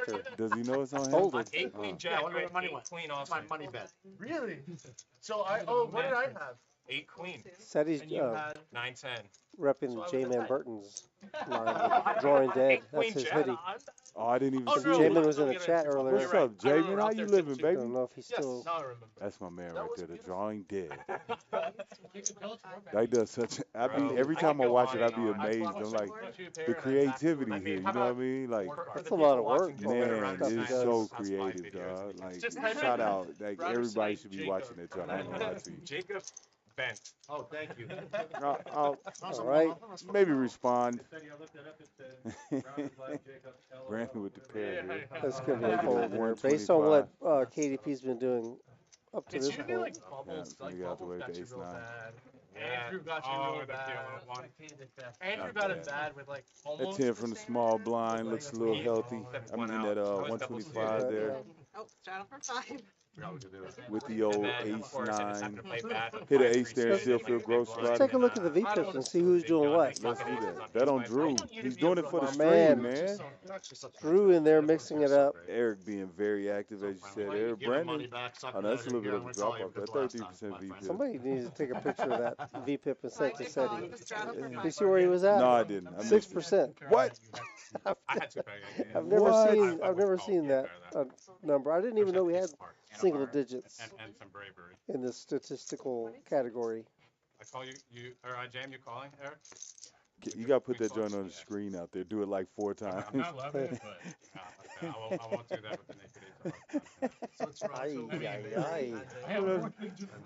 poker. Does he know it's on him? Hold it. 8 queen jack. Yeah, I wonder where money 8 went. queen That's also. my money bet. Really? So what did I have? 8 queen. Ceddy's And you had 9 10. repping So I was J-Man ahead. Burton's line, drawing dead. That's Queen his jack. hoodie. Oh, I didn't even Oh, see no. it. J-Man was in the You're chat right. earlier. What's up, I remember Jamin? How out you there living, too. I baby? don't know if he's Yes, still. now I remember. That's my man That right was there, the beautiful. drawing dead. That does such. I Bro, be every I time could I go watch on it, I and be on. amazed. I'm like the I creativity mean, here. You how know what I about mean? Like That's a lot of work. man, stuff he it's does. so That's creative, 5 videos. dog. Like Just type shout in out, like Router everybody site should be Jacob. watching it. John, I ain't gonna lie to you. Jacob Bent. Oh, thank you. I'll All right. maybe respond. Brandon with the pair here. That's gonna be a Making it fold there. Based on 125. what KDP's been doing up to It's this usually point. like bubbles. Yeah, Like so you got to bubbles wait got for you ace real nine. bad. Yeah. Andrew got you Oh, real with the bad. PLO1. Andrew Not got him bad. bad with like That almost 10 the from the same small hand, blind but, looks like, a little Yeah. healthy. I mean that I was double 125 suited. there Oh, straddle for 5. with the And old then, of ace course, I just happened to 9. play bad with Hit an 5, ace 3, there and 6, still like feel big gross blind. Let's spot. take a look at the I don't VPIP and see who's doing what. Let's do that. Bet I on don't Drew. need to He's be doing a it for the My stream, man. man. Drew in there mixing it up. Eric being very active, as you said. Eric Brandon. Oh, that's a little bit of a drop off. That 33% VP. Somebody needs to take a picture of that VPIP and send it to Calling Ceddy. for straddle for You 5. see where he was at? No, I didn't. I missed it. 6%. What? I had 2 peg. I've never What? seen. I I've never would call seen that number. I didn't even know we had single digits And some bravery. in the statistical category. I call you, or I jam you calling, Eric? You got to put that joint on the screen out there. Do it like 4 times. I'm not loving it, but okay, I won't do that with the naked ace. So it's wrong. Aye, So aye,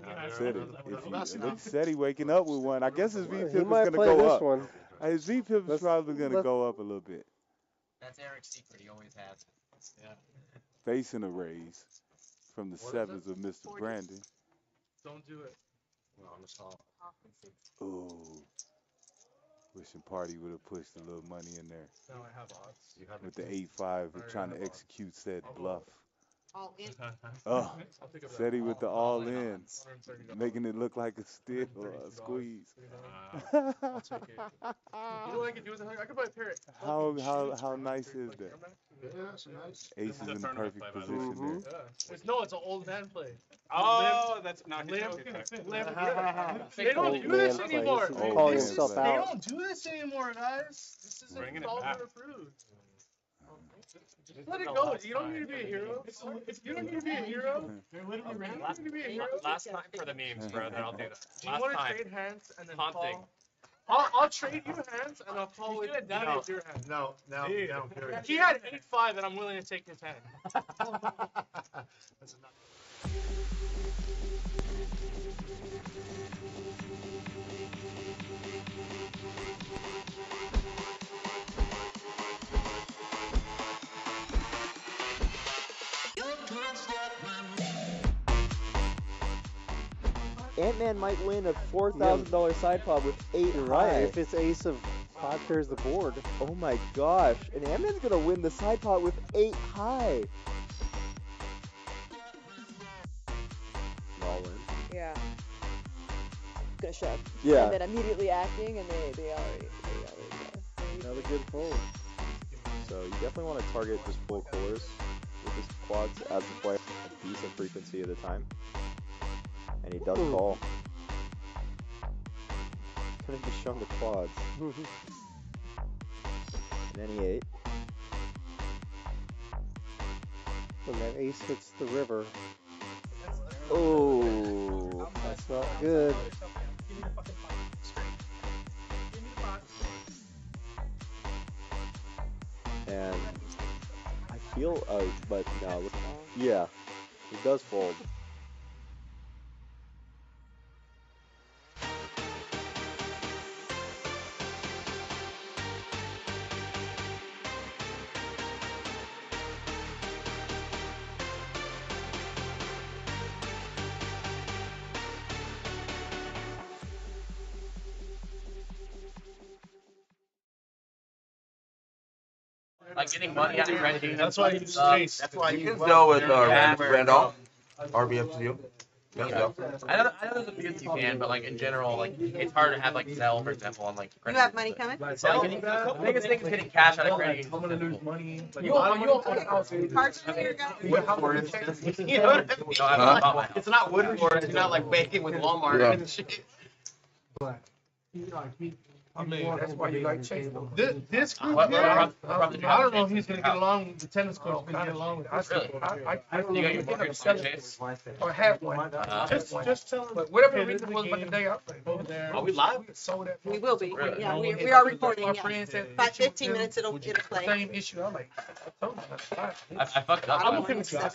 aye. Ceddy, look, Ceddy waking up with one. I guess his He VPIP is might going to play go this up. one. His VPIP is Let's- probably going to let's- go up a little bit. That's Eric's secret. He always has. Yeah. Facing a raise from the sevens of Mr. Brandon. don't do it. Well, on the stall. Ooh. Wishing Party would have pushed a little money in there Now I have odds. You have with the 8-5 of trying to execute said bluff. All in. Oh, I'll pick up that. Ceddy with the all-in, $130. making it look like a steal or a squeeze. I'll take it. You know what I could do with it? I could buy a parrot. How nice is that? Yeah, it's nice. Ace is in the tournament perfect play, by the position way. there. Yeah. No, it's an old man play. Oh, that's not Live, good. live, they don't Old do this man anymore. plays. He's He's calling This is- himself They out. don't do this anymore, guys. This isn't Bringing it solved back. or approved. Just let it go. You don't need to be a hero. You don't need to be a hero. You don't need to be a hero. Last time for the memes, bro, then I'll do that. Do you Last want to time. trade hands and then Taunting. call? I'll trade you hands and I'll call with your hand. No, Dude. no, period. He had 8-5 and I'm willing to take his hand. That's enough. Ant-Man might win a $4,000 side pot with 8 You're high. right. If it's ace of 5 pairs the board. Oh my gosh. And Ant-Man's gonna win the side pot with 8 high. All in. Yeah. Gonna shove. Yeah. And then immediately acting, and they already go. Another good fold. So you definitely want to target just full colors with his quads as the play a decent frequency of the time. And he does call. Couldn't be shown the quads. And any 8. When that ace hits the river, Oh. that's not good. And I feel, but no, look, yeah, he does fold. Like getting money out of ready. That's why he's chased. That's why You can go with Randolph. RBF to you. You know, I know there's a few you can, but like in general, like it's hard to have like sell, for example, on like You credit. have money coming? Sell, the biggest thing is getting cash out of credit unions. I'm gonna lose money. Okay. Cards for your guy. You know what I mean? You know, I bought my house. It's not Woodford. It's not like baking with Walmart and shit. I mean, that's why you like Chase. This group What here, prop did you have? I don't know if he's gonna get along. The tennis coach gonna get along with. Really? I don't You know. got your If mortgage he's on gonna Chase? or have one. Just tell him. But whatever the reason was about the day, I'll play over there. Are we live? Sold that. We will be. Really? Yeah, we are recording. My Yeah. friend said About 15 minutes it'll play. same issue. I'm like, I told you not to lie. I fucked up. I don't I'm know, finished. 7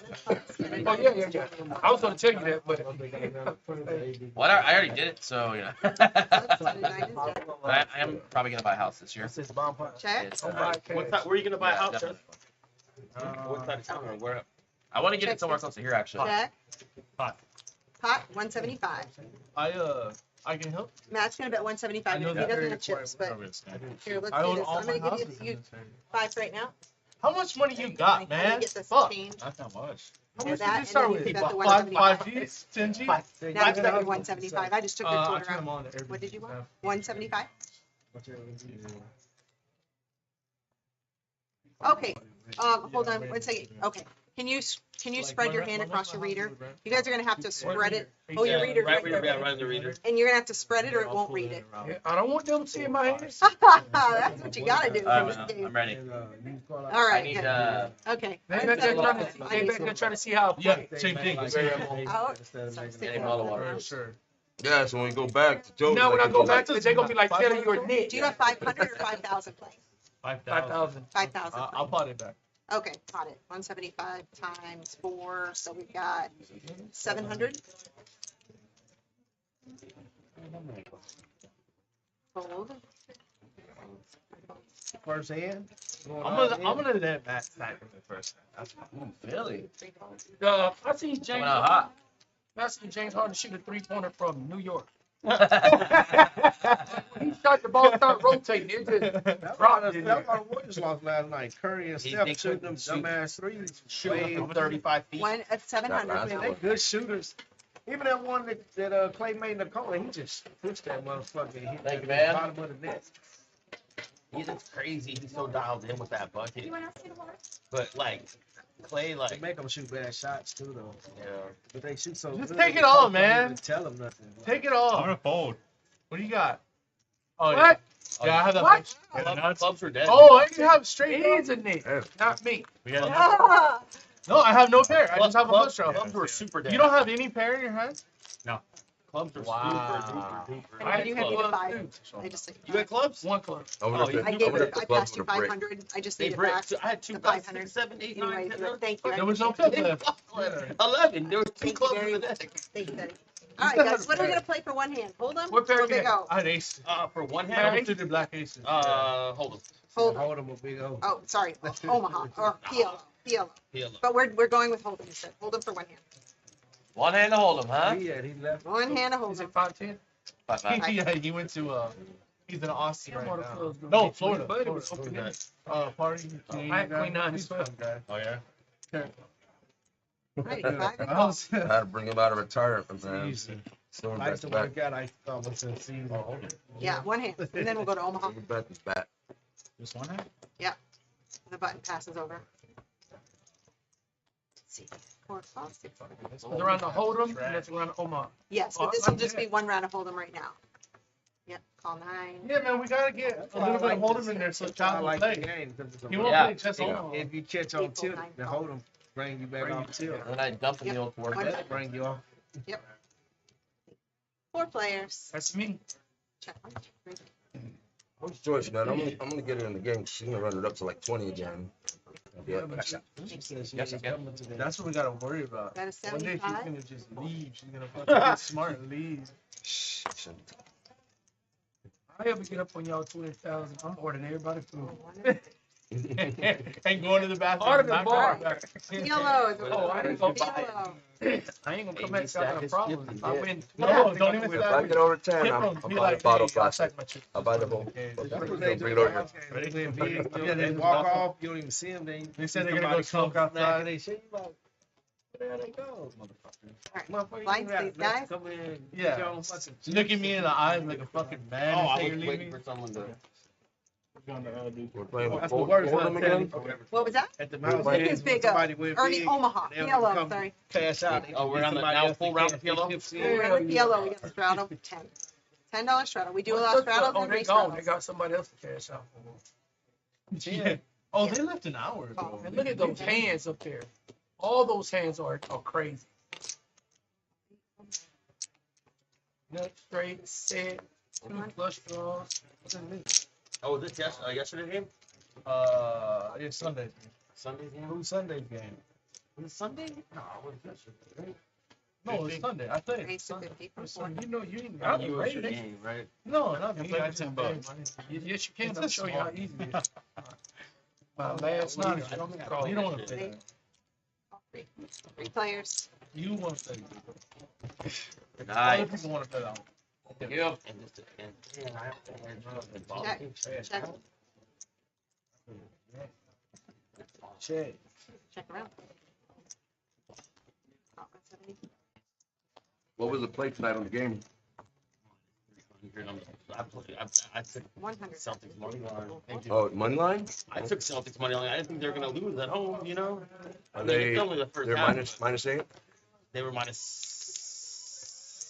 Oh yeah. I was gonna tell you that, but Well, I already did it, so you know. I am probably gonna buy a house this year. Check. It's, don't buy cash. Where are you gonna buy a house, Chaz? definitely. What side of town or where? I want to get it somewhere close to here, actually. Check. Pot. Pot, 175. I can help. Matt's gonna bet 175. He doesn't have chips, but here, let's I do own this. all I'm my gonna houses. give you 5 right now. How much money you got, I'm gonna man? get this Fuck. changed. That's not much. How Do much that, did you start and with? then you bet the Five 175. G's, 10 G's? Now you bet your 175. I just took the I quarter turn them out. on to every What did you want? stuff. 175? Okay, hold on, one second. Okay, can you spread your hand across your reader? You guys are gonna have to spread it. Oh, your reader's right there. Right the reader. And you're gonna have to spread it or it won't read it. Yeah, I don't want them seeing my hands. That's what you gotta do for this I'm game. ready. All I right, need good. Okay. They back there trying to see how I play. Same thing. Oh, Getting bottle water. For sure. Yeah, so when we go back to Joe, Now when I go back to it, they're gonna be like, Taylor, you're a nit. Do you have 500 or 5,000 playing? 5,000. 5,000. I'll pot it back. Okay, got it. 175 times 4, so we've got 700. Hold. First hand. I'm gonna let Matt stack him the first hand. That's Really? I see James. Coming out hot. I see James Harden shoot a 3-pointer from New York. That's He shot the ball, started rotating. It just dropped it. That's why the Warriors lost last night. Curry and He Steph thinks shooting we them can shoot. dumbass threes. Shooting from Way- 35 feet. One at 700. That's Man, they good shooters. Even that one that Clay made in the corner, he just pushed that motherfucker. and hit Thank you, the man. Bottom of the net. It's crazy. He's so dialed in with that bucket. But like Clay, They like make them shoot bad shots too, though. yeah. But they shoot so Just good. take they it all, don't even man. Tell them nothing. Take it off. gonna fold. What do you got? Oh, What? Yeah, I have that. What? Clubs are dead. Oh, I you have straight hands in there. Not me. We got Ah, No, I have no pair. I just have a clubs, flush draw. clubs were super dead. You don't have any pair in your hand? Clubs are Wow. super duper. I you have clubs, either 5. too. I just You had clubs? One club. I wonder Oh, if yeah. it- I I gave wonder it. if the I clubs passed you would break. 500. I just They need it break. back. So I had two The clubs, 500. 6, 7, 8, Anyway, 9, 10, thank you. There was no flip left. 11. There were 2 Thank you clubs very in the much. deck. Thank you, Daddy. All right, guys, what are we gonna play for one hand? Hold them. What pair or you big got? O? I had ace. For one I hand, had to the black aces. hold on. Hold 'em. Hold them a big O. Oh, sorry, Omaha or PLO. PLO. But we're going with hold them instead. Hold them for one hand. one hand to hold him, huh? He left. One hand to hold Is them. it 5'10"? 5'5". Yeah, he went to he's in Austin right now. No, Florida. Party. I had Queen 9. He's fun guy. Oh yeah. Right, 5 and I go. was- I had to bring him out of retirement, man. Easy. So I used to work out. I almost in season. Yeah, one hand, and then we'll go to Omaha. back is back. Just one hand? The button passes over. Let's see. 4, 5, 6, 7. It's around the Hold'em, and that's around the Omaha. Yes, Oh, but this I will just like be one round of hold them right now. Yep, call 9. Yeah, man, we gotta get a little bit of Hold'em in there so I Chaz will like the play. game because it's a He won't Yeah. play just Omaha. If you catch on tilt, the hold them bring you back off tilt. And then I dump in the old quarter. One- deck. Bring you off. 4 players. That's me. Check 1, 2, 3. What's Joyce, man? I'm gonna get her in the game. She's gonna run it up to like 20 again. Yeah. She said she Yes, was yes. coming today. That's what we gotta worry about. That is One day she's 75. gonna just leave. She's gonna fucking get smart and leave. I ever get up on y'all 20,000, I'm ordering everybody food. And going to the bathroom. Order the Not bar. going back. PLO. Oh, I ain't gonna buy PLO. I ain't gonna come back without a problem. If I win, No, don't even If I get over 10, Tip I'm 'em, be buying a like, bottle hey, I'll plastic. take my chip. I'll buy the whole. That's what Don't they bring do. it over. They win big. Yeah, they walk off. You don't even see them. They said they're gonna go smoke outside. They shit. You like, There they go, motherfucker. Alright, Motherfucker, blinds you these gotta guys. come in. Yeah. Your own fucking Look at me in the eyes like a fucking man Oh, and I say was you're waiting leaving. for someone to. We're playing with That's the Ford, worst. Fordham again? What was that? at the We're mouse. playing- This is big up. Somebody Omaha. they'll PLO, come sorry. cash out. Oh, we're on the Somebody now else full that round of can't PLO? get chips in. We're on the PLO. We got the straddle 10. $10 straddle. We do allow straddles Oh, and they gone. They restraddles. got somebody else to cash out for. Yeah. Oh, they left an hour ago. And look at those hands up there. All those hands are crazy. Nut straight, set, 2 flush draws. Oh, was this yesterday's game? It's Sunday. Sunday's game? Who's Sunday's game? Was it Sunday? No, it was yesterday. No, it's Sunday. I think. Raise to 50 from So 4. you know you ain't Oh, got you the was your rating. game, right? No, not me. play I for just $10. Yes, you can. It's I'll a show you small- how easy it is. My last Well, night. I don't think I Oh, played you don't that want to shit. play that. 3 players. You want to play. Other Nice. people want to play that one. Yeah. And just and I have to Check. Check. Check. Check around. Oh, that's 70. What was the play tonight on the game? I took 100. Celtics money line. Thank you. Oh, money line? I took Celtics money line. I didn't think they were gonna lose at home. You know. Are I mean, they? it's only the first They're half, minus but minus 8. They were minus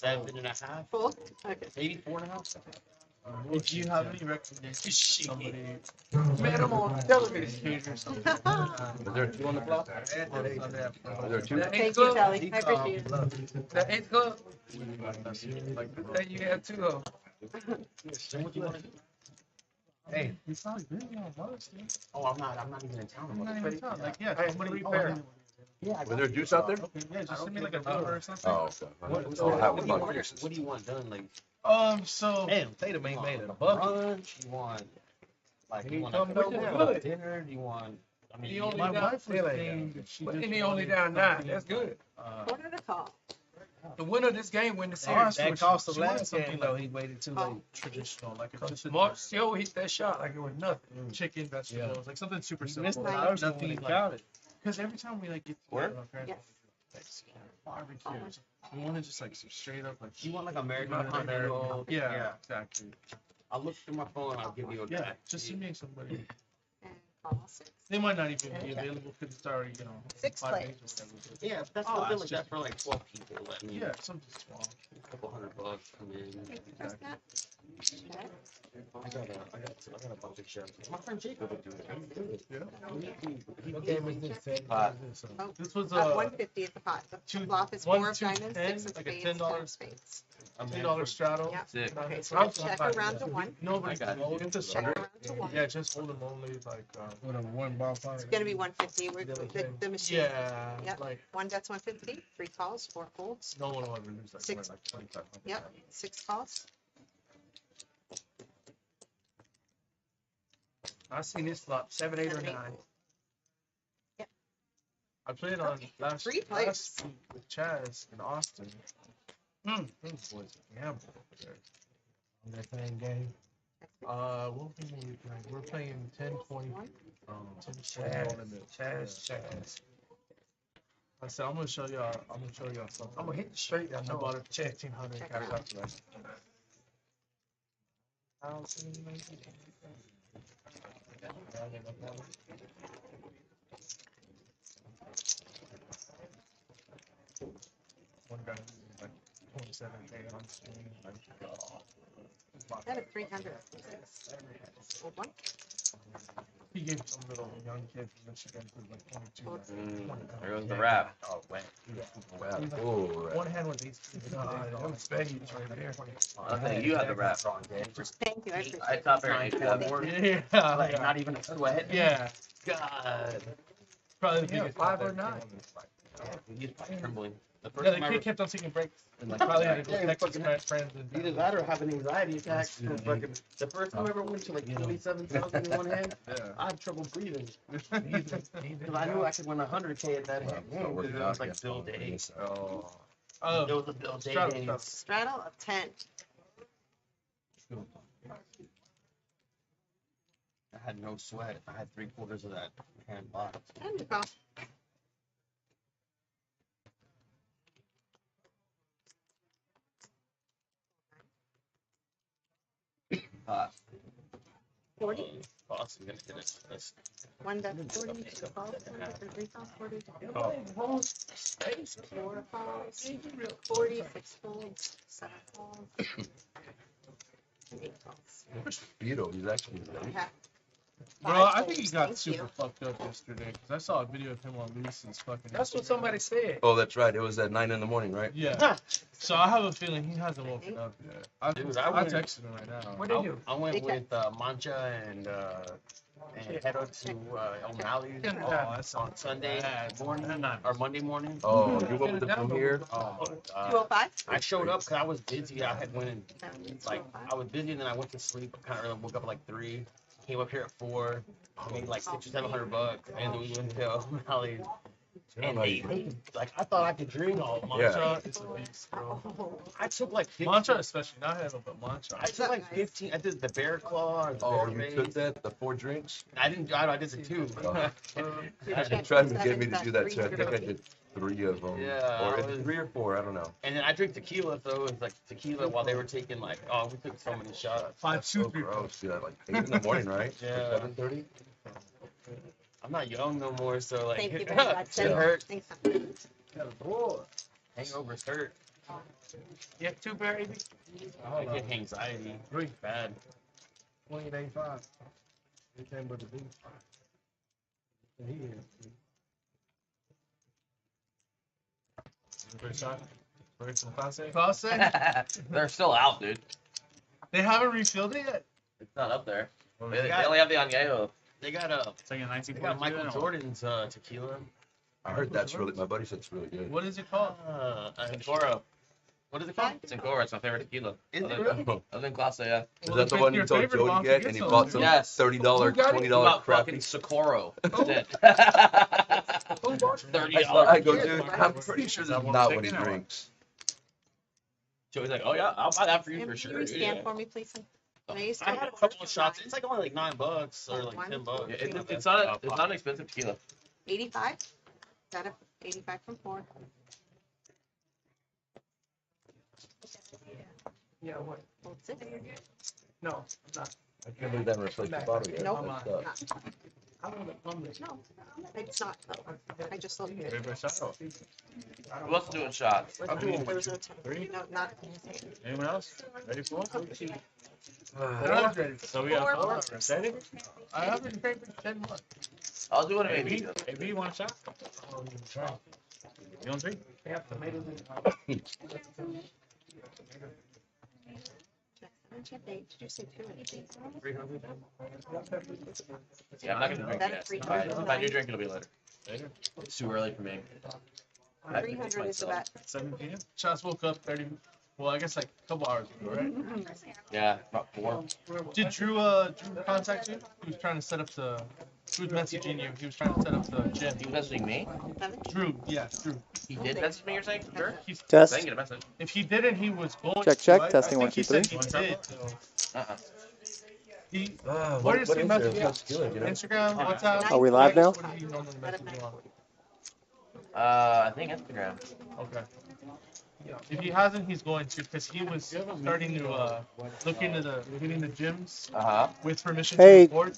7.5, Full? Okay. maybe 4.5. If you have any recommendations, somebody. Man, I'm on television. Is there 2 on the clock? Is there 2? Thank you, Kelly. I appreciate it. The 8th club? That you have 2 of. Hey. It's not really on Mother's Day. Oh, I'm not even in town. I'm not even in town. Like, yeah, Hey, somebody repair. Yeah. Was there juice out there? Okay, yeah, just send me like a number or something. Oh, okay. What, I'll have what, one do on you cases. want, what do you want done? Like, So Damn, Tatum ain't made it a a bucket. brunch? You want like He you want come like, down a good. dinner? Do you want? I mean, He you only my down- wife was Still ain't saying that she But just then he only wanted down 9. something, That's good. Quarter to call. The winner of this game win the series. Ours That was- cost the she wanted last something game like- though. He waited too Oh. late. traditional, like a just Mark still hit that shot like it was nothing. chicken, vegetables, like something super He simple. missed Nice. the first one when he Nothing like, counted. because every time we like get Where? together, our Yes. parents barbecues, we want to just like some straight up like. you want like American American. continental? Yeah, exactly. I'll look through my phone. I'll give you a Yeah, just send me somebody. And call 6. They might not even be available because it's already 6 5 players. days or whatever. Yeah, that's Oh, something that's like just- that for like 12 people. I mean, Yeah, something small. a couple $100 come in. Press that. Okay. I got a bunch of chefs. My friend Jacob would do it. He's good. Yeah. What game is this? Oh, This was 150 at the pot. The two- flop is 1, 4 of 2, diamonds, 10, 6 of like a spades, 10 $10 of spades. $10 straddle. Yeah. Sick. Okay, so let's check around to 1. Nobody I got can hold it. Check around to 1. Yeah, just hold them only like. With a 1 ball fight. It's gonna be 150. We're, the machine. Yeah, Yep. like 1 bets 150. 3 calls, 4 folds. no one will ever lose like, Six. like 25. Yep. 6 calls. I seen this flop 7, 8, or 7, 8. 9. I played on last 3 players. week with Chaz in Austin. Those boys gamble over there. On that same game. What game were we playing? We're playing 10, 20. 10, 20 all limit. Chaz. I said I'm gonna show y'all. Something. I'm gonna hit the straight. I I know. bought it for 1,500 Check cash it out for that. One guy was like 27K on stream. Out of 300. Hold 1. He gave some little young kid from Michigan who was like 22. There goes the wrap. Oh, wait. One hand was 18. Them spades right there. Okay, you have the wrap on, Dan. Thank you. I appreciate I it. thought there ain't that more. Yeah, Like, not even a sweat. yeah. God. Probably the Yeah, biggest 5 one or that 9. came on this fight. He's trembling. The first Yeah, the time I kid ever, kept on taking breaks. and like, Probably had to go yeah, text his fucking- friends and either that or have an anxiety attack. Fucking, the first time I ever went to like 27,000 in one hand, Yeah. I had trouble breathing. Because I knew I could win 100K at that hand. not working It out was like against Bill one. Day. Oh, It was a Bill Day straddle game. stuff. Straddle of 10. I had no sweat. I had 3/4 of that hand box. And the call. pot. 40. Awesome. Gonna get it. One bet 40, two calls, 3 calls, 40, Oh. 4 calls, 40, 6 folds, 7 calls, and 8 calls. Where's Vito? He's actually ready. Okay. Bro, 5 I think he folds, got thank super you. fucked up yesterday because I saw a video of him on Luis's fucking. That's what somebody said. Oh, that's right. It was at 9 in the morning, right? Yeah. So I have a feeling he hasn't woken up yet. Dude, I went- texted him right now. What did you do? I went Big with Mancha and head up to O'Malley's on Sunday morning or Monday morning. Oh, you went with the premiere? Oh my god. 205? I showed up because I was busy. I had went and I was busy and then I went to sleep kind of early. Woke up at like 3. Came up here at 4. Made like $600 or $700 and then we went to O'Malley's. And like I thought I could drink all of Mantra is a beast, bro. I took like 15, Mantra, especially not him, but Mantra. I took like 15. I did the bear claw. Or the Oh, bear you base. took that? The 4 drinks? I didn't. I did the 2. They tried to get me to do that too. I think I did 3 of them. Yeah, Or I was- 3 or 4, I don't know. And then I drink tequila, so it was like tequila while they were taking like, oh, we took so many shots. 5, 2, So 3. gross, dude. At like 8 in the morning, right? Yeah. 7:30? I'm not young no more, so like, Thank you very much. it hurt. Thanks. Hangovers hurt. You have 2 bear, AB? I get anxiety. Really bad. 2885. He came with the beef. And he is. First shot. First and Class A. They're still out, dude. They haven't refilled it yet. It's not up there. They got- only have the Añejo. They got It's like a they got 1942. Michael Jordan's tequila. I heard that's really, my buddy said it's really good. What is it called? Sankora. What is it called? Sankora. It's my favorite tequila. Is it Other- really? Oh, Other than Class A, yeah. Is that the one you Your told favorite Joe to one, get get and he some. bought some Yes. $30, Who got it? What $20 about crap? fucking Socorro instead? Who bought it? $30. I go, dude, I'm pretty sure this is not what he drinks. Joey's like, oh yeah, I'll buy that for you Can for you sure. stand Yeah. for me, please? I had a couple of shots. It's like only like $9 or like $10. Yeah, it's not an expensive tequila. 85. Got it. 85 from 4. Yeah, what? Hold 6. No, not. I can't believe that replaced the bottle yet. Nope. That's Not. tough. I don't know. No, it's not. I just looked. Favorite shot. Who else is doing shots? I'm doing There was no 10. Three? No, not. Anyone else? Ready for one? Four? So we got 4. Four. Ready? I have your favorite 10 more. I'll do it maybe. AB, you want a shot? You want 3? They have tomatoes in it. Did you say 2? Yeah, I'm not gonna drink That's yet. 300. If I do drink, it'll be later. It's too early for me. 300 is the bet. 7 p.m. Chaz woke up 30. Well, I guess like a couple hours ago, right? Yeah, about 4. Did Drew contact you? He was trying to set up the. He was messaging you. He was trying to set up the gym. He was messaging me. Drew, yeah, Drew. He did message me. You're saying? Sure. He's, I Test. didn't get a message. if he didn't, he was going. Check, to, check. right? Testing, I 1, think 2, he 3. said he did. So he. What Where does he is message there? you? That's good, you know? Instagram, WhatsApp. Are we live now? What do you normally message you on? I think Instagram. Okay. If he hasn't, he's going to, because he was starting to look into hitting the gyms with permission Hey, to record.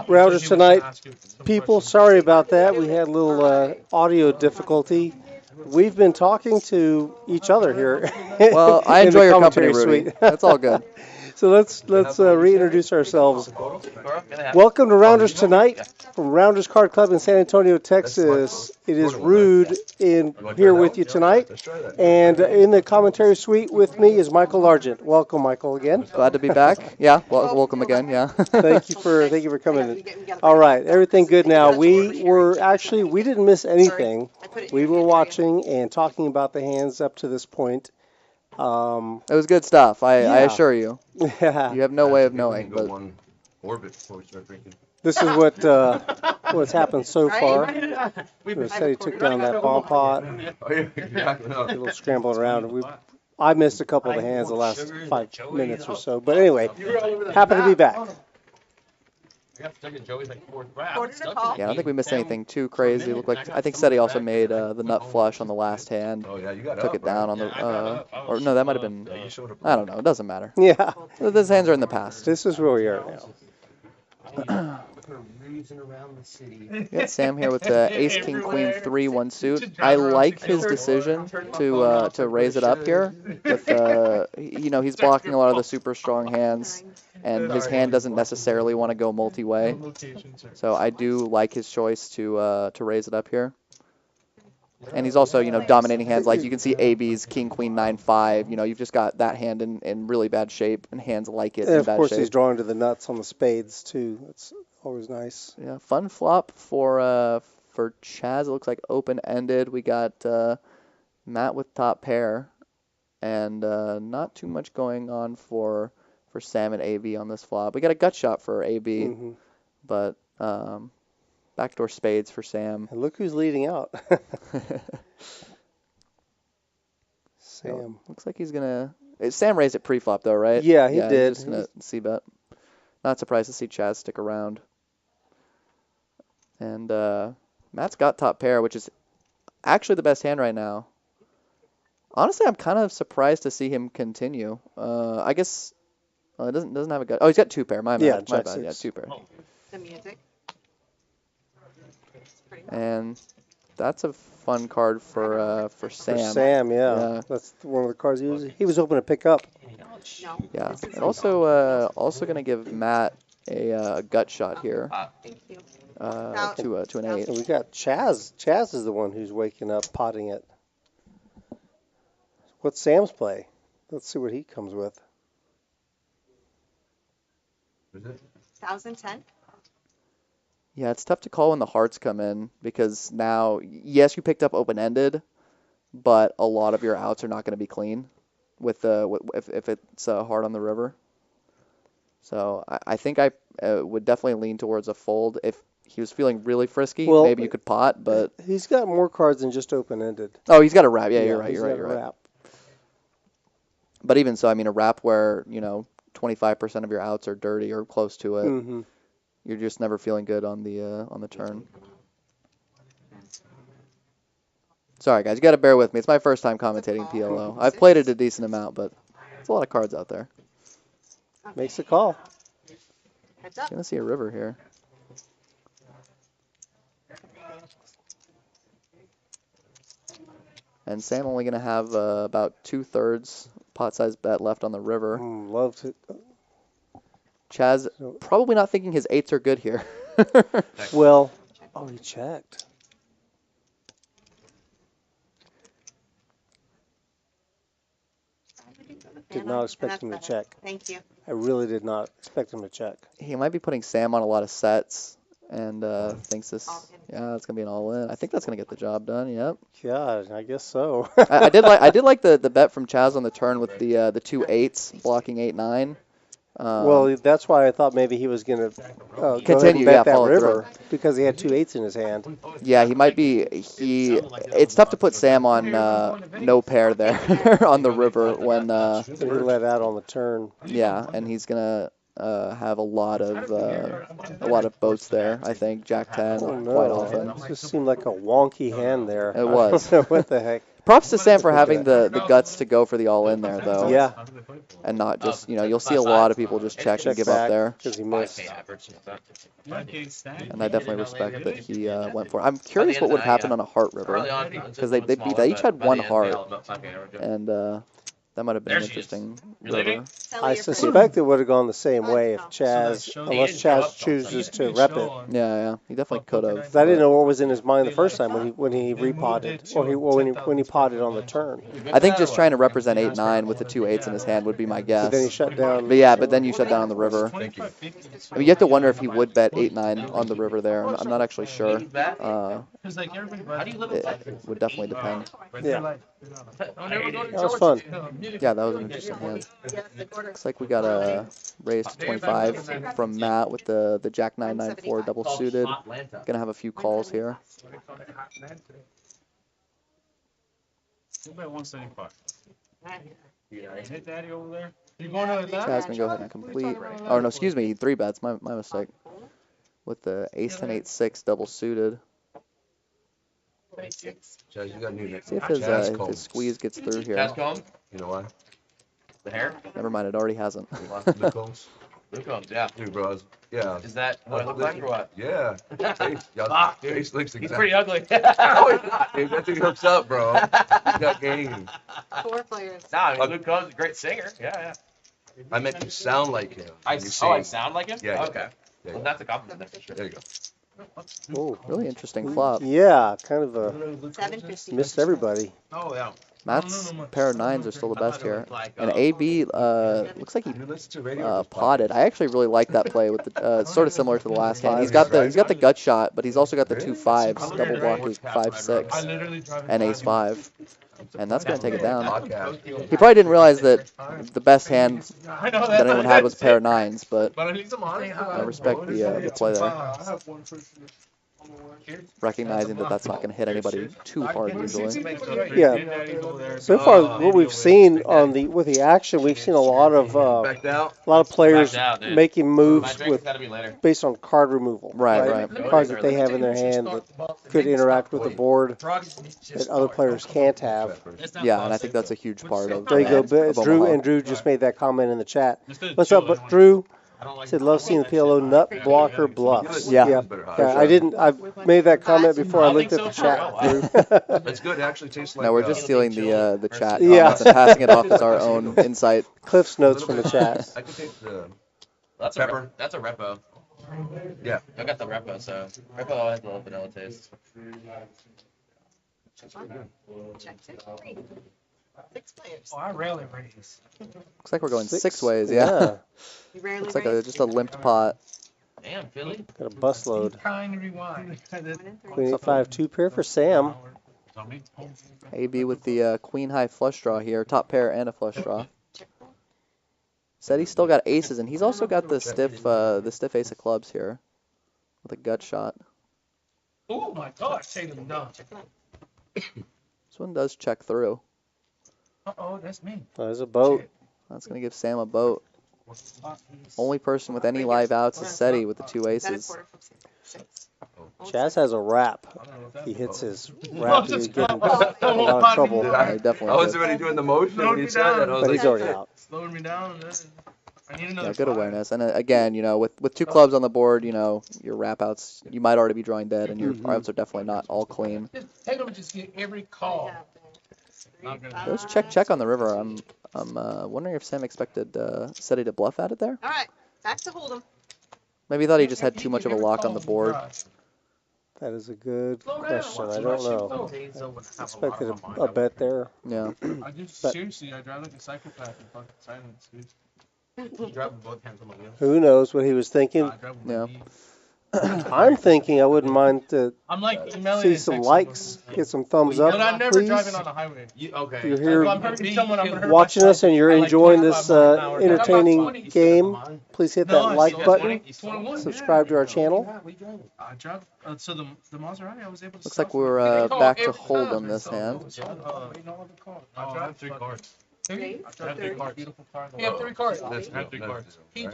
Routers So he was tonight. gonna ask you some People, questions. sorry about that. We had a little audio difficulty. We've been talking to each other here. Well, I in the enjoy your company, commentary Rudy. suite. That's all good. So let's reintroduce ourselves. Cora, can I have Welcome to Rounders Tonight from Rounders Card Club in San Antonio, Texas. It is Rude in here with you tonight, Let's try that. and in the commentary suite with me is Michael Largent. Welcome, Michael, again. Glad to be back. Yeah, well, welcome again. Yeah. Thank you for coming in. All right, everything good now. We didn't miss anything. We were watching and talking about the hands up to this point. It was good stuff. I Yeah. assure you. You have no way of knowing. Go But one orbit before we start drinking. This is what's happened so far. We've Said he took down that bomb pot. Oh, yeah, exactly. A little scrambling around. I missed a couple of the hands the last 5 minutes or so. But anyway, happy to be back. I got stuck at Joey's like fourth round. Quarter to call. Yeah, I don't think we missed anything too crazy. Looked like I think Ceddy also made the nut flush on the last hand. Oh yeah, you got Took up, it down on right? the or no, that might have been. Yeah, you showed up. I don't know. It doesn't matter. Yeah, Those hands are in the past. this is where we are now. Cruising around the city. We got Sam here with the Ace King Queen 3-1 suit. I like his decision to raise it up here. With you know, he's blocking a lot of the super strong hands, and his hand doesn't necessarily want to go multi-way. So I do like his choice to raise it up here. And he's also, you know, dominating hands. Like you can see AB's King Queen 9-5. You know, you've just got that hand in really bad shape, and hands like it And in of bad course, shape. he's drawing to the nuts on the spades too. It's always nice. Yeah, fun flop for Chaz. It looks like open-ended. We got Matt with top pair, and not too much going on for Sam and AB on this flop. We got a gut shot for AB, but backdoor spades for Sam. And look who's leading out. Sam. Looks like he's gonna. Sam raised it pre-flop though, right? Yeah, he did. He's just gonna c-bet. Not surprised to see Chaz stick around. And Matt's got top pair, which is actually the best hand right now. Honestly, I'm kind of surprised to see him continue. I guess it doesn't have a gut. Oh, he's got two pair. My bad. My bad. Yeah, two pair. The music. And that's a fun card for Sam. For Sam, yeah. That's one of the cards he was hoping to pick up. No. Yeah, and also gonna give Matt a gut shot here. Thank you. To an 8. And we got Chaz. Chaz is the one who's waking up, potting it. What's Sam's play? Let's see what he comes with. 1,010. Yeah, it's tough to call when the hearts come in because now, yes, you picked up open-ended, but a lot of your outs are not going to be clean with if it's hard on the river. So I think I would definitely lean towards a fold. If he was feeling really frisky, maybe you could pot, but he's got more cards than just open-ended. Oh, he's got a wrap. Yeah, you're right. You're right. Wrap. But even so, I mean, a wrap where 25% of your outs are dirty or close to it. You're just never feeling good on the turn. Sorry, guys. You got to bear with me. It's my first time commentating PLO. I've played it a decent amount, but it's a lot of cards out there. Makes a call. Heads up. Gonna see a river here. And Sam only gonna have about 2/3 pot-sized bet left on the river. Love to. Chaz probably not thinking his 8s are good here. Well, oh, he checked. Did not expect him to check. Thank you. I really did not expect him to check. He might be putting Sam on a lot of sets and thinks this, it's gonna be an all-in. I think that's gonna get the job done. Yep. Yeah, I guess so. I did like the bet from Chaz on the turn with the 2 8s blocking 8-9. Well, that's why I thought maybe he was going to continue, bet that follow river through. because he had 2 8s in his hand. Yeah, he might be. It's tough to put Sam on no pair there on the river when he let out on the turn. Yeah, and he's gonna have a lot of boats there. I think Jack 10 quite often. It just seemed like a wonky hand there. It was. What the heck? Props to Sam for having the guts to go for the all in there though. Yeah. And not just you'll see a lot of people just check and give up there. Because he missed. And I definitely respect that he went for it. I'm curious what would have happened on a heart river because they each had 1 heart, and that might have been an interesting river. I suspect it would have gone the same way if unless Chaz chooses to rep it. Yeah, he definitely could have. I didn't know what was in his mind the first time when he repotted, or when he potted on the turn. I think just trying to represent 8-9 with the 2 8s in his hand would be my guess. But then he shut down. But then you shut down on the river. I mean, you have to wonder if he would bet 8-9 on the river there. I'm not actually sure. It would definitely depend. Yeah. That was fun. Yeah, that was an interesting hand. Looks like we got a raise to 25 from Matt with the Jack 9-9-4 double suited. Gonna have a few calls here. Bet 175. Hit daddy over there. You going to Chaz gonna go ahead and complete. Oh no, excuse me, 3 bets. My mistake. with the ace 10 8 6 double suited. Chaz, you got new next. See if Chaz his Combs. squeeze gets through here. Chaz Combs? You know why? The hair? Never mind, it already hasn't. Luke Combs. Luke Combs, yeah. Dude, bro. Yeah. Is that what it looks like or what? Yeah. Y'all Fuck, dude. face looks He's exact- pretty ugly. No, he's not, dude. That thing hooks up, bro. He's got game. 4 players. Nah, I mean, Luke Combs is a great singer. Yeah, yeah. I meant you sound like him. I sound like him? Yeah. Okay. Yeah. Well, that's a compliment then for sure. There you go. Oh, Really interesting flop. yeah, kind of a 750. missed everybody. Oh, yeah. Matt's pair of nines are still the best here. Like, And AB looks like he You listen to radio. potted. I actually really like that play with the sort of similar to the last hand. He's got the gut shot, but he's also got the 2 5s, double blocking 5 6 and ace 5, and that's gonna take it down. He probably didn't realize that the best hand that anyone had was a pair of nines, but I respect the play there. Recognizing that that's not going to hit anybody too hard usually. Yeah. So far, what we've seen with the action, we've seen a lot of players making moves based on card removal. Right. Cards that they have in their hand that could interact with the board that other players can't have. Yeah, and I think that's a huge part of. There you go, Drew just made that comment in the chat. What's up, Drew? Said love seeing the PLO nut blocker bluffs. Yeah. I made that comment before I looked at the chat. That's good. It actually tastes like. No, we're just stealing the chat Yeah. comments and passing it off as our own insight. Cliff's notes from the chat. I can take the That's pepper. That's a repo. Yeah. I got the repo, so repo always has a little vanilla taste. Check, 6 players. Oh, I rarely raise. Looks like we're going 6 ways. Yeah. You rarely Looks like raise? just a limped pot. Damn, Philly. Got a bus load. Kind of rewind. Queen 8 5 2 pair for Sam. AB with the queen high flush draw here, top pair and a flush draw. Ceddy's still got aces, and he's also got the stiff ace of clubs here with a gut shot. Oh my gosh, take them down. This one does check through. Uh-oh, that's me. There's a boat. That's going to give Sam a boat. Only person with any live outs is Ceddy with the 2 aces. Chaz has a wrap. He hits his wrap, he's getting a lot of trouble. Yeah, definitely I was did. already doing the motion when he said that. I was But like, he's already out. Slowing me down. I need another Yeah, good 5. awareness. And again, with 2 clubs on the board, your wrap outs, you might already be drawing dead, and your outs are definitely not all clean. Take them and just get every call. Those check on the river. I'm wondering if Sam expected Ceddy to bluff at it there. All right, back to Hold'em. Maybe he thought he just had too much of a lock on the board. That is a good question. I don't know. I expected a bet there. Yeah. I just seriously, I drive like a psychopath in fucking silence, dude. You driving both hands on the wheel. Who knows what he was thinking? Yeah. I'm thinking I wouldn't mind to I'm like emailing see and some texting likes, get some thumbs up, But I'm never please. driving on the highway. Okay. If you're here If I'm hurting someone, I'm gonna hurt watching myself. us and you're I like enjoying 25 this miles an hour. entertaining game, please hit No, that I like see, button. 21, Subscribe to our channel. I drive. So the Maserati, I was able to. Looks like we're back to Hold'em this hand. I drive 3 cards. Three? I drive 3 cards. Beautiful car. He had 3 cards. I have 3 cards. He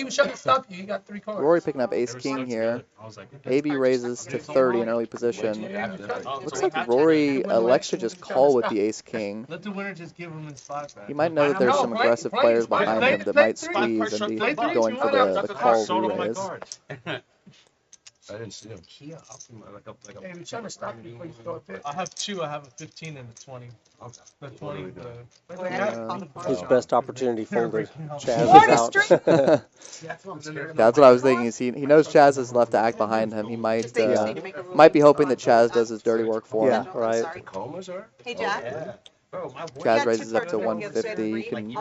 was trying to stop you. He got 3 cards. Rory picking up ace king here. AB raises to 30 in early position. Looks like Rory elects to just call with the ace king. Let the winner just give him his 5 back. He might know that there's some aggressive players behind him that might squeeze and be going for the call re-raise. I didn't see him. Hey, we're trying to stop you before you throw a fit. I have 2. I have a 15 and a 20. The 20. His best opportunity folded. Chaz is out. That's what I was thinking. Is he knows Chaz is left to act behind him. He might be hoping that Chaz does his dirty work for him. Yeah, right. Hey, Jack. Chaz raises up to 150. You can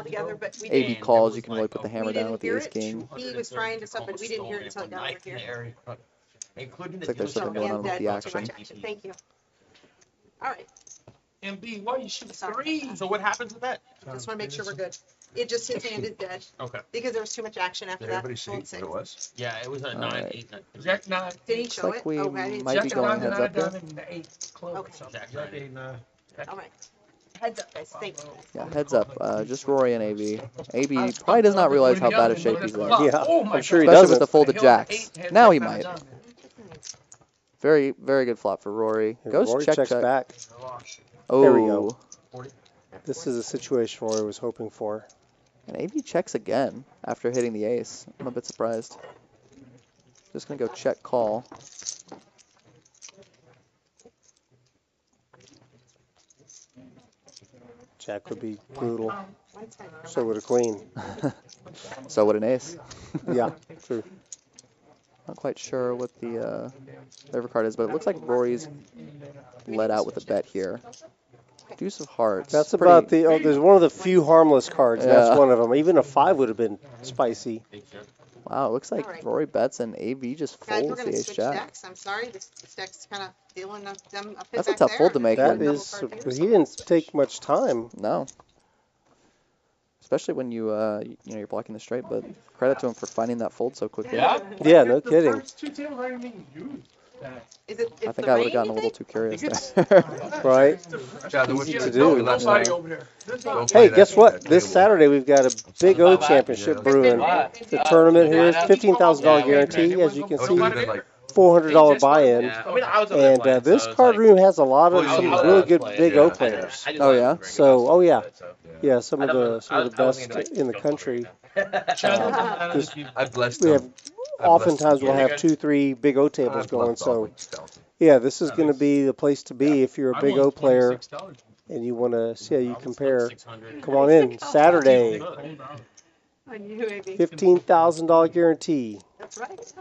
AB calls. You can really put the hammer down with the ace king. He was trying to stuff, and we didn't hear it until it got over here. Looks like there's something going on with the action. Thank you. All right. MB, why are you shooting 3? So what happens with that? Just want to make sure we're good. It just his hand is dead. Okay. Because there was too much action after Did that. everybody see Hold what 6. it was? Yeah, it was a 9, Alright. 8, 9. Jack 9. Did he Looks show like it? we Oh, I didn't might be check. going heads up here. The 8 close. Okay. Jack Jack 9. 8, 9. All right. Heads up, guys. Thank you. Yeah, heads up. Just Rory and AB. AB probably does not realize how bad a shape he's in. Yeah, I'm sure he Especially doesn't. with the folded jacks. Now he might. Very, very good flop for Rory. Goes Rory check, checks check. back. Oh. There we go. This is a situation Rory was hoping for. And AB checks again after hitting the ace. I'm a bit surprised. Just going to go check call. Jack would be brutal. So would a queen. So would an ace. Yeah, true. Not quite sure what the river card is, but it looks like Rory's let out with a bet here. Deuce of hearts. That's Pretty- about the. Oh, there's one of the few harmless cards. Yeah. That's one of them. Even a 5 would have been spicy. Wow, it looks like Alright. Rory bets and AB just Guys, we're folds gonna the ace switch jack. decks. I'm sorry. This deck's kind of dealing them a bit That's a back tough there. fold to make. That when- is. He didn't take much time. No. Especially when you you know, you're blocking the straight, but credit to him for finding that fold so quickly. Yeah, no kidding. First two tables aren't even used. Is it? I It's think the I would rain, have gotten a you little think? too curious think there. Right? Chaz, what Easy you to guys do. doing last Nobody night? over there. Don't play Hey, that guess shit what? at This table. Saturday we've got a Big O championship Yeah. brewing. The tournament here is $15,000 guarantee, as you can Oh, see. it would've been like $400 buy-in. Yeah, I mean, I was over there And playing, this so it's card like, room has a lot of Well, some you, really good play, Big yeah. O I players. just Oh, wanted to yeah? bring it So, up. oh yeah, So, yeah, some I of never- the I was best thinking in the go for country. Chaz, I blessed We him. have I blessed oftentimes him. we'll Yeah. have 2-3 Big O tables I going. bluffed So off like 2,000. yeah, this is going to be the place to be if you're a I Big won O player $26. and you want to see how you compare. 600. Come on in Saturday, Hold on. On you, baby. $15,000 guarantee. That's right.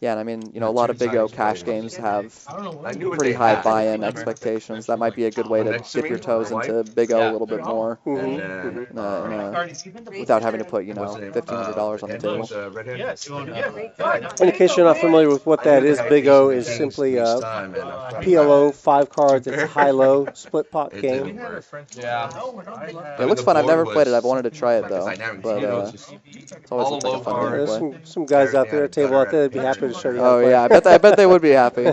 Yeah, and I mean, you know, a lot of Big O cash games have I don't know. I knew what pretty they high had. buy-in expectations. That might be a good way to Next to dip me, your toes my into Big O a Yeah. little bit more, And Mhm. then, without having to put, you know, what's the name? $1,500 on the Ed table. was, red-handed? Yes. And in case you're not familiar with what that is, Big O is simply a PLO 5 cards. It's a high-low split pot It game. didn't work. Yeah. It looks fun. I've never played it. I've wanted to try it though, Dynamic. but You know, it's just it's always all looked like a low fun game There's to play. some guys out there, a table out there, that'd be happy to show you how Oh to play. yeah, I bet they would be happy.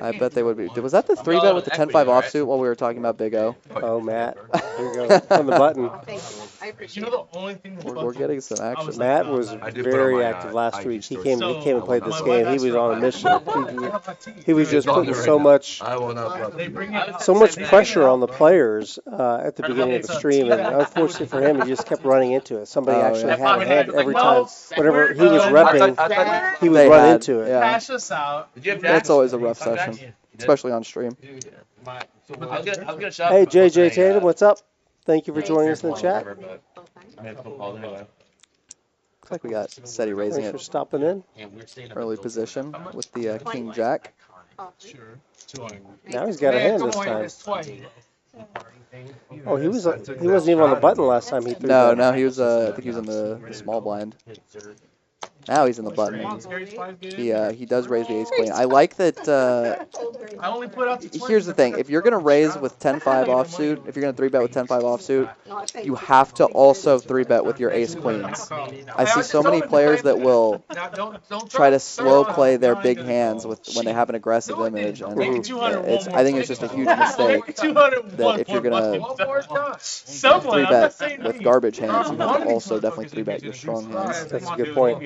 I bet they would be. Was that the 3-bet with the 10-5 offsuit while we were talking about Big O? Oh, Matt, here you go on the button. Thank you. I You appreciate know it. the only thing that's We're getting some action. Matt was I did put on very my, active last IG week. He story. came and played this game. He was on a mission. He was just It's on putting there so right much now. I will not bluff. They bring I it was so much Same pressure on the players at the beginning of the stream, and unfortunately for him, he just kept running into it. Somebody Oh, actually yeah. had a hand every No, time. Whenever he was we're repping, I thought he would They run had, into it. yeah. Cash us out. Did you have That's jacks? always a rough session, especially on stream. I was gonna shove. Hey, JJ saying, Tatum, what's up? Thank you for joining us in the chat. whatever, but I made a phone call anyway. Looks like we got Ceddy raising Thanks for it stopping in. early position with the King Jack. Oh, Sure. Now he's got a hand this time. Twice. Oh, he wasn't even on the button last time he threw No, that. no, he was. I think he was in the small blind. Now he's in the button. He does raise the ace queen. I like that. I only put out the Here's the thing: if you're gonna raise with 10-5 offsuit, if you're gonna 3-bet with 10-5 offsuit, you have to also 3-bet with your ace queens. I see so many players that will try to slow play their big hands when they have an aggressive image, and I think it's just a huge mistake that if you're gonna 3-bet with garbage hands, you have to also definitely 3-bet your strong hands. That's a good point.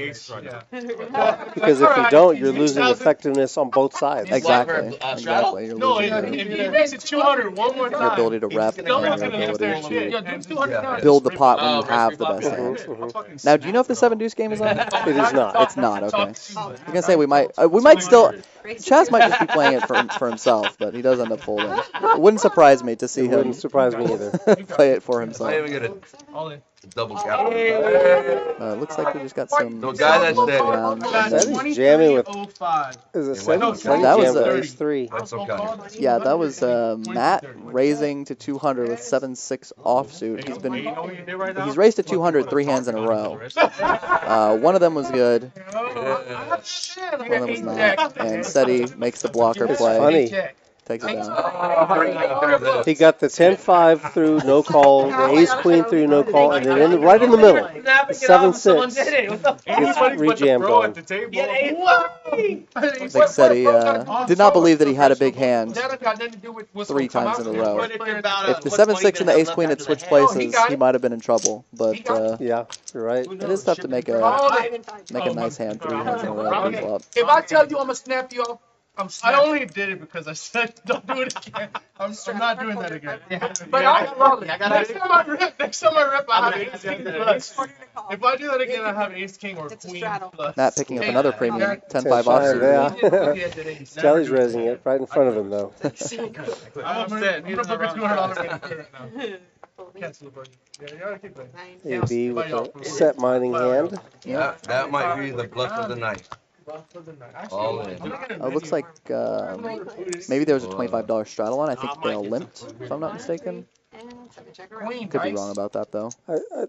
Because if you don't, you're losing effectiveness on both sides. Exactly. Exactly. You're No, losing if you raise it 200 one more your time, ability to rep and your someone's gonna lose their ability shit. to Yeah, do 200 times. build the pot when you have the best hand. Now, do you know if the 7-deuce game is on? It is not. It's not. Okay. I was gonna say we might still. Chaz might just be playing it for himself, but he does end up folding. It wouldn't surprise me to see It him wouldn't surprise me either. play it for I himself. even get a All in. double cap. Looks like we just got some. The guy that's there. around. Ceddy's jamming with. 2305. Is it No, Ceddy? that was jammed with a- ace 3. That's okay. Yeah, that was Matt raising to 200 with 7-6 offsuit. He's raised to 200 3 hands in a row. One of them was good. One of them was not. And Ceddy makes the blocker It's play funny. Takes it down. He got the 10-5 through no call, the ace queen through no call, and then right in the middle, the 7-6 gets rejammed on. I think Ceddy did not believe that he had a big hand 3 times in a row. If the 7-6 and the ace queen had switched places, he might have been in trouble. But yeah, you're right. It is tough to make a nice hand 3 hands in a row pre-flop. If I tell you I'm gonna snap you off, I only did it because I said don't do it again. I'm not doing that again. but next time I rip, I have ace king plus. If I do that again, I have ace king or queen plus. Matt picking up another premium 10-5 offsuit. Yeah. Charlie's raising it right in front of him though. I'm gonna book a $200 right now. Cancel the button. Yeah, you gotta keep playing. AB with a set mining hand. Yeah, that might be the bluff of the night. All in. It looks like maybe there was a $25 straddle on. I think they all limped, if I'm not mistaken. Could be wrong about that though.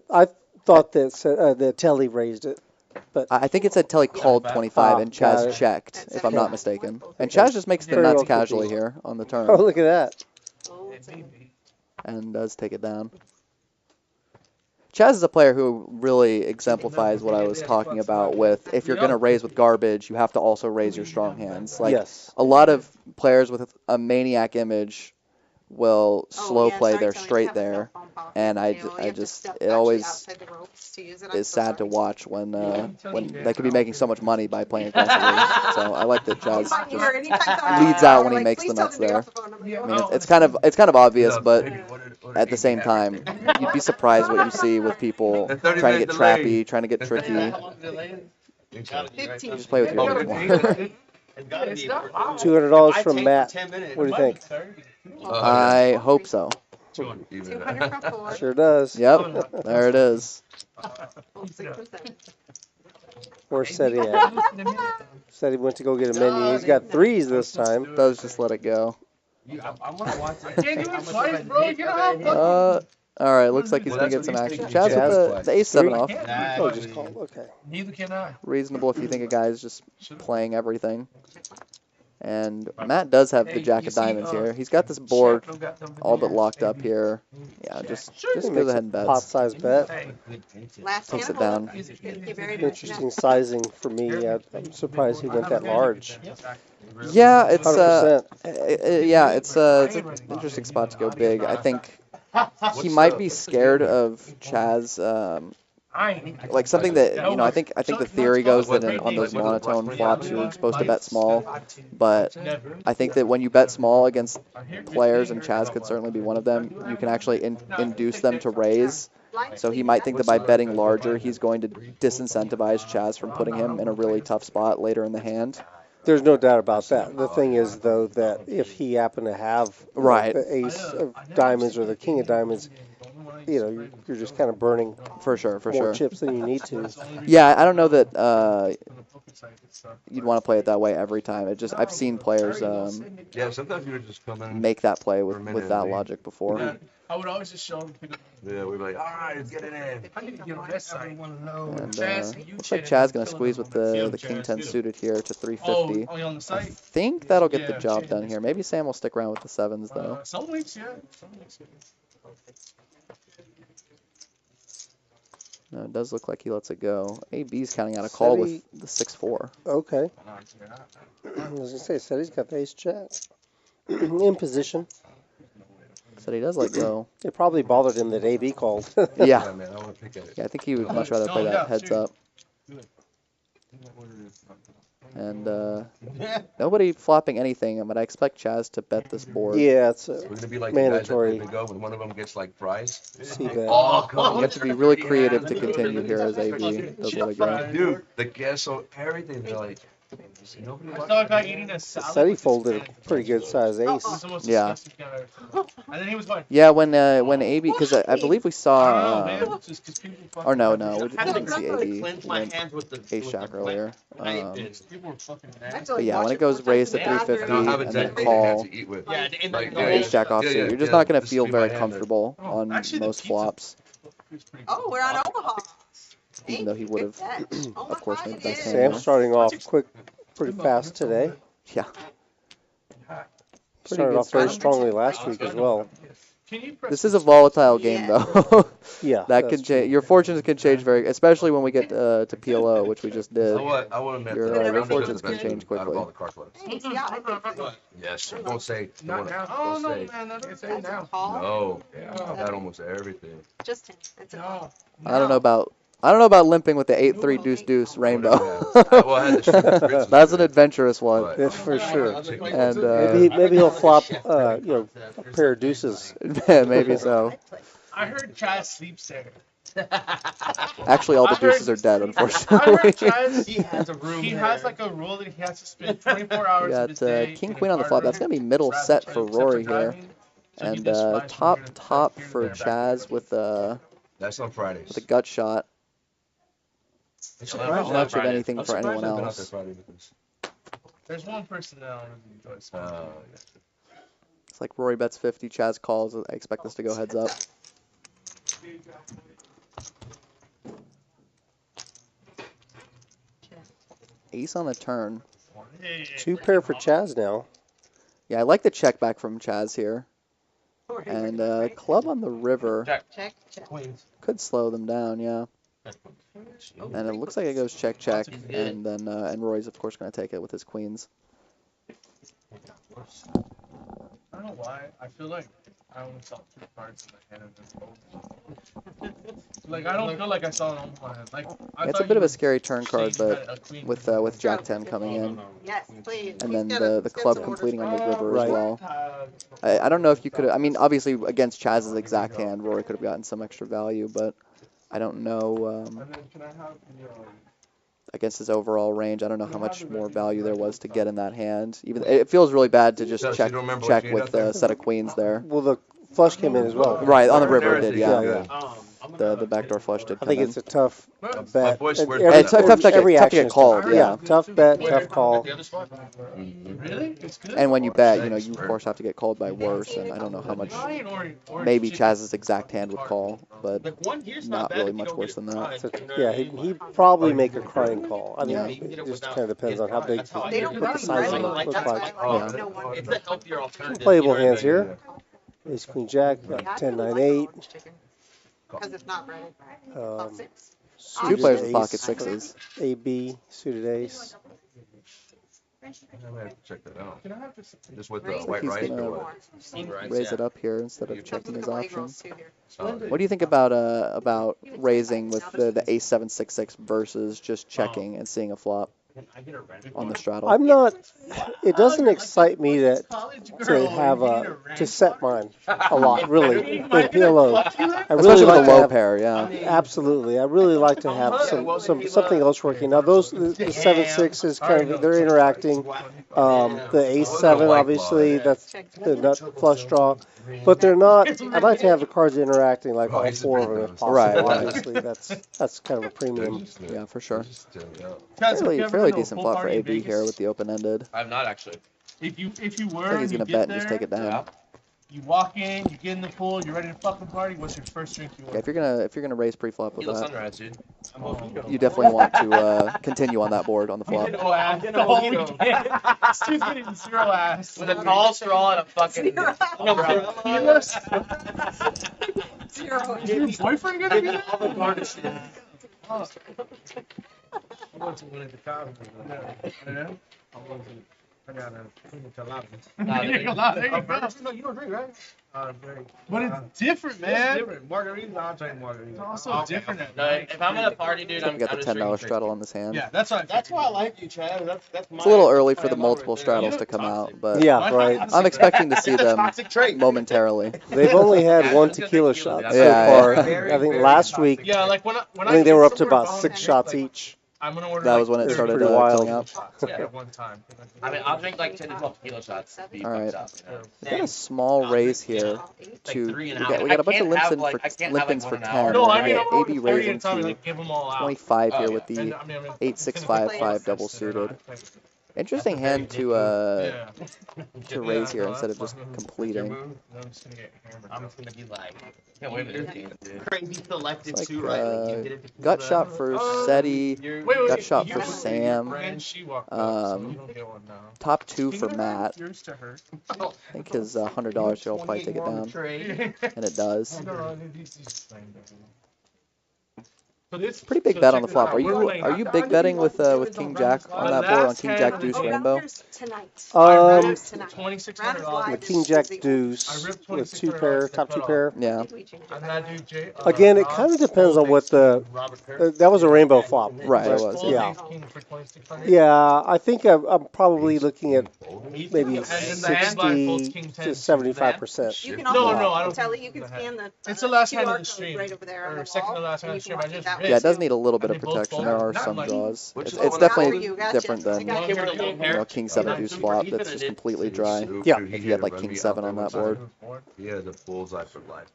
I thought that Telly raised it, but I think it said Telly called 25 and Chaz checked, if I'm not mistaken. And Chaz just makes the nuts casually here on the turn. Oh, look at that. And does take it down. Chaz is a player who really exemplifies what I was talking about with if you're going to raise with garbage, you have to also raise your strong hands. Like a lot of players with a maniac image will slow play their straight there, and I just it always is sad to watch when they could be making so much money by playing aggressively. So I like that Chaz just leads out when he makes the nuts there. I mean, it's kind of obvious, but at the same time, you'd be surprised what you see with people trying to get trappy, trying to get tricky. Just play with your hands more. $200 from Matt. What do you think? I hope so. 200 from 4. Sure does. Yep, there it is. Where's Ceddy at? Ceddy went to go get a menu. He's got 3s this time. Does just let it go. I want to watch it. I can't do it twice, bro. You know all right, looks like he's going to get some action. Chaz with the ace-7 off. Oh, just call. Okay. Neither can I. Reasonable if you think a guy's just playing everything. And Matt does have the jack of diamonds here. He's got this board all but locked up here. Yeah, just goes ahead and bets. Pot size bet. Takes it down. Interesting sizing for me. I'm surprised he went that large. Yeah, it's an interesting spot to go big. I think he might be scared of Chaz. Like something that I think the theory goes that on those monotone flops you're supposed to bet small, but I think that when you bet small against players, and Chaz could certainly be one of them, you can actually induce them to raise. So he might think that by betting larger, he's going to disincentivize Chaz from putting him in a really tough spot later in the hand. There's no doubt about that. The thing is, though, that if he happened to have the ace of diamonds or the king of diamonds, you're just kind of burning for more chips than you need to. Yeah, I don't know that you'd want to play it that way every time. I've seen players sometimes you would just come in make that play with that logic before. I would always just show him. Yeah, we'd be like, all right, let's get it in. I need to get on that side. And looks like Chaz going to squeeze with the king 10 suited here to 350. I think that'll get the job done here. Maybe Sam will stick around with the 7s though. Some weeks, yeah. No, it does look like he lets it go. AB's counting out a call with the 6-4. Okay. I was going to say, Ceddy's got the ace jack in position. So he does let go. It probably bothered him that AB called. Yeah, I think he would much rather play that heads up. And nobody flopping anything, but I expect Chaz to bet this board. Yeah, it's We're gonna be like mandatory. The guys that when one of them gets like prize. C-bet. You have to be really creative to continue here as AB does let it go. Dude, the guess so everything they're like. I saw a guy eating a salad. Said he folded a pretty good size ace. Yeah. And then he was going. Yeah, when AB, because I believe we saw. Or no, we didn't see AB. We went ace jack earlier. But yeah, when it goes raised to 350 and then call, ace jack offsuit, you're just not going to feel very comfortable on most flops. Oh, we're on Omaha. Even though he would have, of course, made the best hand. Sam starting off quick, pretty fast today. Yeah. Started off very strongly last week as well. This is a volatile game, though. Yeah, that can change. Your fortunes can change very, especially when we get to PLO, which we just did. I would admit Your fortunes can change quickly. Yes, don't say. Not now. Oh no, man, don't say now. No, that almost everything. Just 10. That's No. I don't know about limping with the 8-3 deuce deuce rainbow. That's an adventurous one. That's for sure. And maybe he'll flop, a pair of deuces. maybe so. I heard Chaz sleeps there. Actually, all the deuces are dead, unfortunately. He has a room. He has like a rule that he has to spend 24 hours. We of his got day king in queen a on the card flop. room. That's gonna be middle set for Rory here, and top for Chaz with That's on Fridays. with a gut shot. Not Not much of anything for anyone else. There's one person that enjoys. It's like Rory bets 50, Chaz calls. I expect this to go heads up. Ace on the turn. 2 pair for Chaz now. Yeah, I like the check back from Chaz here. And club on the river Check. could slow them down, yeah. And it looks like it goes check, check, and then and Roy's of course going to take it with his queens. I don't know why. I feel like I only saw 2 cards in the hand of this bowl. Like I don't feel like I saw it on my hand. Like It's a bit of a scary turn card, but with Jack 10 coming in, Yes, please. and then the club completing on the river as well. I don't know if you could. I mean, obviously against Chaz's exact hand, Rory could have gotten some extra value, but I don't know. Against his overall range, I don't know how much more value there was to get in that hand. Even it feels really bad to just check with a set of queens there. Well, the flush came in as well. Right, on the river it did, yeah. Yeah. The backdoor flush did come I think in. it's a tough bet. It's tough to get called, yeah. Tough bet, tough call. Really? It's good. And when you bet, you of course have to get called by worse, and I don't know how much maybe Chaz's exact hand would call, but not really much worse than that. So, yeah, he'd probably make a crying call. I mean, it just kind of depends on how big, what the sizing looks like. It's a healthier alternative. Some playable hands here. Ace, Queen, Jack, 10, 9, 8. Because it's not ready. Two players with pocket sixes. A, B, suited ace. I'm gonna have to check that out. Just with the white He's rice. gonna raise it up here instead of checking his option. What do you think about raising with the ace 7-6-6 versus just checking and seeing a flop on the straddle? I'm not. It doesn't excite me to set mine a lot, really. In PLO, I really Especially like with a low pair, yeah. Absolutely, I really like to have something else working. Now the 7-6 is kind of they're interacting. The ace 7 obviously that's the nut flush draw, but they're not. I'd like to have the cards interacting like all 4 of them if possible. Right. Obviously, that's kind of a premium. Yeah, for sure. Fairly decent flop for AB here with the open-ended. I'm not actually. If you were, I think he's gonna bet and just take it down. You walk in, you get in the pool, you're ready to fucking party. What's your first drink you want? Yeah, if you're gonna raise pre-flop with that, Sunrise, dude. you definitely want to continue on that board on the flop. Stu's getting 0 ass. With a tall straw and a fucking Zero. Is your boyfriend gonna be there? I went to one of the colleges. I got a pina colada. There you go. No, you don't drink, right? But it's different, man. It's different. Margaritas, I'll drink margaritas. It's also different at No, night. if I'm at a party, dude, We got the $10 straddle on this hand. Yeah, that's why I like you, Chad. That's It's a little early for the multiple straddles to come out, but Yeah, right. I'm expecting to see them momentarily. They've only had 1 tequila shot so Yeah, far. yeah. I think last week, Yeah, like when I think they were up to about 6 shots each. I'm gonna order. That was like when it 30 started pretty wild. filling up. shots at one time. I mean, I'll drink like 10 to 12 tequila shots. All right. We got a small raise here to we got a bunch of limp-ins for 10. No, I And mean, we I'm got over AB 30 raising at a time and to like give them all out. 25 here with the And, I mean, 8-6-5-5 double suited. Interesting hand to raise here instead of just Your completing. move. I'm just gonna get hammered. I'm just gonna be like, Can't wait for this. crazy selective It's too, like right? Like you did it before gut the- shot for Ceddy, Wait, gut shot for you- Sam, And she walked up, so you um, don't get one now. top 2 Can for you Matt. yours to her? I think his $100 here will probably take it down, and it does. No, he's just playing better. So this Pretty big so bet on check the this flop. out. Are We're you playing- big betting with King Jack on that board on King Jack Deuce Rainbow? Poker's tonight. Um, $2,600. the King Jack Deuce with 2 pair, top 2 pair. Yeah. And that dude, Jay, Again, it kind of depends on what the. That was a rainbow flop. Right, it was. Yeah. King for 2,600. Yeah, I think I'm probably looking at maybe And then the hand blind folds 60 King 10. to 75%. You can No, also, no, I don't Telly, think you can it's scan the. It's the last hand of QR the code stream. right over there on Or the second to wall, last hand and of the you stream. can I watch it just that way. Yeah, it missed. does need a little bit of And they both protection. There are fold. some Not draws. Which It's, is it's the one definitely you, gotcha. different than I got you. King 7 Deuce flop that's just completely dry. Yeah. If you had like King 7 on that board. He had the bullseye for life.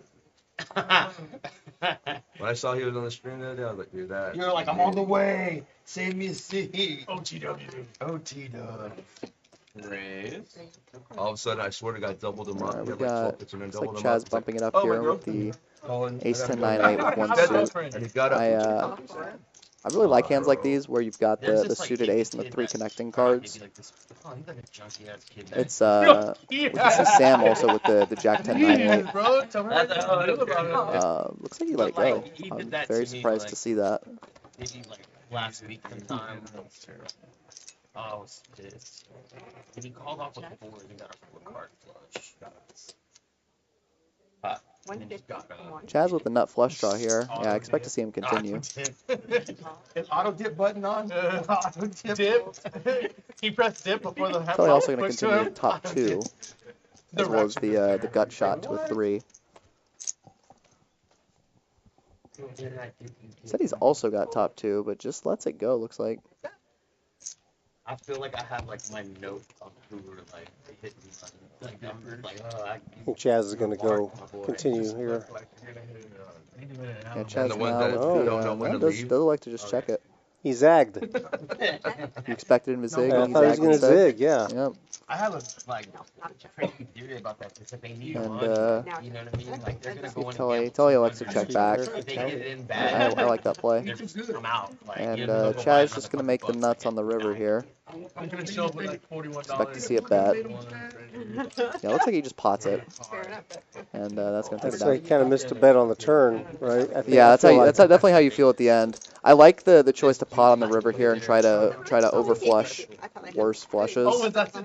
When I saw he was on the stream the other day, I was like, dude, that. You're like, I'm on the way. Save me a seat. OTW. OTW. Raise. All of a sudden, I swear to God, doubled him up. Alright, He we had like 12 got, pits and then it's like doubled him up. Chaz bumping it up Oh, my here with the Colin, Ace I 10 gotta 9 go. 8 with one suit. And he got up. I really like hands like these where you've got There's the this, like, suited hippie ace and the kid 3 that- connecting He'd cards. be like this, oh, he's like a junky ass kid. It's we can see Sam also with the Jack 10 9 8. Bro, tell me what you feel about it. Looks like he let it go. I'm very surprised to see that. Maybe like last week sometime. Oh, I was pissed. And he called off with 4 and got a 4 card flush. Chaz with the nut flush draw here. Yeah, I expect to see him continue. Is auto dip button on? Auto Dip. He pressed dip before the half. Probably also going to puts to continue him. top 2, as well as the gut shot to a 3. Said he's also got top 2, but just lets it go, looks like. I feel like I have like my notes on who were like hitting me. Like I'm like, I think Chaz is going to go continue here. Yeah, Chaz the ones now that with don't the, know when to does leave. like to just check it. He zagged. You expected him to zig, I and he thought he was zagged going to instead. zig, yeah. Yep. I have a like crazy theory about that. Because if they need And, money, you know what I mean? Like they're gonna go in. Tully likes to check back. If they get it in bad, I like that play. they're just I'm out. Like, And you know, they'll go buy Chaz just another going to make the $100 nuts on the river here. I'm gonna show up with like $41. Expect to see it bet. Yeah, looks like he just pots it. And that's going to take it That's like down. kind of missed a bet on the turn, right? I think, Yeah, I that's how feel you, like- that's definitely how you feel at the end. I like the choice to pot on the river here and try to overflush worse flushes. Oh, that's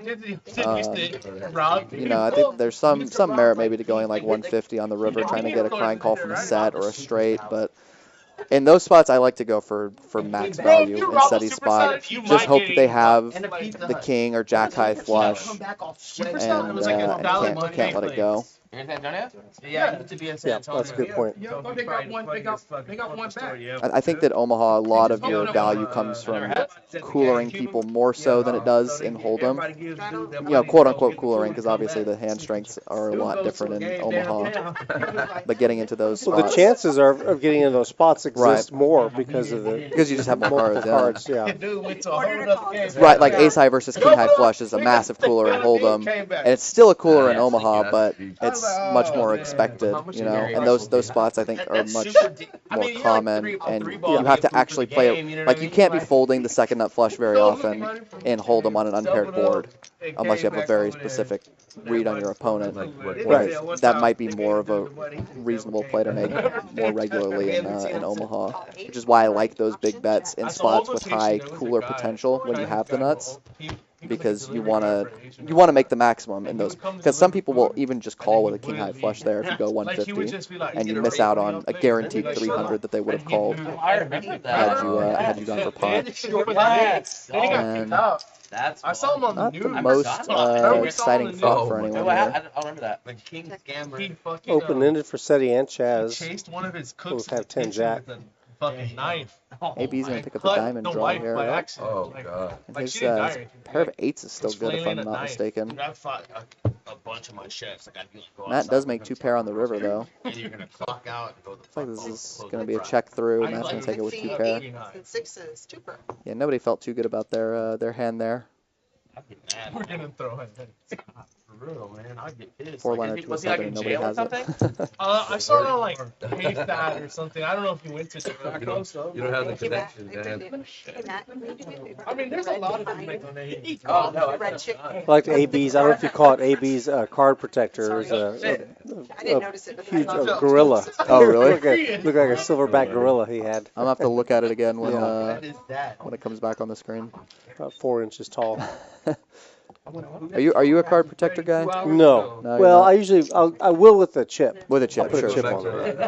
Rob. You know, I think there's some merit maybe to going like 150 on the river, trying to get a crying call from a set or a straight, but in those spots I like to go for max value in Ceddy's spot. Just hope that they have the king or jack high flush and can't let it go. You're in San Antonio? Yeah, I need to be in San Yeah, Antonio. that's a good point. Yeah, they got one. They got one back. I think that Omaha, a lot of your value comes from coolering people more so than it does in Hold'em. You know, quote unquote coolering, because obviously the hand strengths are a lot different in Omaha. But getting into those Well, the spots, chances of getting in those spots exist more because of the because you just have more multiple cards, yeah. yeah. Dude went to a whole other game. Right, like ace high versus king high flush is a massive cooler in Hold'em, and it's still a cooler in Omaha, but it's much more expected, you know. And those spots I think are much more common, and you have to actually play it. Like you can't be folding the second nut flush very often in Hold'em on an unpaired board, unless you have a very specific read on your opponent. Whereas that might be more of a reasonable play to make more regularly in Omaha, which is why I like those big bets in spots with high cooler potential when you have the nuts, because you want to make the maximum in those. Because some people will even just call with a king high flush there if you go 150, and you miss out on a guaranteed 300 that they would have called I remember that. had you gone for pot. And That's I saw him on the not news. the most exciting flop for Oh, anyone I here. don't remember that. The king scammer. He fucking Open-ended for Ceddy and he Chaz. chased one of his cooks. Both have in the 10 kitchen jack. with a fucking knife. AB's going to pick up the Cut diamond the draw wife here. by accident. Oh, Like, God. And like his she didn't die or anything. pair of eights is still It's good if flailing I'm a not knife. mistaken. I fought a bunch of my chefs. Like I'd be like, go Matt outside, does we're make gonna 2 pair on the river talk, though. and you're gonna clock out and go the Looks like fuck this home, is close going to the be a front. check through. I Matt's going to take it with 2 pair. And 6 is 2 per. Yeah, nobody felt too good about their hand there. mad. We're gonna throw it. For real, man. I'd get pissed. Four Like, liner to a was he like 7 in and nobody jail or has something? it. I saw it on like PayFat or something. I don't know if you went to it. You don't have the connection, man. I mean, there's a lot of things on there. Oh, no. The red chick. I like AB's. I don't know if you caught AB's card protector. It's I didn't notice it. But huge I thought- gorilla. Oh, really? Looked like a silverback gorilla he had. I'm gonna have to look at it again when What is that? when it comes back on the screen. About 4 inches tall. Are you a card protector guy? No. No, you're Well, not. I usually I will with the chip. With a I'll chip, put sure. a chip Back on to it.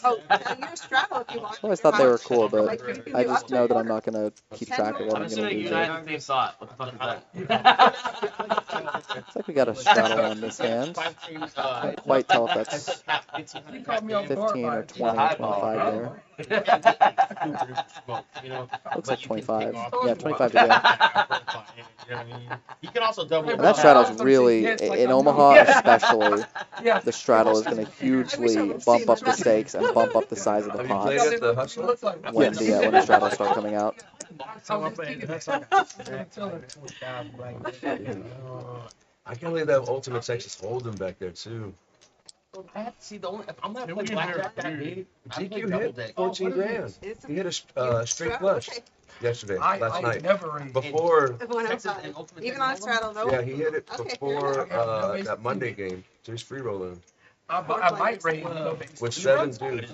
Oh, you straddle if you want. I always thought they were cool, but I just know that I'm not gonna keep track of it. I'm I'm gonna assuming you lose and I it. have the same thought. What the fuck is that? Looks like we got a straddle on this hand. Can't quite tell if that's 15 or 20 or 25 there. Looks like 25. Yeah, 25 to go. You can also double. And that straddle's really, in Omaha especially, the straddle is going to hugely bump up the stakes and bump up the size of the Have you played pots at the Hustler? when the straddles start coming out. I can't believe that Ultimate Texas Hold'em back there too. I have to see the only. If I'm gonna play blackjack that big, I play GQ double hit deck. 14 grand. He hit a straight flush yesterday, last I night. never raised. Before, When I'm Texas fine. and Ultimate Even Texas on straddle, no. yeah, he hit it Okay, before fair that Monday game. So he's free rolling I might raise. with 7 dudes.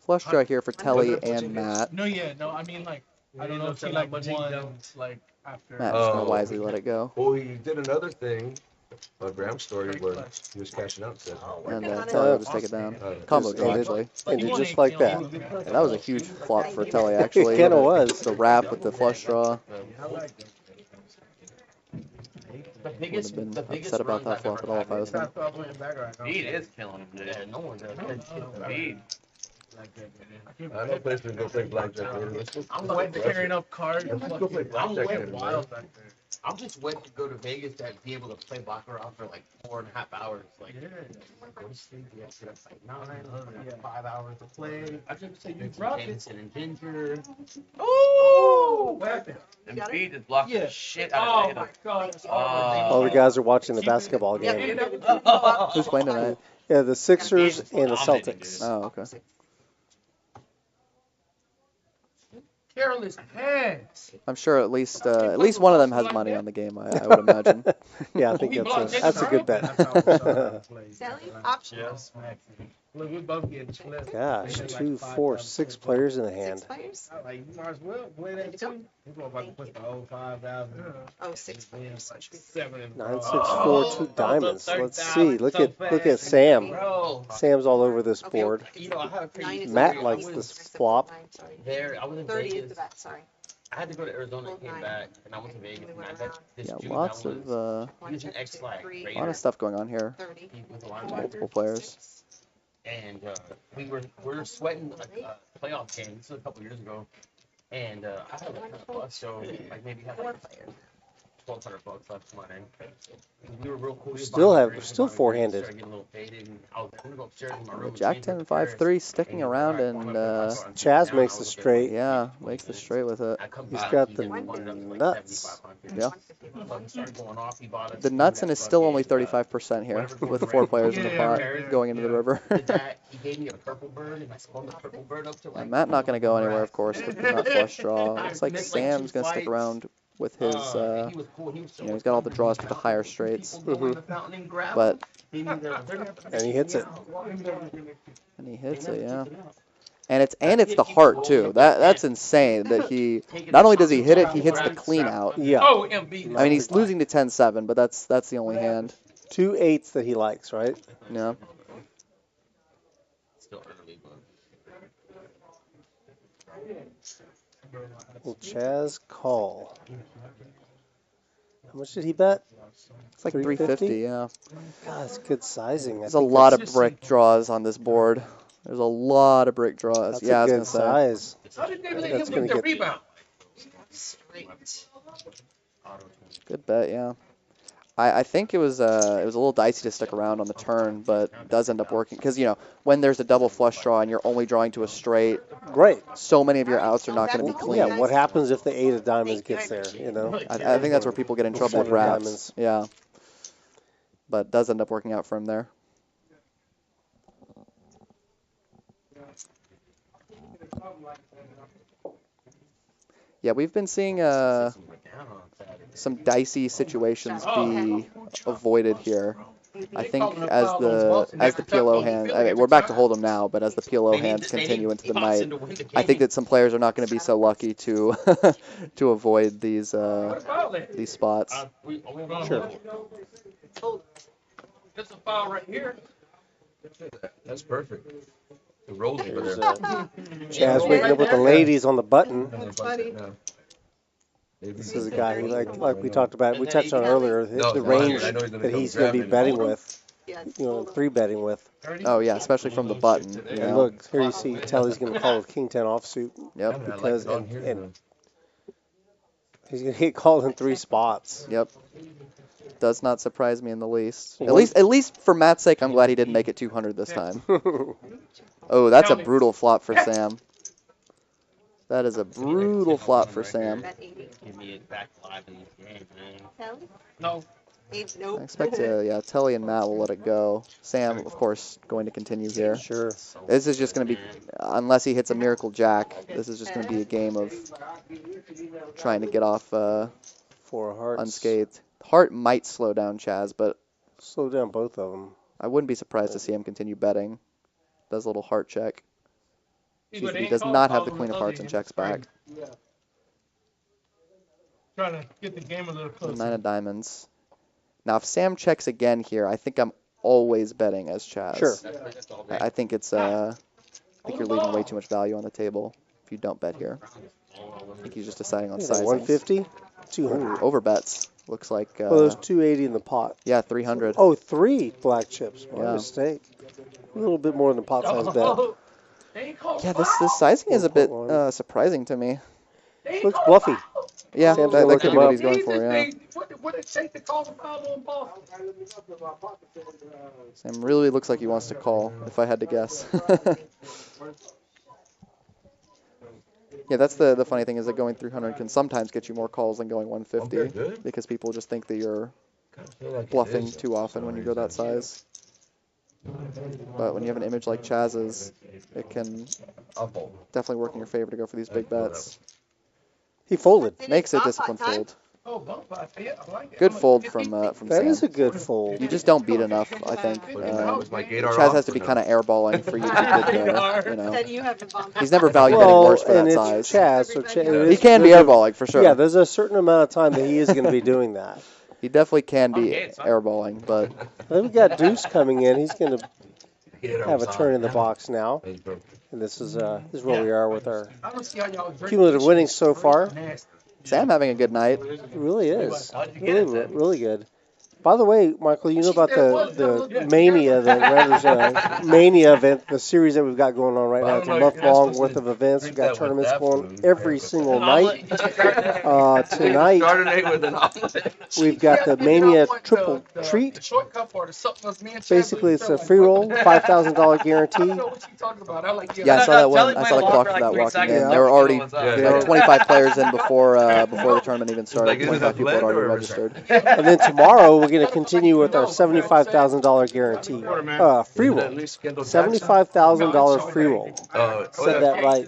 Flush draw here for Telly and Matt. No, yeah, no. I mean, like, I don't know if he like won like after. Matt just going Oh. to wisely let it go. Well, he did another thing, a Graham's story, where he was cashing out. Said, And Telly will just take it down. Combo draw, actually. Ended just like that. Yeah, that was a huge flop for Telly, actually. It kinda was. The wrap with the flush draw. The Would biggest, have been the biggest upset about runs that I've flop ever at all if I was him. Speed is killing him, dude. Yeah, no one does. Speed. I know place to go play blackjack later. Let's go. I'm like carrying up cards. Let's go play I'm blackjack way later, man. wild back there. I'm just waiting to go to Vegas to be able to play baccarat for like 4.5 hours. Like, go to sleep, you have to get up like 9, 5 hours to play. I just say you drop Jameson and ginger. Ooh! And speed is blocking the shit out Oh of my him. god. All the guys are watching the basketball game. Who's playing tonight? Yeah, the Sixers and the Celtics. Oh, okay. Careless hands. I'm sure at least one of them has money on the game, I would imagine. Yeah, I think that's a good bet. Sally, option. Look, we both getting split. Gosh, 2, 4, 6 players in the hand. 6 players? Like, you might as well play that too. You go about to put the whole 5,000. Oh, 6 players. 7 and 9, 6, 4, 2 diamonds. Let's see. Look at Sam. Sam's all over this board. You know, I had a crazy Matt story. likes I was this flop. there. I was in 30 is Vegas. the bet, sorry. I had to go to Arizona and came back, and I went to Vegas, and I met this Yeah, dude lots that of was, he was an ex-like a lot Raider. of stuff going on here. 30. He was a linebacker. Multiple players. And we were sweating a playoff game. This was a couple years ago, and I had like a bus, so like maybe had like $1,200 left in my name. And we were real cool. Still four-handed. Started getting a little faded, and I was like, I'm gonna go upstairs in my room. and Jack change 10 my 5 3 sticking around and Chaz makes the straight. yeah, makes the straight with it. He's got the nuts. Yeah. Started going off. He bought us The Nutson is still only 35% here with the 4 players in the pot going into the river. He gave me a purple bird, and I spun the purple bird up to like. And Matt not going to go anywhere, of course, with the nut flush draw. Looks like Sam's going to stick around with his, he's got all the draws to the higher straights. But, And he hits it. Yeah. And it's the heart too. That's insane that he not only does he hit it, he hits the clean out. Yeah. Oh, MB. I mean, he's losing to 10-7, but that's the only hand. 2 8s that he likes, right? Yeah. Still early, but. Well, Chaz call. How much did he bet? It's like 350, yeah. God, that's good sizing. There's a lot of brick draws on this board. There's a lot of brick draws. That's Yeah, I a was good going to say. size. How did they let That's him gonna get the get- rebound? Straight. Good bet, yeah. I think it was a little dicey to stick around on the turn, but does end up working because when there's a double flush draw and you're only drawing to a straight, Right. so many of your outs are not going to be clean. Yeah. What happens if the 8 of diamonds gets there? I think that's where people get in trouble with 7 wraps. diamonds. Yeah, but does end up working out for him there. Yeah, we've been seeing some dicey situations be avoided here. I think as the PLO hands, we're back to hold'em now, but as the PLO hands continue into the night, I think that some players are not going to be so lucky to to avoid these spots. Sure. There's a file right here. That's perfect. The rolls over There's there. Chaz waking up with the ladies on the button. That's funny. This is a guy who, like we talked about, we touched on earlier, the range that he's going to be betting with, 3-betting with. Oh yeah, especially from the button. And look, here you see Telly's going to call with King 10 offsuit. Yep. Because and he's going to get called in 3 spots. Yep. Does not surprise me in the least. At least for Matt's sake, I'm glad he didn't make it 200 this time. Oh, that's a brutal flop for Sam. That is a brutal flop for Sam. Give me it back live in this game, man. No. I expect Telly and Matt will let it go. Sam, of course, going to continue here. Sure. This is just going to be, unless he hits a miracle jack, this is just going to be a game of trying to get off 4 hearts unscathed. Heart might slow down Chaz, but slow down both of them. I wouldn't be surprised to see him continue betting. Does a little heart check. He does not have the queen of hearts and checks back. Trying to get the game a little closer. 9 of diamonds. Now, if Sam checks again here, I think I'm always betting as Chaz. Sure. I think it's I think you're leaving way too much value on the table if you don't bet here. I think he's just deciding on sizing. 150, 200. Over bets. Looks like. Well, there's 280 in the pot. Yeah, 300. Oh, 3 black chips. My Yeah. mistake. A little bit more than pot size bet. Yeah, this sizing is a bit surprising to me. Looks bluffy. Yeah, Sam's that gonna look could be him what up. he's going for, yeah. What did it take to call the foul on ball? Sam really looks like he wants to call, if I had to guess. Yeah, that's the funny thing is that going 300 can sometimes get you more calls than going 150 because people just think that you're bluffing too often when you go that size. But when you have an image like Chaz's, it can definitely work in your favor to go for these big bets. He folded. Makes a disciplined fold. Oh, bump pot. Yeah, I like it. Good fold from That Sam. is a good fold. You just don't beat enough, I think. Chaz has to be kind of airballing for you to be good there, you know. Then you have to bump. He's never value betting worse for and that it's size. Chaz, so He can be airballing for sure. Yeah, there's a certain amount of time that he is going to be doing that. He definitely can be airballing, but Then we got Deuce coming in. He's going to have a turn in the box now. And this is where we are with our cumulative winnings so far. Sam having a good night. It really is. Really good. By the way, Michael, you know about the Mania event, right? There's a Mania event, the series that we've got going on right now. It's a month-long worth of events. We've got tournaments going every single night. Tonight, we've got the Mania Triple Treat. Basically, it's a free roll, $5,000 guarantee. Yeah, I saw that one. I saw the clock for that walking in. There were already like 25 players in before the tournament even started. 25 people had already registered. And then tomorrow, we're going to continue with our $75,000 guarantee free roll. $75,000 free roll. Said that right.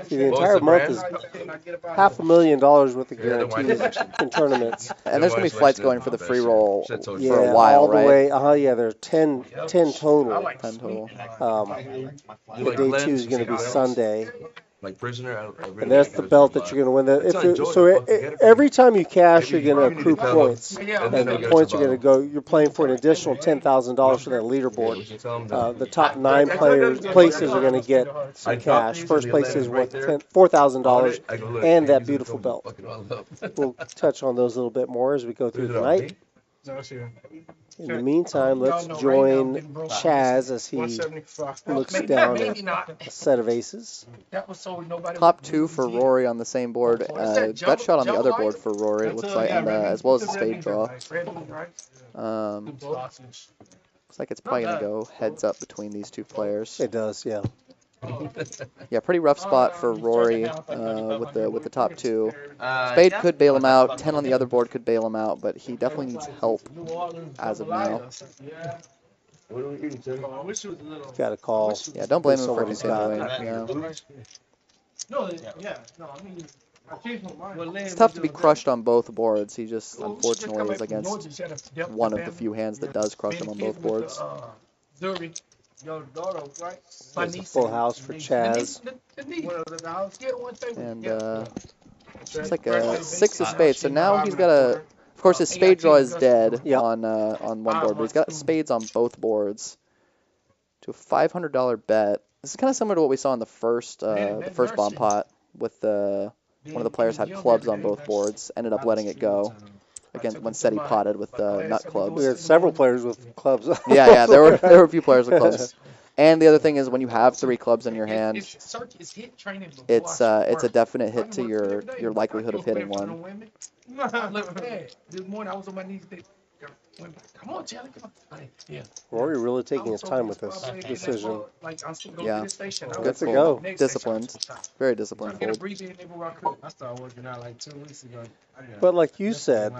See, the entire month is $500,000 worth of guarantees in tournaments. And there's going to be flights going for the free roll for a Yeah, while, all the right? way. Yeah, there are 10 total. 10 total. The day 2 is going to be Sunday. Like prisoner, And that's the belt that you're going to win. Every time you cash, you're going to accrue points. And the points are going to go, you're playing for an additional $10,000 for that leaderboard. The top 9 places are going to get some cash. First place is worth $4,000 and that beautiful belt. We'll touch on those a little bit more as we go through the night. In the meantime, let's join Chaz as he looks down at a set of aces. That was so nobody. Top 2 for Rory on the same board. Gut shot on the other board for Rory, it looks like, and, as well as a spade draw. Looks like it's probably going to go heads up between these two players. It does, yeah. Yeah, pretty rough spot for Rory with the top 2. Spade could bail him out. 10 on the other board could bail him out, but he definitely needs help as of now. Got a call. Yeah, don't blame him for what he's got. continuing. Yeah. No, yeah, no, I mean, I changed my mind. It's tough to be crushed on both boards. He just, unfortunately, is against one of the few hands that does crush him on both boards. There's a full house for Chaz. And it's like a 6 of spades. So now he's got a... Of course, his spade draw is dead on one board, but he's got spades on both boards. To a $500 bet. This is kind of similar to what we saw in the first bomb pot with one of the players had clubs on both boards, ended up letting it go against when Ceddy potted with nut clubs. We had several players with clubs. Yeah, there were a few players with clubs. And the other thing is when you have 3 clubs in your hand, it's a definite hit to your likelihood of hitting one. This morning I was on my knees. Come on, Charlie, come on. Yeah. Rory really taking his time with this decision. Yeah, good to go. Disciplined, very disciplined. I started working out like 2 weeks ago. But like you said,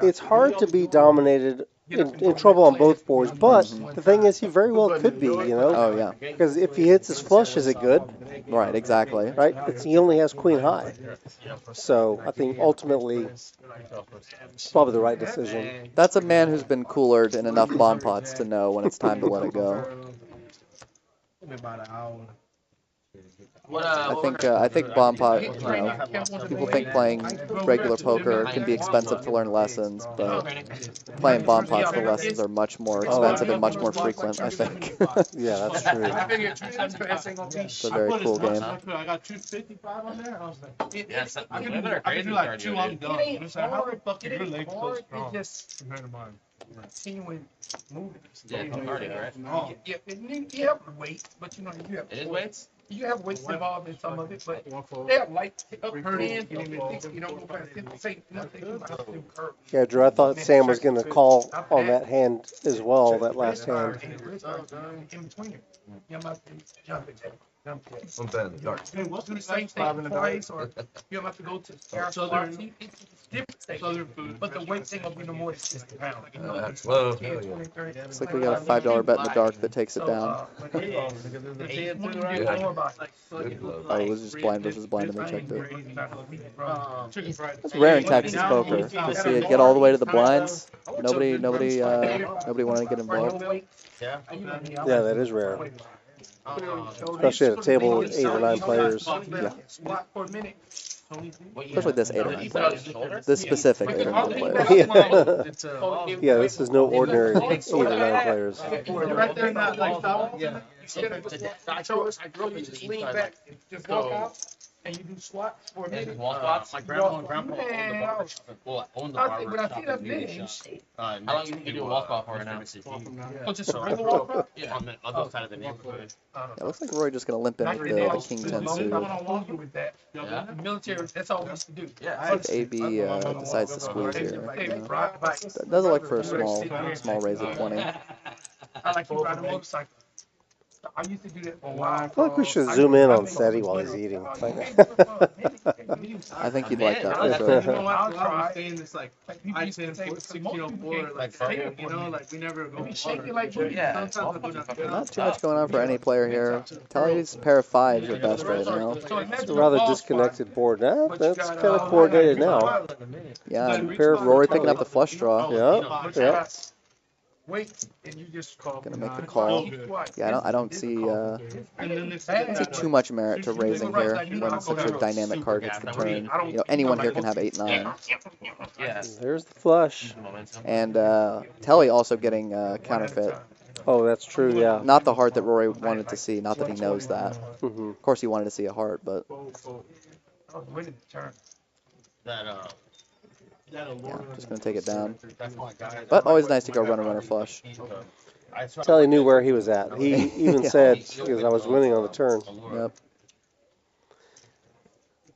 it's hard to be dominated in trouble on both boards, but the thing is he very well could be, you know? Oh, yeah. Because if he hits his flush, is it good? Right, exactly. Right? He only has queen high. So I think ultimately it's probably the right decision. That's a man who's been coolered in enough bomb pots to know when it's time to let it go. I think bomb pot, you know, people think playing regular poker can be expensive to learn lessons, but playing bomb pots, the lessons are much more expensive and much more frequent, I think. Yeah, that's true. It's a very cool game. I got 255 on there. I was like, Yes, I can do like 2, I'm done. It's like, how the fuck is your leg so strong compared to mine? Yeah, cardio, right? Oh. Yeah, you have weight, but you know you have. It is weights? You have weights involved in some of it, but they have light up hands. You don't say nothing about them curves. Yeah, Drew, I thought Sam was going to call on that hand as well, that last hand. In between. You might jump it. I'm bad in the dark. Do the same thing twice, or you don't have to go to southern. It's different southern food, but the weight thing will be no more than 60 pounds. That's love. Looks like we got a $5 bet in the dark that takes it down. Oh, it was just blind versus blind and they checked it. That's rare in Texas poker to see it get all the way to the blinds. Nobody wanted to get involved. Yeah. Yeah, that is rare. Especially at a table with 8 or 9 players. Yeah. What, Especially this 8 or 9 players. This specific 8 or 9 players. Yeah, this is no ordinary 8 or 9 players. Right there in that lifestyle, I just lean back and just walk out. And you do squats for a minute. Wall squats? My grandma and grandpa owned the barber When I shop see that in Vegas. name, How long you do a wall squat for now? oh, just a regular walk out? Yeah, on the other side of the neighborhood. Yeah, it looks like Roy just going to limp in with the King 10 suit. I don't want you with that. Yeah. The military, that's all we used to do. Yeah. Looks like AB decides to squeeze here. That doesn't look for a small raise of 20. I like you ride a motorcycle. I used to do that for a while. I feel like we should zoom in on Ceddy while he's eating. I think you'd like that Yeah, for that's sure. I'll try. It's like You I used to 10 say, 1604, like you know, like we never go. shake it like you. Yeah. Not too much going on for any player here. Telly's pair of 5s are best right now. It's a rather disconnected board. Now that's kind of coordinated now. Yeah, and Rory picking up the flush draw. Yeah, yeah. Wait, and you just call. Gonna make the call. Yeah, I don't see too much merit to raising here when such a dynamic card hits the turn. You know, anyone here can have 8-9. Yeah. There's the flush. And Telly also getting counterfeit. Oh, that's true, yeah. Not the heart that Rory wanted to see. Not that he knows that. Mm-hmm. Of course, he wanted to see a heart, but That Just gonna take it down. But always nice to go runner flush. Tell he knew where he was at. He even Yeah. said, because I was winning on the turn. Yep.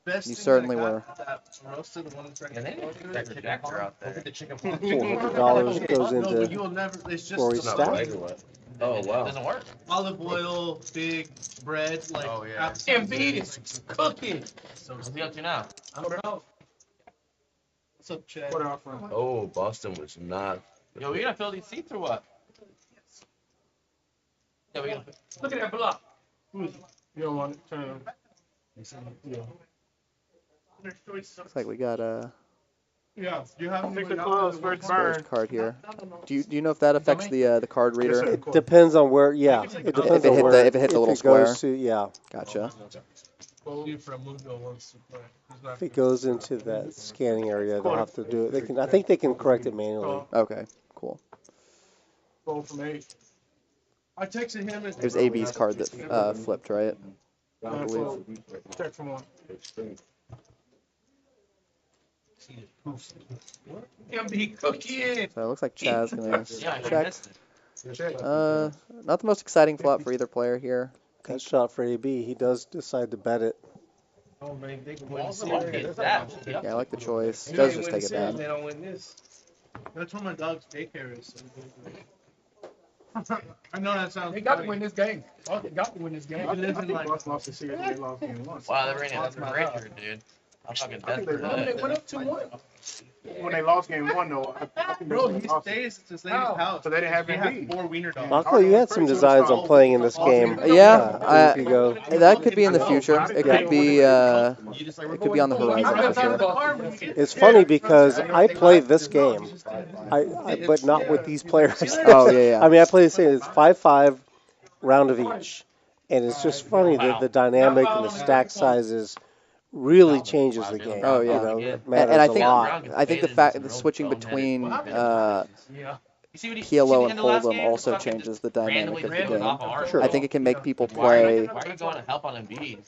Best You thing certainly I got were. that roasted the one that's right And they next didn't to it. expect the Jacker out there. $400 goes No, but into you'll never. It's just Rory's It's not stack. right or what? Oh, It wow. doesn't work. olive oil, big bread, like. Oh, yeah. Embiid is cooking. What's he up to now? I don't know. What's up, Chad? Oh, Boston was not. Yo, we gonna fill these seats or what? Yeah, we gonna. Look at that block. You don't want to turn it. Looks like we got Yeah, you have to pick the clothes first exposed card here. Do you know if that affects the card reader? It depends on where, yeah. It depends it on hit where. if it hit the little it goes square. to, yeah. Gotcha. If it goes into that scanning area, they'll have to do it. They can. I think they can correct it manually. Okay, cool. Roll from 8. I texted him. It was AB's card that flipped, right? I believe. Check from 1. MB cookie. So it looks like Chaz gonna Yeah, I check. missed it. Not the most exciting flop for either player here. Good shot for AB. He does decide to bet it. What is that? Yeah, I like the choice. Does just take it down. They don't win this. That's where my dog's daycare is. I know that sounds. They got to win this game. They got to win this game. He lives in like. Wow, that rain that's a record, dude. I'm fucking desperate for They that. went up 2-1. When they lost game 1, though. Bro, he stays at his lady's house. So they didn't have They any. have 4 wiener dogs. Marco, you had some designs on playing in this game. Yeah, a week ago. that could be in the future. It could be on the horizon for sure. It's funny because I play this game, but not with these players. Oh yeah. I mean, I play the same. It's 5-5 round of each, and it's just funny that the dynamic and the stack sizes really changes the game. Oh, yeah. You know, it matters And I a think lot. the fact the switching between PLO and Hold'em also changes the dynamic of the game. Sure. I think it can make people play Why are you going to help on Embiid?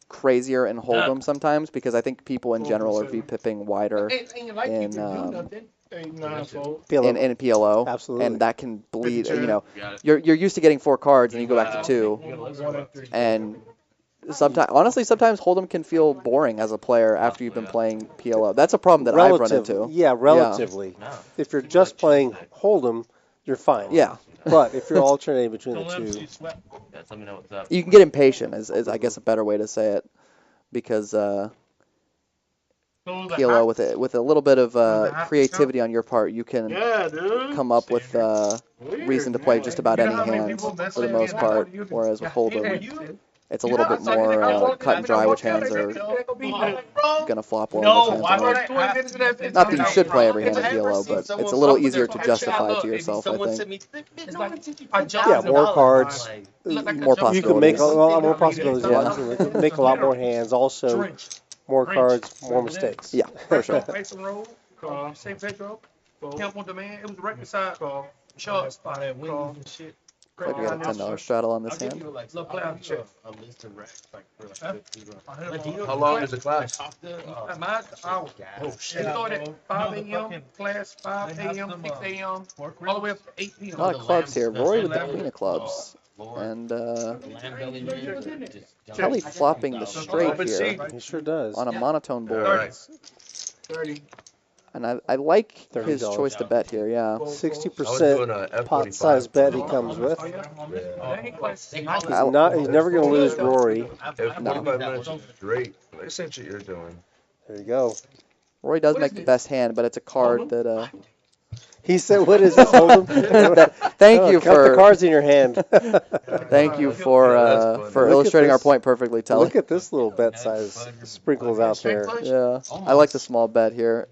crazier in Hold'em sometimes because I think people in general are V-pipping wider in PLO, Absolutely. and that can bleed. You know, you're used to getting 4 cards and you go back to 2, and sometimes Hold'em can feel boring as a player after you've been playing PLO. That's a problem that I've run into. Yeah, relatively. If you're just playing Hold'em, you're fine. Yeah. But if you're alternating between the two, Yeah, let me know what's up. You can get impatient, is I guess a better way to say it, because PLO with a little bit of creativity on your part, you can come up with reason to play just about any hand for the most part. Whereas with Hold'em, it's a little bit more cut and dry which hands are gonna flop well. Which hands aren't. Not that you should play every hand in PLO, but it's a little easier to justify to yourself, I think. yeah, more cards, More possibilities. You can make a lot more possibilities. Yeah. You can make a lot more hands. Also, more cards, more mistakes. Yeah, for sure. Same Pedro. Camp on demand. It was right beside Chuck spot at Wendy's and shit. Like we got a $10 straddle on this hand. How long is the class? Mine's hour. It started at 5 a.m. Class 5 a.m. 6 a.m. all the way up to 8 A p.m. lot of clubs here. Rory with the queen of clubs. And Kelly flopping the straight here He sure does. on a monotone board. 30. And I like his $30. choice to bet here, yeah. 60% pot size bet he comes with. I- He's never going to lose Rory. If 45 minutes is great. Like, same shit you're doing. There you go. Rory does make the best hand, but it's a card that He said, "What is this, Hold'em?" Thank you Count the for cards in your hand. thank you for Look at illustrating our this. point perfectly, Telly. Look at this little bet size sprinkles out there. Yeah, I like the small bet here.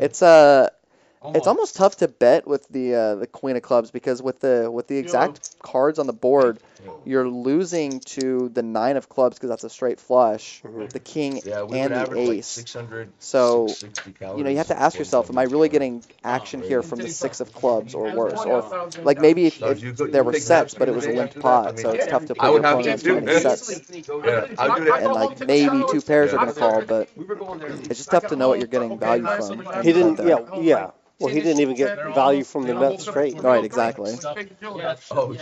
It's almost tough to bet with the queen of clubs because with the exact cards on the board, you're losing to the 9 of clubs because that's a straight flush, the king Yeah, we and would the average like ace. 600, So, 660 calories. you know, you have to ask yourself, am I really getting action here from the 6 of clubs or worse? Or, like, maybe if there were sets, but it was a linked pot, so it's tough to put your opponents too many sets. And, like, maybe 2 pairs are going to call, but it's just tough to know what you're getting value from. He didn't. Yeah. Well, he didn't even get value from the nut straight. Right, exactly.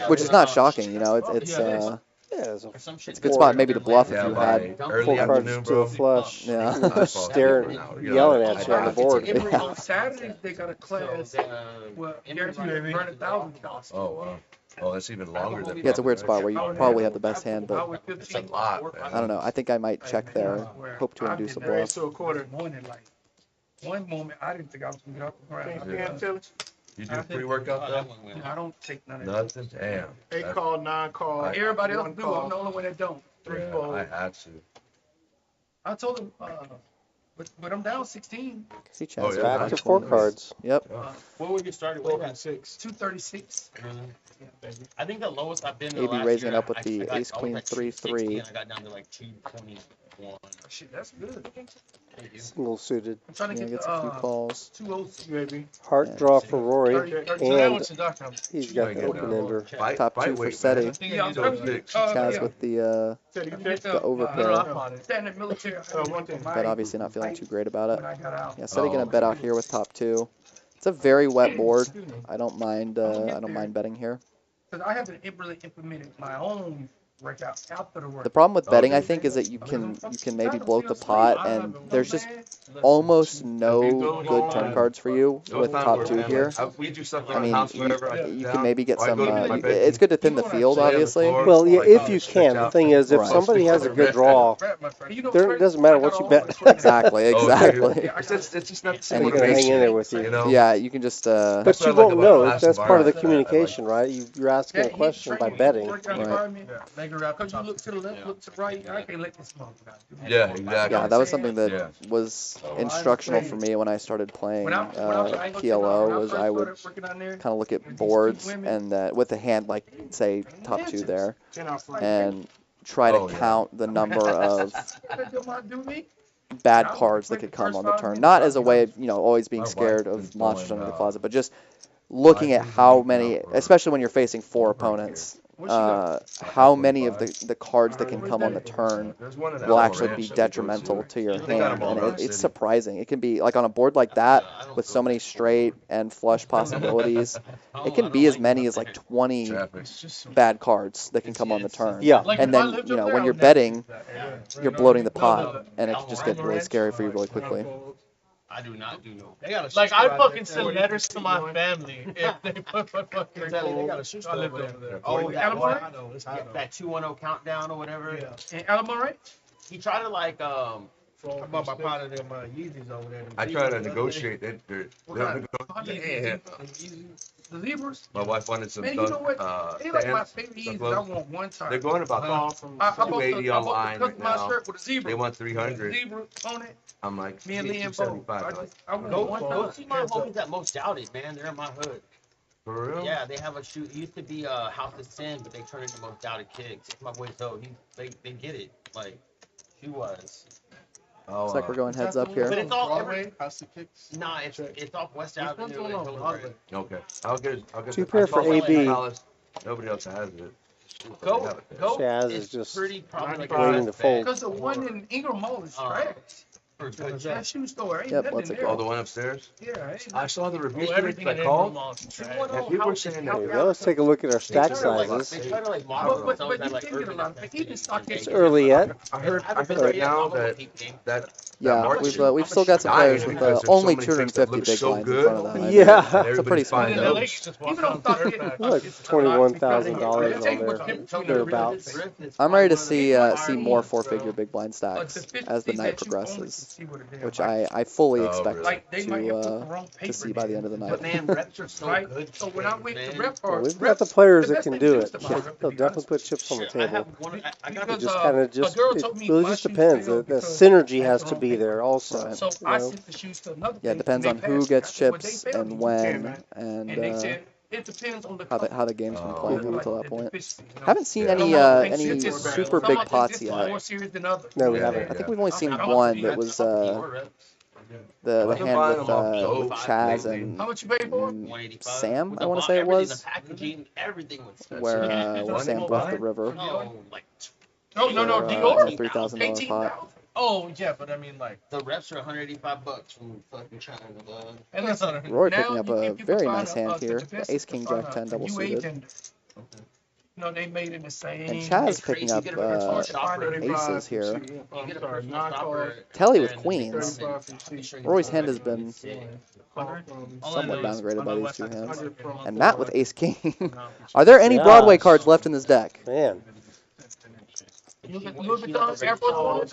Which is not shocking, you know. It's Yeah, it's a good spot maybe to bluff if you had 4 cards to a flush. Yeah. And just staring, yelling at you on the board. On Saturday, they got a class. Well, guaranteed to burn 1,000 counts. Oh, wow. Oh, that's even longer than. Yeah, it's a weird spot where you probably have the best hand, but It's a lot, man. I don't know. I think I might check there. Hope to induce a bluff. So a quarter morning, like one moment, I didn't think I was gonna get off the ground. You do pre-workout though? I don't take none of that. Nothing? Damn. 8 call, 9 call. Everybody else do. I'm the only one that don't. 3, Yeah, 4. I had to. I told him, but I'm down 16. See, Chaz. Oh, yeah. Back to 4 cards. Yep. What would you start with? 236. I think the lowest I've been. in the Maybe last raising year, it up with I the got- ace, I was queen, at 3, 260, 3. and I got down to like 221. Shit, that's good. Single suited. I'm trying to Yeah, get gets a few calls. 206, baby. Heart draw for Rory, 30, and what's the doctor? he's got the open ender. Top 2 for Ceddy. Yeah, Chaz with the overpair, Standard military. but obviously not feeling too great about it. When I got out. Yeah, Ceddy gonna bet out here with top 2. It's a very wet board. I don't mind betting here. Because I haven't really implemented my own workout after the work. The problem with betting, I think, is that you can maybe bloat the pot, and there's just almost no good turn cards for you with top 2 here. We do stuff I around the house, mean, whatever. you can maybe get Or I some. go to my bedroom. It's good to thin the field, obviously. Well, yeah, if you can. The thing is, if somebody has a good draw, it doesn't matter what you bet. Exactly, exactly. It's just not the And same. he's gonna hang in there with you. know? Yeah, you can just. But you won't know. That's part of the communication, right? You're asking a question by betting. Because you look to the left, look to the right, I can't let this smoke. Yeah, exactly. Yeah, that was something that was instructional for me when I started playing PLO. Was I would kind of look at boards and with a hand like say top 2 there, and try to count the number of bad cards that could come on the turn. Not as a way of always being scared of monsters under the closet, but just looking at how many, especially when you're facing 4 opponents. How many of the cards that can come on the turn will actually be detrimental to your hand, and it's surprising. It can be like on a board like that with so many straight and flush possibilities. It can be as many as like 20 bad cards that can come on the turn. Yeah. And then when you're betting, you're bloating the pot, and it can just get really scary for you really quickly. I do not do no. They got a like I fucking send letters to my family if they put fucking. They got a shoe store over there. Oh, that 210 countdown or whatever. In Alamo, right? He tried to like I bought my pot of them Yeezys over there. I try to negotiate. They don't negotiate. The Zebras. My wife wanted some Man, you know what? They like my favorite Yeezys. I want one time. They're going about I bought 280 online right my now. shirt with a zebra. They want 300. Zebra on it. I'm like, Me and Liam both. 275. I want go one see my homies that most doubted, man. They're in my hood. For real? Yeah, they have a shoe. It used to be House of Sin, but they turned into most doubted kicks. My boy Zoe, they get it. Like she was. Oh, Looks like we're going heads up here. But it's all Kicks. Nah, it's off West Avenue. Okay. I'll get 2 pair for AB. Nobody else has it. Go. Chaz is just pretty probably like waiting to fold. Because the one in Ingram Mall is trash. That shoe store ain't Yep, nothing let's in go. there. Oh, the one upstairs? Yeah, ain't I saw the review. Everything I in called. Ingram And people were saying There you that. go. Let's take a look at our stack They sizes. try to like model But themselves you at, like, can get a urban lot of even stock It's early yet. I heard right now that Yeah, we've still got some players with only 250 big blinds in front of them. Yeah. It's a pretty small And group. NLH just walked Even on though third stock back. Look, $21,000 on there. Thereabouts. I'm ready to see more 4-figure big blind stacks as the night progresses, which I fully expect to see by the end of the night. But man, reps are so good. So when I went to rep Well, hard, we've got the players that can do it. They'll definitely put chips on the I table. have one. I got It a just kind of just, girl it told me really my just shoes depends. failed The because synergy I has had to the be wrong there also. So you I know? sent the shoes to another Yeah, it place, depends and on they who passed gets what they chips failed and to. when, And they and said, It depends on the how the game's been playing up like, until that the point. deficiency, you know? Haven't seen Yeah. any Some of them any think it's super some big of them pots it's yet. more serious than others. No, we Yeah, haven't. I think we've only seen I'm one not- that was Four reps. the I've been hand buying with them off dope Chaz lately. and How much you paid for it? 185. Sam, With I the want to box, say it everything, was, the packaging, everything was expensive. where Sam bought the river No, like No, no, no, for Dior. a $3,000 pot. 18,000. Oh yeah, but I mean like, the reps are $185 from fucking China, dog. and listen, Rory now picking up you a can very find nice hand the here. defensive The Ace King to find Jack a 10 double UA suited. tender. No, they made in the same. And Chaz It's picking crazy. up You get a personal uh, shopper. aces here. You get a personal shopper. Telly with and queens. they can show you Rory's the hand has price. been Hundred. somewhat downgraded by these two hands. 100 from And Matt with Ace King. Are there any Broadway cards left in this deck? Man, Louis Vuitton Air Force Ones.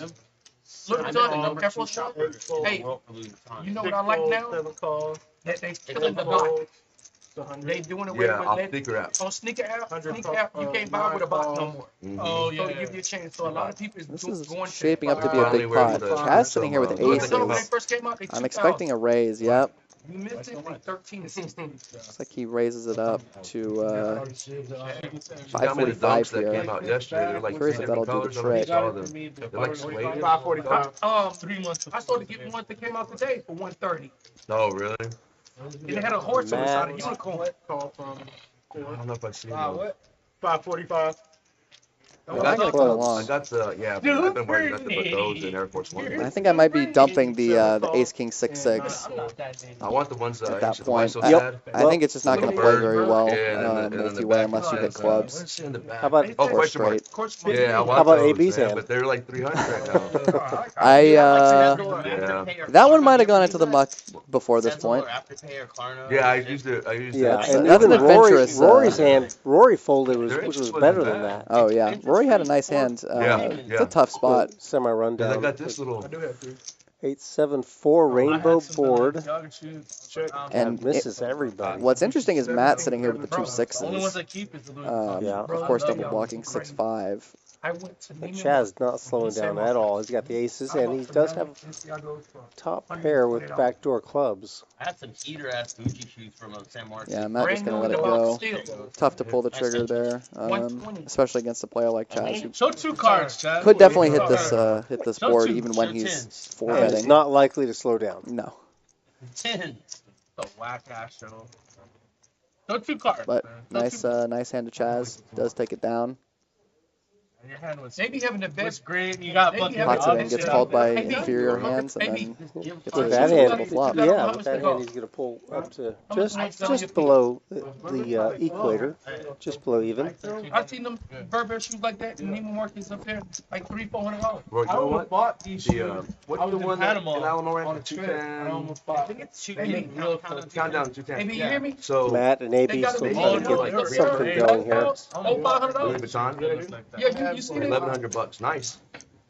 Louis Vuitton Air Force Ones. Hey, you know what I like now? That they still in the box. They doing away Yeah, with off let sneaker app. on sneaker app, you can't buy with a box no more. Oh So yeah. to give you a chance. So a lot of people is This going is to shaping up to be a Finally big we're able pot. to Chaz get sitting here with some, Louis Vuitton when they aces. first came out, they I'm 2,000. expecting a raise, yep. You missed it like 13 to 16. Looks like he raises it up to She got me the 545 dunks that here. came out yesterday. They're like Curious if that'll different do the colors. I trick. saw them. They're like suede. 545. 3 months. I started getting ones that came out today for 130. Oh, really? And they had a horse on the side, a unicorn. Call from I don't know if I've seen Wow, them. what? 545. Yeah, I got close. I got the, yeah, but I've been wearing nothing but those in Air Force One. I think I might be dumping the Ace King 6-6 I want the ones at that that point. so I, sad. I think it's just not going to play very well Yeah, and then the multi-way back unless you hit is, clubs. what's in the back? how about Oh, Or question mark. straight. Yeah, I want How about those, AB's man, hand? but they're like 300 right now. I Yeah. that one might have gone into the muck before this point. Yeah, I used it. I used yeah, it. and That's even an adventurous, Rory's hand, Rory folded Their which interest was wasn't better than bad. that. Oh yeah, Rory had a nice hand. It's a tough spot. Semi And I rundown. got this little. 874 rainbow board And misses everybody. What's interesting is Matt sitting here with the two The only ones sixes. I keep is the Louis Yeah. Of course, double blocking 6-5. I went to But Neiman Chaz not slowing down at all. He's got the aces, and he does have top pair with backdoor clubs. I had some heater ass Gucci shoes from San Martin. Yeah, Matt just brand gonna new let in it the box go. still. Tough to pull the trigger there, 120. especially against a player like Chaz, who Show 2 cards, Chad. could definitely hit this board even when Show he's tens. four And it's betting. not likely to slow down. No, 10. The whack ass show. Show 2 cards. but man. Show nice hand to Chaz. Does take it down. Your hand was. They be having the best grade. You got fucking. Pots it in, gets called by inferior hands, and then gets With a that double hand, flop. yeah, with that hand, he's going to pull up to just below the equator, just below even. I seen them Burberry shoes like that in Neiman Marcus up there, like $300-$400. Bro, you I know almost what? bought these shoes. What's I the was in one that in Panama Alamo ran on for a trip. 210? I almost I bought. think it's They make real close. Countdown 210. Maybe you hear me? So, Matt and AB still trying to get something going here. Oh, $500. Louis Vuitton, Yeah, you see that? $1,100. Nice.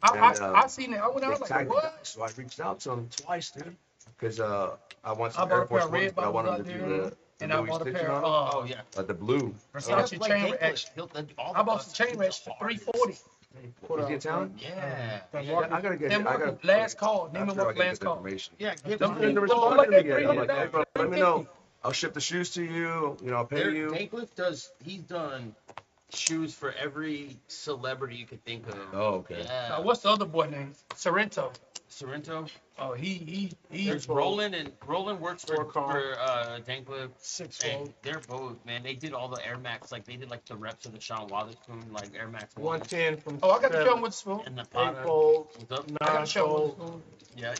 I seen it. I went out They like, tagged me what? back, so I reached out to them twice, dude. Because I want I some bought Air a pair Force of Ones, red but I want them to bottoms do out there, the and I Louis bought a stitching pair on of Oh, yeah. the blue. Versace chain reaction. I bought some chain reaction for $340. Is he in town? Yeah. I gotta get. Then I gotta. Marcus, last call. Neiman After I Marcus, get last the call. information. Yeah, give Them them They never people responded like to me that yet. I'm like, hey, bro, let me $300. know. I'll ship the shoes to you. You know, I'll pay you. Dankliff he's done shoes for every celebrity you could think of. Oh, okay. Yeah. What's the other boy name? Sorrento. Sorrento. Oh, he. There's Roland works for Dankliff. And they're both, man. They did all the Air Max, like they did like the reps of the Sean Wotherspoon, like Air Max 110 from. Oh, I got to show him with the spoon. and the 8 Potter. fold, What's up? I got 9 to show him with the fold. spoon.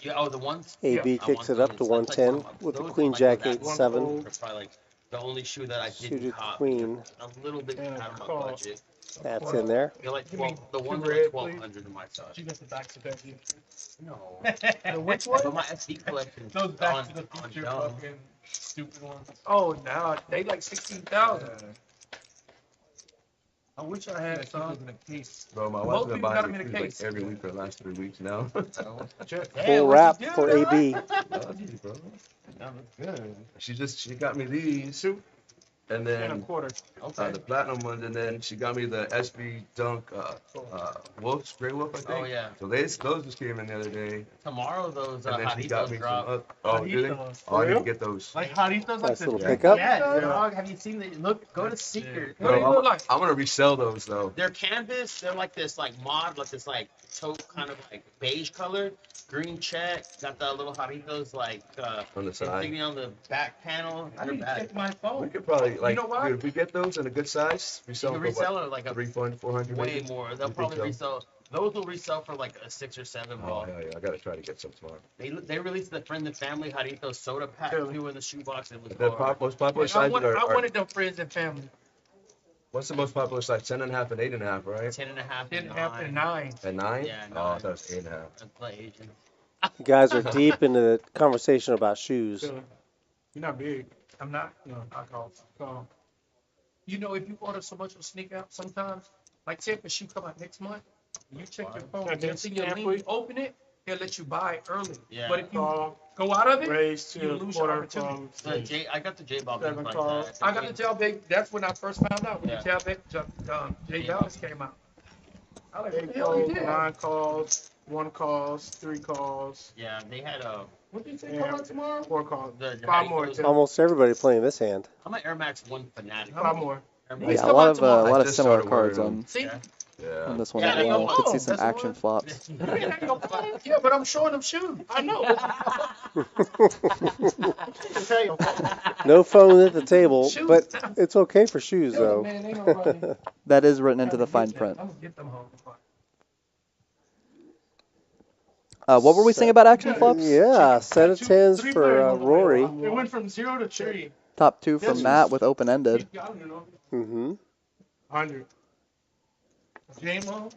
Yeah. Oh, the ones. AB I kicks want it up to those. 110 Those with the are queen like jack that 8-7. That's probably like the only shoe that I didn't Suited cop. queen. A little bit And out of my call. budget. That's in there. They're like Give me 12, the ones two are like red, 1200 in my size. You got the back to that. No. The which one? But my SD collection Those back on, to the on future dumb. fucking stupid ones. Oh, no, they like 16,000. I wish I had some. Bro, my Most wife's been people got buying them in me a shoes case. like every week for the last 3 weeks now. Full wrap for AB. Love you, bro. She got me these. and And a then quarter. the platinum ones, and then she got me the SB Dunk Wolf, Stray Wolf, I think. Oh yeah. So those just came in the other day. Tomorrow those And then she got me Jaritos drop. some. Oh, do they? Jaritos. Oh, I need to For get those. Like Jaritos, like Nice the little Yeah. pickup. Yeah, Yeah. dog. Have you seen the look? Go to Secret. What do you No, look like? I'm gonna resell those though. They're canvas. They're like this, like mod, like this, like taupe kind of like beige color, green check. Got the little Jaritos like On the side. insignia on the back panel. I They're need to bad. check my We phone. could probably like, know what? dude, if we get those in a good size, You resell can them for resell what? it like a 300, 400 way maybe? more. They'll You think probably so? resell. Those will resell for like a 6 or 7 Oh ball. hell yeah, I gotta try to get some tomorrow. They released the friend and family Jaritos soda pack Really? too in the shoebox. It was The hard. most popular I sizes wanted them friends and family. what's the most popular size? 10.5 and 8.5, right? 10.5 10 and and a half 9. and 9. And 9? Yeah, Oh, I 9. thought it was 8.5. I play Asian. You guys are deep into the conversation about shoes. So, you're not big. I'm not. No, I call. You know, if you order so much of a sneaker out, sometimes, like say if a shoe come out next month, you check your phone, Yeah, you see your link, you open it, they'll let you buy it early. Yeah. But if you go out of it, Raised you to a lose your quarter opportunity. from I got the J Bob Seven like calls. that. I got the jailbait. That's when I first found out when Yeah. the jailbait, Jay Dallas came out. I was like, what 8 the hell you calls, did? 9 calls, 1 calls, 3 calls, Yeah, they had a What did you say come out tomorrow? 4 calls. the 5 more. Jaritos. Tim. Almost everybody playing this hand. I'm an Air Max 1 fanatic. 5 more. Air These Max. Yeah, come out tomorrow. a lot I of just similar started cards wearing on See? Yeah. Yeah. on this one Yeah, as they well. go Could see long. some That's action what- flops. Yeah, but I'm showing them shoes. I know. No phone at the table, Shoes. but it's okay for shoes Yeah, though. man, ain't nobody- That is written into the fine print. I'm gonna get them home. What were we saying about action flops? Yeah, set of tens Three for players on the way. Rory. It went from 0 to 3. Top 2 from Yes. Matt with open ended. Mm-hmm. 100. J-Mo.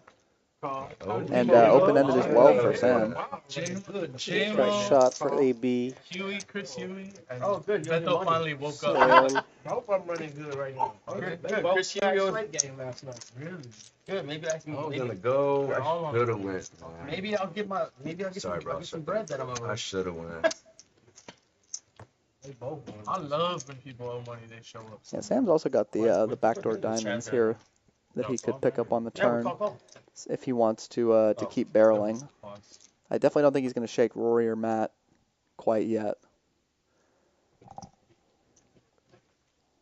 Call. And open ended as well for Sam. Wow, Strike J-Mo. shot for AB. Huey, Chris Huey. And Oh, good. You Beto have finally woke up. Sam. I hope I'm running good right now. Good. They Good. both Chris stacked Huey. straight game last night. Really? Good. Maybe I can. I was Maybe, gonna go. I should have went. Man. maybe I'll get my. Maybe I'll get Sorry, some. bro. I'll get some bread that I'm over. I should have went. They both won. I love when people owe money, they show up. Yeah, Sam's also got the backdoor diamonds here that he could pick up on the turn if he wants to keep barreling. I definitely don't think he's going to shake Rory or Matt quite yet.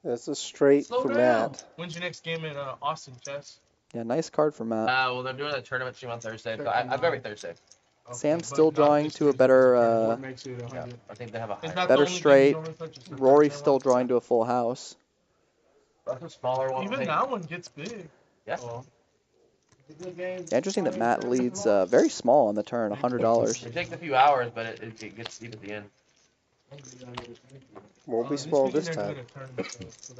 That's a straight Slow for down. Matt. When's your next game in Austin, Chaz? Yeah, nice card for Matt. Well, they're doing a tournament stream on Thursday, so I go every Thursday. Sam's still drawing to a better What makes it 100? I think they have a It's higher. not better the only game straight. you don't reflect yourself. Rory's still drawing to a full house. That's a smaller one. Even that one gets big. Yeah. Yeah, interesting that Matt leads very small on the turn, $100. It takes a few hours, but it gets deep at the end. Won't be small this time.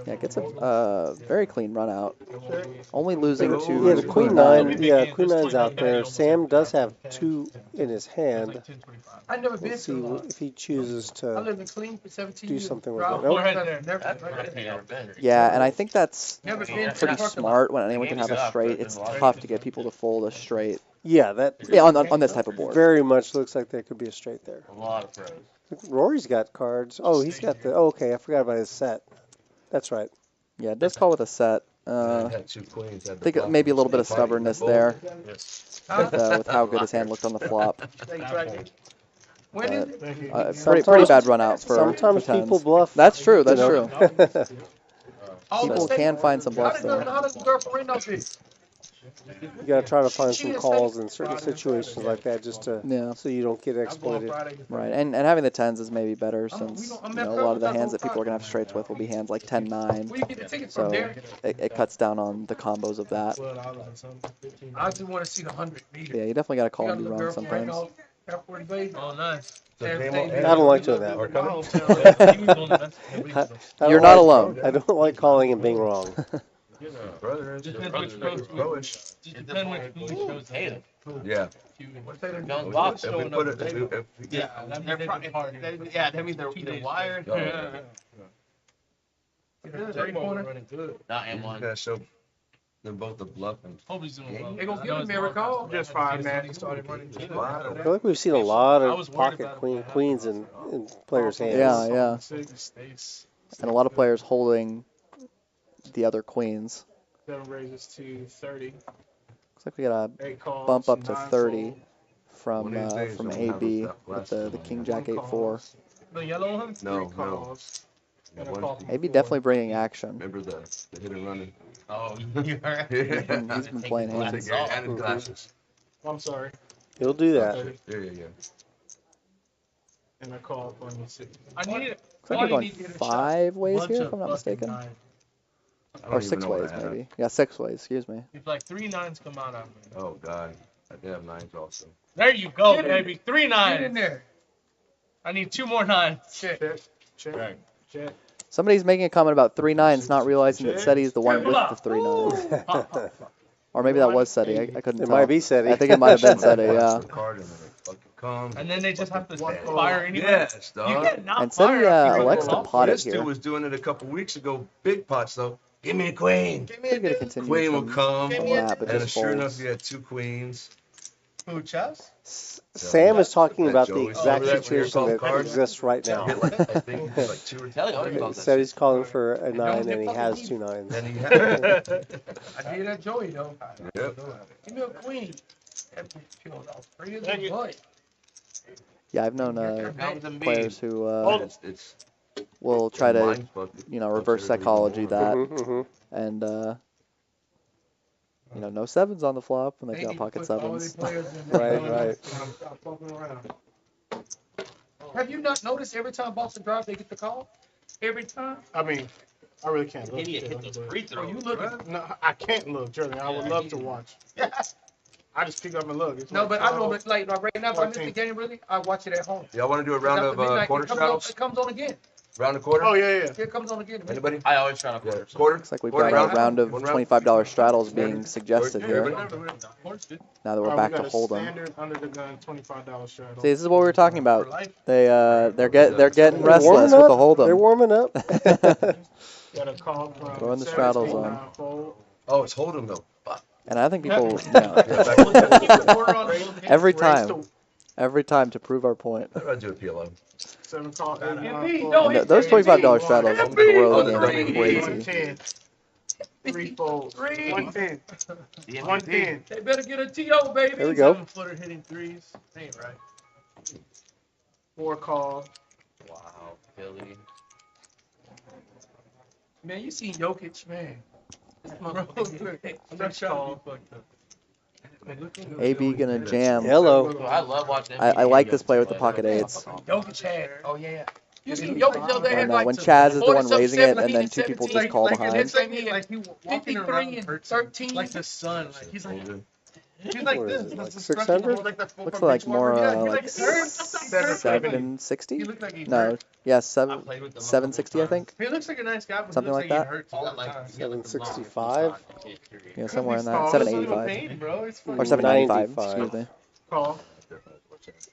Yeah, gets a very clean run out. Only losing to Yeah, the Queen 9. Yeah, Queen 9's out there. Sam does have 2 in his hand. I never been We'll see to if he chooses I to lived in Clean for 17 do years. something with Route it. Nope. right there. Never, That's right I've there. never been. Yeah, and I think that's Never been to pretty the parking lot. smart when anyone can have a straight. It's tough to get people to fold a straight. Yeah, that Yeah, on this type of board. very much looks like there could be a straight there. A lot of pros. Rory's got cards. Oh, he's got the. Oh, okay, I forgot about his set. That's right. Yeah, it does call with a set. I had 2 queens. I think maybe a little bit of stubbornness there with how good his hand looked on the flop. When is But, it? pretty bad run out for Sometimes tens. people bluff. That's true. That's you true. know. People can find some bluffs there. How does the girlfriend know this? You gotta try to find some calls in certain situations like that, just to Yeah. so you don't get exploited. Right, and having the tens is maybe better since a lot of the hands that people are gonna have straights with will be hands like 10-9. Where you get the tickets So from there? it cuts down on the combos of that. I just want to see the 100 meter. Yeah, you definitely gotta call You and be got a wrong little girlfriend sometimes. out, got 40 babies. Oh, nice. So Every game day, on- I don't like doing that. Are coming? You're not alone. I don't like calling and being wrong. Brother, pro-ish. Hate it. Yeah. Don't box. If we put it, if we get, Yeah, that means they're either wired. Not M1. gotta show them both the bluff and. They gonna give me a recall. Just 5, man. Wow. I feel like we've seen a lot of pocket queens in players' hands. Yeah, yeah. And a lot of players holding the other queens. 7 raises to 30. Looks like we got 8 calls. bump up to 9 30 fold. from One of these days from I'm gonna have AB that with last the one. King 1 Jack 8-4. calls. The yellow one? 3 No. calls. And a One call piece. from AB 4. definitely bringing action. Remember the hit and running? Oh, you heard? He's been playing Take hands. your hand and glasses. I'm sorry. He'll do that. Yeah. And a call from 6. I need it. Looks like we're going 5 ways here, if I'm not mistaken. I don't Or even 6 know what ways, I have. maybe. Yeah, 6 ways, excuse me. It's like 3 9s come out of me. Oh God, I did have 9s also. There you go, Get in baby. 3 Get in 9s. there. I need 2 more 9s. Check. Check. Check. Somebody's making a comment about 3 9s, not realizing that Ceddy is the one with the 3 9s. Or maybe that was Ceddy. I couldn't It tell. might be Ceddy. I think it might have been Ceddy, yeah. Card and then it fucking comes. And then they just have to fire anyway. Yes, You dog. can't not And Ceddy fire after you elects go to off. pot it This dude here. was doing it a couple weeks ago. Big pots though. Give me a queen. We're going to continue Queen will from come. that, but And just sure enough, folds. you had 2 queens. Who, Chaz? Sam is talking That about the Joyace exact over there, situation when you're that called cards. exists right now. Hit like, I think he hit like 2 or Tell you, 3. I'll He said he's calling for a 9 and he has 2 9s. And he had I did that Joey though. Yep. Give me a queen. That bitch peeled off. Free as Thank a you. butt. Yeah, I've known players who it's will try to, mind fuck. reverse psychology that. Mm-hmm. And, no 7s on the flop when they've got pocket 7s. Right. Stop fucking around. Have you not noticed every time Boston drive they get the call? Every time? I mean, I really can't look. Idiot hit those free throws. You look? No, I can't look, Jeremy. I would love to watch. I just pick up and look. It's No, like but I 12, know, like right now, if I miss the 14. game, really, I watch it at home. Y'all want to do a round After of midnight, quarter straddles? It comes on again. Round of quarter? Oh yeah. It comes on again. Anybody? I always try to Yeah. quarter. Quarter? Looks like we've Quarter got a round of One round? $25 straddles being suggested here. Everybody? Now that we're We back got to a Hold'em. standard under the gun $25 straddle. See, this is what we were talking about. They're getting restless with the They're Hold'em. warming up. Got a call from Throwing the 7, straddles 8, on. 9 fold. Oh, it's Hold'em though. Fuck. And I think people, every time to prove our point. I'd rather do a PLO. 7 call, 8, 9 No, fold. And those $25 straddles grow the Three. game crazy. 110. 3 fold. 110. 110. They better get a TO, baby. There we go. 7-footer hitting threes. Ain't right. 4 call. Wow, Philly. Man, you seen Jokic, man. Six call. AB gonna jam. Hello. Well, I love watching. I like this play with the pocket 8s. Jokic had. Oh yeah. You seen Jokic the other day had When like Chaz is the one 47, raising it, and 17, then 2 people just 17, call like, behind. like he walking around 53 and 13. Like the sun. Like he's like What is this. it, like That's the 600? like the Looks like more like Seven. 760? He looked like he No, hurt. yeah, I 7 played with them 760 I think. He looks like a nice guy, but Something he like looks that? like he hurts all the time. 765? Yeah, somewhere in that. Call. 785 Bro, it's fine. or 795. 95. Excuse me. Call.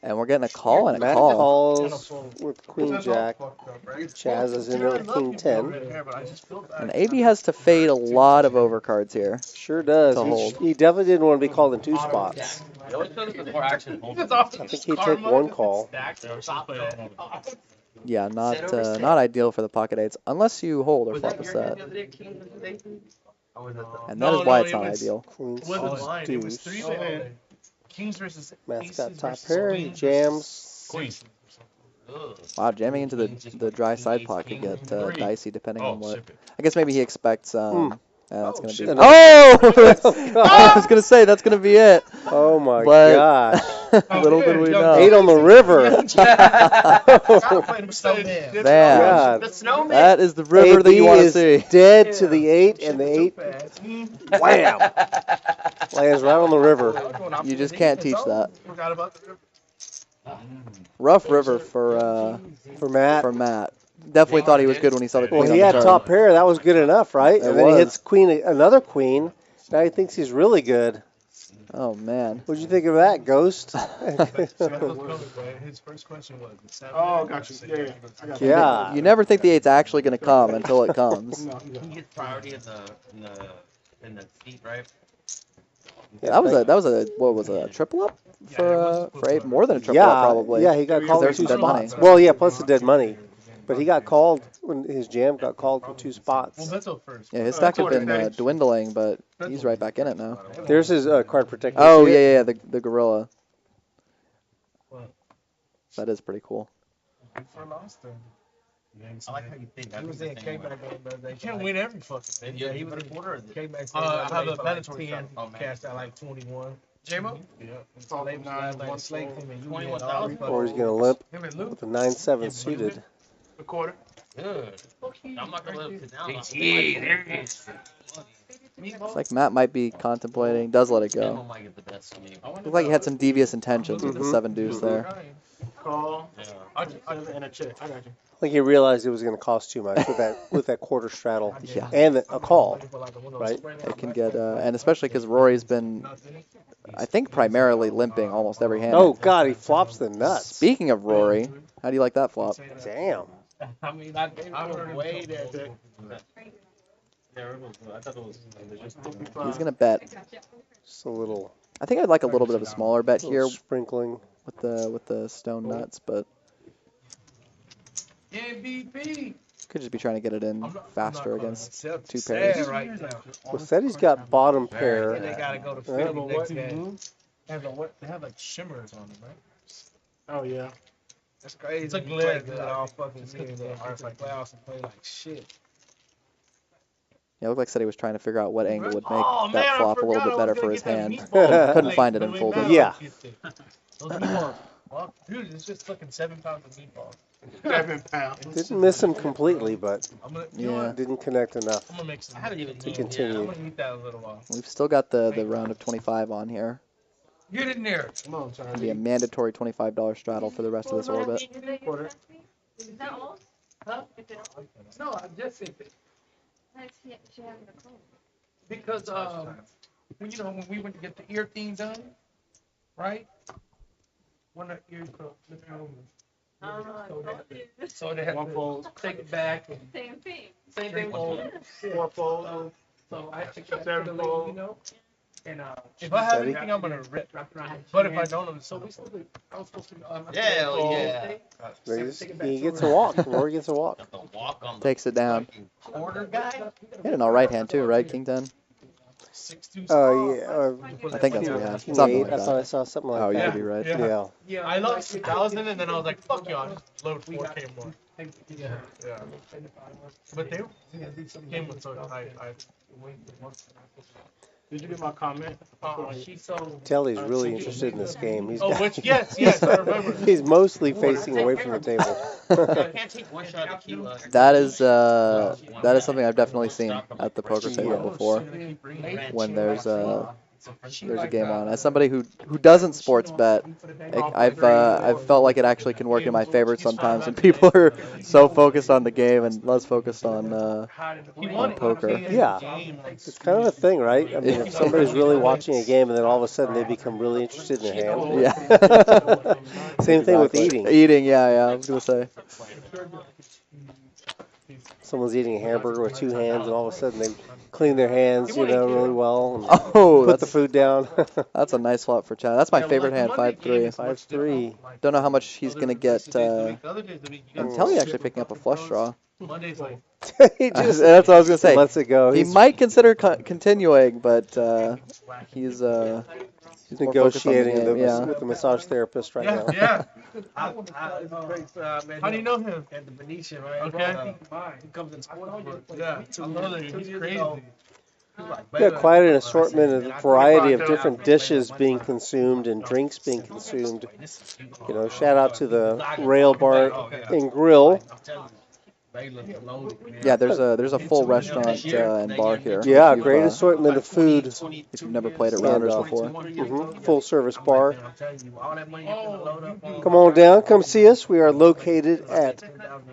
And we're getting a call and a Matt call. calls with Queen Jack. Chaz is in there with King 10. And AB has to fade a lot of overcards here. Sure does. To hold. He definitely didn't want to be called in 2 spots. He always shows us more action. I think he'd take 1 call. Yeah, not ideal for the pocket 8s unless you hold or flop a set. And that is why it's not ideal. Queen It wasn't suits mine. It was deuce. 3 man. Kings versus Matt's got aces top versus pair. He queens jams. versus- Wow, jamming into the dry side pot could get dicey depending on what. I guess maybe he expects. That's gonna be. shit. Oh! I was gonna say that's gonna be it. Oh my But- gosh. Little did we know. 8 on the river. Man, The snowman. that is the river that you want to is see. dead to the 8, and the 8, wham! Lands right on the river. You just can't teach that. Forgot about the river. Rough river for For Matt. Matt. Definitely thought he was good when he saw the queen Well, on he the had turn. top pair. That was good enough, right? It And then he was. hits another queen. Now he thinks he's really good. Oh man. What'd you think of that, Ghost? His first question was. Oh, got you. Yeah, I got you. Yeah. You never think the 8's actually going to come until it comes. No, He gets priority in the seat, right? That was a what was it, a triple up for 8? More than a triple up Yeah, probably. yeah, he got called in There's 2 some dead money. spots. Well, yeah, plus the dead money. But he got called when his jam got called from 2 spots. Well, Beto first. Yeah, his stack had been dwindling, but he's right back in it now. There's his card protector. Oh, yeah, the gorilla. That is pretty cool. For lost him. I like how you think. He was in K-Mac game the other day. You can't win every fucking thing. Yeah, he was a quarter of the K-Mac I have a better 10, cast out like 21. J-Mo? Yeah. So they was like slate him and you 21,000. Or he's going to limp Him and Luke. with a 9-7 suited. A quarter. Good. I'm not going to let him sit down. There it is. It's like Matt might be contemplating, does let it go. might get the best of me. Looks like he had some devious intentions with the 7 deuce there. Call. Yeah. And a check. I got you. I think he realized it was going to cost too much with that quarter straddle. Yeah. And a call, right? It can get, and especially because Rory's been, I think, primarily limping almost every hand. Oh, God, he flops the nuts. Speaking of Rory, how do you like that flop? Damn. I mean, I heard way there. He's going to bet. Just a little I think I'd like a little bit of a smaller bet here sprinkling. with the stone nuts, but MVP. could just be trying to get it in faster against 2 pairs. Right now. Well, Ceddy's got bottom pair. They gotta go to 50 next game. They have like shimmers on them, right? Oh yeah. That's crazy. It's a glare good all fucking game. Like playoffs and play like shit. Yeah, it looked like Ceddy was trying to figure out what angle would make Oh, that man, I flop a little forgot bit I better was for gonna his get that hand. meatball. Couldn't find it and folded. Yeah. Those meatballs. Well, dude, it's just fucking 7 pounds of meatballs. 7 pounds. Didn't miss him completely, but Yeah. didn't connect enough. I'm gonna make some. I haven't even To eaten continue. I'm gonna eat that in a little while. We've still got the round of 25 on here. Get in there. Come on, It'll be a Charlie. mandatory $25 straddle for the rest of this orbit. Quarter. Is that all? Huh? Is it all? No, I just sent it. She having a cold. Because when we went to get the ear thing done, right? When the ears go flip over. So they had One to fold. take it back and Same thing. same thing. Fold. 4 fold. So I have to get to 7 the lady, fold. you know. And if I have Ceddy? anything, I'm gonna rip. But if I don't, so we still. I was supposed to. Hell yeah. He gets a walk. Rory gets a walk. Got the walk on the Takes it down. quarter guy. He had an all right hand too, right, King 10? 6-2. Yeah. I think that's what he had. King Something 8. like I thought I that. saw something like Oh, you that. could be right. Yeah. Yeah, I lost 2,000 and then I was like, fuck y'all, just load 4K more. Yeah. But they came with so I Did you get my comment? she's so. Tell he's really interested in this game. He's Oh, got, which yes, I remember. he's mostly facing away from the table. I can't take one shot of tequila. That is something I've definitely seen at the poker segment before. When there's a game on. As somebody who doesn't sports bet, I've felt like it actually can work in my favor sometimes when people are so focused on the game and less focused on poker. Yeah. It's kind of a thing, right? I mean, if somebody's really watching a game and then all of a sudden they become really interested in a hand. Yeah. Same thing with eating. Eating, yeah. I was gonna say. Someone's eating a hamburger with 2 hands and all of a sudden they clean their hands, really well and Oh, put the food down. that's a nice flop for Chaz. That's my favorite hand, 5-3. 5-3. Don't know how much he's gonna get. I'm telling you, actually picking up a flush draw. Monday's like, He just That's what I was gonna say. lets it go. He He's might consider continuing, but he's more focused on the negotiating game, with the massage therapist right now. yeah. How do you know him? At the Venetian, right? Okay. He comes in Yeah, I know that he's crazy. We got quite an assortment of variety of different dishes being consumed and drinks being consumed. Shout out to the Rail Bar and Grill. Yeah, there's a full restaurant and bar here. Yeah, If you've, great assortment of food. If you've never played at Rounders before. Full service bar. Come on down, come see us. We are located at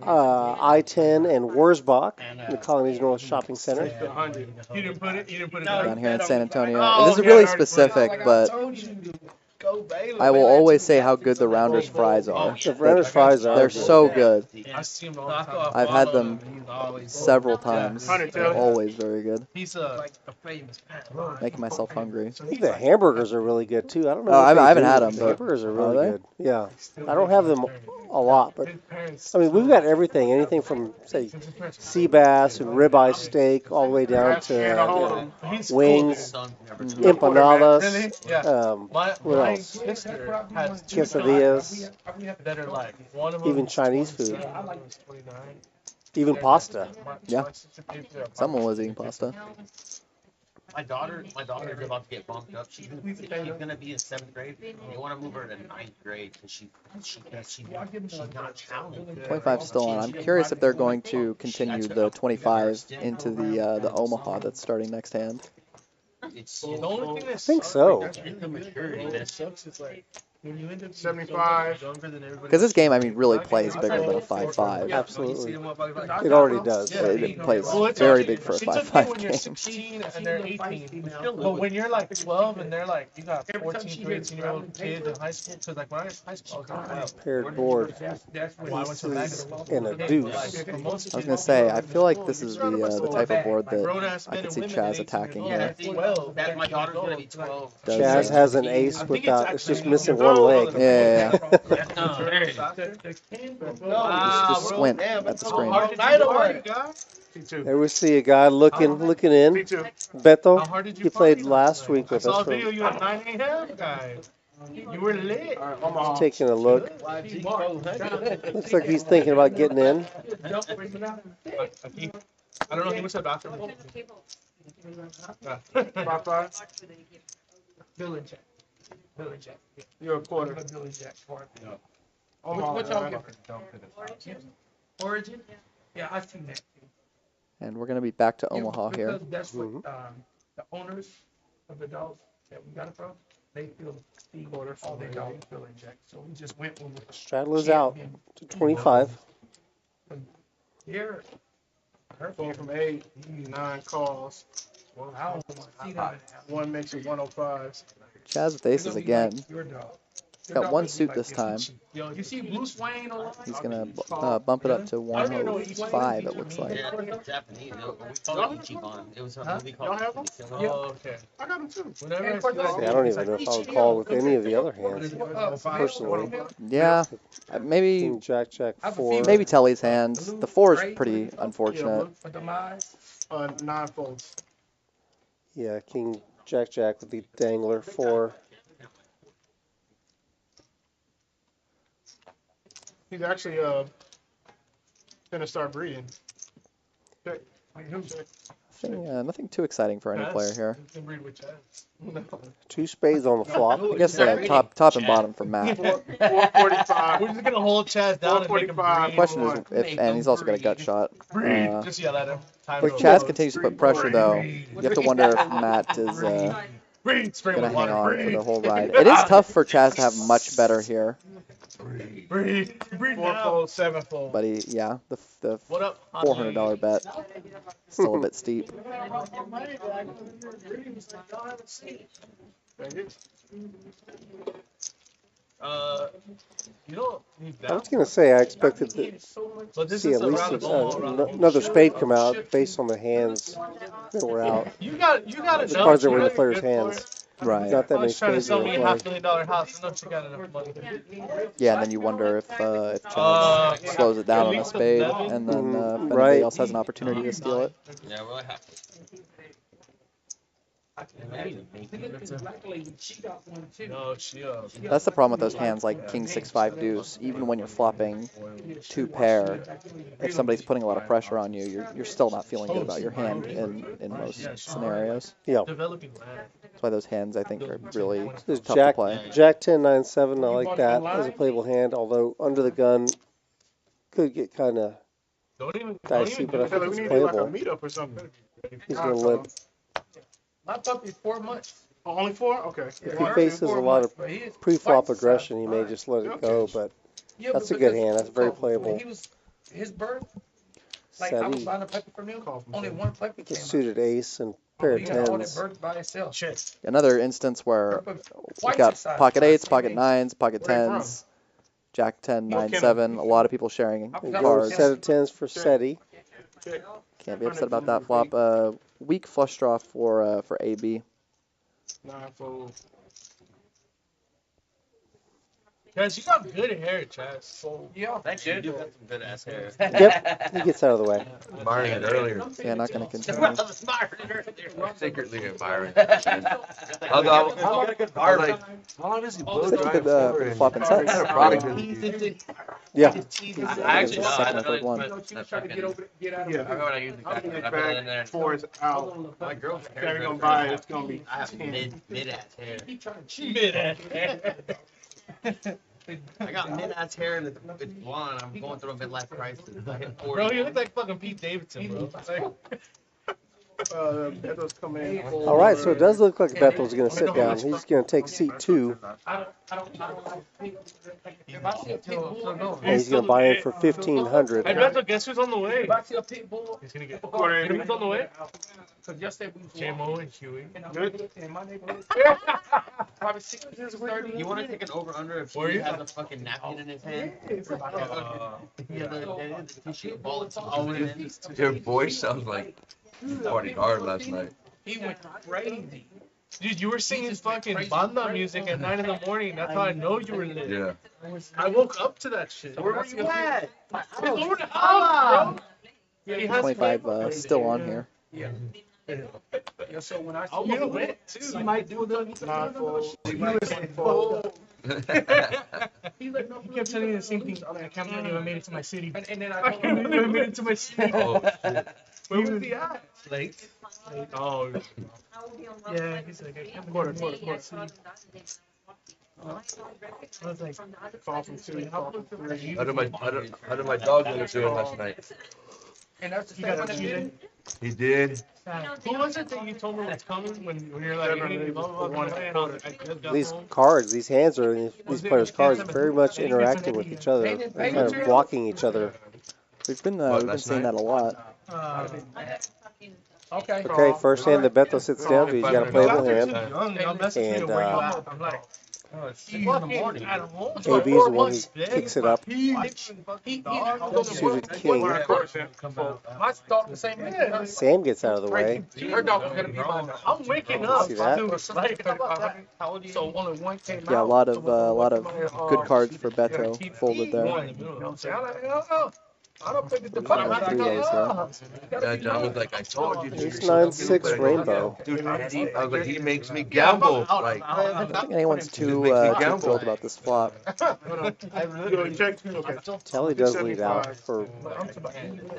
I-10 and Wurzbach in the Colonies North Shopping Center. You didn't put it Down here in San Antonio. Oh, This is really specific, but go, Baylor. I will always say how good the Rounders fries are. The Rounders fries are They're good. so good. I see him all the time. I've had them several times. Hunter, They're tell me. always very good. He's like a famous Making myself hungry. I think the hamburgers are really good too. I don't know. Oh, what they I haven't do, had but them, the but hamburgers are are really they? good. Yeah, I don't have them a lot, but I mean we've got everything. Anything from say sea bass and ribeye steak, all the way down to wings, empanadas. Really? Yeah. What My else? sister has two Quesadillas, that are like one of them even is Chinese food, 29. even pasta. Yeah. Someone was eating pasta. My daughter is about to get bumped up. She's gonna be in 7th grade. They want to move her to 9th grade because she's not talented. 25 still on. I'm curious if they're going to continue the 25 into the Omaha that's starting next hand. It's The only thing I that think so. sucks is like when you end up 75. younger than everybody. Because this game, I mean, really plays bigger than a 5-5. Absolutely, it already does. It plays Well, it's very okay. big for a It's okay 5-5 when you're game. 16 and they're 18. But when you're like 12 and they're like, you got 14, 13-year-old kids in high school. Because like when I was in high school, I was like, Paired board, that's when I went to aces Mexico. and a deuce. I was going to say, I feel like this is the type of board that I could see Chaz attacking here. that my daughter's gonna be 12. Chaz has an ace without. It's just missing one leg. Yeah. Wow, Just squint at the screen. There we see a guy looking in. Beto, he played last week I with saw us. a video you had 9 a.m. guys. You were lit. He's taking a look. Looks like he's thinking about getting in. I don't know. He was at the bathroom. Billy Jack. Billy Jack. You're a quarter. Billy Jack. Omaha, What y'all right? get? Origin? Yeah, I've seen that. And we're going to be back to Yeah, Omaha here. because that's what the owners of the dogs that we got it from, they feel all their dogs feel inject. So we just went with the Straddler's out to 25. here. Going from 8, 9 calls. Well, I don't see that. One makes it 105. Chaz with aces again. Your dog. He's got one suit this time. Yo, you see Bruce Wayne a lot? He's going to bump it up to 105, it looks like. Yeah, I think it's Japanese. We call it Ichiban. It was a movie Y'all called have them? Yeah, okay. I got them too. Whenever I See, I don't even know if I would call with any of the other hands personally. Yeah, maybe King Jack, Jack 4. maybe Telly's hands. The 4 is pretty unfortunate. But the lies. 9 folds. Yeah, King Jack, Jack with the dangler 4. He's actually gonna start breeding. Check. Nothing too exciting for any player here. You can breed with Chaz. 2 spades on the flop. I guess top and bottom for Matt. 445. We're just gonna hold Chaz down and make him 445. breed. Question is if, and he's also got a gut shot. Just yell at him. Time If to Chaz go. continues to put pressure though, you have to wonder if Matt is Breed. Spray gonna with hang water. on for Breed. the whole ride. It is tough for Chaz to have much better here, Breed. Breed 4 now. fold, 7 fold. but the What up? $400 bet still a bit steep. Thank you. You don't need I that. was going to say I expected to But this see is at least around the ball, around the ball. another spade come out based on the hands that were out. You got The enough. cards that were in You the know player's you're good for hands. it. Right. Not that I many was trying to spades sell were me in a play. $500,000 house. I know she got enough money. Yeah, and then you wonder if Chaz slows it down on a spade, and then if anybody Right. else has an opportunity to steal it. Yeah, well, I have to. No, she That's the problem with those hands like King 6-5 deuce. Even when you're flopping 2 pair, if somebody's putting a lot of pressure on you, you're still not feeling good about your hand in most scenarios. Yeah. developing land. That's why those hands I think are really There's tough to Jack, play. Jack 10, 9, 7. I like that as a playable hand, although under the gun could get kind of Don't even dicey, but I I feel think like we it's need to do like a playable. meetup or something. He's going to limp. My puppy's 4 months. Oh, only 4? Okay. If he faces a lot of pre-flop aggression, he may just let it go, but Yeah, that's a but good because- hand. That's very when playable. His birth. Like I was Ceddy, buying a puppy from him, only one puppy the came out. suited ace and pair of He got all that tens. birds by itself. Shit. Another instance where we Twice got his size. pocket eights, pocket nines, pocket Where you from? tens, Jack 10, Yo, 9, Kenna. 7. A lot of people sharing There you go, cards. set of tens for Ceddy. Can't be upset about that flop. Weak flush draw for AB. Guys, you got good hair, Chaz. Yeah. Thanks, You dude. do got some good ass hair. Yep, he gets out of the way. Admiring it earlier. Yeah, not going to continue. Secretly admiring it. Although, how long does he blow Looks like dry a good, for? flop and What sets. kind of product does he use? Yeah. I actually the know. second I or third one. that fucking. Get out of I remember when I used the crack. I put it in there. Before it's out. My girl's hair. They're gonna buy it. It's gonna be. I have mid ass hair. Mid-ass hair. I got mid ass hair and it's blonde. I'm going through a midlife crisis. I hit 40. Bro, you look like fucking Pete Davidson, bro. Bethel's coming in. All right, so it does look like Bethel's going to sit down. He's going to take seat 2, If I see a pit bull, and he's going to buy in for Hey, 1,500. Beto, guess who's on the way? if I see a pit bull, He's gonna get. You know who's on the way? because yesterday we was JMO and Huey. in my neighborhood, probably 6:30. You want to take an over under if Were he you? has a fucking napkin in his hand? Yeah, the tissue ball. It's Your voice sounds like you partied hard last night. He went crazy. Dude, you were singing fucking banda music at 9 in the morning. That's how I know you were lit. Yeah. I woke up to that shit. Where were you at? Over the house, bro. He has 25 still on here. Yeah, so when I I see would've went too. he might do the He kept telling me the same thing. I can't believe I made it to my city. and then I can't believe I made it to my city. Oh, shit. Where was he at? Late. Oh, yeah. He's like, quarter. I was like, Fall from 2. Fall from 3. How did my dog go to it last night? and that's the you same got one a that cheating? He did. Who was it that you told me was coming when you're like, you're gonna be blah, blah, blah, and I just got These home? cards, these hands are, these players' cards are very much interacting with each other. They're kind of blocking each other. We've been last seeing night? that a lot. Okay. Okay, first hand that Bethel sits down to, he's got a playable hand. And I'm like, Oh, it's 6 in the morning. at home. AB's the one who kicks it up. Suited king. My dog the same thing. Sam gets out of the way. Her dog was gonna be mine. I'm waking up. See that? Dude, it's like, How old are you? So only one came out. Yeah, a lot of good cards for Beto folded there. I don't think it's the Yeah, fuck. 3 A's here. Yeah, John was like, I told you. Ace 9-6 rainbow. Dude, I was like, he makes me gamble. Like, I don't think anyone's too thrilled about this flop. Telly does lead out for a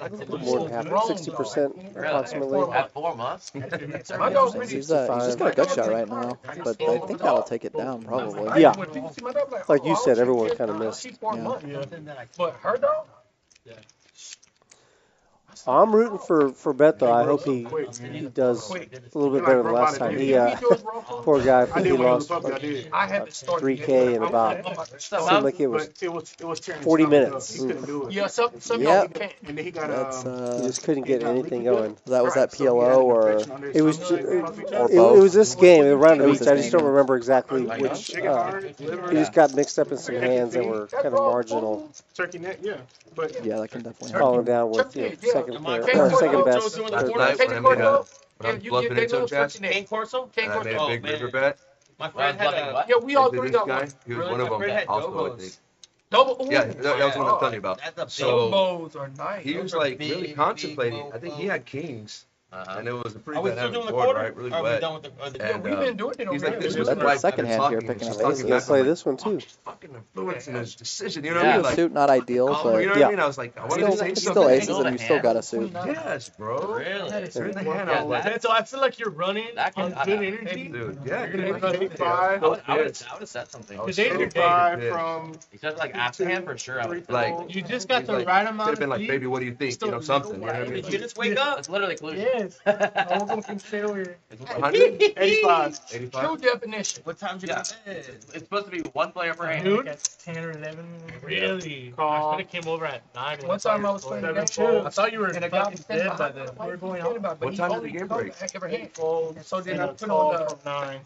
little more than half, 60% approximately. At 4 months. He's just got a gut shot right now, but I think that'll take it down probably. Yeah, like you said, everyone kind of missed. But her dog? I'm rooting for Beto. I hope he does a little bit better than last time. He, poor guy, I think he lost like I had to start 3K in about, seemed like it was 40 minutes. Yeah, some Yeah. you can't. And then he got That's He just couldn't get anything going. that was that PLO or It was or it both. was this game, the round It of was each. this I just game, don't yeah. remember exactly which. He just got mixed up in some hands that were kind of marginal, turkey neck, yeah. But Yeah, that can definitely falling happen. down with second player, Can't second go best, to last third night best. when I made a, when I was You bluffing they into him, know Chaz, Cane Corso? Cane and I made Corso. a big river bet. My friend had a. Yeah, we all Into three this got guy, one. he was Really? one of My them friend that had hospital, I Gogos. think. Double. Yeah, that was what I'm telling you about. That's a So Those are nice. he was Those are like big, really big contemplating. low I think he flow. had kings, and it was a pretty Are we bad still having doing the board, quarter? right? Really Are we wet. done with the? Yeah, And we've been doing it he's already. like, this But was that's right. second I've been hand here, talking, picking he's up talking aces. You back, gotta play I'm this one too. like, fucking influencing his decision. You know what I Yeah, mean? the Like, suit not ideal, you know but what I mean? I was like, I wanted to say it's something. still aces and you still got a suit. Yes, bro. Really? They're in the hand. Yeah, I was like, that- So I feel like you're running That on can- good energy. dude, yeah, You're gonna dude. be running 85. I would have said something. I was Today's your day. 85 from Except like after hand for sure. I would Like, You just got he's the like, right could amount have been of like, baby, what do you think? You know, something. You know what I mean? Did you just wake up? That's literally collusion. Yeah, is. I'm gonna keep stay over here. 85. 85. True definition. What time did you go to bed? It's supposed to be one player per hand. Dude, at 10 or 11. Really? Call. I should have came over at 9. One time I was playing Seven, against fold. you. I thought you were And a guy fucking was dead by then. We were going on about, but What he time did only the game called break? the heck of a hand. Fold. And so then I put Call on from 9.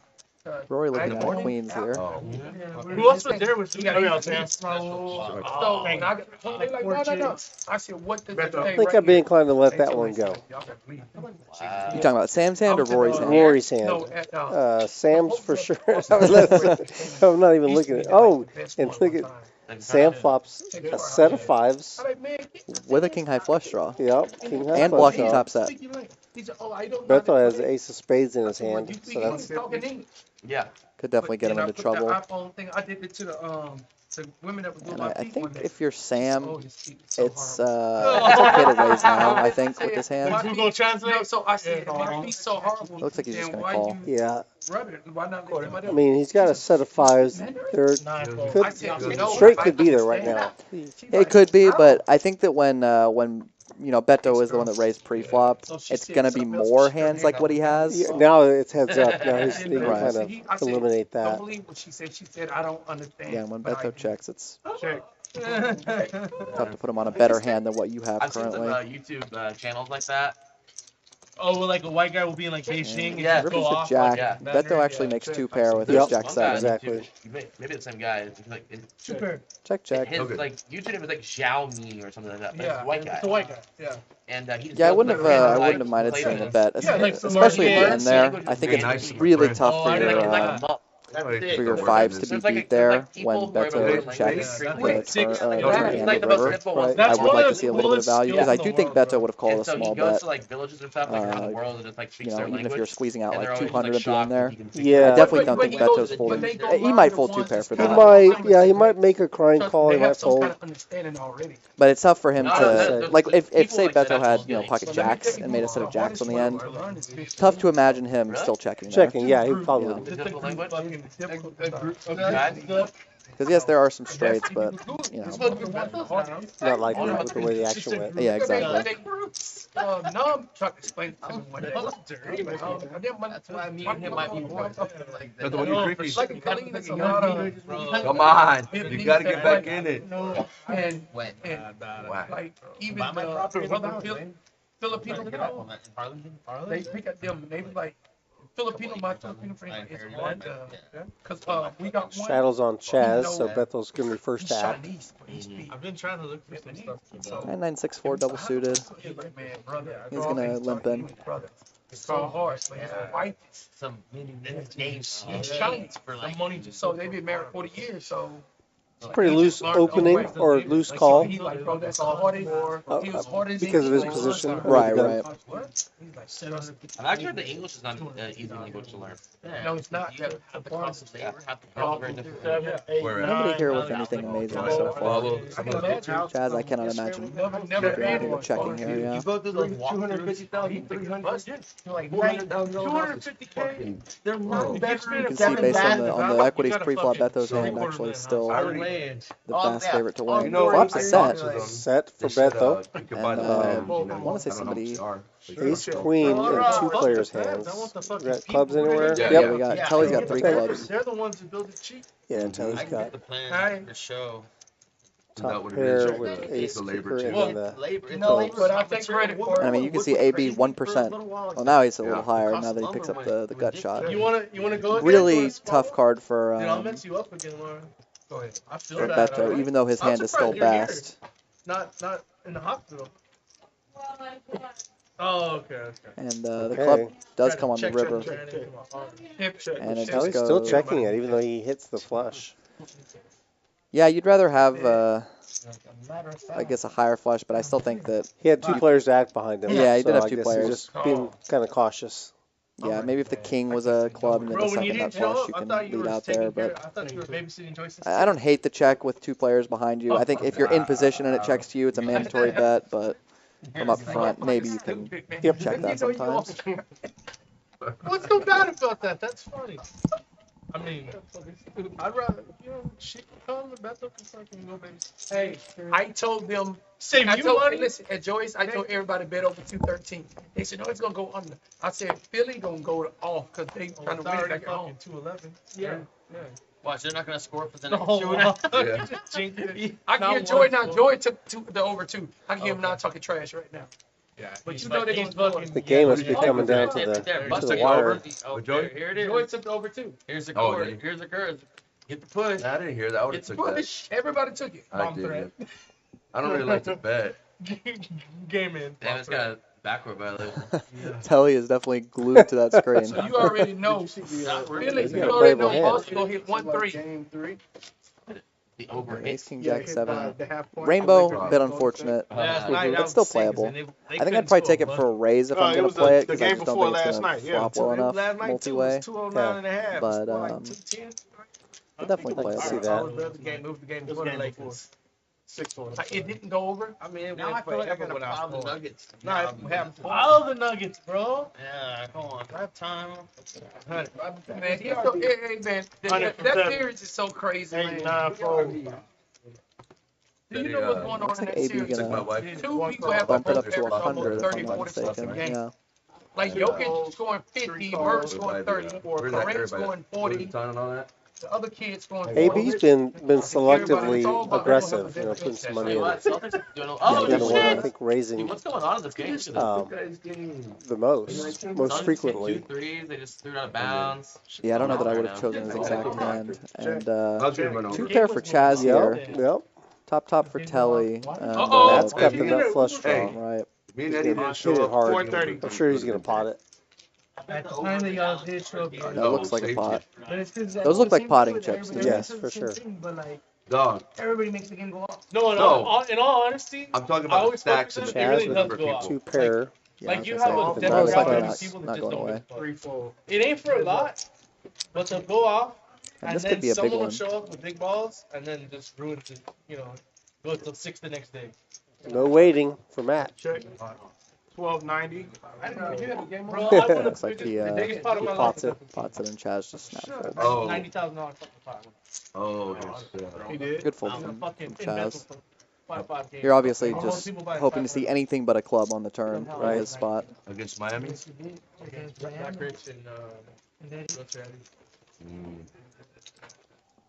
Rory looking I at morning. queens here. Oh. Who else was there with you? You got Oh, to yeah, Sam. Sam. So when I got, they like, no. I said, what does it say I think right I'd be here? inclined to let They that told one me go. something. Y'all got to leave. You talking about Sam's hand or Rory's hand? Rory's hand. No, Sam's for sure. I'm not even looking at it. Oh, and look at Sam flops a set of 5s. With a king high flush draw. Yep, king high And flush blocking draw. top set. Beto has ace of spades in his hand, so that's Yeah. Could definitely get him into trouble. I did it to the women that was doing And my I feet one think day. if you're Sam, Oh, his feet so it's hard. okay to raise now, I think, with this hand. My Google feet- Translate? No, so I said, my feet so horrible. Looks like he's just then gonna why call. you yeah. rub it? Why not let somebody I else? mean, he's got a set of 5s. There I could said, no, straight I could be there right understand. now. It could be, but I think that when Beto is the one that raised pre-flop, it's gonna be more hands like what he has. Yeah, now it's heads up. Now he can Right. kind of eliminate Don't that. believe what she said. She said, I don't understand. Yeah, when but I Beto do." checks, it's Check. tough to put him on a better hand than what you have I've seen some currently. YouTube channels like that. Oh, well, like a white guy will be in like Beijing and Yeah. just go Rivers a off. jack. Like, yeah. Beto actually makes 2-pair with his Yep. jack One guy 7. on Exactly. YouTube, maybe the same guy. It's like Super. Check, check. his Okay. like YouTube was like Xiaomi or something like that. But it's Yeah, a white guy. It's a white guy. Yeah. And he just Yeah, I goes wouldn't through have. and, I like, wouldn't have minded plays seeing it. a bet, Yeah, like some especially at the market end there. words, I think it's nice really friend. tough Oh, for I know, your he's like a That's it. for your Don't 5s worry, to There's be like beat there's there like people when who are Beto like, checks yeah, the wait, turn like, the that He's is like the river. most simple one. Right. That's I would one like of to the see a little bit of coolest value because I skills do in the think world, Beto would have called And a so he small goes bet. to like villages and stuff like around the world and just like speaks their Even if language. you're squeezing out And like they're always 200 just, at like, the end there. shocked that he can figure Yeah. I out. definitely But- don't but think he goes- Beto's but folding. they go He around might the fold ones 2-pair for that He that. might, yeah, he might make a crying Trust call. me, He they have might some kind fold. of understanding already. But it's tough for him No, to there's like if people say like that Beto had actually pocket So let me jacks tell you and made a what, set of the jacks on the end. hardest one I learned is this. Tough to imagine him Really? still checking there. Checking, yeah, he probably Yeah. would. Just the language? Fucking difficult stuff. Guys? Because yes, there are some straights, but you know, Not like that with the way the action went. yeah, exactly. No, I'm trying to explain it to me one day. That's why me and him might be more like That's that. the one you tricky. Like in Colleen, there's a lot of Come on, you gotta get back in it. and When? Wow. like even Buy my the property. Filipino girls, In Arlington? they pick at them maybe like Filipino, my Filipino friend is hard to, cause we got one. Straddles on Chaz, so Bethel's gonna be first He's to act. Chinese, but he speaks. I've been trying to look for some stuff. So 9964 double suited. he's like, man, brother, He's gonna limp in. brother. It's so hard, so his wife Some names. is Chinese for like money. So they've been married 40 years, so. It's pretty loose opening or loose So call. he like, bro, that's all hard. He was hard as Because of his position. Right, right. What? He's like, "Shut up." I've actually heard the English is not an easy language to learn. No, it's not. You have the cost of labor, have to Oh, very difficult. 7, 8, Where at? 9, Nobody here with anything amazing so far. Follow I some can of the imagine. Chaz, I cannot imagine Never anything had checking one. here. Yeah. go through the 250,000, 300, Like, $250K. They're not better You than can see 7 based on bad. the equities pre-flop Beto's hand actually still I the already fast favorite to win. You know, Flop's a set. Set for They said, Beto. you can buy And, the land, I you know, wanna say I don't know how much somebody- they are. Ace, queen, and two players' hands. We got clubs anywhere? Yeah, Yeah, Yep. we got Kelly's got 3 clubs. They're the ones who build it cheap. Yeah, Telly's I can got get the plan, Hi. the show. That top would've pair been with the ace labor kicker and check. then the Labor, it's No, labor, but I it's take material. credit for it. And I mean, you can see AB 1%. Well, now he's a little higher now that he picks up the gut shot. You wanna go again? Really tough card for Dude, I'll mix you up again tomorrow. Go ahead. I feel for that. Beto, even though his I'm hand is still surprised you're here. best. Not in the hospital. Oh, okay. And the Okay. club does come on the Check, river. Hip check. And it Telly's just still goes. checking it, even though he hits the flush. Yeah, you'd rather have, I guess, a higher flush, but I still think that, He had two players to act behind him. Yeah, he did so have I two guess players. He's just being kind of cautious. yeah, maybe if the king was a club and then Bro, the when you second nut didn't show flush, up, you I can thought you lead were out taking there. care. But I thought you were babysitting Joyace. I don't hate the check with 2 players behind you. I think if you're in position and it checks to you, it's a mandatory bet, but from up front, maybe you can check that sometimes. What's so bad about that? That's funny. I mean, I'd rather, she can come and Bethel can fucking go, baby. Hey, I told them. Save you money? Listen, at Joyace, I told everybody bet over 213. They said, no, it's going to go under. I said, Philly going to go off because they trying to win it back at home. 211. Yeah. Watch, they're not gonna score for the No, next two. I can hear Joy now. Joy took the over 2. I can hear him now talking trash right now. Yeah, But you know they're going to fucking. The game must be coming down to the wire. Here it is. Joy took the over 2. Here's the core. Here's the curve. Get the push. I didn't hear that. I would have Get the took that. push. Everybody took it. I Bomb threat. did. I don't really like to bet. Game in. Damn, it's got a backward violation. Telly is definitely glued to that screen. So you already know. Not really. Philly, He's you got a already know playable Boston going to hit 1-3. Game 3. The over Ace, hits. King, Jack, 7. The half point. Rainbow, bit unfortunate. Last night, I It's was still six, playable. and they I think I'd couldn't probably score, take it but- for a raise if I'm it going was to play it, the because I game just don't before think it's last going to night, yeah. flop well enough Last night, too, multi-way. was 209 and a half. But, Like um, 210. But definitely I'd like to see playable. that. Move the game It was before the game Lakers. 6-1. Like, it didn't go over. I mean, it Now I went feel like I forever got to without pile the scoring. nuggets. No, we have All the Nuggets, bro. Yeah, come on. I have time. Man, it's so, hey, man, that series is so crazy, man. 8-9-4. Do you know what's going on Looks in like that AB series? Took my gonna wife. 2 people have bump it up both to averaged 100 almost if 30, I'm not 40 points a mistaken. game. Yeah. Like Jokic scoring 50, Murray scoring 30, Kareem scoring 40, And all that. the other kid scoring 40. AB's been selectively aggressive, putting some money in. Celtics doing He's oh, been the one, I shit. think, raising What's going on in this game? the most frequently. 2 threes, they just threw it out of bounds. Yeah, I don't know that I would have chosen his exact hand. And I'll give him an 2 over. pair for Chaz here. Yep. Top for Telly. Matt's got the nut flush draw. Right. Me and He's Eddie gonna didn't hit show it up. hard. 430. I'm sure he's gonna pot it. At the time that y'all did show up, That looks like a pot. but it's 'cause Those look like potting chips to me. Yes, for sure. But like, Dog. everybody makes the game go off. No, in all honesty, I'm talking I about always stacks focus and on it. It really Chaz does with go off. 2 pair. Yeah, Like, I was you gonna have a say, that looks like demographic of not, people that not just going don't away. give a fuck. 3-4. It ain't for a lot, but they'll go off, And and this then could be a big someone will one. show up with big balls, and then just ruin it, go till 6 the next day. No waiting for Matt. Check. 1290. I didn't know you had a game Bro, on. I won Looks like he, the biggest pot of he my pots life. it. Pots it and Chaz just snaps it. Oh. $90,000 fucking pot. Oh, yes. He did. Good fold I'm from fucking Chaz. five games. You're obviously Most just people buy hoping to see 500. anything but a club on the turn at his spot. Against Miami? Black Rich and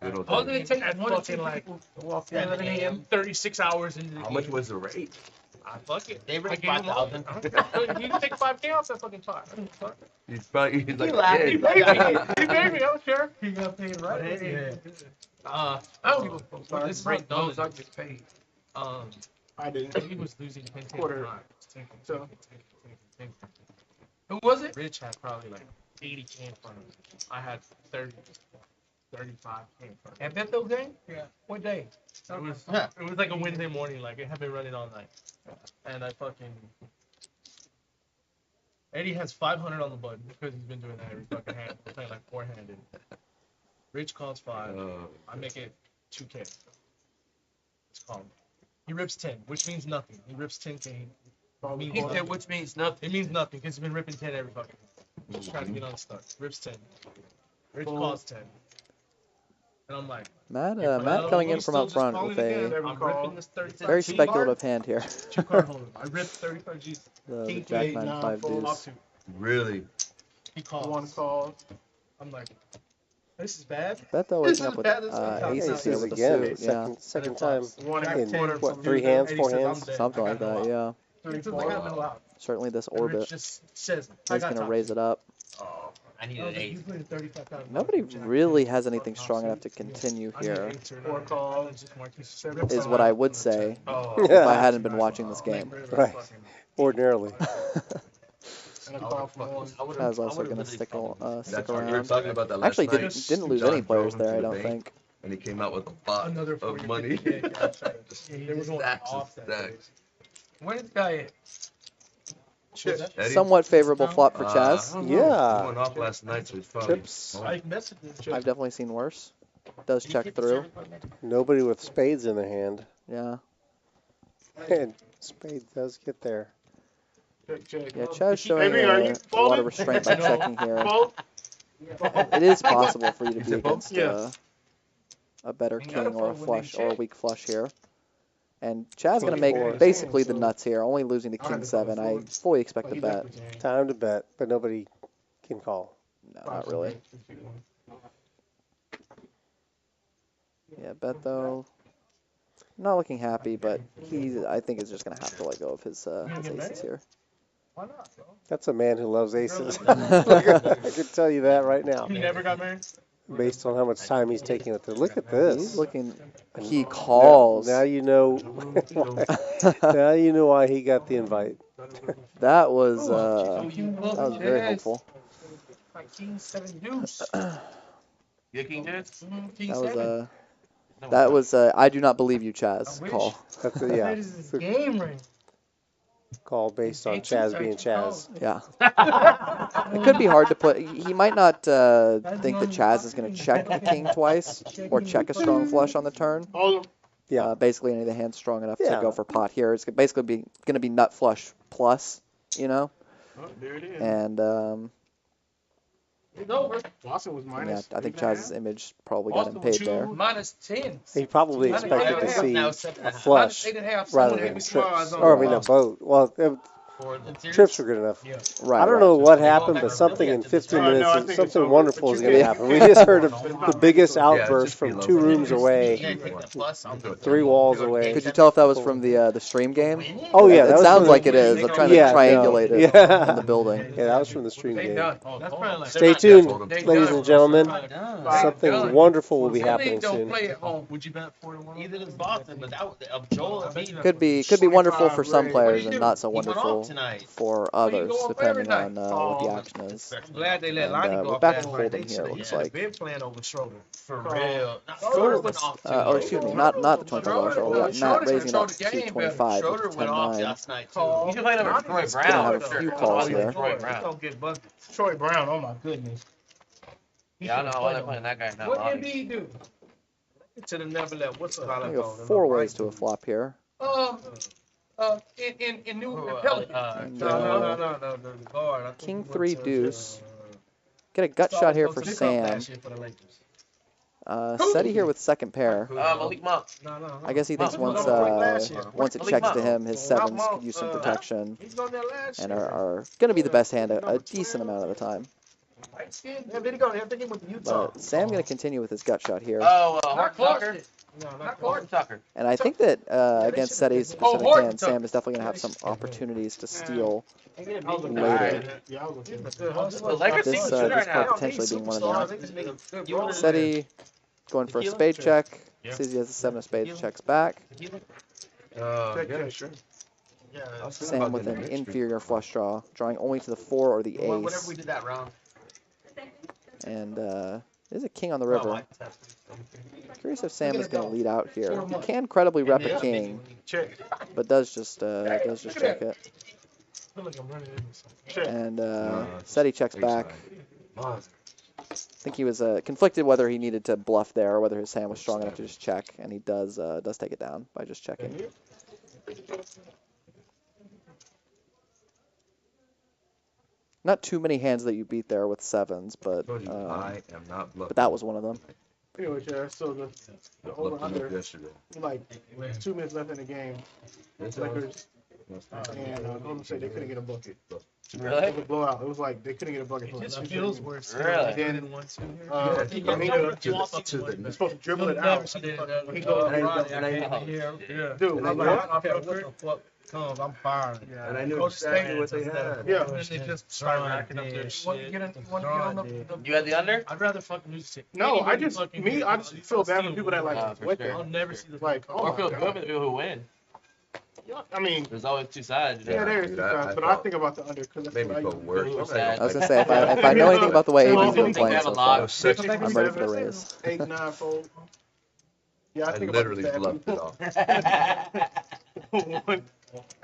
Good old All time. they take At one or fucking two like people to walk in. 11 a.m., 36 hours into the How game. much was the rate? Fuck it. They I raised gave him all. 5,000. You can take 5K off that fucking pot. He's probably he's like, laughed. yeah. He paid me. He paid me. I don't care. He got paid right. I don't give a fuck. This break those I get paid. I didn't. He was losing 10 Quarter. times. So. Who was it? Rich had probably like 80K in front of him. I had 30, 35K in front of him. At Bethel game? Yeah. What day? It was like a Wednesday morning, like it had been running all night. And I fucking Eddie has 500 on the button because he's been doing that every fucking hand, playing like four-handed. Rich calls 5. I make it 2K. It's called. He rips 10, which means nothing. He rips 10K. He said, which means nothing. It means nothing because he's been ripping 10 every fucking. Just trying to get unstuck. Rips 10. Rich calls 10. And I'm like, Matt coming in from out front with a I'm ripping this 30. very speculative hand here. 2 card holder. I ripped 35 G's. The Jack 9 5 deuce. Really? He calls. One call. I'm like, this is bad. Bethel waking up with aces here with the suit. Yeah, Second time One in and a quarter. what, 3 hands, 4 hands? something like that. Yeah. He feels like I'm allowed. Certainly this And Rich orbit. just says, He's gonna raise it up. Oh, I need I was an like, you 8. played 35,000. Nobody really has anything strong enough to continue here, Four calls. is what I would say Oh, if I hadn't been watching this game. Right. Ordinarily. And a call from one. I was also gonna stick That's what we were around. talking about that last Actually, night. didn't lose John any players drove him there, I to the don't bank, think. And he came out with a pot Another of 40, money. 50K. They were going Stacks and off that stacks. Where's the guy at? Eddie? Somewhat favorable flop for Chaz. He Yeah. went off last night, so he's fine. Trips. I messaged him. I've definitely seen worse. Does check through. Nobody with spades in their hand. Yeah. And spades does get there. Check, check. Yeah, Chaz showing Maybe, are you a lot folding? of restraint by checking here. Fold? It is possible for you to be against Yeah. a better You gotta king or a fold when flush they or a check. weak flush here. And Chaz gonna 24. make basically the nuts here, only losing to king 7. I fully expect to bet. Time to bet, but nobody can call. No, not really. Yeah, bet though. Not looking happy, but he, I think, is just gonna have to let go of his aces here. Why not, bro? That's a man who loves aces. I can tell you that right now, You never got married? based on how much time he's taking with it. Look at this. He's looking. He calls. Now you know. Why, now you know why he got the invite. That was very hopeful. Like king 7 deuce. You king deuce? King That 7. was I do not believe you, Chaz. Call. That's Yeah. yeah. This is game ring. Call based on Chaz being Chaz. Yeah. It could be hard to put. He might not think that Chaz is going to check a king twice or check a strong flush on the turn. Yeah. Basically, any of the hands strong enough Yeah. to go for pot here. It's basically going to be nut flush plus, you know. Oh, there it is. And It's over. Boston was yeah, minus. I think 3.5. Chaz's image probably got him paid there. Minus 10. He probably Minus expected to 8.5. see Now a 7.5. flush Minus 8.5. rather Someone hit than me small eyes trips. on Or I the mean, a wall. boat. Well, trips were good enough. Yeah. Right. I don't right. know what happened, but something in 15 No, I minutes, think it's something over, wonderful but is you going to can't- happen. We just heard the biggest Yeah, outburst just be from low. 2 rooms away, Yeah, take the plus on the 3 walls away. Could you tell if that was from the stream game? Oh yeah, that It was sounds from like the- it is. I'm trying to Yeah, no, triangulate it yeah. in the building. Yeah, that was from the stream They game. done. That's probably like Stay tuned, ladies and gentlemen. Something done. wonderful will be Some happening league don't soon. play at home. Would you bet 4-1? Either it's Boston, but that of Joel and me. Could be wonderful for some 25 players What do and you not so He went wonderful off tonight. for Well, you others, go up every depending night. on what the action is. I'm glad they let And, Lonnie go we're off back last to night. folding They here, it should've looks had like. been playing over Schroeder. For real. Not Schroeder Schroeder was- went off too. Oh, excuse me, not the $20 Schroeder. We got Schroeder Matt raising it up controlled to the game better. 225 Schroeder with went off 10-9. last night too. Call. You should play over Troy Lonnie's Brown. gonna have a Schroeder. few Come calls on, here. Troy. Brown. He's gonna get buckets. Troy Brown, oh my goodness. Yeah, I know. Why they're playing that guy now. What Embiid do? To the never let what's the I dollar think go? of 4 ways to a flop here. In New Pelicans. And, No, the guard. I think King he 3 went to, deuce. Get a gut shot here for Pick up Sam. last year for the Lakers. Ceddy here with second pair. Malik Monk. No. I guess he thinks Monk. once it checks to him, his sevens could use some protection He's on there last and year. are going to be the best hand a decent amount of the time. Light skin. Yeah, did he go? I think he went to Utah. But Sam going to continue with his gut shot here. Oh, Not Horton Tucker. Clarkson. No, not Horton Clarkson. Tucker. And I think that against Ceddy's specific Horton hand, Tucker. Sam is definitely going to have some opportunities to steal Later. later. Yeah, I was looking. The Lakers This, seem good this right now. card potentially being one of them. them. Ceddy going for a spade check. Yeah. Sees he has a 7 of spades, checks back. Yeah, sure. Sam with an inferior flush draw, drawing only to the 4 or the Whenever ace. we did that round. And there's a king on the river. Curious if Sam is going to lead out here. He can credibly rep a king, but does just check it. And Ceddy checks back. I think he was conflicted whether he needed to bluff there or whether his hand was strong enough to just check, and he does take it down by just checking. Not too many hands that you beat there with sevens, but I am not bluffing. but that was one of them. Anyway, yeah, so the over Bluffed under, yesterday. like 2 minutes left in the game. Lakers and Golden State, they couldn't get a bucket. It Really? was a blowout. It was like they couldn't get a bucket. It for just like feels 2 worse. Really? Then, Yeah, Amina, To the he's supposed to dribble it Never out. see that. He goes, Yeah. dude, I'm like, like, what the fuck comes? I'm firing. And I knew Coach exactly State what they had. Yeah. And they just start racking up their shit. Want to get on the You had the under? I'd rather fucking lose it. no, I just feel bad for people that like for wet sure. I'll them. never see the Like, oh Or my feel good God. for the people who win. I mean, There's always two sides. You yeah, know? there's Dude, two I sides, but I felt- think about the under because that's Made what me I feel use. worse. I was gonna say if I know anything about the way AB's been playing so far, I'm ready for the raise. 8, 9 fold. Yeah, I I think literally about bluffed it off. One,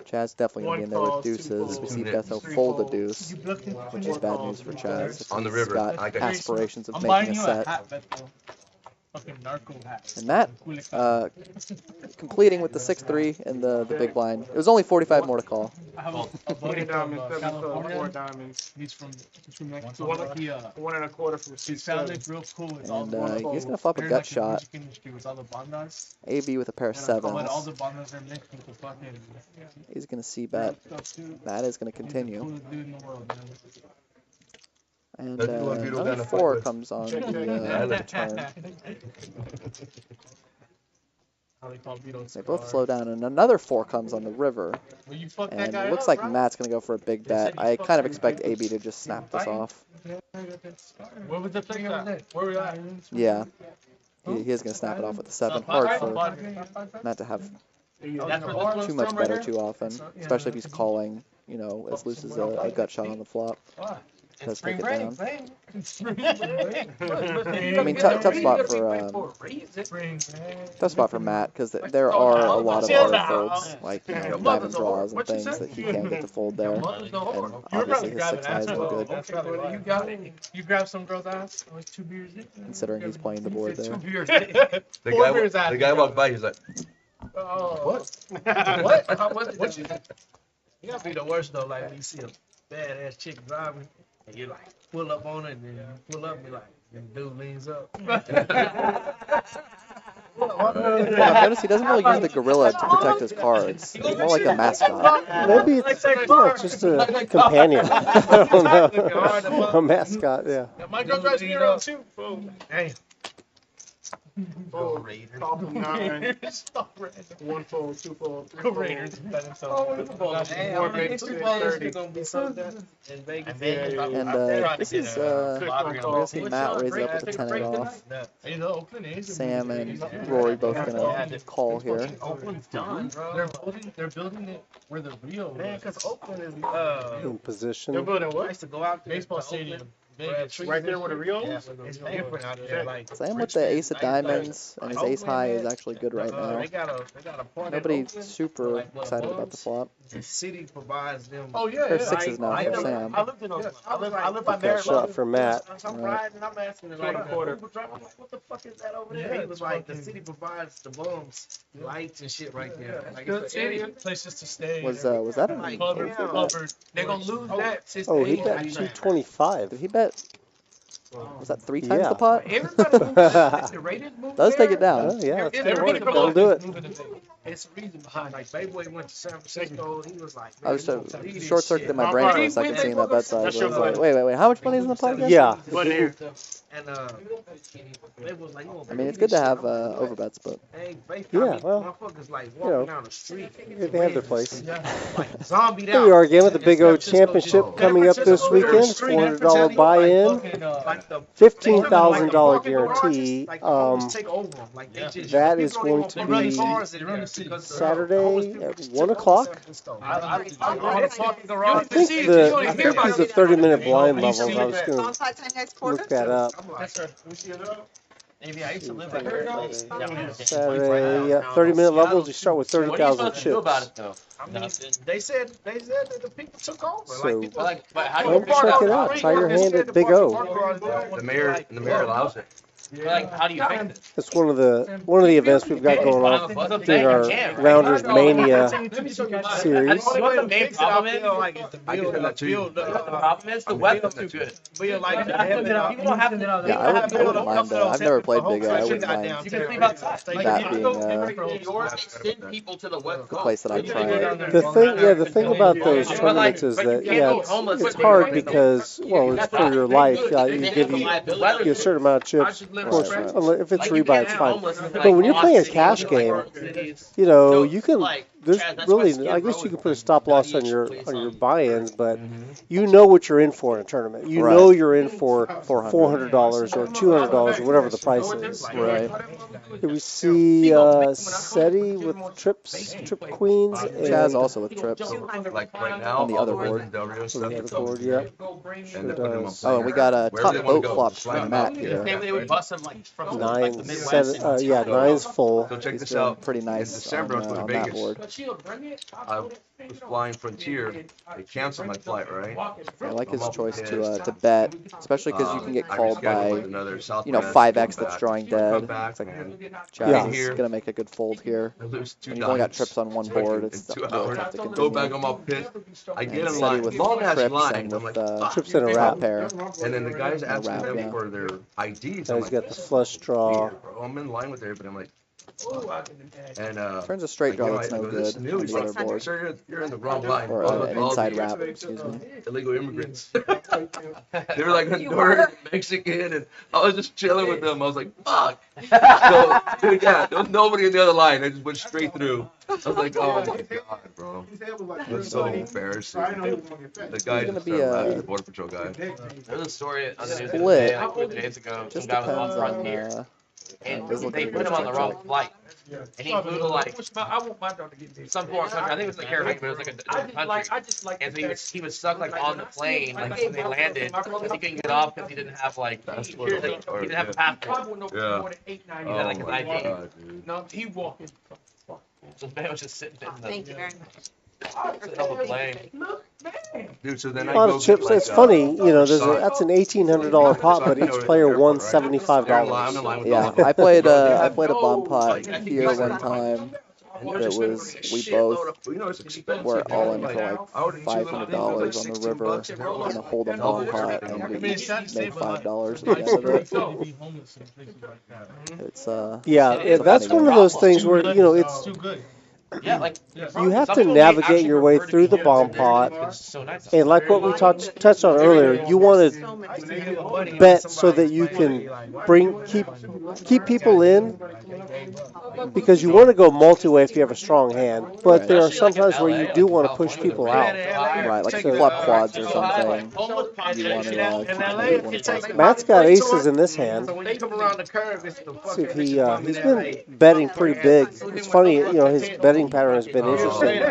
Chaz definitely gonna be in there with deuces. We see Betho fold a deuce, which is bad news for Chaz. If On the he's river, got I got- aspirations of I'm making buying a you a set. hat, Beto. Fucking narco. And Matt, completing with the 6-3 in the big blind. It was only 45 more to call. I have a buddy diamonds, from 7 clubs, 4 California. diamonds. He's from Mexico. He 1 1/4 from he 6 found it real cool. It's all And he's going to flop a very gut like the shot. music industry with all the bandas. AB with a pair of But all sevens. the bandas are mixed with the fucking. He's going to c-bet. Matt is going to continue. Coolest dude in the world, man. And That's the one Vito got in another a fight 4 with. comes on the turn. They both slow down, and another 4 comes on the river. And it looks like Matt's going to go for a big bet. I kind of expect AB to just snap this off. Where was the thing over there? Where we at? Yeah. He is going to snap it off with the 7. Hard for Matt to have too much better too often, especially if he's calling, you know, as loose as a gut shot on the flop. Does take it down. I mean, tough spot for Matt, because there are a lot of other folds, like, you know, diamond draws and things that he can't get to fold there, and obviously his 6 high is no good, You grab some girl's ass. Oh, it's 2 beers. considering he's playing the board there. The guy walked by, he's like, What? What you? You gotta be the worst though. Like when you see a badass chick driving, and you like pull up on it, and then you pull up, and be like, and dude leans up. Yeah, notice he doesn't really use the gorilla to protect his cards. He's more like a mascot. Maybe it's just a companion. I don't know. A mascot, yeah. My girl drives me around too. Hey. Go Raiders. 9. 1 fold, 2 fold, 3 fold. Raiders. More big 30. And this is, we're going to see Matt raise it up with a 10 off. Sam and Rory both going to call here. Oakland's done, bro. They're building it where the Rio Man, because Oakland is In position. They're building I what? used to go out there. baseball stadium. Vegas. Right there where the Rio is? It's different out there. Like, Sam with the ace of diamonds, and his ace high is actually good right now. They got a part Nobody's super excited about the flop. The city provides them. Oh yeah, There's yeah. 6s now for Sam. I lived in Oakland. I live by That Maryland. shot for Matt. I'm riding and I'm asking him like, what the fuck is that over there? He was like, the city provides the bums lights and shit right there. Like, Good it's an area. city, places to stay. Was that a Like, covered. They're gonna lose that since Oh, they he bet Did 225. he bet? Was that 3 times Yeah. the pot? everybody moves the Raiders move Does take there. it down. Oh, yeah, that's Everybody good. That'll do it. It's a reason behind. Like, Babyboy went to San Francisco. He was like, I was man, you don't short circuited my brain for a second seeing that bet size. I was like, wait, how much money is in the pot again? Yeah. But here. And they was like, I mean, it's good to have overbets, but hey, Yeah, well, motherfuckers like you know, walking down the street. They have their place. Like, zombie Here we are again with the Big O Championship coming up this weekend. $400 buy-in, $15,000 guarantee. That is going to be Saturday at 1 o'clock. I think these are 30-minute blind levels. I was going to Time next quarter. look that up. Maybe I used to live right there. Saturday, yeah, 30-minute levels. You start with 30,000 chips. though? I mean, they said that the people took over. So, like, people, But how do Well, you check it out. Try your hand at Big O. the mayor allows it. how do you fix it? It's one of the events we've got going on during our Rounders Mania series. You know what the main problem is? I can send that to you. The problem is the weather. People like People don't have to. yeah, I wouldn't mind that. I've never played Big O. I wouldn't mind You can sleep outside. that being Send people to the West the Coast. place that I try. The thing about those tournaments is that, yeah, it's hard because, well, it's for your life. You give you a certain amount of chips. Of course, if it's rebuy, it's fine. But when you're playing a cash game, you know, you can. There's really, I guess you can put a stop loss on your buy-ins, but you know what you're in for in a tournament. You know you're in for $400 or $200 or whatever the price is. Right. Here we see Ceddy with trip queens. Chaz also with trips. Like right now, On the other all board. Resident Del Rio On stuff. the other board, yeah. And they're putting them on Oh, and we got a Wherever top they wanna boat go, flop slide from on. Matt here. They would bust them like from like the Nine, Midwest. seven, yeah, nine's full. So check He's this doing out. pretty In nice December, on, I'm going on to that Vegas. board. But she'll bring it. I was flying Frontier, they canceled my flight, right? I like his choice to bet, especially because you can get I called by, rescheduled another Southwest, 5x come that's back. drawing I come dead. back, It's like man. Chaz is Here. gonna make a good fold here. I lose When you've only got trips on one board, in it's 2 really hours. tough to Go continue. back, I'm all pissed. I get And in Ceddy line, with long ass trips line. and I'm with like, fuck. Trips in a top wrap. pair. And then the guy's asking wrap, them yeah. for their IDs. Now I'm he's like, got the flush draw. bro, I'm in line with everybody. I'm like, and Turns a straight draw that's no this good new. on He's the like, other board. sir, you're in the wrong line. Or All an the inside wrap, excuse me. illegal immigrants. They were like Honduran, Mexican, and I was just chilling with them. I was like, fuck. So, dude, yeah, there was nobody in the other line. I just went straight through. I was like, oh my god, bro. It was so embarrassing. The guy gonna just be started laughing, the border patrol guy. There was a story on the news the other Split. day, like 2 days ago. Just Some guy was on depends Frontier, on and this they put him on the wrong flight. And he flew to like some foreign country. I think it was the Caribbean, but it was like a different country. And so he was stuck like on the plane, like when they landed, because he couldn't get off because he didn't have like he didn't have a passport. Yeah. He had like his my ID. God, dude. No, he walking. So the man was just sitting in the, Thank you very much. sitting on the plane. Dude, so then A I lot go of chips. get, It's like, funny, that's an $1,800 pot, So but I each know at player the won airport, right? $75. I'm in line with Yeah, all of them. I played a bomb pot here one time. That was we both Well, you know, it's expensive. were all in Like, for like I would eat two little $500 things, on like the river $16 in a hold'em bomb pot, and we each made $5 at the I end of it. to be homeless in places like that. It's Yeah, that's one of those things where, it's too good. Yeah, like you have to navigate your way through the bomb pot. And like what we touched on earlier, you want to bet so that you can keep people in, because you want to go multi-way if you have a strong hand. But Right. there are sometimes where you do want to push people out. right, like flop quads or something. You want to Matt's got aces in this hand. So when you come around the curve, it's the See if fucking. he's been betting pretty big. It's funny, his betting pattern has been interesting.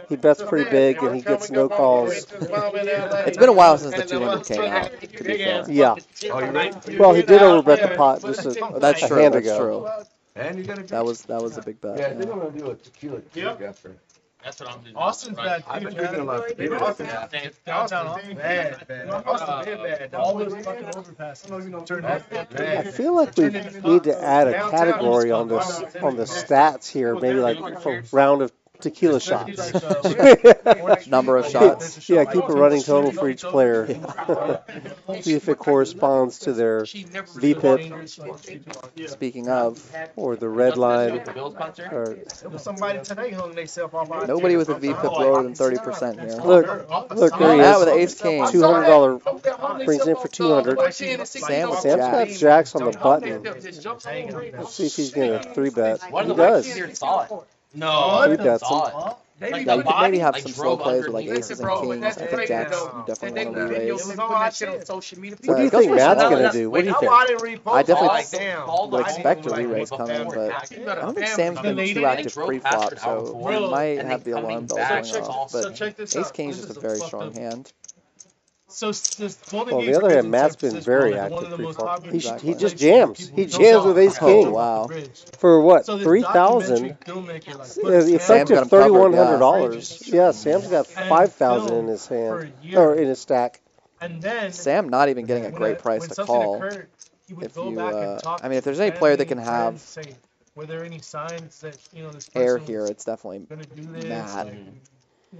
He bets pretty big and he gets no calls. It's been a while since the 200 came out, to be fair. Yeah. Well, he did overbet the pot just That's a true, hand that's ago. true. And you gotta That was a big bet. Yeah, Yeah. they're gonna do a tequila after. That's what I'm doing. Austin's bad. I've been drinking a lot of beer. Downtown Austin. Bad. Austin been bad. All those fucking overpasses. Turned out. I feel like we need to add a category on the stats here, maybe like for round of tequila shots. Number of shots. Yeah, keep a running total for each player. See if it corresponds to their VPIP Speaking of, or the red line. Or, Somebody today hung themselves off our nobody with a VPIP lower than 30% here. look, there he Matt with is. ace king. $200 brings in for 200. Sam with Sam's got jacks. jacks on the button. Let's see if he's gonna 3-bet. He does. No, He bets him. Yeah, you could maybe have some slow plays with like aces and kings. I think jacks you definitely want to re-raise. What do you think Matt's gonna do? What do you think? I definitely would expect a re-raise coming, but I don't think Sam's been too active pre-flop, so he might have the alarm bells going off. But ace king is just a very strong hand. So, On the other hand, Matt's been very active pre-flop. He Exactly. just jams. He jams with ace Oh king. wow. For what? So this 3,000. documentary filmmaker, The Sam's got effective him covered, $3,100. Yeah, Sam's got 5,000 in his hand or in his stack. And then Sam not even getting a great price to call. If you, I mean, if there's any player that can have were there any signs that this air person here, was it's definitely gonna do this? Matt.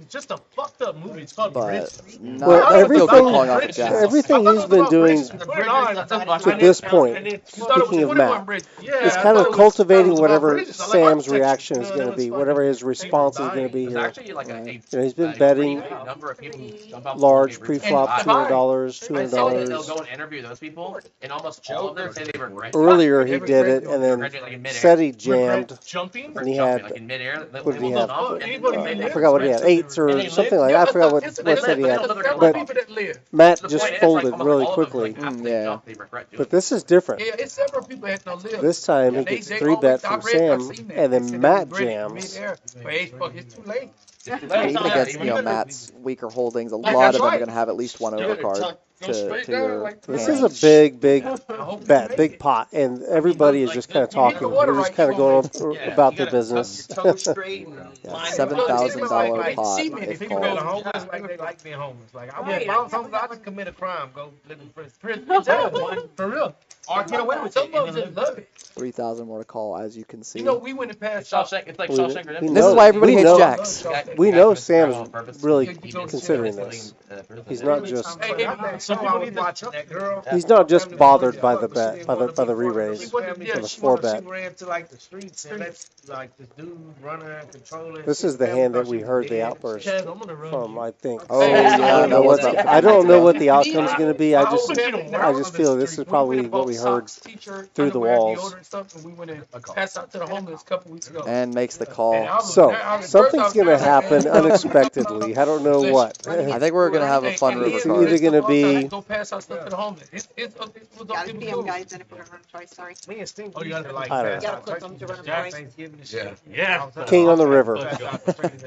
It's just a fucked up movie. It's called Bridge. But not Well, I don't feel good everything- calling off the jacks. Everything he's been doing to this point, speaking of Matt, is kind of cultivating whatever Sam's reaction is going to be, whatever his response is going to be here. He's been betting large pre-flop $200, They'll $200. go and interview those people, and almost all of them say they regret. Earlier he did it, and then Ceddy jammed, Jumping? and he Jumping, had, like in midair. what did he have? I I forgot what he had, 8s or something like that. I forgot what Ceddy had. But Matt just folded really quickly. Yeah. But this is different. Yeah, it's several people that don't live. This time he gets 3-bet from Sam, and then Matt jams. It's too late. Yeah, even against Matt's weaker holdings, a lot of them are going to have at least one overcard. to your. This hand. is a big bet, big pot, and everybody is just kind of talking. They're just kind of going about their business. Yeah, $7,000 pot if People go to called. homeless like they like being homeless. Like I Yeah. if I was homeless, I just commit a crime, go live in prison. For real. Or get away with it. Some of them just love it. 3,000 more to call, as you can see. You know, we went and passed. It's like Shawshank Redemption. This is why everybody hates jacks. We know Sam's really considering this. He's not just he's not just bothered by the bet, by the re-raise, by the 4-bet. Ran to like the streets and that's like this dude running and controlling. This is the hand that we heard the outburst from, I think. Oh, yeah, I don't know what the outcome's going to be. I just feel this is probably what we heard through the walls. And makes the call. So something's going to happen unexpectedly. I don't know what. I think we're gonna have a fun river It's card. either going to be Gotta see them, guys, then if we're gonna run twice, sorry. Oh, you gotta like I don't You gotta click them to run them twice. Yeah. King on the river,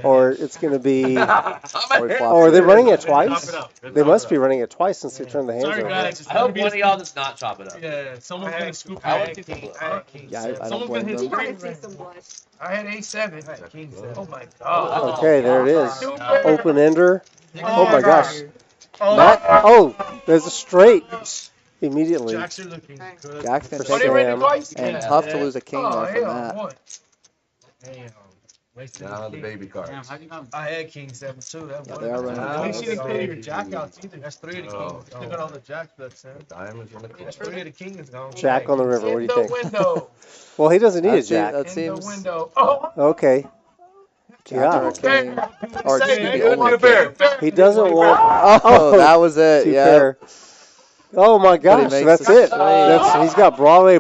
or it's going to be. Oh, are they running it twice? They must be running it twice since they turned the hands Sorry, over. guys. I hope one of y'all does not chop it up. Yeah, someone's gonna scoop I it. would think Yeah, I don't Someone's blame gonna hit them. Gotta see some blood. I had A7. Oh my god. Okay, there it is. Open ender. Oh my gosh. Matt, there's a straight immediately. Jacks are looking Okay. good. Jack's gonna For take Sam. it, and tough to lose a king there from that. Damn. Wasted Now the the king. baby cards. I had king 7 too. That Yeah, was they are running At least you didn't clear your baby. jack out either. That's 3 of the Oh, kings. Look at all the jacks left, Sam. Diamonds in the That's 3 of the kings gone. Jack on the river. What do you In the think? window. Well, he doesn't need a That jack. That In seems. the window. Oh. Okay. Jack or Yeah. a king. Or excuse me, Say, only a bear. king. He doesn't want. Oh, that was it. Two Yeah. pair. Oh my gosh, makes that's the it. straight. He's got Broadway.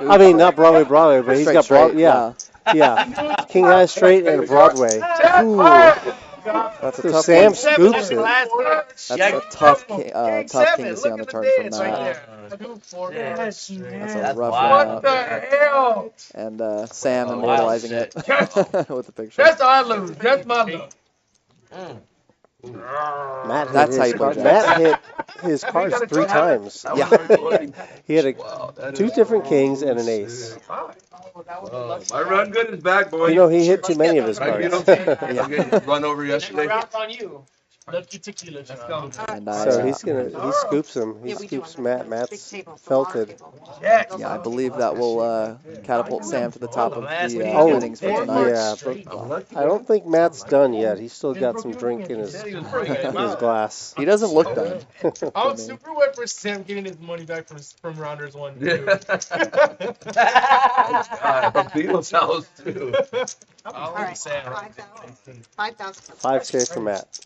I mean, not Broadway, but he's got Straight, Yeah. King high straight and a Broadway. Ooh. That's a So tough Sam one. scoops it. That's a tough king to see on the turn from that. That's a rough wild. one What the hell? And Sam immortalizing it with the picture. That's how I lose. That's my luck. Matt hit That's how his you card. do Matt hit his cards 3 times. Yeah. He had Wow, that two is- different kings and an ace. My run good is back, boy. You know, he hit too many of his Right, you cards. know, okay, run over yesterday. on you. Lucky tequila. Let's go. And So he scoops him. He Yeah, we do scoops on Matt. big Matt's table, it's a long felted. table. yeah, I believe that will catapult Sam to the top of the Oh, winnings for tonight. yeah, but I don't think Matt's done yet. He's still got some drink in his glass. He doesn't look done. I'm super wet for Sam getting his money back from rounders 1 and 2. Beatles house too. All right, 5,000. 5K for Matt.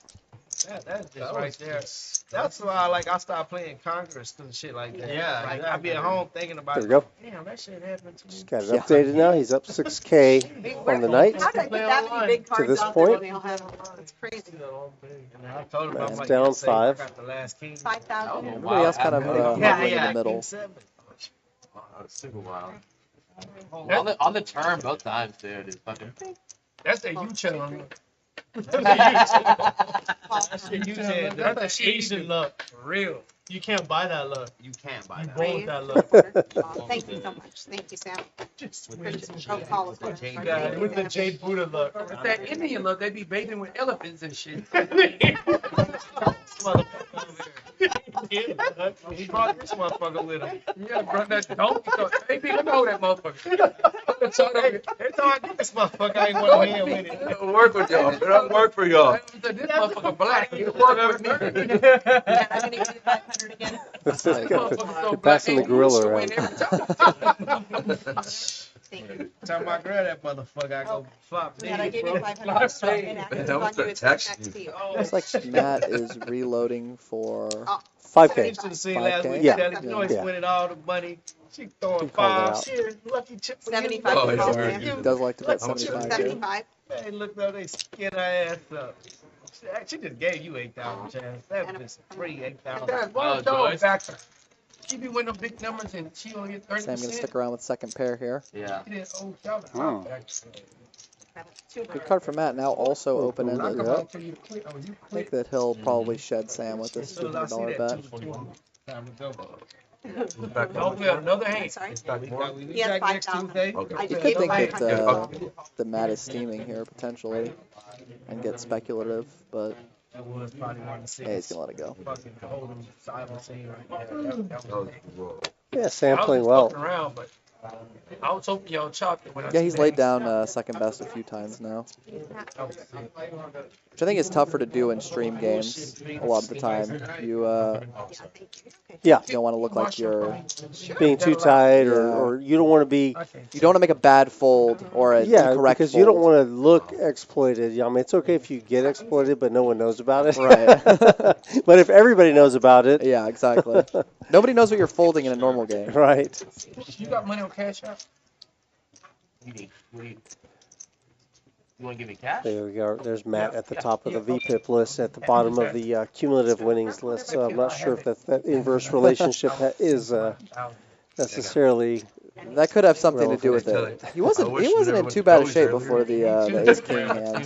That's just right there. That's why I stopped playing Congress and shit like that. Yeah, Like I be at home thinking about There it. we go. Damn, that shit happened to me. Just got it updated now. He's up 6K on the night. How did I get that many big cards this out there point. when they all have them? It's crazy. And I told him, I'm Matt's like, down "Yeah, say, I 5. got the last king." 5,000. Everybody else kind of hovering in the middle. Super wild. On the turn both times, dude. It's fucking. That's the U channel. That's Asian luck. For real. You can't buy that luck. You can't buy You that. born with that luck. Thank you so much. Thank you, Sam. Oh, call us. Yeah, with the Jade Buddha luck. With that Indian look, they be bathing with elephants and shit. He brought this motherfucker with him. Yeah, brought that donkey. Hey, B, let me hold that motherfucker. Every time I get this motherfucker, I ain't want to with it. It'll work with y'all. It'll work for y'all. This motherfucker black. He'll work with me. I'm gonna give you 500 again. You're passing the gorilla around. Time I grab that motherfucker, I go flop. Yeah, I gave you 500. That was the text. Looks like Matt is reloading for 5K. To the scene last 5K? week. Yeah. Daddy Joyce Yeah. winning all the money. She throwing He called it 5. out. Shit, lucky chip. 75. Oh, yeah. He does like to bet How much is it? 75 too. 75. Man, look though, they skin her ass up. She just gave you 8,000, Chaz. That was free 8,000. Oh, Joyce. She be winning big numbers and she only get 30%. Sam gonna stick around with second pair here. Yeah. Oh, Good card for Matt. Now also open-ended. Yeah. I think that he'll probably shed Sam with this $200 bet. Hopefully another hand. Sorry? More. He has 5,000. Okay. I You just could gave him think that 500. the Matt is steaming here potentially and get speculative, but hey, he's gonna let it go. Yeah, Sam I was playing just well. fucking around, but I was hoping y'all chopped it when I Yeah, he's seen laid it. down second best a few times now, which I think is tougher to do in stream games a lot of the time. You Yeah, you don't want to look like you're being too tight, Yeah. or you don't want to be. you don't want to make a bad fold or a Yeah, incorrect because fold. you don't want to look exploited. I mean, it's okay if you get exploited, but no one knows about it. Right. But if everybody knows about it, Yeah, exactly. Nobody knows what you're folding in a normal game. right? You got money on Cash App? You want to give me cash? There we go. There's Matt at the top of the VPIP list, at the bottom of the cumulative winnings list. So I'm not sure if that inverse relationship is necessarily. That could have something to do with it. He wasn't in too bad a shape before the Ace King hand.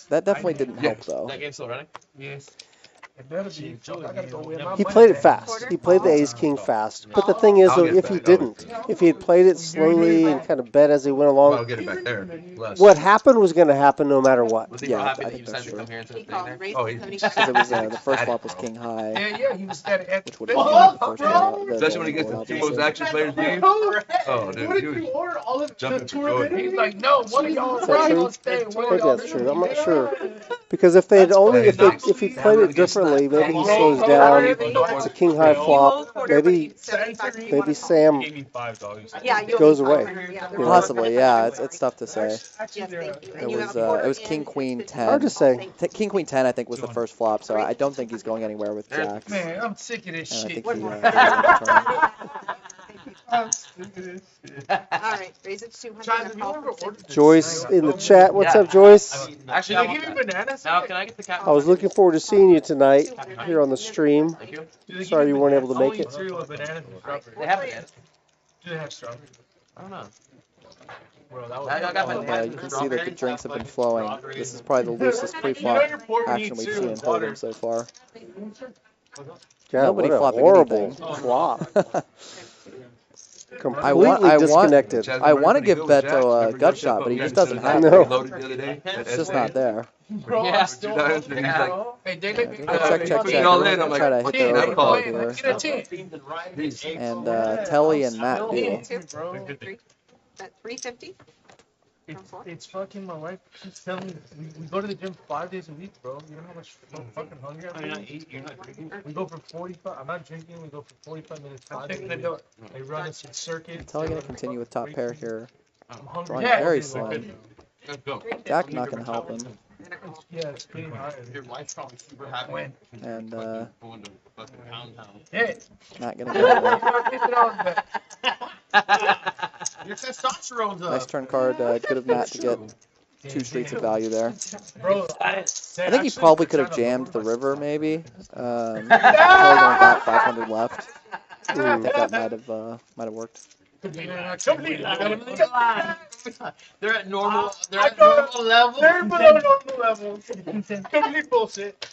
That definitely didn't help though. That game's still running? Yes. It better be. I gotta go win my He money played it back. fast. He played the Ace King fast. But the thing is, though, if he didn't, if he had played it slowly and kind of bet as he went I'll along, get it back there. Less. what happened was going to happen no matter what. Was he Yeah, real happy I that think you decided that's to come here instead of He staying called, there? raised Oh, it he- 75. Because it was the first flop was King High, Yeah, he was at which would have been the first one. Especially when he gets the two most action players leave. Oh, dude. What if you order all of the Jumping for tournament? joy. He's like, no, one of y'all Is that right true? on stay. One of Maybe y'all that's true. I'm not sure. Because if they had That's only, funny. if he played it differently, maybe he slows down. It's a King High flop. Maybe Sam Gave me $5. Yeah, you'll goes be away. 500, yeah. You know? Possibly, yeah. It's tough to say. Yes, thank you. It And you have was a quarter it was in, King Queen 50. 10. Hard to say. King Queen 10 I think was the first flop, so I don't think he's going anywhere with jacks. And Man, I'm sick of this I shit. think he return. I'm sick of this shit. All right, raise it to 200. Chaz, and have a you call ever for ordered this? Joyce in the chat. What's up, Joyce? Actually, Did I they want give you that. bananas? Now, can I get the cat? I was looking forward to seeing you tonight here on the stream. Thank you. Do they give Sorry you weren't bananas? able to make Only it. cereal with bananas and strawberries. They have bananas. Do they have strawberries? I don't know. Bro, that was I got my And, bananas you and can see that the strawberries. drinks have been flowing. This is probably the loosest pre-flop action we've seen in Hold'em so far. God, Nobody what a flopping horrible anything. flop. I Completely disconnected. want to give Beto a gut shot, but he just doesn't have No. it. It's just not there. Yeah. Hey, they let me Check. Putting it all in, I'm Try to like, hit the that call. over here. Get a 10. And Telly and Matt do. Bro. At 350? It's fucking my wife. She's telling me we go to the gym 5 days a week, bro. You know how much fucking hungry I'm You're not drinking? We go for 45. I'm not drinking. We go for 45 minutes. 5 days a week. They run us in circuit. Telly gonna continue with top pair here. I'm hungry. Drawing very slim. Let's go. Jack not gonna help him. Yeah, it's getting higher. Your wife's probably super happy. When? And Going to fucking Pound Town. Yeah. not gonna go. Your testosterone's up. Nice turn card. Good of Matt to get 2 streets of value there. Bro, I think he probably could have jammed the river, maybe. Probably only got 500 left. I think that might have worked. They're at normal. They're at normal level. They're below normal level. Complete bullshit.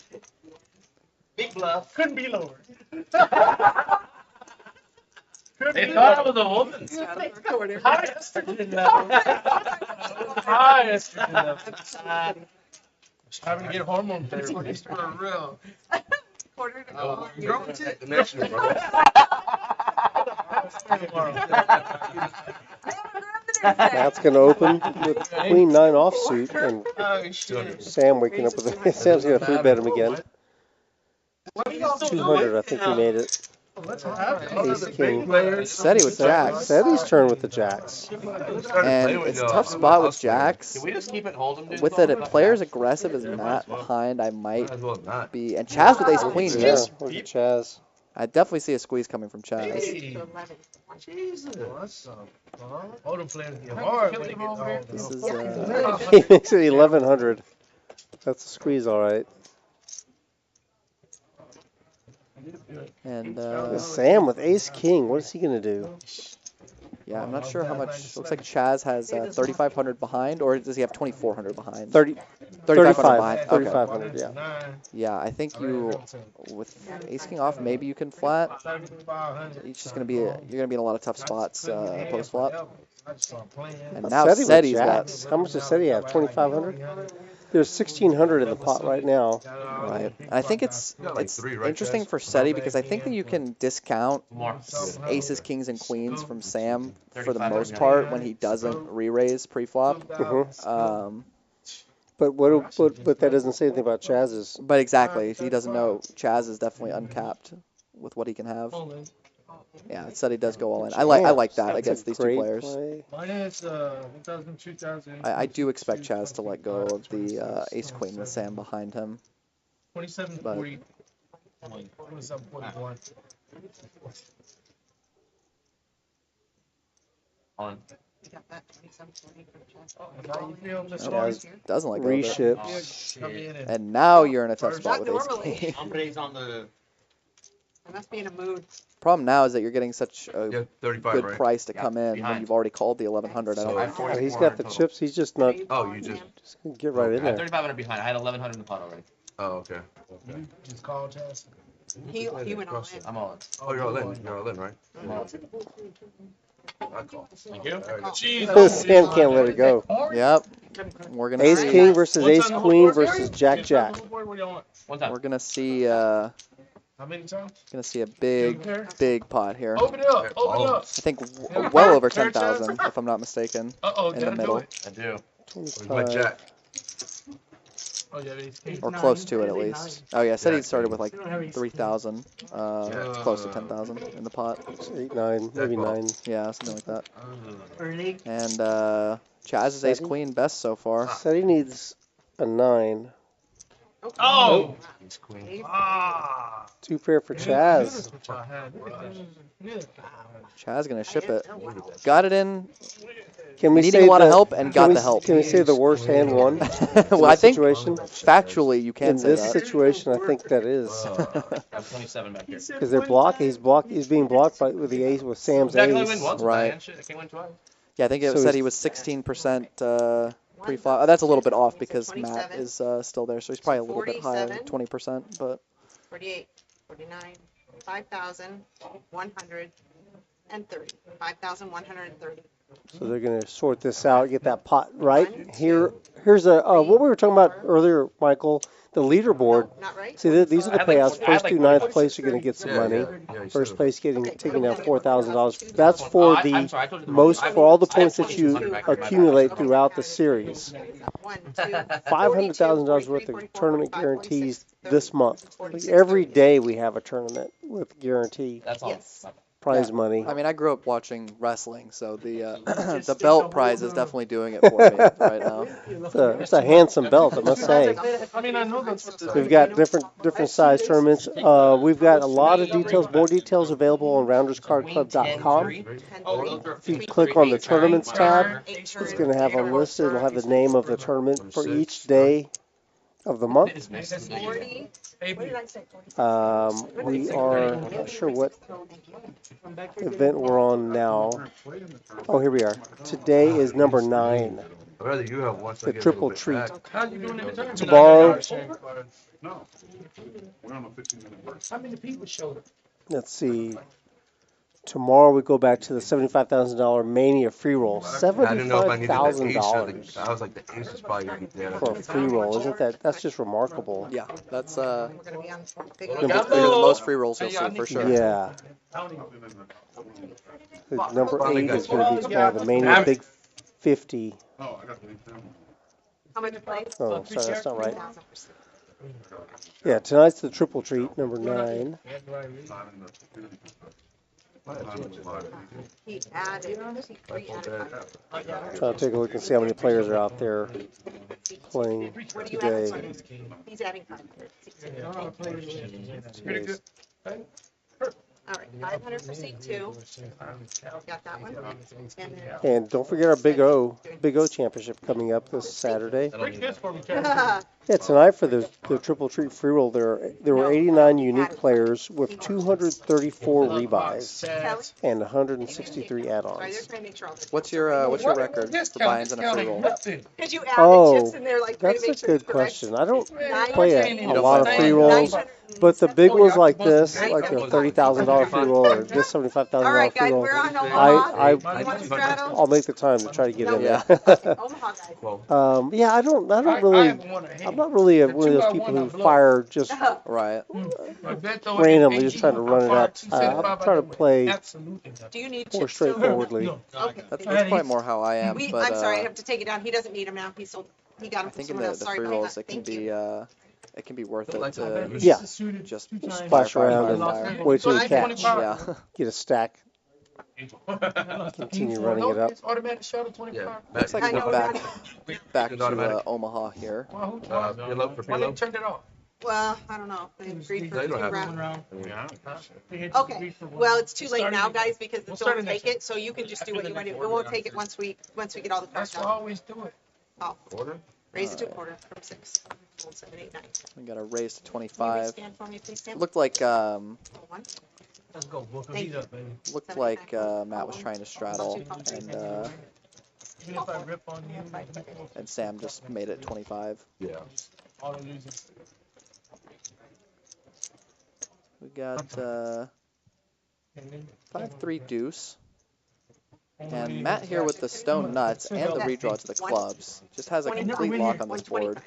Big bluff. Couldn't be lower. They thought I was a woman. Highest level. Having to get hormone therapy. For real. Quarter to Oh, go. girl, what's it? Connection, bro. Matt's going to open with Queen 9 offsuit, and Oh, shit. Sam waking up with a. Sam's going to 3-bet him again. 200, I think he made it. Ace King. Ceddy with jacks. Ceddy's turn with the jacks. And it's a tough spot with jacks. Can we just keep it Hold'em, dude? With it, a player as aggressive as Matt behind, I might Might as well not. be. And Chaz with ace queen Yeah, here. look at Chaz. I definitely see a squeeze coming from Chaz. Hold'em players get hard when they get hard. This is He makes it 1100. That's a squeeze, all right. and Sam with Ace King. What is he going to do? Yeah, I'm not sure how much. Looks like Chaz has 3,500 behind, or does he have 2,400 behind? 3,500 behind. Okay. 3,500, yeah. Yeah, I think you, with Ace King off, maybe you can flat. It's just gonna be you're gonna be in a lot of tough spots post flop. And now Ceddy with Ceddy's got. jacks. How much does Ceddy have? 2,500. There's 1,600 in the pot right now. Right. I think it's interesting for Ceddy because I think that you can discount aces, kings, and queens from Sam for the most part when he doesn't re-raise pre-flop. But that doesn't say anything about Chaz's. But exactly, he doesn't know. Chaz is definitely uncapped with what he can have. Yeah, Ceddy does go all in. I like that against these two players. I do expect Chaz to let go of the ace queen with Sam behind him. 27-40. 27-41. On. Chaz doesn't let go of it. Reships. And now you're in a tough spot with ace queen. Hombre's on the. I must be in a mood. Problem now is that you're getting such a 35, good right? price to come in when you've already called the 1,100. I don't. He's got the chips. He's just not. Oh, you just. Get right in I had there. 3,500 behind. I had 1,100 in the pot already. Oh, okay. Just call Chaz. He went all in. I'm all in. Oh, you're all in. You're all in, right? I'm all in. I call. Thank you. Sam can't let it go. Yep. We're gonna Ace see. king versus ace queen versus jack jack. One time. We're gonna see. How many times? Gonna see a big pot here. Open it up. Open it up. I think well over 10,000, if I'm not mistaken. Uh-oh, in the middle, I do. My jack. Oh, yeah, ace king. or close to it at least. Oh yeah, said he started with like 3,000, close to 10,000 in the pot. 8, 9, maybe 9. Yeah, something like that. And Chaz is ace queen best so far. Said he needs a 9. Oh! Ace queen. Ah! 2 pair for Chaz. Chaz gonna ship it. Got it in. Can we Needing say a lot of the- help and got can we- the help. Can we say the worst hand won? Well, I think situation? factually you can In say this that. situation, I think that is I'm 27 back here. because they're blocking. He's being blocked by with the ace with Sam's I can only ace. win once. Right. Man. Shit, I can't win twice. Yeah, I think it So said he's- he was 16% pre-flop. That's a little bit off because Matt is still there, so he's probably a little bit higher, 20%. But 48, 49, 5,130. 5,130. So they're going to sort this out, get that pot right. Here's a what we were talking about earlier, Michael. The leaderboard. Not right? See, these are the payouts. First to ninth place are going to get some money. Yeah, First place taking down $4,000. That's for I'm the sorry, I told you the most wrong- for all the I have points that you 2,200 back in my accumulate pocket. throughout the series. 1, 2, $500,000 worth of tournament guarantees this month. Like every day we have a tournament with guarantee That's all. Yes. prize money. I mean, I grew up watching wrestling, so the the belt prize is definitely doing it for me right now. It's a handsome belt, I must say. I mean, I know that's what We've got different size tournaments. We've got a lot of details, more details available on rounderscardclub.com. If you click on the tournaments tab, it's going to have a list. It'll have the name of the tournament for each day of the month. 40. What did I say? We are, I'm not sure what event we're on now. Oh, here we are. Today is number 9. I'd rather you have one. So I The get a triple little bit treat. back. How you doing in the tournament? Tomorrow, No. We're on a 15-minute break. How many people showed up? let's see. Tomorrow we go back to the $75,000 Mania free roll. I didn't know if I needed the ace or $75,000 the, I was like, the ace is probably going to be there. for a free roll. Isn't that's just remarkable. Yeah, that's We're going to be on big bigger than most free rolls you'll see for sure. Yeah. The number 8 is going to be tomorrow, the Mania Big 50. Oh, I got the example. How much plays? Oh, sorry, that's not right. Yeah, tonight's the triple treat, number 9. He added. He added 5. Trying to take a look and see how many players are out there playing What do you today. add? He's adding 500. Pretty good. All right, 500 for seat 2. Got that one. And then And don't forget our Big O Championship coming up this Saturday. Break this for me, Chaz. Yeah, tonight for the triple treat free roll, there were 89 unique players with 234 rebuys and 163 sorry, they're add-ons. trying to make sure all the What's your record for buy-ins and a free roll? Because you add Oh, the chips in there, like, trying to that's a make sure it's good correct. question. I don't 900 play You a don't lot of play free a rolls, 900 but the big ones like this, Nice. like the $30,000 free roll or this All $75,000 right, free guys, roll, we're on Omaha. You want to straddle? I'll make the time to try to get in Yeah. there. Okay, Omaha, guys. Yeah, I don't really. I'm not really one of those people who fire just Right. randomly, just trying to run it up. I'm trying to play Do you need more chips still? straightforwardly. Okay. That's probably more how I am. But I'm sorry, I have to take it down. He doesn't need them now. He sold. He got I them from think in someone else. the Sorry free about rolls that. it can Thank be you. it can be worth it to Yeah. just Splash fire, around fire, and fire. wait till you catch. Yeah. Get a stack. Continue running it up. Automatic shuttle 25. Yeah. Looks like I we're know, back It's to automatic. Omaha here. Well, who PLO for why PLO? didn't turn it off? Well, I don't know. They agreed for They don't 2 have rounds. Yeah. Okay. Well, it's too late now, guys, because We'll it's start don't it next take it. So you can just do what you want to do. We won't take it once we get all the cards That's why I out. always do it. Oh, Quarter? raise it to a quarter from 6. Hold 7, 8, 9. We got a raise to Can you 25. rescan for me, please, Sam? Looked like Hold on. Let's go. Book Thank these you. up, baby. looked like Matt was trying to straddle Even if I rip on you, and Sam just made it 25. Yeah. all the losing. We got 5-3 deuce. And Matt here with the stone nuts and the redraw to the clubs. Just has a complete lock on this board.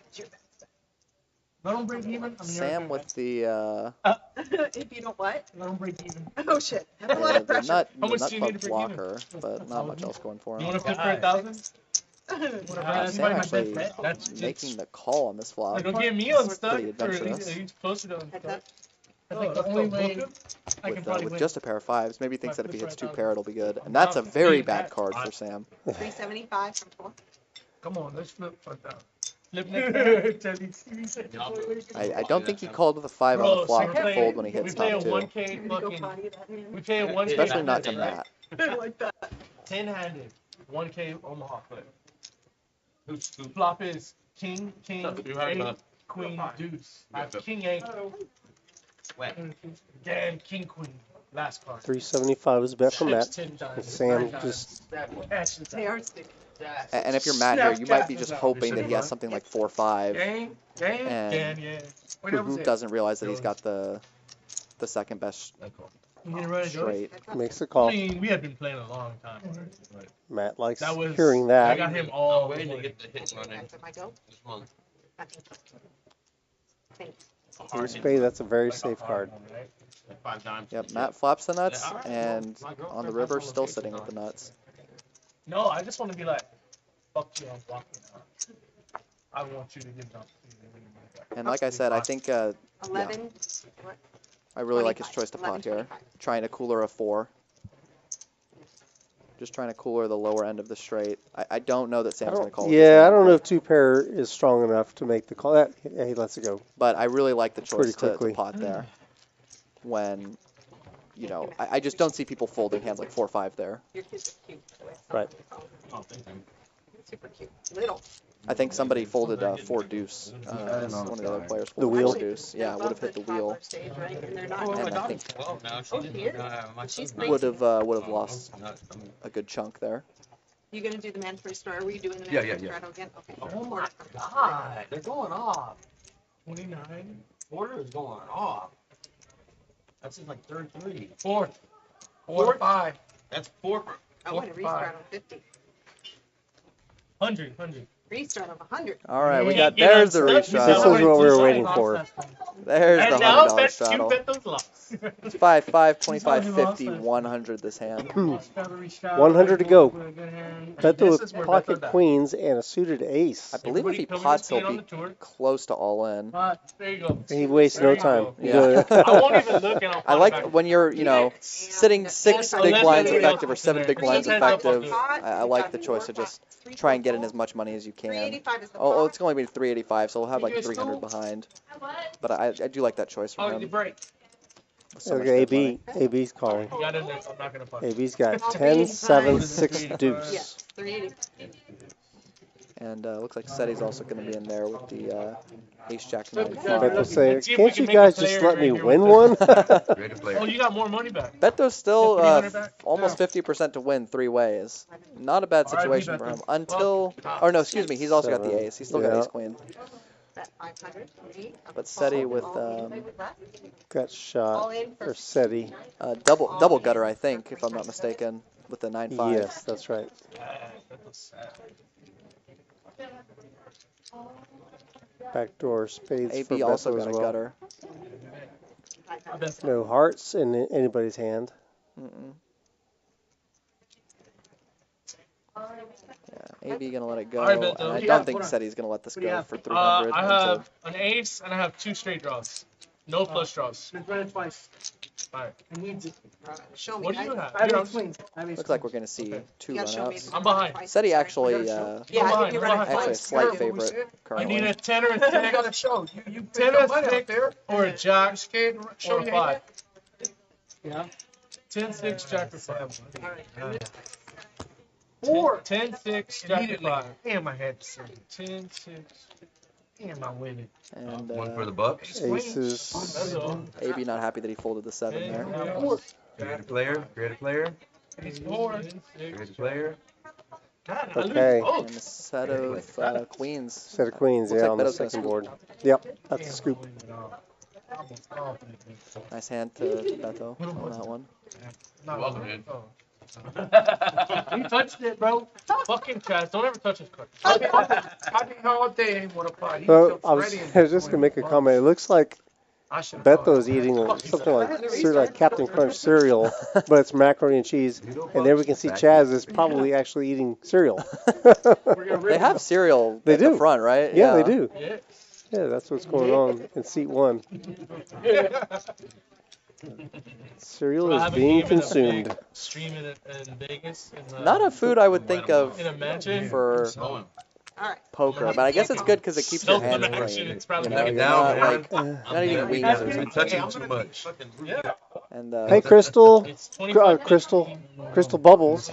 Let them break even. Sam with the If you don't what? Let them break even. Oh, shit. That's a lot of the pressure. nut How much do you need club to break even? blocker, but not much else going for You him. want to flip for 1,000? Sam actually making the call on this flop. Don't get me unstuck. Pretty adventurous. He's closer to Heads unstuck. up. I think the only way I can probably With win. just a pair of fives, maybe thinks that if he hits 2 pair, it'll be good. And that's a very bad card for Sam. 375 from 4. Come on, let's flip for that. Flip next time. I don't think he called with a 5 on the flop to fold when he We hits play a top 2. 1K fucking. We play a 1K. Especially not to Matt. I like that. 10-handed. 1K Omaha flip. Flop is king, eight, queen, deuce. I have king, eight. Damn, king, queen. Last card. 375 is bet from Matt. 10 times. And Sam 9 times. just They are sticky. And if you're Matt here, you might be just hoping that he has something like 4-5 Game, and Yeah. whatever it is. doesn't realize that he's got the second best You need to run it, Joyace? straight. makes the I call. mean, we have been playing a long time. But Matt likes that was hearing I that. got him all. Waiting to get the hit money Next time I go. this month. Thanks. In spade, that's a very safe card. 5 dimes. Yep, Matt flops the nuts, and on the river, still sitting with the nuts. No, I just want to be like, fuck you, I'm blocking now. I want you to get down. And like I said, I think 11. What? I really like his 25. choice to pot 11, here. 25. Trying to cooler a 4. Just trying to cooler the lower end of the straight. I don't know that Sam's going to call. Yeah, I don't know if 2 pair is strong enough to make the call. Yeah, he lets it go. But I really like the choice Pretty quickly. to pot there. When, you know, I just don't see people folding hands like 4-5 there. Your kids are cute. Right. Oh, thank you. Super cute. Little. I think somebody folded 4 deuce. One of the other players The folded wheel? 4 deuce. Yeah, would have hit the wheel. Stage, right? And they're not. Oh, my And I daughter's think 12 now. She Oh, didn't she is? my She's son's would have lost a good chunk there. You gonna do the mandatory store? Are we doing the Yeah, mandatory yeah. straddle again? Okay. Oh my god, they're going off. 29. Order is going off. That's just like third 3. Fourth. 4-5. That's 4 for. I want to restart on 50. 100. Restart on 100. All right, we Yeah, got, get there's the unstuck. This restraddle. is what we were waiting for. There's the And now $100 bet you straddle. bet those lots. It's 5, 5, 25, 50, 100 this hand. 100 to go. Beto This with is where pocket Beto died. queens and a suited ace. I believe if he Everybody pots, come he'll in be and stand on the tour. close to all in. There you go. He wastes There no you time. go. Yeah. I won't even look and I'll I fall like back. when you're, you know, sitting 6 big Unless blinds everybody effective or else 7 is big there. blinds Sometimes I'll effective. do it. I like the choice to just try and get in as much money as you can. 385 is the Oh, pot. it's only going to be 385, so we'll have like You guys 300 cool? behind. But I do like that choice Oh, from you him. break. So much Okay, good money. AB's calling. You got in there, so I'm not gonna punch. AB's got I'll 10, be 7, fine. 6 Yeah, deuce. 380. And looks like Ceddy's also going to be in there with the Ace Jack 9 Beto 5. say, Let's see if we can't can you make a guys player just let right me here win with one? Great player. Oh, you got more money back. Beto's still 300 back? almost 50% to win 3 ways. Not a bad All right, situation for Beto. him until, or no, excuse me, he's also got the 7, ace. He's still got yeah. ace queen. Bet 500. But Ceddy with Got shot for Ceddy. double gutter, I think, if I'm not mistaken, with the 9-5. Yes, that's right. Backdoor spades for AB also Beto as got a well. gutter. No hearts in anybody's hand. Mm-mm. Yeah, AB gonna let it go, All right, Beto. and I Yeah, don't think hold on. Ceddy's gonna let this go for 300. I until- have an ace and I have 2 straight draws. No flush draws. Been running twice. Alright. And we just, Show me. What do you have? I Here, have I'm- ace queen. I have ace Looks like queen. we're gonna see 2 You gotta show me. runouts. I'm behind. Ceddy actually, Yeah, I'm I behind, think you're I'm running behind. actually a twice. slight What we favorite said. You currently. need a 10 or a I got 6 to show you. 10 put or money out 6 there. or a jack Scared to show or a you 5. Yeah. 10, 6, jack or 5. 4. 10, 6, jack or Immediately. 5. Damn, I had to say. 10, 6. Damn, I win it. And One for the Bucks. Aces. That's all. AB not happy that he folded the 7 there. Create a player. Create a player. He's 4. Create a player. God, I lose Okay. both. And a set of queens. Set of queens, Looks yeah, like on the Beto's gonna second scoop. board. Yep, that's a scoop. Nice hand to Beto on that one. Not welcome, really. dude. Oh. You touched it, bro. Fucking Chaz, don't ever touch his card. I think all day ain't want to party. Well, I was just gonna make a comment. It looks like Beto's eating something like Captain Crunch cereal, but it's macaroni and cheese. And there we can see Chaz is probably actually eating cereal. They have cereal They at do. the front, right? Yeah, they do. Yeah. Yeah, that's what's going on in seat 1. Cereal is being consumed. Stream in Vegas. Not a food I would think of In a mansion. for All right. poker, but I guess it's good because it keeps your hand Self-mansion, clean. it's probably You know, good. you're Down, not man. like not eating wings or You're something. touching too much. Yeah. And Hey, Crystal. It's 25. Crystal Bubbles.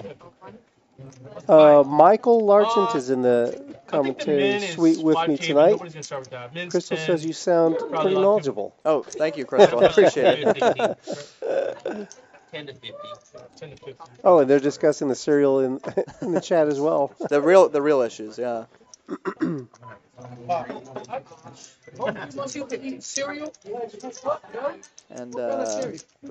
Michael Largent is in the commentary suite with me tonight. Nobody's gonna start with that. Men's Crystal 10, says you sound probably pretty a lot of knowledgeable. oh, thank you, Crystal. I appreciate it. 10 to 50. 10 to 50. Oh, and they're discussing the cereal in the chat as well. The real issues, yeah. Want you to eat cereal? And looks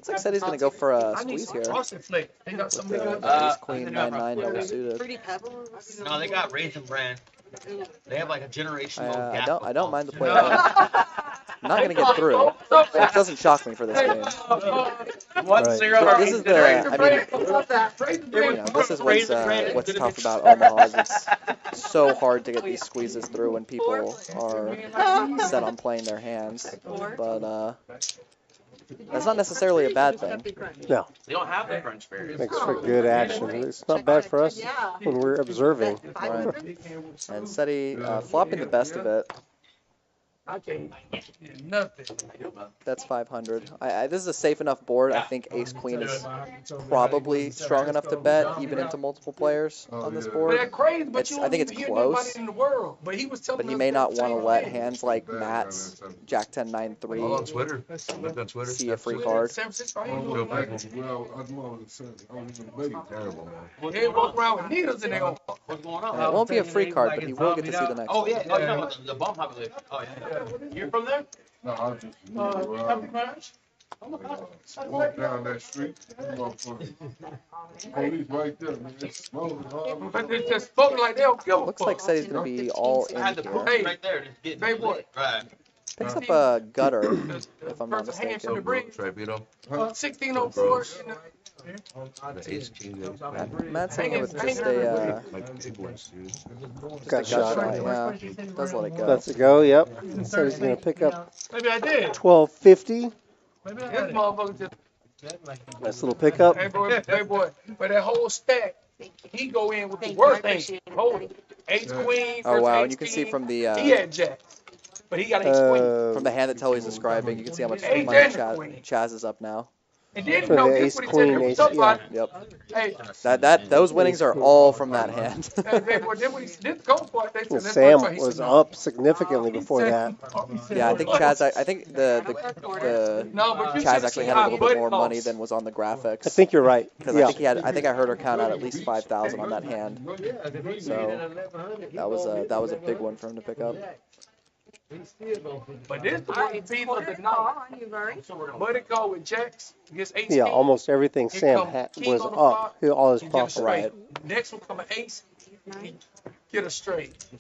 like Ceddy's gonna go for a squeeze here. Frosted Flakes. They got some With big the Ace Queen 9-9 double suited. Fruity Pebbles. No, they got Raisin Bran. They have like a generational I gap. I don't mind the play. I'm not gonna get through. It doesn't shock me for this game. One Right. cereal. But this is the, I mean, you know, this is what's tough about Omaha is it's so hard to get these squeezes through when people are set on playing their hands. But that's not necessarily a bad thing. No, They don't have the crunch berries. makes for good action. It's not bad for us when we're observing. Right. And Ceddy flopping the best of it. I can't nothing. That's 500. This is a safe enough board. I think Ace Queen is probably strong enough to bet even into multiple players on this But board. that crazy, but you I think it's don't hear close. nobody in the world. But he was telling But he us may that not want to same let thing. hands like Matt's Jack 10 9 All on 3 Twitter. Look on Twitter. see a free card. San Francisco, he Real doing like, Terrible, man. they walk around with needles in their own. What's going on? And it won't be a free card, but he will get to see the next Oh, one. yeah. Oh, you're talking about the bomb population. Oh, yeah. You're from there? No, I just Happy Crunch? walk down that street. Police right there, man. It's smoking hard. But they just spoken like they don't give a Looks like fuck. Ceddy's going to be all I had in the here. proof right there. Just getting Hey, boy. Right. Picks up a gutter, if I'm not First hand from the mistaken. bridge, Tribunal. 1604. The Ace King. Matt's hanging with just a Like big ones, dude. Got shot. shot. Yeah, does let it go. Lets it go, yep. So he's going to pick up Maybe I did. 1250. Maybe I This had it. motherfucker just, Nice little pickup. hey boy, but that whole stack, he go in with the worst thing. Hold it. Ace Queen, Oh wow, Ace and you can see King, from the he had Jack. But he got ace queen. From the hand that Tully's describing, you can see how much Hey, money Janet queen. Chaz is up now. And then, For no, the this ace what he queen, said. ace, Somebody, Yep. hey, Those winnings are all from that hand. This gold part, they Well, said, Sam that's was up significantly before that. Yeah, I think Chaz. I think the No, but you Chaz should actually see had a how little bit Bud more money lost. than was on the graphics. I think you're right. Because Yeah. I think I heard her count out at least 5,000 on that hand. So that was a big one for him to pick up. But this the one beat of the night. Buddy call with checks against ace Yeah, king. almost everything Here Sam come had king was on the up. flop. All his He get a profit. straight. Right. Next one come an ace. He get a straight. You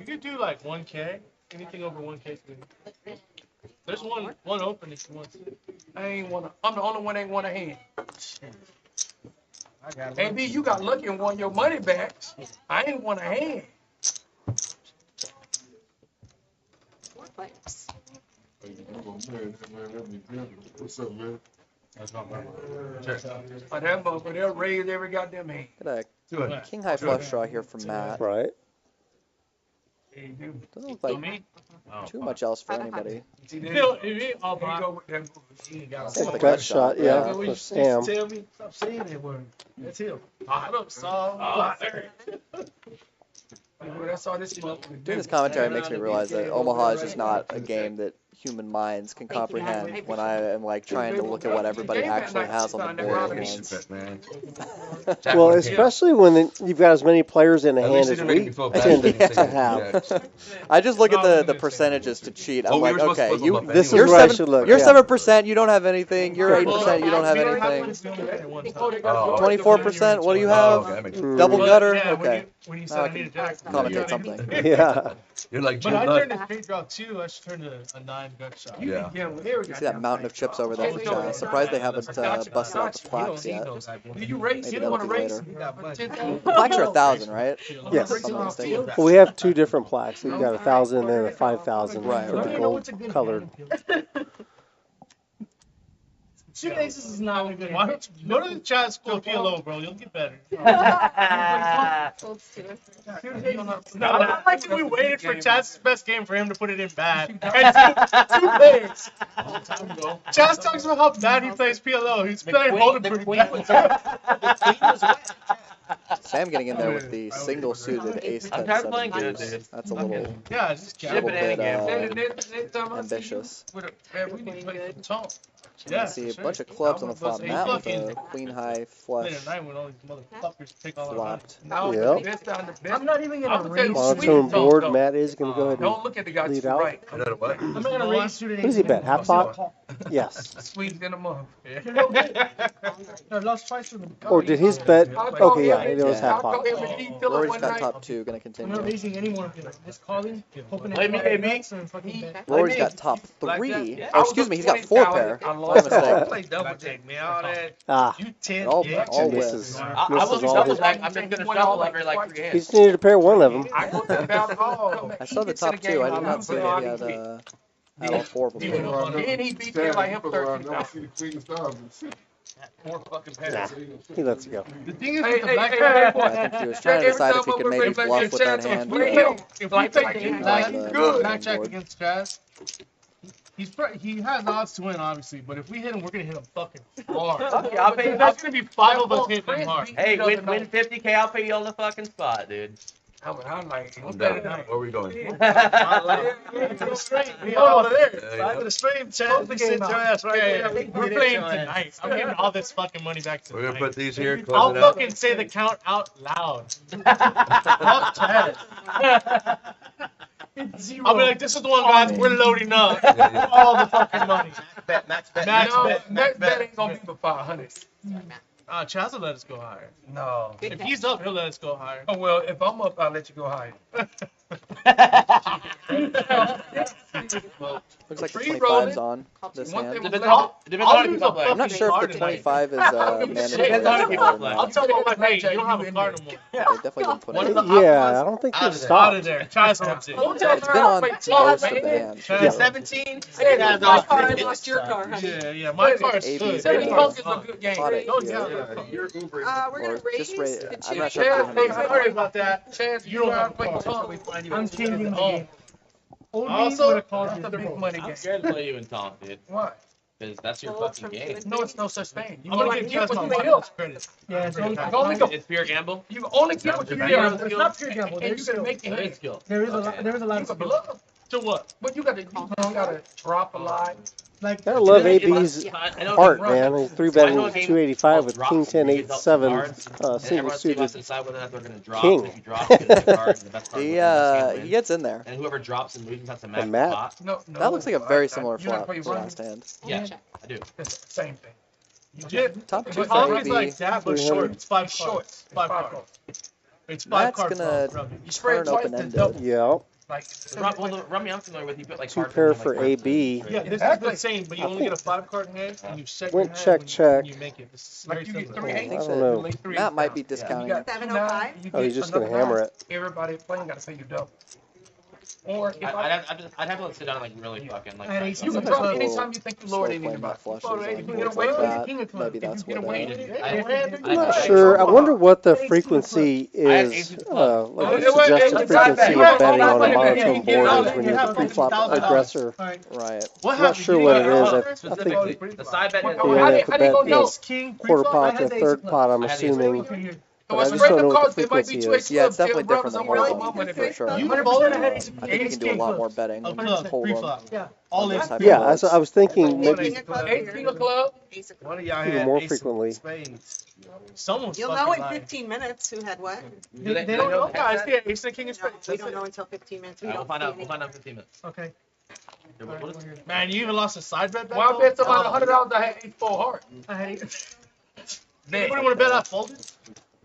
could do like 1K. Anything over 1K is good. There's one open if you want to. I'm the only one that ain't won a hand. AB, you got lucky and won your money back. I ain't won a hand. What's up, man? But that motherfucker, they'll raise every goddamn hand. Got a king high flush draw here from Matt. Right. Doesn't look like too much else for anybody. It's a gut shot, yeah, for Sam. Tell me, stop saying that word. That's him. I don't saw. That's all this motherfucker Doing this commentary makes me realize that Omaha is just not a game that human minds can comprehend when I am like trying to look at what everybody actually has on the board at once. Well, especially when you've got as many players in a hand as we tend to have. I just look at the percentages to cheat. I'm like, okay, this is where I should look. You're Yeah. 7%, you don't have anything. You're 8%, you don't have anything. 24%, what do you have? Double gutter? Okay. When you Now I said I needed can Jack, commentate something. Yeah. You're like But Jim I Nutt. turned a straight draw too. I should turn to a 9 gut shot. Yeah. You see that mountain of chips over there for Chaz. Surprised they haven't busted out the plaques yet. Do you raise? Maybe You don't want to that'll raise? be The plaques are 1,000, right? Yes. If I'm not mistaken. Well, we have two different plaques. We've got 1,000 and then a 5,000 Right, for the right. gold colored. Shooting aces is not a good. Why don't you go to the Chaz school PLO, bro? You'll get better. I don't like that we waited for Chaz's best game for him to put it in bad. And two players. Chaz talks about how bad he plays PLO. He's playing holding pretty bad. Sam getting in there with the single suited ace 10 tired of playing 7 good, deuce. dude. That's a little Yeah, just little bit Next time I see you ambitious. with a, man, we need to play some tone. yeah. You see a bunch of clubs on the flop. Matt with a queen high flush Later tonight when all these motherfuckers take all our money. flopped. No, Yep. the best time, the best. I'm not even gonna I'm gonna tell you raise. sweet Monotone tone, board. though. Matt is going to go ahead Don't and look at the guy to lead the out. right. Is that a what? I'm not gonna raise shooting. What is he bet? Half pot? Yes. Sweet in a month. I lost twice to the. Or did his bet? Okay, yeah, it was half pot. Rory's got top 2, gonna I'm not continue. raising anymore. Just calling, hoping Hey, me, hey, me. and fucking bet. Rory's got top 3. Yeah. Oh, excuse me, he's got 4 pair. I My lost. I mistake. played double take, man. All that. Ah, You 10. All yeah. all misses. wins. I Misses wasn't all double his. back. I'm just gonna shuffle every like 3 He hands. just needed to pair one of them. I go to about all. I saw the top 2. I did not see that he had all 4 of them. Then he beat me like him 13 I times. see the queen stars. 4 fucking Nah, pairs. he lets it go. The thing is, Hey, with the hey, black hey, card, hey, boy. I think he was trying to decide if he could maybe bluff with that hand. Play but him. if we Like, take like, King like, Black, the good. blackjack board. against Chaz, he has odds to win, obviously. But if we hit him, we're gonna hit him fucking hard. Okay, I'll pay. There's gonna be 5 of us hitting him hard. Hey, win 50K. I'll pay you on the fucking spot, dude. I'm like, I'm down. Where are we going? To the stream. We over there. Side to the stream, Chaz. We sit your ass right there. We're playing tonight. I'm getting all this fucking money back We're gonna tonight. put these here, I'll close it out. fucking say the count out loud. Fuck Chaz. I'll be like, this is the one, guys. We're loading up. All the fucking money. Max bet. Max bet ain't gonna be but 500. Chaz will let us go higher. No. If he's up, he'll let us go higher. Oh, well, if I'm up, I'll let you go higher. Looks like the Free 25's on this One hand. thing Depends I'll on how many people play. I'm not sure if the 25 is mandatory. Depends on how many people or play. I'll not. tell him, like, hey, you don't have a card no more. They definitely didn't put One it of in. the Yeah, I don't think they've Out of stopped. there. Chaz comes in. Don't tell It's been on most of the hands. Chaz, 17. Hey, Chaz my off. car, It's lost your car, honey. Yeah, my car's AB good. 70 Yeah. bucks is a good game. Spot it Oh, here. yeah. You're Uber. We're gonna Or raise just raise. the I'm not two. sure if Chaz, they're hey, gonna Sorry about that. Chaz, You don't have a play car. tongue. I'm changing the game. Only Also, when it calls the big money I'm game. scared to play you in Tom, dude. Why? Because that's your fucking game. No, it's no such thing. You I'm gonna only get get Chaz what my you feel. credit. Yeah, it's only, It's pure gamble. you only get what you feel. Yeah. It's not pure gamble. And There's you can skill. make your hand skill. There is a lot. There is a lot You of can skill. bluff. To what? But you gotta drop a lot. Like Gotta love If I- AB's I know heart, it's man. wrong. He's 3 I betting know a game 285 called with drops, King where 10 you 8 get dealt 7 cards, and single everyone has suited. to decide whether or not they're going to drop. King. If you drop, you get the card, and the best card He wins, the best hand he wins. gets in there. And whoever drops and loses has to match the Matt. pot. No, That looks like a very similar you're not flop to playing last hand. Yeah, I do. Same thing. Yeah. Top two But for Tom is AB. like that, but short. It's 5 Shorts. cards. 5 cards. It's 5 Matt's cards. gonna You spread turn twice, open then ended. double. Yeah. Like, Well, the rummy I'm familiar with, you put like 2 cards pair in, like, for cards AB. in, Yeah, this is the same, but you only get a 5 card hand and you check Went your check, hand check. when you make it. This is like very you get similar. three I eights. don't know. you make three Matt eights might down. be discounting. You got 705? you Oh, he's get just gonna another hammer nine. it. Everybody playing gotta pay you double. Or if I'd have to sit down and like really fucking like. and back you up. can Sometimes drop people anytime you think you slow lowered playing anything. nut flushes You on can boards get away like with that. king of clubs. Maybe that's If you get what away it with is. it, I'm not sure. I wonder what the frequency is, like the suggested frequency of betting on a monotone board is when you're the pre-flop aggressor. Right. I'm not sure what it is. I think The side bet. you only have to bet, you know, quarter pot to third pot, I'm assuming. But I just don't know what the frequency is. Yeah, it's definitely different than Hold'em, for sure. You I folded think you can do a lot more betting of with clubs, Hold'em. pre-flop. Yeah. All in. Those type of Yeah, boards. I was thinking maybe King of clubs Ace here. king of club. Ace of One clubs. of y'all even had more ace of frequently. spades. Someone's You'll know fucking in lying. 15 minutes who had what. They don't know. Guys, yeah, ace and king of No, spades. we That's don't it. know until 15 minutes. We We'll don't find see out. We'll any. find out in 15 minutes. Okay. Yeah, what is- Man, you even lost a side bet back Well, I bet somebody $100 I had 8-4 heart. I had Anybody want to bet I folded?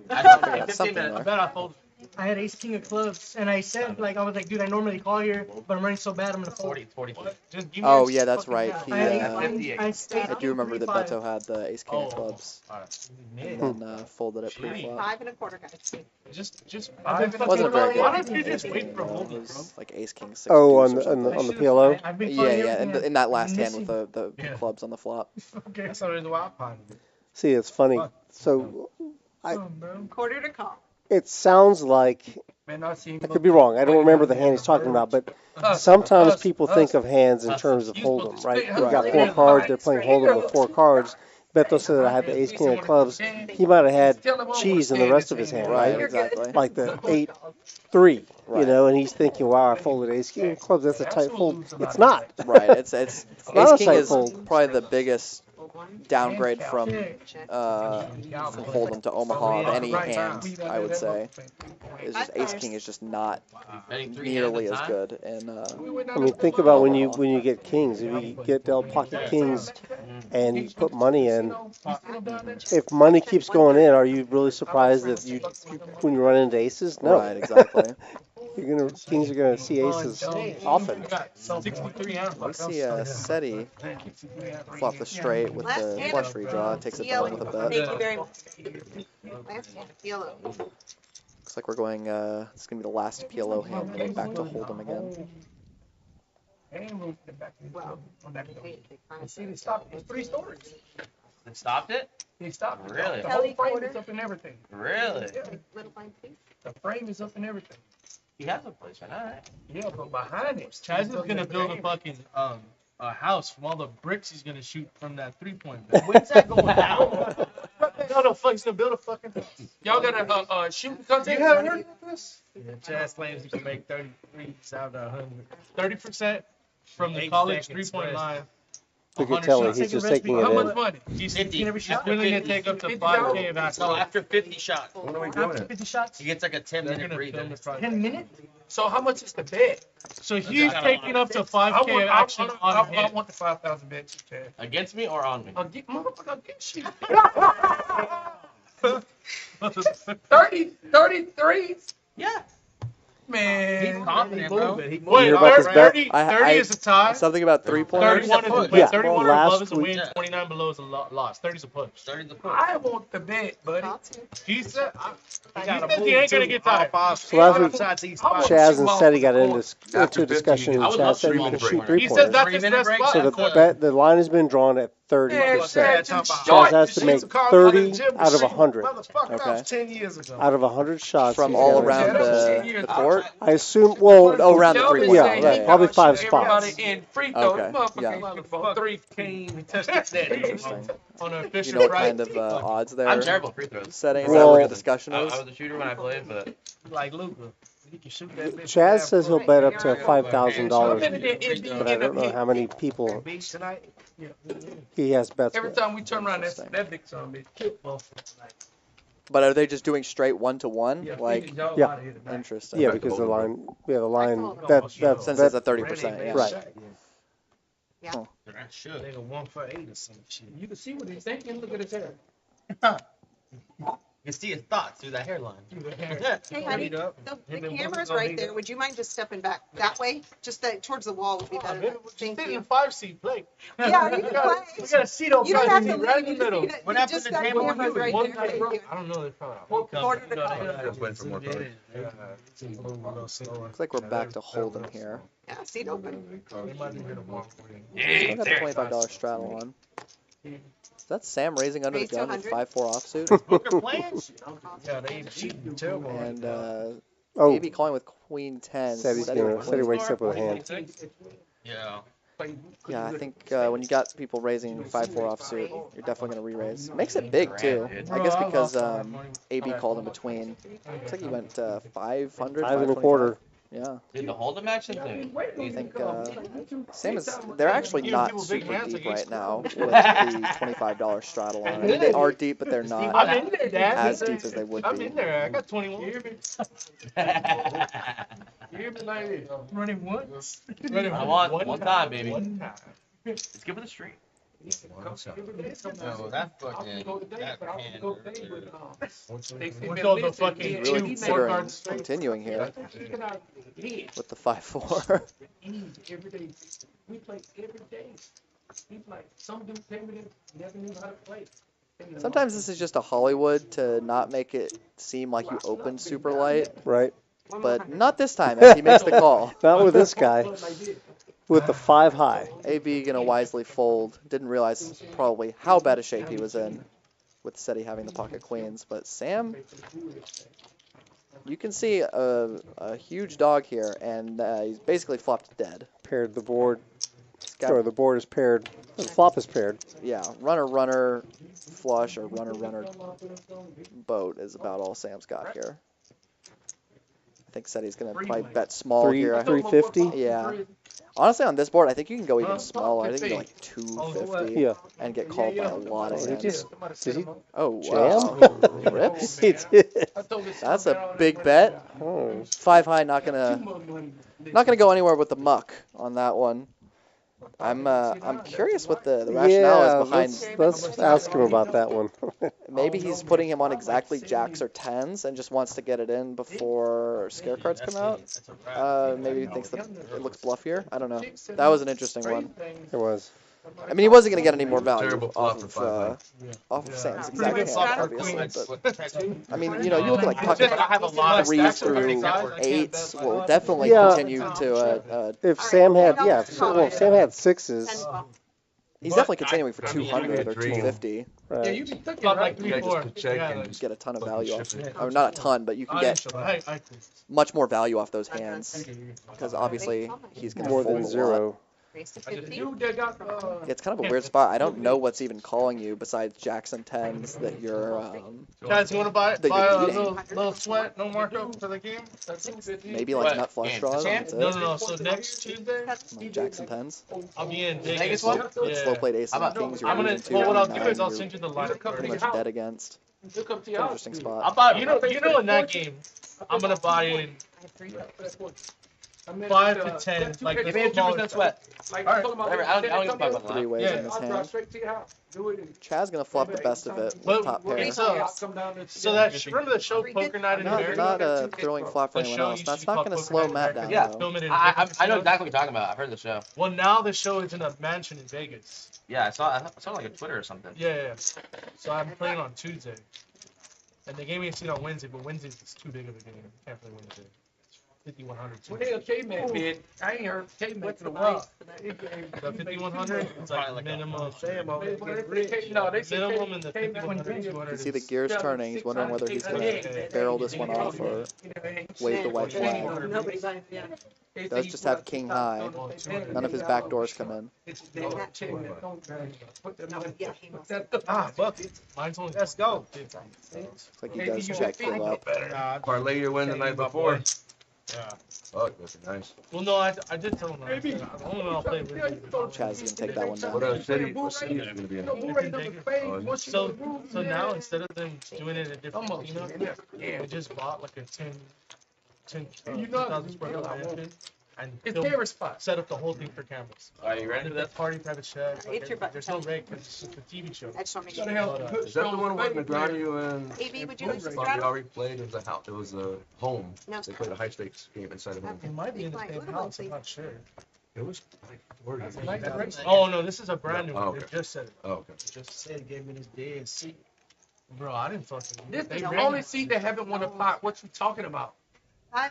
I know, Yeah, 15 something minutes. I bet I folded. I had ace king of clubs, and I said I was like, dude, I normally call here, but I'm running so bad, I'm gonna fold. 40. Just give me Oh a yeah, that's fucking right. half. He, I had ace I king. I do remember that Beto had the ace king of Oh. clubs Alright. and then folded it pre-flop. 5 1/4, guys. Just Wasn't a very good. Why don't you just wait for It home, bro? was like ace king six. Oh, deuce on or the something. on the PLO. I've been Yeah, calling yeah, everything in that last I'm hand with missing. the Yeah. clubs on the flop. Okay. That's the reason why I pondered it. See, it's funny. So I- Oh, bro. Quarter to call. it sounds like, Man, I seen I could be wrong. I don't remember the hand he's talking about, but sometimes people think of hands in terms of Hold'em, right? You got 4 cards, they're playing Hold'em with 4 cards. Beto said that I had the ace king of clubs. He might have had cheese in the rest of his hand, Right, right? exactly. Like the 8-3, you Right. know, and he's thinking, wow, I folded ace king of clubs. That's a tight fold. It's not. Right, it's not ace a king tight is fold. probably the biggest Fold 1. downgrade from Hold'em to Omaha of any hand, I would say. It's just ace king is just not Betting 3 nearly hands as at a time. good. And I mean, think about when you get kings. If you get dealt pocket kings and you put money in, if money keeps going in, are you really surprised that when you run into aces? No. right, exactly. Kings are gonna see aces often. 63 hands. We see Ceddy flop the straight with Last the hand. flush redraw, takes it down with a bet. Thank you very much. Last hand. PLO. Looks like we're going, it's going to be the last PLO hand, going back to Hold'em again. Well, See, they stopped. It's 3 stories. It stopped it? They stopped. Really? The whole frame is up and everything. Really? little blind piece. The frame is up and everything. He has a place, right? All right. Yeah, but behind it, Chaz is gonna build a fucking a house from all the bricks he's gonna shoot from that 3-point bet. When's that going down? No, fuck, he's gonna build a fucking house. Y'all got a shooting contest? You haven't heard of this? Yeah, Chaz claims he can make 33s out of 100. 30% from the college 3-point line. Look at Telly, he's just taking it How much in. money? He's 50. willing to take up to 5K of No, actual. after 50 shots. When are we doing After it? 50 shots? He gets like a 10 They're minute gonna breather. film the project. 10 minutes? So how much is the bet? So he's taking up to 5K of I action on I him. want the 5,000 bets, Chad. Against me or on me? I'll get motherfucker, I'll get shit. 33? Yeah. Man. He's confident, bro. Wait, You're about to bet? 30 I- is a tie. Something about 3-pointers? 31 is a win. Yeah, 31 or last above is a win. week- 29 below is a loss. 30 is a push. 30 the push. I want the bet, buddy. He said he ain't gonna get tired. So last week, Chaz and Small Ceddy got into After a discussion, and I would Chaz love said he small could shoot break. 3 He says pointers. that's his 3-minute best break? spot. So the line has been drawn at 30%. Chaz has to make 30 out of 100. Motherfucker, that Okay. was 10 years ago. Out of 100 shots. From he's all gotta around make the I'll board? I assume. Well, Oh, around the Kelvin 3-point. yeah, said right. he Probably got 5 everybody spots. in free throw. Okay, yeah. Motherfucker, 3 came. Interesting. On a Do you Fisher know what Price. kind of odds they're I'm terrible at free throws. setting? Is that Well, where the discussion I is? was a shooter when I played, but Like Luka. He can shoot that bitch. Chaz says he'll bet up to $5,000, How many did it but I don't know how many people Beach tonight? he has bets Every with. time we turn around, Interesting. that big son bitch. But are they just doing straight 1-to-1? Like, Yeah. interesting. Yeah, because the line, that's Since it's a 30%, yeah. right. Nigga 1 for 8 or some shit. You can see what he's thinking. Look at his hair. You can see his thoughts through that hairline. Hey, honey, the camera's right there. Would you mind just stepping back that way? Just that towards the wall would be better. Thank Stay in you. 5 seat, play. Yeah, you can play. We got a seat open You don't have to right in leave. the You middle. just need What to, happened just to that table camera's right One there. time, Thank you. I don't know. They probably. Quarter to call. Just waiting for more time. Looks like we're back to Hold'em here. Yeah, seat open. Still got the $25 straddle on. Is that Sam raising under the Raise to gun with 100. 5-4 offsuit? Poker plans? Yeah, they cheating terrible. And Oh, maybe calling with Queen 10. Ceddy Ceddy wakes up with a hand. Yeah. Yeah, I think when you got people raising 5-4 offsuit, you're definitely going to re-raise. Makes it big, too. I guess because AB called in between. Looks like he went 500, 5 1/4. Yeah. did the Hold'em action thing? I think Sam is. They're actually not super deep right now with the $25 straddle on. I mean, they are deep, but they're not I'm in there, Dad. as deep as they would I'm be. in there. I got 21. Running once. I want one time, baby. One time. Let's give it a streak. No, that fucking that hand. What's all the fucking He's really 2 4 considering cards? continuing here with the 5-4. Every day. We play every day. He's like, some dude came in and never knew how to play. Sometimes this is just a Hollywood to not make it seem like you opened super light, Right. but not this time as he makes the call. Not with this guy. With the 5 high. AB gonna wisely fold. Didn't realize probably how bad a shape he was in with Ceddy having the pocket queens, but Sam, you can see a huge dog here, and he's basically flopped dead. Paired the board. Got- Or the board is paired. The flop is paired. Yeah, runner flush or runner boat is about all Sam's got here. I think Ceddy's gonna probably bet small here. 350. Yeah. Honestly, on this board, I think you can go even smaller. I think you can go like 250 Yeah. and get called by a lot of He hands. just did he Oh, wow. jam? Rips. He did. That's a big bet. Oh. 5 high, not gonna go anywhere with the muck on that one. I'm curious what the rationale Yeah, is behind. let's ask him about that one. Maybe he's putting him on exactly jacks or tens and just wants to get it in before scare cards come out. Maybe he thinks that it looks bluffier. I don't know. That was an interesting one. It was. I mean, he wasn't going to get any more value Terrible flop off for of Sam's Pretty exact good hand, flop for obviously. But I mean, you look at like pocket I have a lot of 3s stacks already, through guys. 8s will definitely Yeah. continue to. If Sam had, yeah, if Sam had 6s, He's definitely continuing for 200 or 250. Yeah, you can flop like 3 Yeah, 4. just to check Yeah, and like- just Get a ton of fucking value shift off, it. or not a ton, but you can get I much more value off those hands because obviously he's going to more fold than a lot. 0. Raise to 50. Dude that got It's kind of a weird spot. I don't know what's even calling you besides jacks and tens that you're Guys, you want to buy That a you're eating. little sweat, no markup for the game? maybe like nut flush draws. That's No, it. no, no. So next Tuesday, Like jacks and tens. I'll be in Vegas. Vegas one? With slow Yeah. played aces and kings, you're I'm gonna. moving to Well, what I'll do 9, is I'll you're send you the lineup pretty card. much dead against. He'll come to It's an your house. interesting spot. I'll buy. You know, in that game, I'm gonna buy in 5 to 10, like Give the me a 2% smaller. sweat. Like, Alright. tell him Whatever, I don't give a fuck about Three that. ways Yeah. in this I'll drive hand. straight to your house. Do it. Chaz gonna flop the best of it with Well, top pair. it's so that remember the show Poker Night in Not, America? not a throwing flop for The anyone show else. used to That's be not called gonna Poker slow Night Matt America. down Yeah. though. Film it in I Vegas, know you know? exactly what you're talking about. I've heard the show. Well, now the show is in a mansion in Vegas. Yeah, I saw like a Twitter or something. Yeah. So I'm playing on Tuesday, and they gave me a seat on Wednesday, but Wednesday is too big of a game. Can't play Wednesday. 5100. What the hell K-Man bid? I ain't heard K-Man in a while. The 5100, it's like minimum. No, they say Minimum in the K-Man 5100, 200. You see the gears turning. He's wondering whether he's going to barrel this one off or wave the white flag. Nobody buys, yeah. He does just have king high. None of his back doors come in. Yeah, he must. Mine's only. Let's go. Looks like he does check pull up. Parlay your win the night before. Yeah. Fuck, that's nice. Well, no, I did tell him. I don't know I'll play with you. Chaz is going to take that one What down. else? Ceddy, what city is going to be in? So now instead of them doing it at different casinos, we just bought like a 10,000 square foot mansion and It's film- favorite spot. set up the whole thing for cameras. Are you ready And for that that? party, private chef. It's your butt. There's no rig, but it's just a TV show. I just want to Gotta make help sure. put Is that the one where strong Negreanu and AB, would you like to Bobby straddle? already played? It was a house. It was a home. No, They played a high stakes game inside of home. It might be in the Fine, same what house, I'm about not sure. It was like 4 years. Oh no, this is a brand new Oh, one. They okay. just said it. Oh, okay. Just said gave me this dead seat. Bro, I didn't fucking. This they is the ran only it. seat that haven't won a pot. What you talking about?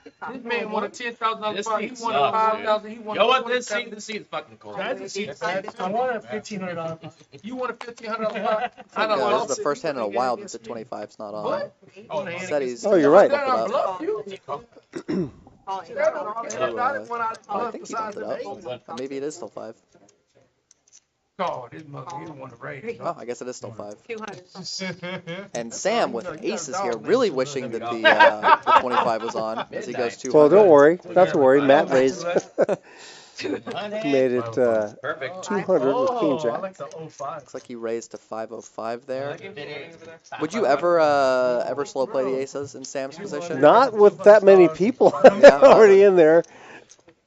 This This man won a $10,000 This pot. He seat won a sucks, $5,000. He won. You know what? a This $20,000. seat is fucking cool. That's a seat. I won a $1,500. You won a $1,500 pot. I don't Yeah, know. this is the first hand in a while that the 25's not on. What? Oh, Ceddys. Oh, you're right. Bump it up. Bluff you. All See, that was- So, that was one out of I bluff think he besides bumped it the up. Or maybe it is still 5. God, this mother, he won the race. Oh, I guess it is still 5. 200. And Sam with aces here, really wishing that the 25 was on as he goes 200. Well, don't worry. Not to worry. Matt raised. Made it Perfect. 200 with Queen Oh, I Jack. like the 05. Looks like he raised to 505 there. Would you ever slow play the aces in Sam's position? Not with that many people Yeah. already in there.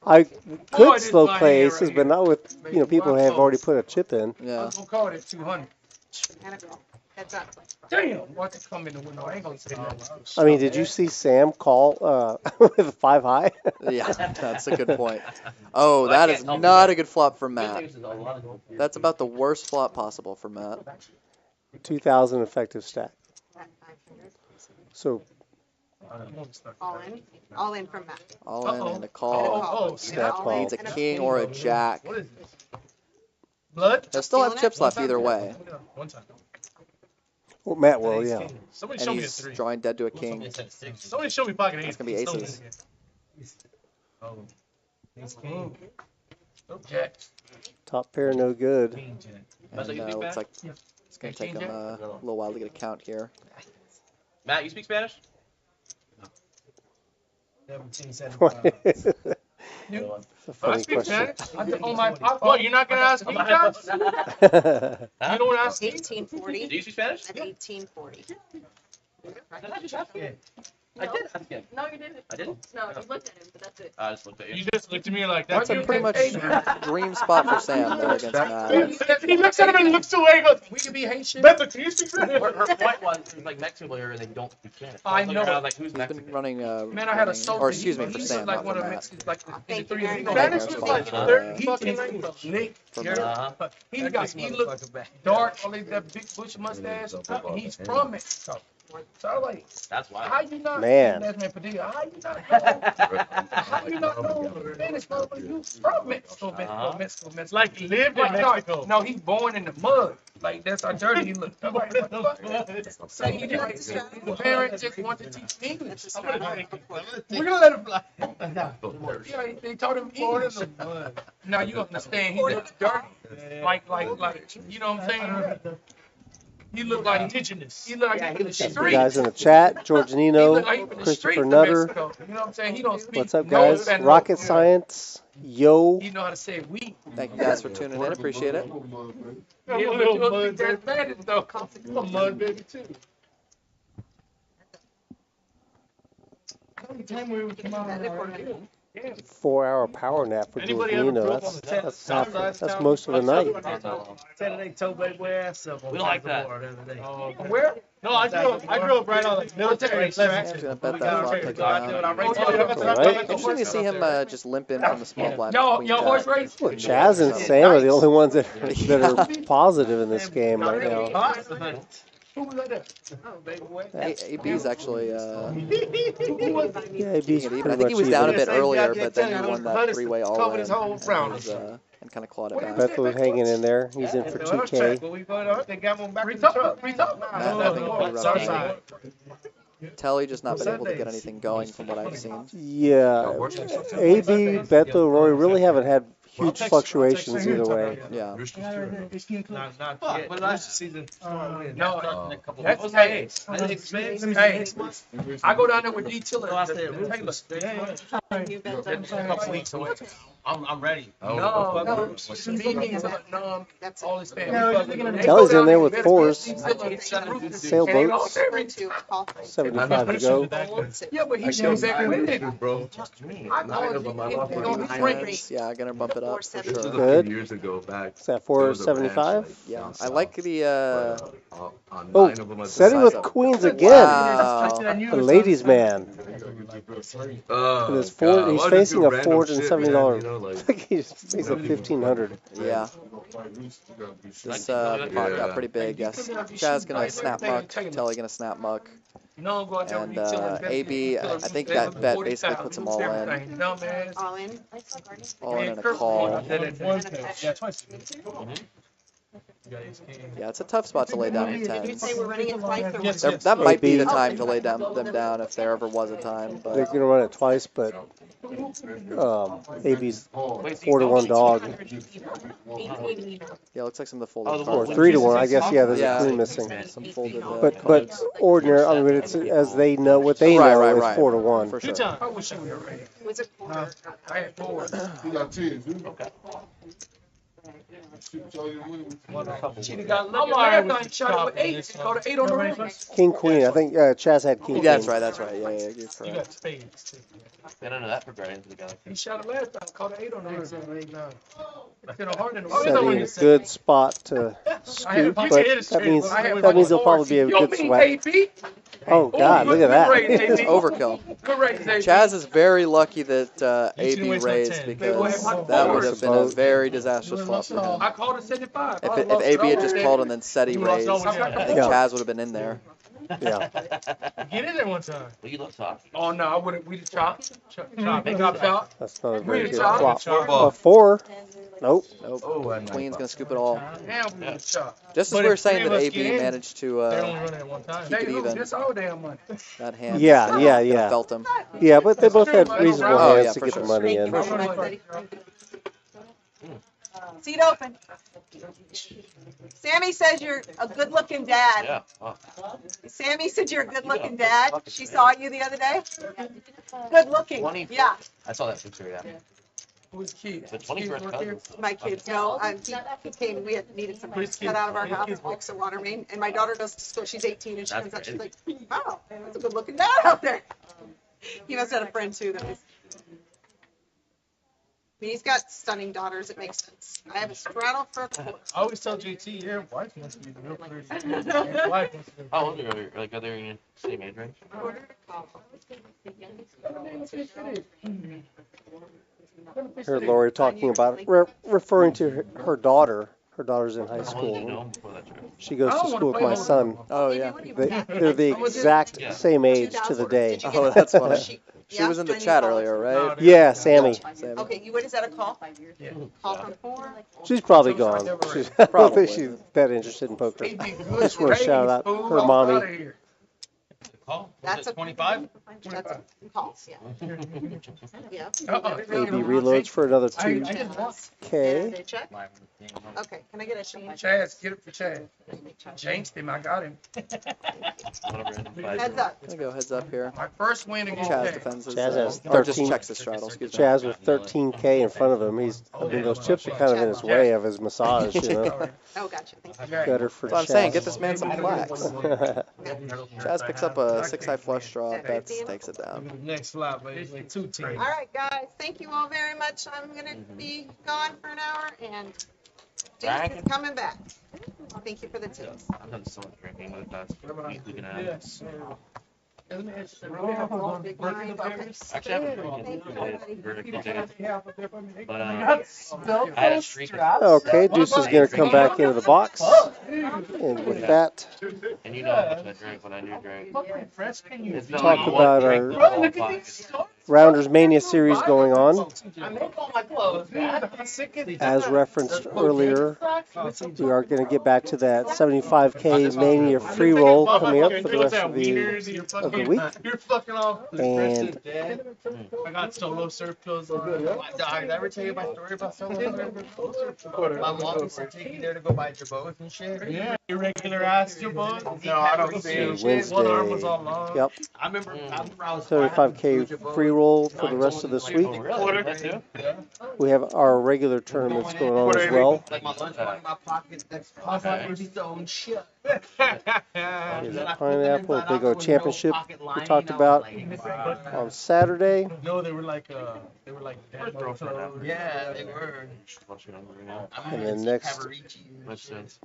I Boy, could this slow my play hand aces, right but not with people who have already put a chip in. I Yeah. was gonna call it 200. And a call. Heads up. Damn, watch it come in the window. I ain't gonna say nothing. I mean, did you see Sam call with a 5 high? Yeah, that's a good point. Oh, that is not a good flop for Matt. That's about the worst flop possible for Matt. 2,000 effective stack. At 500. So All in. All in from Matt. All in and a call. Oh, snap all call. in Needs a and king or a jack. What is this? Blood? He'll still have chips left either way. One time. well, Matt will, yeah. Somebody And show me a he's 3. drawing dead to a king. Somebody show me pocket 8. That's gonna be aces. Oh. Ace king. Jack. Top pair, no good. Queen jack. And looks like it's going to take him a little while to get a count here. Matt, you speak Spanish? 1775. It's a I funny speak question. Spanish. I think on my what? You're not gonna ask me, Josh? You don't ask me. 1840. Do you speak Spanish? At 1840. Did I just ask him? I did ask him. No, you didn't. I didn't? No, you looked at him, but that's it. I just looked at you. You just looked at me like That's that's a pretty much dream spot for Sam there against Matt. He looks at him and looks away and goes, We can be Haitian. Beto, can you speak Spanish? Her point was, it was like Mexican player and they don't speak Spanish. So I was looking know. around like, who's He's Mexican? been running, Man, I had a running soldier. or excuse me, He for looked Sam, like not one for of Matt. Mexicans, like Thank the you three very of much. them. Spanish was like For, third He fucking just language. Nick. for You're- Matt. Uh-huh. He looked dark, only that big bush mustache. And he's from Mexico. So I was like, That's why. how you not? Man. That's man Padilla. How you not know? How you not know Spanish, bro? You from Mexico, Uh-huh. Mexico. like lived in Mexico. No, he's born in the mud. Like that's how dirty he looked. I'm like, what the fuck? So he like, the parents just want to teach English. I'm like, we're gonna let him fly. Yeah, they told him English. Now you understand he looks dirty. Like, you know what I'm saying? He looked like indigenous. He looked like he was You street. guys in the chat, George He Nino, looked like he was the street Christopher of Nutter. Mexico. You know what I'm saying? He don't speak. What's up, no guys? Spanish. Rocket Science, yo. He know how to say we. Thank you guys for tuning in. Appreciate it. Yeah, you don't speak that Spanish though. I'm a mud baby too. Every time we would come out on our 4-hour power nap for George Anybody ever Nino. grew up That's on the that's south half, side? that's most of the night. Saturday toe back way ass up. We like that. Where? No, I grew up right on the military. Sam's gonna bet that flop take it down. Right? Interesting to see him just limp in from the small blind. Yo, queen yo, jack. horse race. Well, Chaz and Sam are the only ones that are positive in this game right now. Who was that? Oh, AB's actually Yeah, AB's keeping it even. I pretty think he much was down a even. bit earlier, but then he won that three-way all-in and kind of clawed it back. Bethel's hanging in there. He's in for 2K. They got one back. Free talk. Matt having a pretty rough night. Telly just not been able to get anything going from what I've seen. Yeah, AB, Bethel, Rory really haven't had huge fluctuations either way. Yeah. Not yet. But last season, No, a couple that's months. hey. Hey, I go down there with D Tiller. last day of Taylor. You bet them. a couple weeks away. I'm ready. No, No. That's all his family. Telly's in there with fours. Sailboats. Sailboats. 75 to go. Yeah, but he's back with it. bro. Yeah, gonna bump it up for This was sure. a Good. few years ago back. Is that 475? Yeah, I like the Oh, Ceddy with queens again. wow. The ladies' man. And it's four, he's facing a $470. He's facing 1,500. Yeah, this pot got pretty big. Yes, Chaz gonna snap muck. Telly gonna snap muck. No, go out there with And D Tiller. AB, I think that bet basically puts them all in. No, man. all in. All in and a call. Yeah, twice. Yeah, it's a tough spot to lay down with Did you tens. say we're running it twice or Yes, once? That might be the AB. time to lay them down if there ever was a time. They're But going to run it twice, but AB's 4-to-1 dog. yeah, looks like some of the Oh, folded the Or cards. 3-to-1. I guess, yeah, there's Yeah. a queen missing. Some folded. But ordinary, I mean, it's as they know, what they know Right, is right. 4-to-1. For sure. I wish you were ready. Was it quarter? I had four. You got 10, dude. Okay. Shoot all your winnings. She got lucky. Marathon shot it with 8. She caught an 8 on the ring. King, queen. I think Chaz had king, That's queen. right. That's right. Yeah, you're You correct. got spades too. I don't know that progression together. He shot it last time. Caught an 8 on the ring. It's in a hard in the Setting a good spot to scoop, but that means he'll probably be a You good mean sweat. AB? Oh God, look at that. It's overkill. Correct, AB. Chaz is very lucky that You shouldn't AB waste no raised 10. because that would have been a very disastrous flop for him. I called it 75. If AB had just called and then Ceddy raised, I think Yeah. Chaz would have been in there. Yeah. Get in there one time. Well, you love talking. Oh no, I wouldn't. We just chop. Chop. Make up chop. That's not a very good Chop. flop. Chop. A 4. Nope. Nope. Oh, Queen's gonna scoop it all. Damn, we just chop. Just as But we were if saying three that of us AB get in, managed to They're only running it one time. keep it Hey, even. this all damn money. That hand. Yeah, yeah, kinda yeah. Felt him. Yeah, but they both had reasonable Oh, hands yeah, to for get sure. the money in. Thank you very much, Ceddy. Seat open. Sammy says you're a good-looking dad. Yeah. Oh. Sammy said you're a good-looking dad. She saw you the other day. Good-looking. 24. Yeah, I saw that picture. Yeah. Who's kids? The 21st cousins. my kids. No, he came. We had needed some cut out of our house, fix the water main, and my daughter goes to school. She's 18, and she That's comes out. She's like, crazy. "Wow, that's a good-looking dad out there." He must have had a friend too that was. He's got stunning daughters. It makes sense. I have a straddle for a quarter. I always tell JT, your wife must be real pretty. Your wife must be How old are you? Like, are they in your same age range? Quarter to call. Heard Lori talking about it, referring to her daughter. Her daughter's in high How long did you know school. him before that trip? She goes to school with my son. Oh yeah. They're the exact same age to the day. Oh, that's funny. She She was in the chat earlier, right? Yeah, Sammy. Sammy. Okay, what is that a call? Call from 4. She's probably gone. She's, I don't think she's that interested in poker. They be I good. just want to shout out Fool, her I'm mommy. outta here. Call? That's a 25? That's calls, yeah. Yeah. AB reloads for another And 2K. a check. Okay, can I get a change? Chaz, get it for Chaz. Jinxed him. I got him. Heads up. I'm gonna go heads up here. My first win against Chaz Chaz. defends his, Chaz has or just 13 checks his straddle, excuse me. Chaz with 13K in front of him. I mean, those chips are kind of in his way of his massage, you know. Oh, gotcha. Thank you. Better for That's what I'm Chaz. saying, get this man some plaques. Chaz picks up a 6-high flush draw, bets, takes it down. Next flop, baby. 2-10. All right, guys. Thank you all very much. I'm gonna be gone for an hour, and James is coming back. Thank you for the tips. I've done so much drinking with that. We can have. Yes, sir. Big blind, okay. Actually, I have a pretty good day. But I had a streak of Okay, Deuce is going to come back into the box. And with that, and you know how much I drank when I knew drank. It's not talk like one about drink our was all pockets. Rounders Mania series going on. I make all my clothes, man. As referenced earlier, we are going to get back to that 75K Mania free roll coming up for the rest of the week. You're fucking off. And I got solo surf pills. Did I ever tell you my story about solo surf? My mom used to take me there to go buy jabos and shit. Yeah, irregular ass jabos. No, I don't see him. One arm was all long. Yep, I remember I was 75K free roll for the rest of this week. We have our regular tournaments going on as well. like my lunch money in my pocket. That's pocket stone shit. Here's a pineapple, Big O Championship we talked about on Saturday. No, they were like Yeah, they were. And then next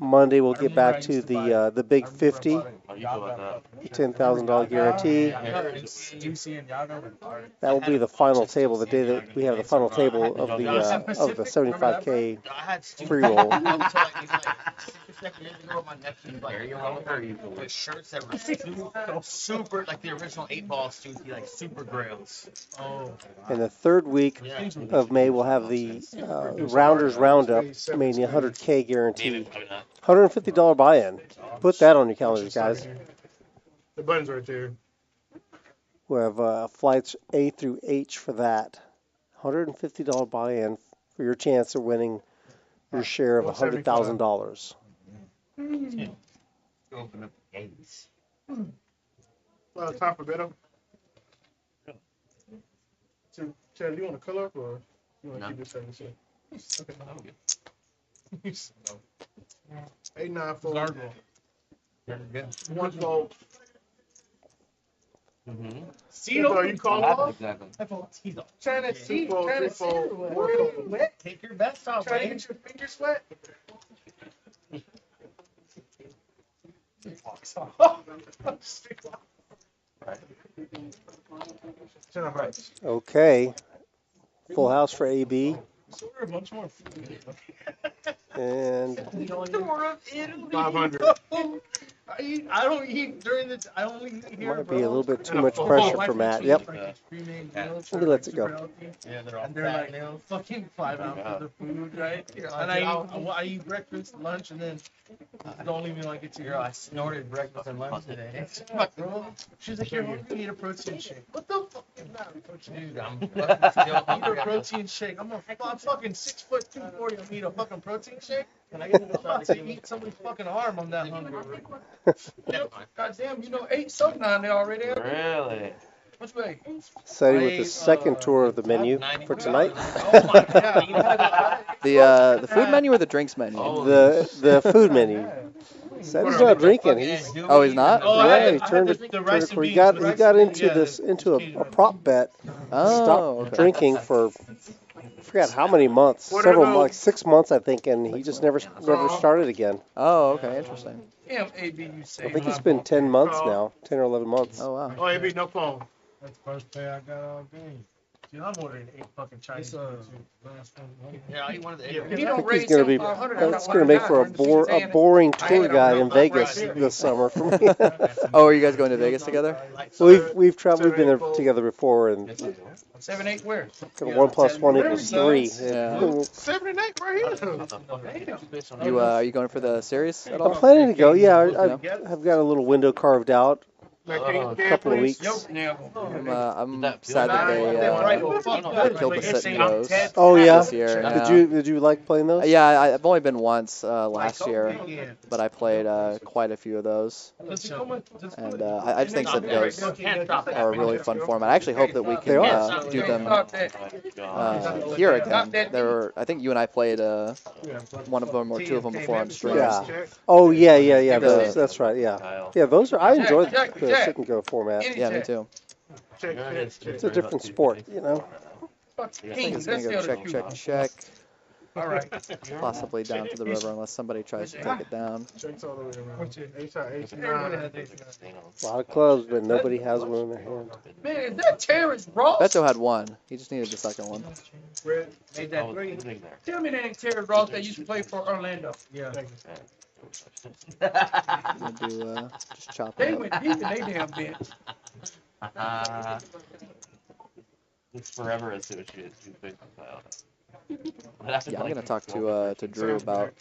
Monday we'll get back to the big 50, $10,000 guarantee. That will be the final table, the day that we have the final table of the 75K free roll. With shirts that were super, like the original 8-ball suits, like super grails. Oh. And the third week of May we'll have the Rounders Roundup Mania 100K guarantee, $150 buy-in. Put that on your calendars, guys. The button's right there. We have flights A through H for that. $150 buy-in for your chance of winning your share of $100,000. Open up the gates. Well, time for Beto. So, Chad, do you want to color up or you want to keep this 76? Okay. 8-9 fold. Gargle. One fold. See, Beto, you call off? Exactly. Trying to see, trying to see. Wet. Take your best off, Trying to man. get your fingers wet. Okay. Full house for AB. Much more. And More of Italy. 500. I don't eat during the. I only eat here. might be a little bit too much pressure for Matt. Yep. He lets it go. Yeah, they're all And they're fat like nails. fucking 5 ounces of food, right? And I eat breakfast, lunch, and then don't leave me like it's Girl, I snorted breakfast and lunch today. Fuck, bro. She's like, you're hungry, you need a protein shake. What the fuck is that? Dude, I'm fucking still I need a hungry. protein shake. I'm fucking 6 foot 240. I need a fucking protein shake. Can I get I'm about to eat somebody's fucking arm. I'm that hungry. God damn, you know, 8 something on there already. Really? Which way? Ceddy with the second tour of the menu for tonight. Oh my god. The food menu or the drinks menu? The food menu. Ceddy's not drinking. He's Oh, he's not? yeah. He turned it. He got into a prop bet. Oh, Stopped okay. drinking for I forgot how many months. Several months, like 6 months, I think, and he just never started again. Oh, okay, interesting. Damn, AB, you say. I think it's been 10 months now, 10 or 11 months. Oh, wow. Oh, AB, no phone. That's the first pay I got all day. Dude, I'm ordering 8 fucking Chinese food. Yeah, I eat one of the He I don't think raise he's gonna be. him 500. That's gonna make for a boring tour guide in Vegas this summer for me. Oh, are you guys going to Vegas together? We've traveled. We've been there together before, and 7, 8, where? 1 + 1 = 3. Yeah. 7 and 8 right here. Are you going for the series at all? I'm planning to go. Yeah, I've got a little window carved out. A couple of weeks. I'm sad that they killed the Ceddy Oh yeah. this year. Did you like playing those? Yeah, I've only been once last year, but I played quite a few of those, and I just think that those are a really fun format. I actually hope that we can do them here again. I think you and I played one of them or 2 of them before on stream. Yeah. Oh yeah. That's right. Yeah. Those are. I enjoy the sit and go format. Yeah, me too. It's a different sport, you know. I think it's gonna go check. All right. Possibly down to the river unless somebody tries to take it down. Checks all the way around. What's it? Ace high, ace Everybody nine. has ace-nine. A lot of clubs, but nobody has one in their hand. Man, is that Terrence Ross? Beto had one. He just needed the second one. Red. Made that three. Tell me that ain't Terrence Ross that used to play for Orlando. Yeah. I'm gonna do just chop They it up. went deep in they damn bench. It's forever associated with Yeah, I'm gonna talk to Drew about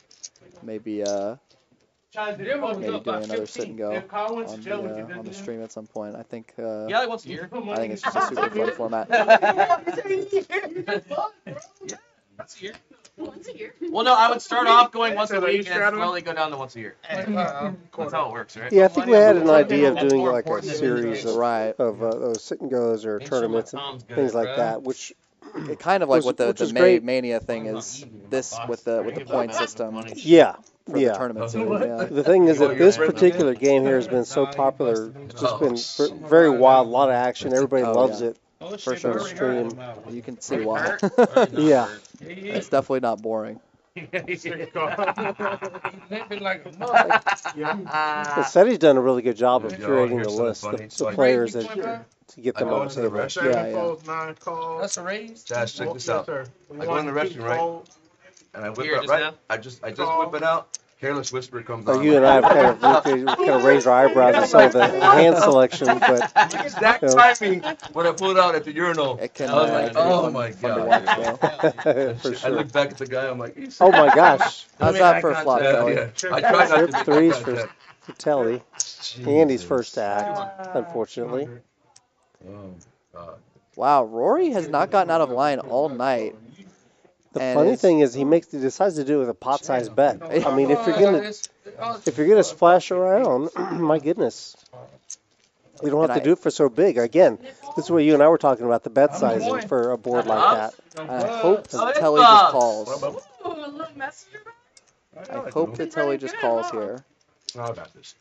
maybe maybe doing another sit and go on the stream at some point. I think Yeah, like once a year. I think it's just a super fun format. Once a year. Well, no, I would start off going once a week and slowly go down to once a year. That's how it works, right? Yeah, I think we had an idea of doing like a series of, Right. of those sit and goes or tournaments and things like that, which It kind of like what which the is great. Mania thing is. This with the point system yeah, for the yeah. tournament series. Yeah. The thing is that this particular game here has been so popular. It's just been very wild, a lot of action. Everybody Oh, loves yeah. it. For On sure. the stream. You can see why. Yeah. It's definitely not boring. But Ceddy's done a really good job of curating the list, the players that to get them on the table. Yeah. Nine calls. That's a raise. Chaz, check this out. Sir. I go in the restroom, right? And I whip Here, it just right. now? I just whip it out. Careless whisper comes So on. you and I have kind of raised our eyebrows at some of the hand selection, but Exact you know. timing when I pulled out at the urinal. It can, I was like, it can be oh fun- my fun to god. watch, though. For I sure. look back at the guy. I'm like, he's Oh my gosh. How's that for a flop, yeah, Kelly? yeah. I try not to Trip make threes eye for contact. Telly. Andy's first act, unfortunately. Oh, God. Wow, Rory has not gotten out of line all night. The And funny it's- thing is, he decides to do it with a pot-sized bet. I mean, if you're gonna splash around, my goodness, you don't have And to do it for so big. Again, this is what you and I were talking about, the bet sizing for a board like that. I hope that Telly just calls. Ooh, a little messenger. I hope that Telly just calls here. Oh, I got this.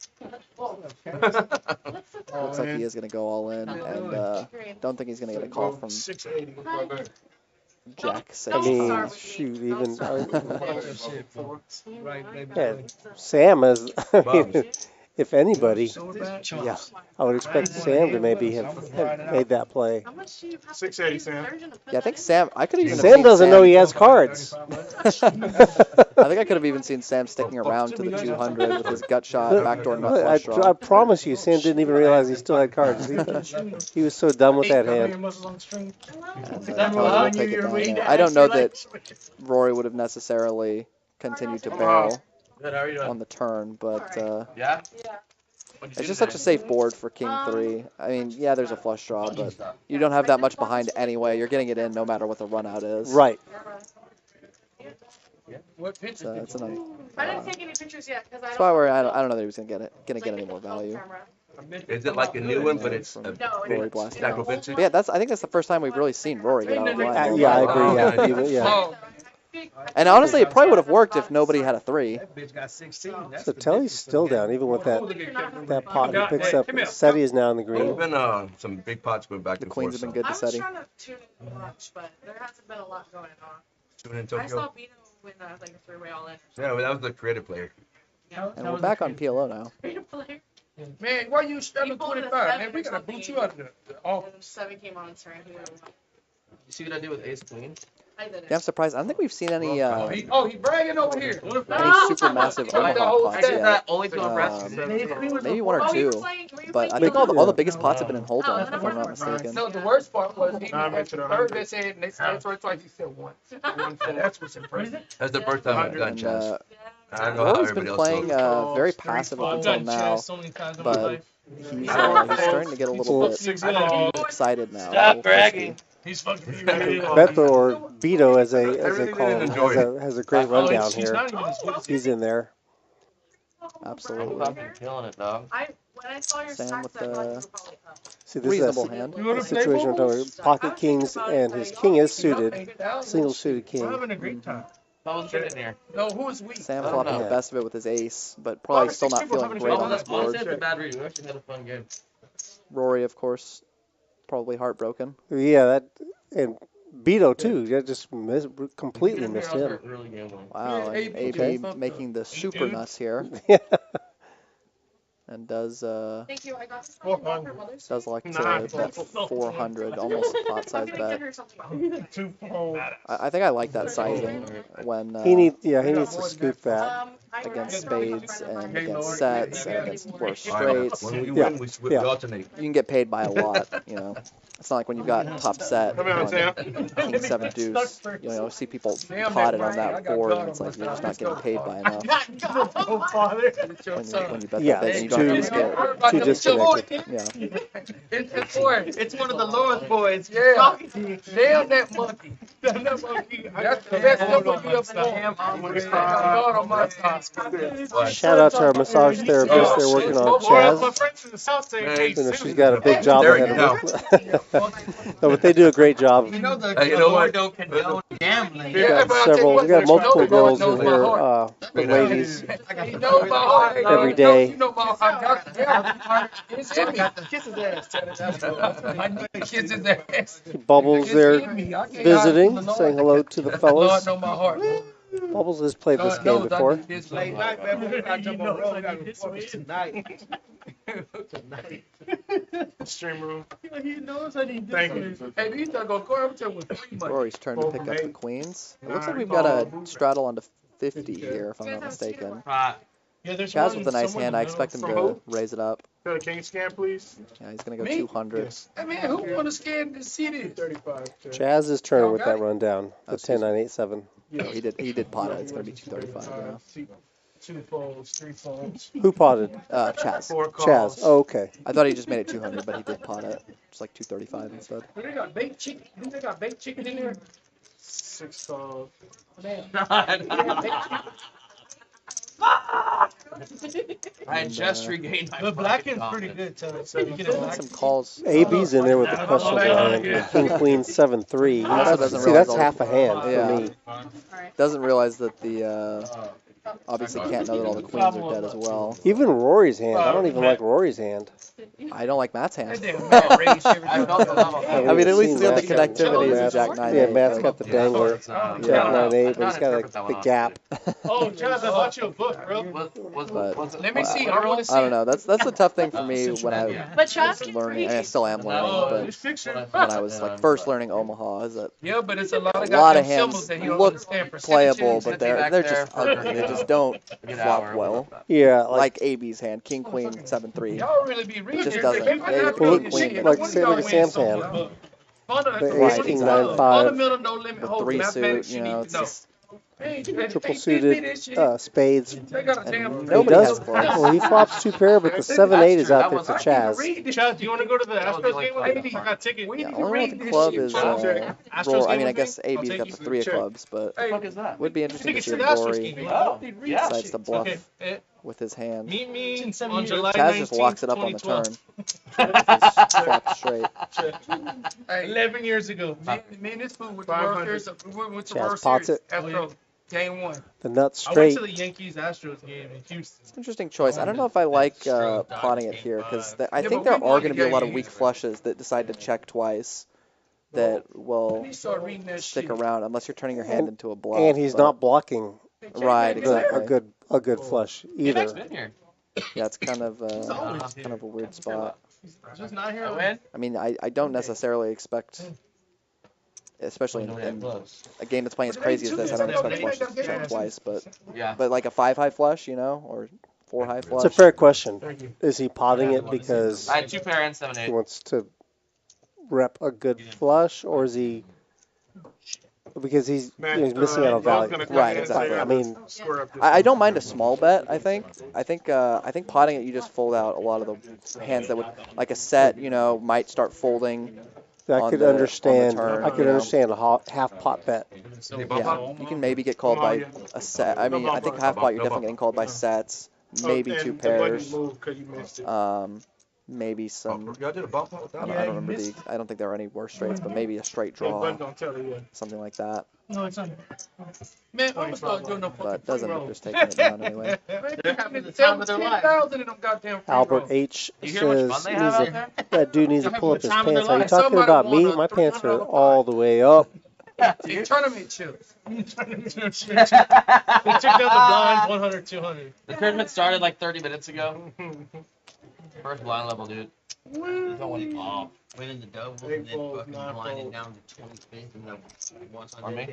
Looks like he is going to go all in, and don't think he's going to get a call from 680. Jack. I mean, shoot, even yeah, Sam is. I mean, if anybody, yeah, I would expect Sam to maybe have made that play. 680, Sam. Yeah, I think Sam. I could even. Sam doesn't know he has cards. I think I could have even seen Sam sticking around to the 200 with his gut shot, backdoor nut flush I draw. promise you, Sam didn't even realize he still had cards. He was so done with that hand. And, Telly will take it down there. I don't know that Rory would have necessarily continued to barrel Good, how are you doing? on the turn, but Yeah? it's just such a safe board for King 3. I mean, yeah, there's a flush draw, but you don't have that much behind anyway. You're getting it in no matter what the run out is. Right. What picture? It's a nice. I didn't take any pictures yet because That's why I don't know that he was gonna get any more value. Is it like a new one, but it's a Rory blasting stack of out. vintage? But yeah, I think that's the first time we've really seen Rory get out of line. Yeah, I agree. Yeah, yeah. Oh, And honestly, it probably would have worked if nobody had a 3. Bitch got 16. So Telly's still down, even with that pot he picks up. Ceddy is now in the There's green. been some big pots going back The and queens forth. have been good I to was Ceddy. trying to tune in much, but there hasn't been a lot going on. Tune in I Tokyo. saw Bino win like a three-way all in. Yeah, well, that was the creative player. And we're back on PLO now. Player. man, why you standing He pulled a 25? Man, we seven or gotta boot something. you out of the office. And 7 came on his turn. He would've won. You see what I did with Ace Queen? I did it. Yeah, I'm surprised. I don't think we've seen any He bragging over here. super massive I Omaha know, pots I did yet. that only to impress Maybe one or Oh, you were two. playing, were you But I playing think Bino? all the biggest pots have been in hold Oh, if then I'm not mistaken. No, the worst part was he Nah, I at mentioned the 100. third they said, and they said twice, he said one. That's what's impressive. That's the first time I've done And Chaz. I don't know how Rory's been everybody else playing goes. very passive up I've until done now, chess so many times in my but life. he's starting to get a little bit excited now. a Stop little bragging. frisky. He's fucking me. Beto or Beto, as they call him, enjoy has a great rundown She's here. not even as good as He's in there. Absolutely. Fucking killing it, dog. When I saw your Sam stacks, with I thought you the were probably up. See, this reasonable is hand. a situation I'm talking about. Pocket kings, and his king is suited. Single suited We're king. having a great time. I was getting here. No, who is we? Sam I don't flopping know. the best of it with his ace, but probably still not feeling great on this board. Honestly, it's a bad read. We actually had a fun game. Rory, of course, probably heartbroken. Yeah, that and Beto too. You just completely missed him. Wow, and AB Okay. making the super nuts here. And does Thank you. I got does like to Nah. bet 400, almost a pot size bet. Two fold. I think I like that sizing when He needs to scoop that. against spades and against sets and against worse I know. straights. When we Yeah. win, we Yeah. alternate. You can get paid by a lot, you know. It's not like when you've got top set Come on, on Sam. King 7 deuce. You know, see people potted on that board, and it's like you're just not getting paid by enough Oh, father. when you bet Yeah, that big and you it's don't have to scale. too disconnected. Yeah. It's one of the Lord's boys. Yeah. Damn that monkey. Damn that monkey. That's the best number you ever won. Shout out to our massage therapist. They're working on Chaz. My friends in the South say, Hey, You know, she's got a big job There ahead you of her. No, but they do a great job. You know the Hey, you know Lord what? don't condone gambling. We got we got multiple girls in here, the ladies, You know my heart. every day. You know my heart. Yeah. It's in me. Kiss his ass. Kiss his ass. Bubbles there visiting, saying hello to the Lord fellas. know my heart. Bubbles has played this Lord game knows I before. did this late night, man. We got to jump on the road. We got to record this tonight. Tonight. Stream room. He knows I need Thank you. Hey, these are going to go up with 3 months. Rory's turn to pick up the queens. It looks like we've got a straddle onto 50 here, if I'm not mistaken. Yeah, there's Chaz one with a nice somewhere in hand. the I middle. expect him From to who? raise it up. Can you scan, please? Yeah, he's gonna go Me? 200. Yes. Hey, man, who want to scan the cities? 35. Chaz's turn with that rundown, the Oh, 10-9-8-7. No, he did pot it. It's gonna be 235. Yeah. Two folds, three folds. Who potted? Chaz. Four calls. Chaz. Oh, okay. I thought he just made it 200, but he did pot it. Just like 235 instead. They got baked chicken. They got baked chicken in there. 6 calls. I had just regained my. But black is pretty good, too. So you get it black. Some calls. AB's in there with the questionable hand. King Queen 7-3. Also doesn't See, realize that's all- half a hand Yeah. for me. Doesn't realize that the obviously can't know that all the queens are dead as well. Even Rory's hand. I don't even like Rory's hand. I don't like Matt's hand. I I mean, at least he's got the Matt's got- connectivity as a Matt's- Jack 9. Yeah, Matt's got the dangler. Jack 9-8, but he's got the gap. Oh, Chaz, I bought you a book, bro. But Let me see. I want to see. I don't know. That's the tough thing for me when I But Chaz was can learning. read. And I still am learning, but when I was like first learning Omaha, is that Yeah, but it's a lot of a lot of goddamn symbols hands that he don't look understand. playable, Percentages. but they're just ugly. They just don't flop well. Yeah, Like AB's hand, King Queen 7-3. Y'all really be reading. Just this. doesn't. They might Hey, have well, to Queen, read like it. say look at Sam's hand. The ace king 9-5, Fundamental no limit The holds 3 mathematics suit, you you know, need it's to know. just triple suited, spades. They got a damn. and He nobody does. has clubs. Well, he flops 2 pair, but the 7-8 is out there for Chaz. Chaz, do you want to go to the Astros game with me? I got a ticket. Yeah, only one with the club is Astros Rory. I game mean, I with guess me? AB's got the 3 of clubs, but would be interesting to Tickets see to the if Astros Rory game. Oh, decides to bluff okay. with his hand. Meet me on July 19th, Chaz just locks it up on the 2012. turn. Just flops straight. 11 years ago. Me and this fool with the World Series. We went to Chaz World pots Series. it. Astro, game 1. The nuts I went straight. to the Yankees Astros game in Houston. It's an interesting choice. I don't know if I like potting it here because I think there are going to be a lot of weak flushes that decide to check twice that will Start reading that stick shit. around unless you're turning your hand into a bluff. And he's but- not blocking right, exactly. a good flush either. Yeah, it's kind of a weird spot. Just not here. I mean, I don't necessarily expect, especially in a game that's playing as crazy as this, I don't expect flushes to check twice, but like a 5-high flush, you know, or 4-high flush. It's a fair question. Is he potting it because I had 2 pair and he 7-8. wants to rep a good flush, or is he because he's missing out on value? Right, exactly. I mean, I don't mind a small bet. I think potting it, you just fold out a lot of the hands that would, like a set, you know, might start folding. I could understand. turn, I could you know. understand a half pot bet. Yeah, you can maybe get called by a set. I mean, I think half pot you're definitely getting called by sets, maybe 2 pairs, maybe some. Y'all did a bump out with that? I don't remember I don't think there were any worse straights, but maybe a straight draw, something like that. No, it's on. Man, I'm gonna start doing no But doesn't look just taking it down anyway. They're having the time of their life. 10,000 of them goddamn free Albert rolls. H You hear how much says fun they have out there? that dude needs to pull up his They're having the pants. time Are you of their talking life. about me? Somebody My won a pants are $300 all the way up. Tournament chips. They took down the blinds 100, 200. The tournament started like 30 minutes ago. First blind level, dude. Going off. Winning the doubles Eight and then folds, fucking nine blinding folds. down to 25th and then 100. On me?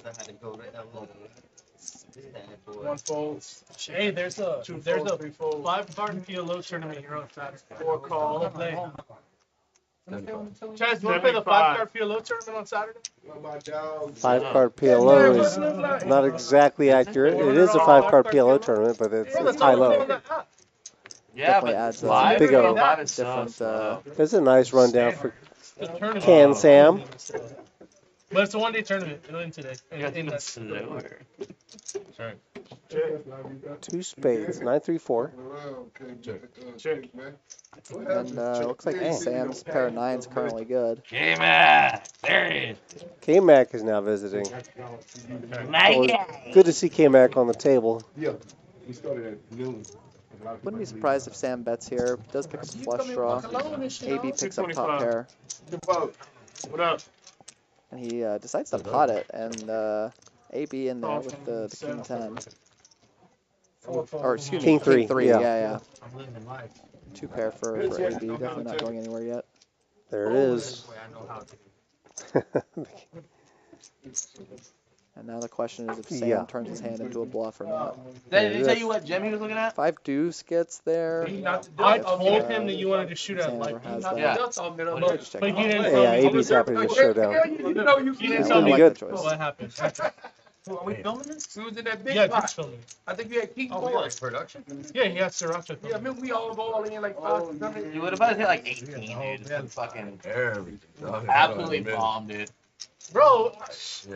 I had to go right down low. One fold. Hey, there's a Two folds, three folds. 5-card PLO tournament here on Saturday. 4 call. Play. Chaz, you want to play the 5-card PLO tournament on Saturday? 5-card PLO is not exactly accurate. It is a 5-card PLO tournament, but it's high-low. Yeah, Definitely but adds live, big O. live is different. It's a nice rundown for The tournament. Can Sam. But it's a 1-day tournament. It'll end today. You got even slower. Sorry. 2 spades, 9-3-4. And looks like Sam's pair of 9's currently good. K-Mac! There he is. K-Mac is now visiting. Good to see K-Mac on the table. Yeah, we started at noon. Wouldn't be surprised if Sam bets here. Does pick up a flush draw. AB picks up top pair. What up? And he decides to pot it. And AB in there with the king 10. Or excuse me, King three, king 3. yeah. Yeah. I'm living life. 2 pair for AB. Definitely not going anywhere yet. There it is. I know how to. And now the question is if Sam Yeah. turns his hand into a bluff or not. Did he tell you what gem he was looking at? 5 deuce gets there. I told him that you wanted to shoot at Sam like. never has that. Yeah. Let's check But it he out. didn't Yeah, tell me. AB's happy to show down. He didn't Yeah, tell I me like good. that choice. what happened. Are we filming this? We was in that big Yeah, spot. just filming. I think we had King Oh, we Four. got production? Yeah, he has Sriracha. Yeah, I filming. mean, we all go all in like 500. You would have about hit like 18, dude. It's fucking absolutely bomb, dude. Bro,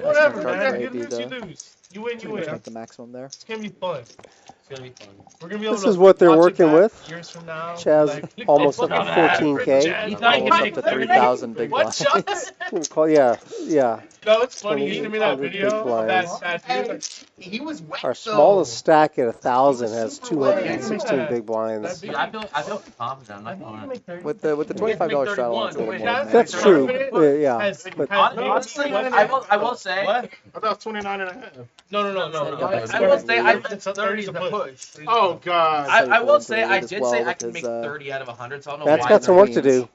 whatever, That's man. gonna You be lose, the- you lose. You win, you Pretty win. much make the maximum there. It's gonna be fun. It's gonna be fun. We're gonna be able This to is what they're watch it working back with. Years from now. Chaz like, almost up to Chaz, 14K. you thought you Almost could up to make 3,000 big What blinds. shot? Yeah. No, it's funny. You 20, sent me that 100 video big of that blinds. He was whack. Our smallest stack at 1,000 has 216 big blinds. Dude, I feel confident. I'm not gonna. With the $25 straddle, it's a little more than That's that. true. Yeah. But Honestly, I will say. What? I thought 29 and a half. No. I will say I did 30 is a push. Oh, God. I will say I As did well say I with can his, make 30 out of 100. So I don't know that's why. got some work to do.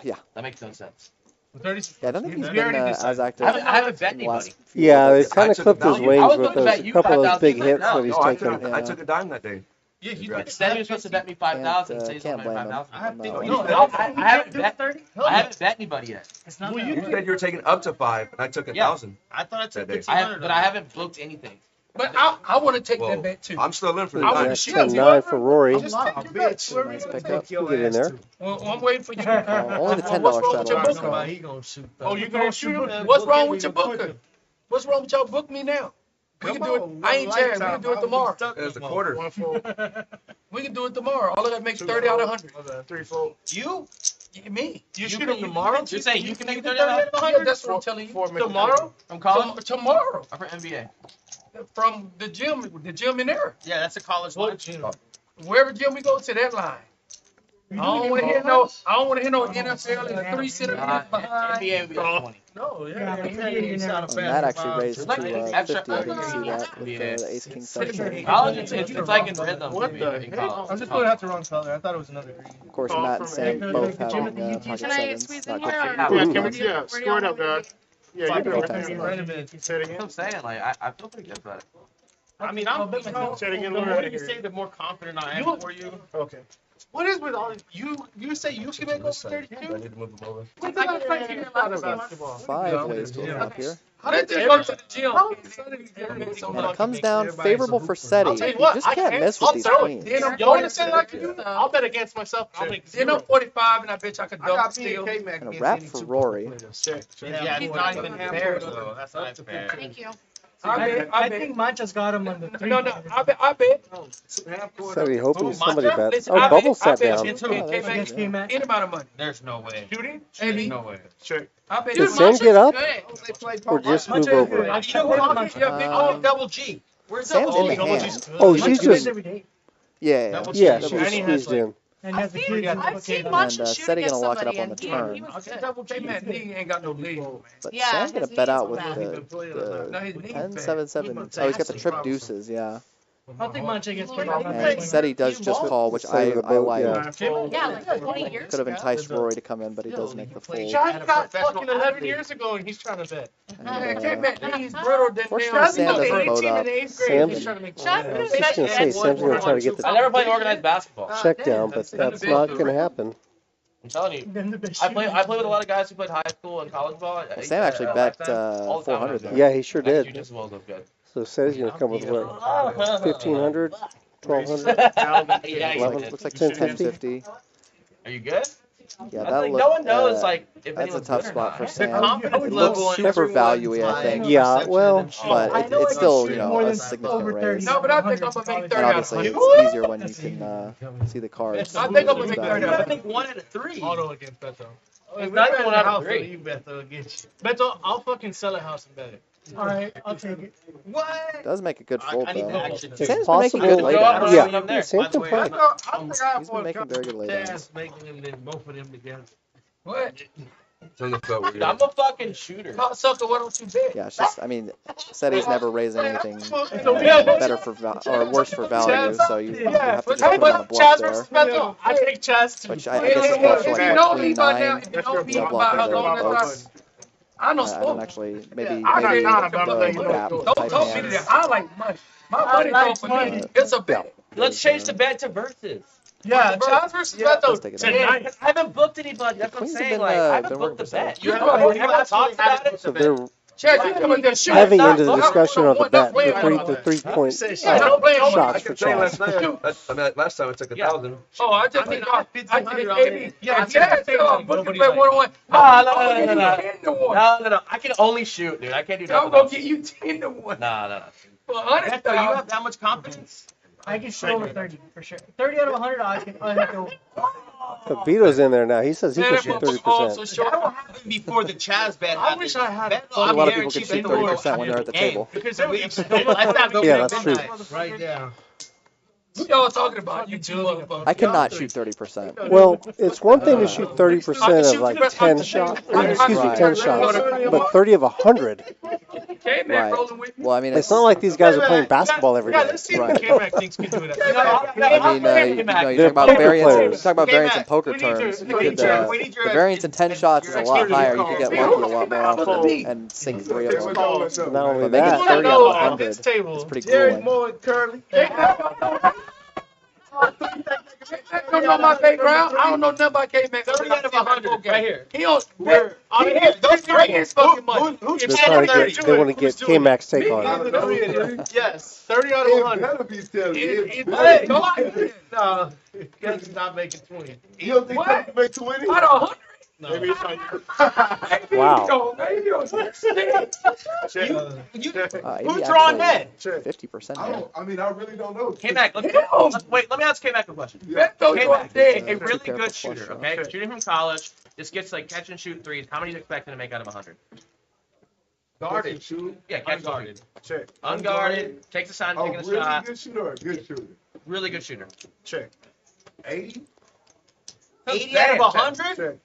That makes no sense. 30. Yeah, I don't think he's We been already as decided. active. I haven't bet in the last anybody. few Yeah, weeks. they kind of clipped his I wings was with gonna bet those you couple of those 5,000. big hits No, that he's No, I taken. took, I took a dime that day. Yeah, he Congrats. Said he was supposed to bet me 5,000. Say he's Can't gonna blame bet him. 5,000. I'm, No, I haven't bet 30. I haven't bet anybody yet. Well, You said you were taking up to 5, and I took 1,000. I thought I took That day. 1,500. But I haven't booked anything. But I want to take Well, that bet too. I'm still in for the I dime. would That's shoot 10-9 for Rory. Just take your bets. Nice pickup. We'll get in there. Well, I'm waiting for you. Only the $10 What's wrong with your straddle. booker? He gonna shoot. Oh, you gonna shoot him? What's wrong with your booker? What's wrong with y'all? Book me now. We can do it. I ain't tired. We can do it tomorrow. There's the quarter. One fold. We can do it tomorrow. All of that makes 30 out of 100. 3 fold. You? Me? You shoot him tomorrow? You're saying you can make 30 30 out of out of 100? That's what I'm telling you. Tomorrow? I'm calling. Tomorrow. I'm for NBA. From the gym in there. Yeah, that's a college What line. gym? Wherever gym we go to, that line. I don't want to hear no. I don't want to hear no NFL and 3 centimeters behind. NBA would be like 20. No, yeah. And that actually raised to Like, 50. I didn't see that with the ace king section. College, it's like in rhythm. What the in heck? college. I'm just pulling out the wrong color. I thought it was another green. Of course, Matt and Sam both having pocket Can I sevens. squeeze Not in good here? for or- you. Yeah, can we, yeah, square it up, guys. Yeah, you can Five repeat times. it. Say it That's what again. I'm saying. Like, I feel pretty good about it. I mean, I'm, you know, Say it again, the Lord. more you say, the more confident I am for you. Okay. What is with all this? You say you can make over I 32? need to move them over. When did I play you about basketball? 5 ways to open up here. How did they go to the gym? And it comes down favorable for Ceddy. I'll tell You you what, just I can't can't. miss with I'll these throw it. queens. Then I'm You want to say like you? I'll bet against myself. I'll make Then 0. I'm 45 and I bet you I could I double got me steal. and K-Mac And a against wrap any for two Rory. players. Check. Yeah, it's not even fair, though. That's not fair. Thank you. I bet. Mancha's got him on the 3. No, I bet. Said he hoping somebody bets. Listen, Oh, I Bubble bet- I sat bet down. against me and that's K-Mac any amount of money. There's no way. Shooting? Maybe. No way. Check. I bet. Did Sam get up? Good. Or just move over? You know what? Yeah, big Um, double G. Where's Sam's in the double G? hand. Oh, she's just, every day. Yeah. yeah, Double she's G. And he has, squeezed like, in. And that's the kid. I've seen And Munch shoot Ceddy against gonna lock it up somebody on the and turn. he was Okay, double K-Man, he ain't got no lead. But Yeah, Sam's gonna his bet knees out were with bad. the knees 10, bad. 7, 7. Oh, he's got the trip deuces, yeah. I think Munch gets pretty And Ceddy does just call, which Save the I boat, like. yeah. Yeah, like 20 years Could have ago. enticed Rory to come in, but he does make the fold. Chaz got fucking 11 years ago and he's trying to bet. And, K-Man, he's brittle than fortunately, Sam Chaz doesn't got vote 18 up. in the 8th grade. Sam He's can- trying to make Chaz I was just gonna say Sam's gonna try to get I the never played organized basketball. check down, but that's not gonna happen. I'm telling you. I play with a lot of guys who played high school and college ball. Well, Sam actually bet all the time. 400 there. Yeah, he sure I can shoot did. just as well as those guys. So Ceddy's gonna come with what? 1,500, 1,200, Yeah, 11, Looks like 1050. 1050. Are you good? Yeah, That's that like, look, no one knows like if that's a anyone's tough good or spot not. for The Sam. confidence It level looks in super everyone's value-y, I like- think. Yeah, well, But it's still, you know, more a than significant over 30. raise. No, but I think I'm gonna make 30 And out of obviously, 100. it's easier when you can see the cards. I think I'm gonna It's make better. 30 You out gotta of make 1 out of 3. Auto against Beto. It's not even 1 out of 3. You Beto against you. Beto, I'll fucking sell a house and bet it. Alright, I'll take it. What? Does make a good fold, I need though. to actually It's Sam's been making possible. good Go out laydowns. and Yeah, run them there. Sam By the can way, play. I think He's been making very good laydowns. Chaz making them, then both of them together. What? It's on the floor. Dude, I'm a fucking shooter. Sucker, why don't you bet? Yeah, it's just, I mean, Ceddy's never raising anything better for or worse for value, so you have to just put him on the bluff Chaz there. versus Beto. I take Chaz too. Which I guess is close for If you like know what, me queen by now, 9? if you know me Yeah, by blocking how the long boats. I know I don't sport. actually, maybe I'm not maybe trying, but I'm letting the you know. gap Don't type tell me hands. that. I like money. My money like go for me. money. It's a bet. Let's change the bet to versus. Yeah, Chaz versus Let's Beto take it tonight. I haven't booked anybody. That's what I'm Queens have saying. been, Like, I been haven't working booked the for bet. You You know, haven't talked about it. So they're Chad, you come with that shoot. heavy Stop. into the discussion of the bet, the 3-point Don't play on shots for I saying last Chaz. night. I mean, last time I took 1,000. Oh, I just think I think 80. Yeah, I yeah, think I'm nobody looking at like- 1-1. No. I can only shoot, dude. I can't do I'm nothing gonna else. get you 10 to 1. Nah. For Beto, you 100,000. have that much confidence? I can shoot over 30 for sure. 30 out of 100, I have to. But Vito's in there now. He says he can shoot 30%. That will happen before the Chaz bet. I wish I had A lot of people can shoot 30% when they're at the table. because Yeah, that's true. Right now. Who y'all talking about? You two motherfuckers. I cannot shoot 30%. Well, it's one thing to shoot 30% of like 10 shots, excuse me, 10 shots, but 30 of 100. K-Man rolling with me. Well, I mean, It's not like these guys are playing basketball every Yeah, day. let's see if Right. K-Mac thinks can do it. I mean, you talk They're about poker variance. players. You talk about variance in poker we need your- terms. we You need could, your- we need your- the variance in 10 shots is a lot higher. You could get lucky a lot more often and sink 3 of them. Not only But making that, 30 out of at 100 this table. is pretty Jerry grueling. Moore and Curly. Don't know my background. I don't know nothing about K-Man. 30 out of 100, right here. He don't. Where? Don't bring his fucking money. Who's they're trying to get, they want to get K-Mac's take on it. Yes, 30 out of 100. That'll be telling you. Hey, no, Ken's not making 20. You don't think you can make 20? Out of 100. No. Maybe Wow. Maybe You, Who's drawing that? 50% I here. don't. I mean, I really don't know. K-Mac, let me ask K-Mac a question. K-Mac, A Too really careful good flush shooter, draw. okay? Shooting from college, just gets like catch and shoot threes. How many are you expecting to make out of 100? Guarded. Shoot. Yeah, catch and Unguarded. shoot. Unguarded, takes a shot, Oh, taking a really shot. good shooter or a good shooter? Really good shooter. Check. 80? 80 out of 100? Check.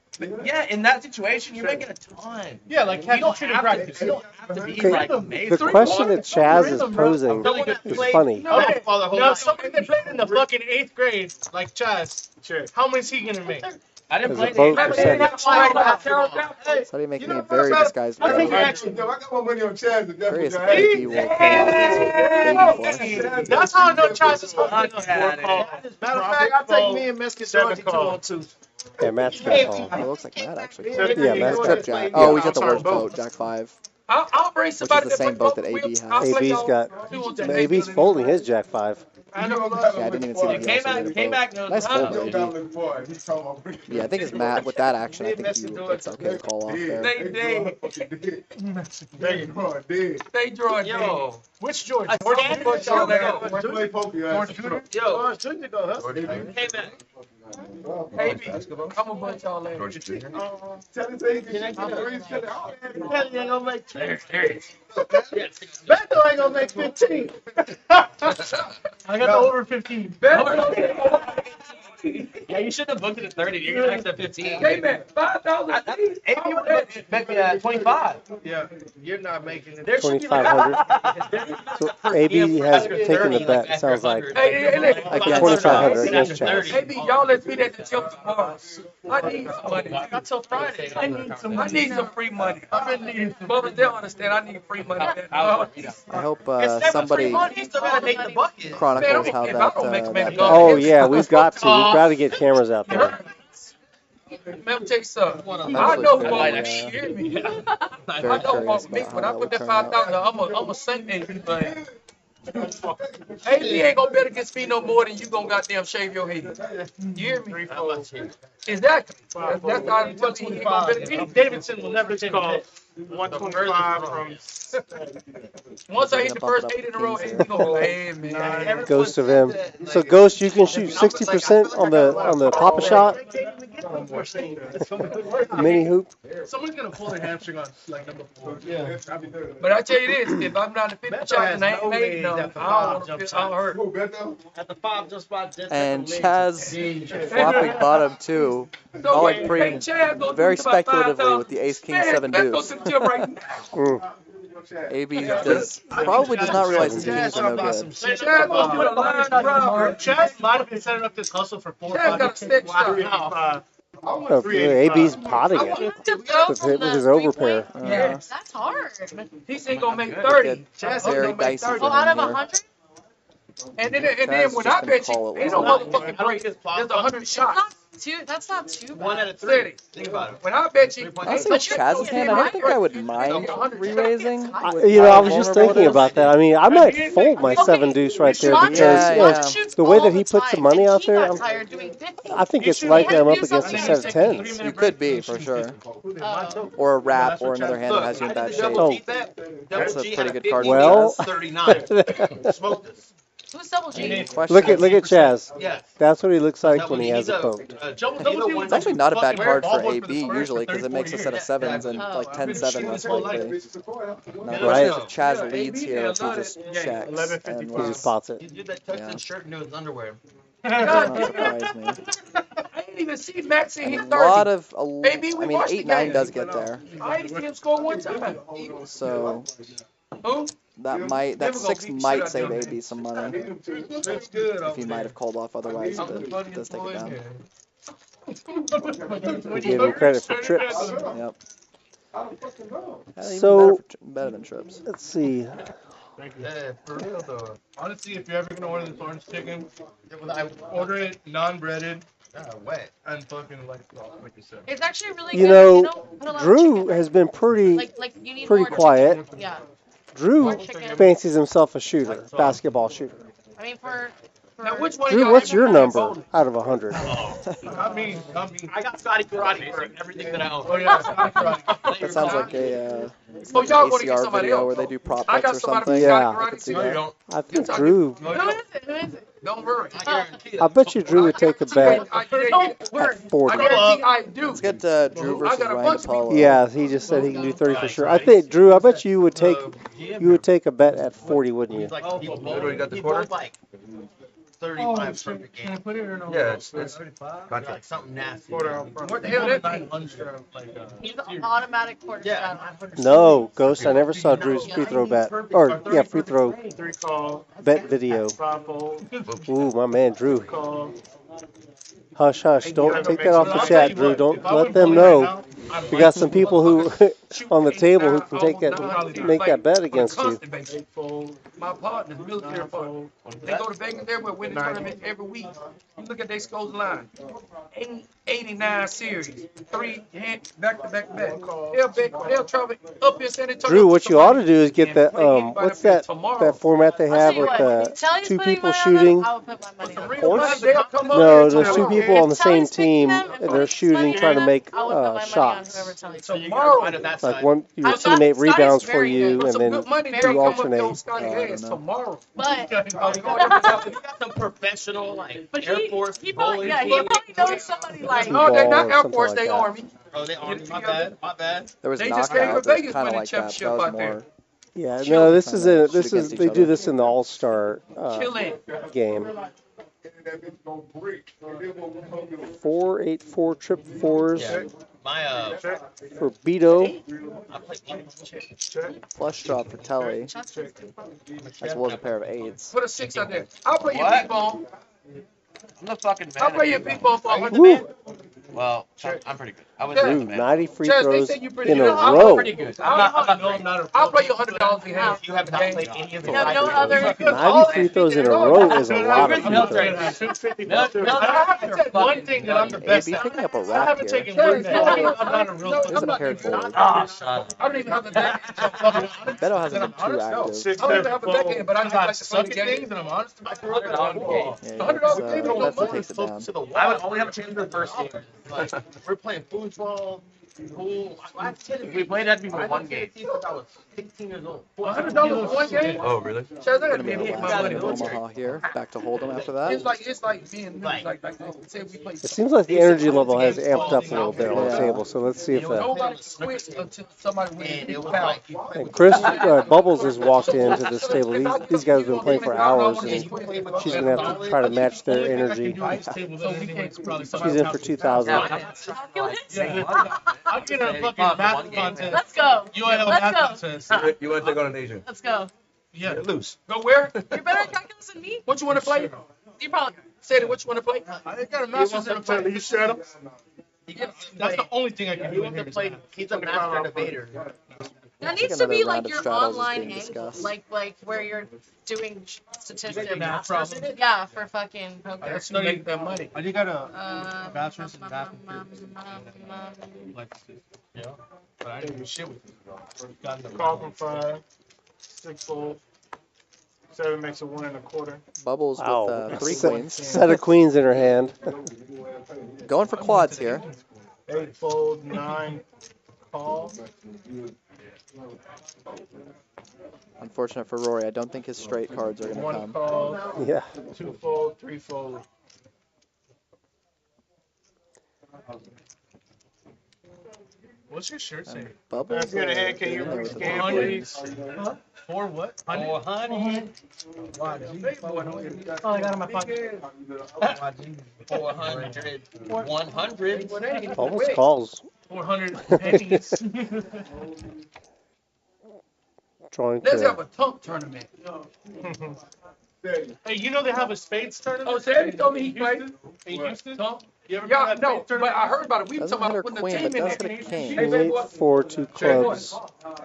Yeah, in that situation, you're making a ton. Yeah, like You catch don't and shooting have practice. to, you don't have to be Okay, like the amazing. question that Chaz is posing Really good is play. funny. Okay, now somebody that played in the fucking 8th grade, like Chaz, how much is he gonna make? I didn't There's play a vote the percentage. So you're making a very disguised I think play. actually, I got my money on Chaz. If that's Various what you baby will pay off his baby flush. that's how I know Chaz is fucking Look up. at it. Matter of fact, I'll take me and Meskin Georgie 2-on-2. Yeah, Matt's got call. Oh, it looks like Matt actually. Yeah, Matt's got Trip jack. Oh, he's got the worst boat, Jack 5. I'll bring Which is somebody the same boat that AB has. AB's got, AB's folding his Jack 5. Yeah, I didn't even see that he also made a boat. K-Mac knows. Nice fold, baby. got. Yeah, I think it's Matt with that action. I think it's okay to call off there. Stay drawing. Yo, Which George? a standard shooter. Play poker, guys. Yo, K-Mac. Baby, I'm gonna bunch y'all in. Tell him say he can shoot threes, cut it out. Petty ain't gonna make 10. There it is. Beto ain't gonna make 15. I got the over 15. Yeah, you should have booked it at 30. You're gonna extra 15. Hey man, $5. Maybe would have bet me at 25. Yeah, you're not making it. There should be like 2,500. So AB has taken the bet. It sounds like Hey, listen. like 2,500 against Chaz. Maybe y'all let's meet at the gym tomorrow. I need some money. Not till Friday. I need some free money. I've been needing. Brothers, they don't understand. I need free money. I hope somebody He still gotta make the bucket. chronicles how that. Oh yeah, we've got to get cameras out there. Let me tell you something. I'm I know who very, won't hear me. I know who won't me. When I put that $5,000, I'm a Saint Nation, but AB ain't gonna bet against me no more than you gonna goddamn shave your head. You hear me? Exactly. That's how I'm telling you. He ain't gonna bet against me. Davidson will never call 125 from. Once I hit the first 8 in a row, AB gonna be like, hey man. Ghost of him. So Ghost, you can shoot 60% on the pop a shot mini hoop. Someone's gonna pull their hamstring on like number 4. Yeah. But I tell you this, if I'm not a 50 shot and I ain't made no, I don't hurt. At the 5 just spot. And Chaz flopping bottom 2, calling pre very speculatively with the ace king 7 deuce. AB probably does not realize his kings are no good. Chaz might have been setting up this hustle for 4 or 5. Oh, AB's potting it with his overpair. Yes. That's hard. He ain't gonna make 30. Very dicey for Oh, out him of here. 100? And then when I bet you, ain't no motherfucking break. There's 100 shots. That's not too bad. 1 out of 3. Think about it. When I bet you, Honestly, with Chaz's hand, I don't think I would mind re-raising. I was just thinking about that. I mean, I might fold my 7 deuce right there because the way that he puts the money out there, I think it's likely I'm up against a set of 10s. You could be, for sure. Or a wrap or another hand that has you in bad shape. Oh. That's a pretty good card. Well, 39. Smoke this. Who's double G? look at Chaz. Yes. That's what he looks like when he has a boat. It's actually not a bad card for AB usually because it makes a set of 7s and like 10-7 most likely. Now, Right. if Chaz leads here, if he just checks. And, He just pots it. He did that Texan shirt into his underwear. does not surprise me. I ain't even see Max in his A 30. lot of, Maybe we watched the 8-9 game. does get there. I ain't seen him score one time. So Who? that 6 might save AB some money. If he might have called off otherwise, it does take it down. We gave him credit for trips. Yep. So, better than trips. let's see. Yeah, for real though. Honestly, if you're ever gonna order this orange chicken, I order it non-breaded Wet. and fucking like you said. It's actually really You good. know, You don't put a lot of Drew chicken. has been pretty Like you need pretty more quiet. chicken. Yeah. Drew More chicken. fancies himself a shooter, basketball shooter. I mean, for Now, which one of Drew, y'all what's ever your got number voted? out of 100? I mean, I got Scotty Karate for everything that I own. oh yeah, it's That sounds like a Oh, y'all want to get ACR somebody video else? where they do prop I bets got or somebody something. who Yeah. got I karate. could see No, you that. don't. I think Drew. who is it? Who is it? Don't worry. I guarantee I bet you Drew would take a bet I guarantee at 40. I do. Let's get Drew versus got a Ryan bunch of Apollo. Yeah, he just said he can do 30 for sure. I think Drew, I bet you would take a bet at 40, wouldn't you? He's like, he Literally got the he quarter? bowled like 35 perfect Can I games. put it or no? Yeah, it's Like something nasty. Quarter out front. What the hell that mean? He's an automatic quarter Yeah. straddle. No, Ghost, I never saw Drew's free throw bet. Or, yeah, free throw 3 call, bet video. 5 fold, Ooh, my man, Drew. call. Hush, hush. Don't take that off the chat, Drew. Don't let them know. We got some people who on the table who can make that bet against you. My partners, military partners, they go to Vegas everywhere, win the tournament every week. You look at their scores line. 89 series, 3 back to back. They'll travel up in San Antonio. Drew, what you ought to do is get that, what's that format they have with the 2 people shooting? I would put my money on it. Horse? They'll come up No, there there's 2 people on the same team and they're shooting, trying to make I would put my money on shots. whoever tells me. tomorrow. Like one, your teammate rebounds for you, and then you alternate. Tomorrow. But You got some professional like Air Force he probably, bowling. yeah, he probably knows somebody like. No, they're not Ball or Air something Force, like they that. Army. Oh, they Army. My bad. My bad. There was They just came to knockout. That's Vegas kind of winning like that. championship That was out there. more. Yeah, no, this is Shoot against they each do other. this in the All-Star Killing. game. that bitch gonna break. And then what we gonna do? 4, 8, 4, trip fours Yeah. My for Beto. I played one check. Flush draw for Telly, as well as a pair of eights. Put a 6 out there. I'll play your What? people. I'm the fucking man. I'll play your people for 100 Woo. man. Well, I'm pretty good. I was Yeah. the Ooh, man. 90 free Chaz, they throws say you pretty in good. a I'm row. pretty good. I'm not great. I'll play you $100 in hand. You have not played any of the You have no five other. games. 90 free throws in a row is a lot of free throws. 250 No, plus two. no, I haven't said one thing that I'm the Hey, best be at. picking up a I rack haven't here. taken one thing. I'm not a real Is it a I'm not paired even forward? Ah, shut I don't even have the deck. Beto hasn't been too active. Six I don't even seven have the deck in, but I just I like to suck play at the things game. and I'm honest about $100 game. Yeah, $100 that's takes it down. I would only have a chance in the first game. Like, we're playing foosball, pool. If we played, that'd be for one game. Since I was 16 years old. $100 for one game? Oh, really? Chaz, I gotta Gonna be be our hitting my last money. game in Omaha here. Back to Hold'em after It's that. like me and like say we play. It seems like the energy level has amped up a little bit on the Yeah. table, so let's see if Nobody quits until somebody wins. And it was like, and Chris Bubbles has walked into this table. These guys have been playing for hours, and she's gonna have to try to match their energy. She's in for 2,000. I'll get a fucking math contest. Let's go. UNL Let's math go. contest. You want to take on an Asian? Let's go. Yeah. Get loose. Go where? You're better at calculus than me. What you want to play? You probably. Ceddy, what you want to play? I got a master's in Ceddys Straddles. That's the only thing I can do in here. he's a master debater. That needs to another be round like of your straddles is online being angle, discussed. like where you're doing statistics. math problem. Yeah, for fucking poker. That's not Make that money. I think I got a bachelor's in math and yeah, but I didn't do shit with it. Got the call from 5, 6 fold, 7 makes a 1 1/4. Bubbles with Wow. 3 queens. Set of queens in her hand. Going for quads here. 8 fold, 9 call. Unfortunate for Rory, I don't think his straight cards are going to 1 come. call, Yeah. 2 fold, 3 fold. What's your shirt say? Bubbles That's good. Hey, can you in there with the scan, 3 please? queens. For what? 400. Oh, I got it in my pocket. 400. 100. Bubbles calls. 400 pennies. Drawing Let's have to a tunk tournament. Hey, you know they have a spades tournament? Oh, Ceddy told me he played. In Houston? You ever Yeah, been to that no, spades but tournament? I heard about it. We were Doesn't talking hit her about putting queen, a but team in does there. hit a king. Hey, King baby 8, boy. 4, 2 clubs.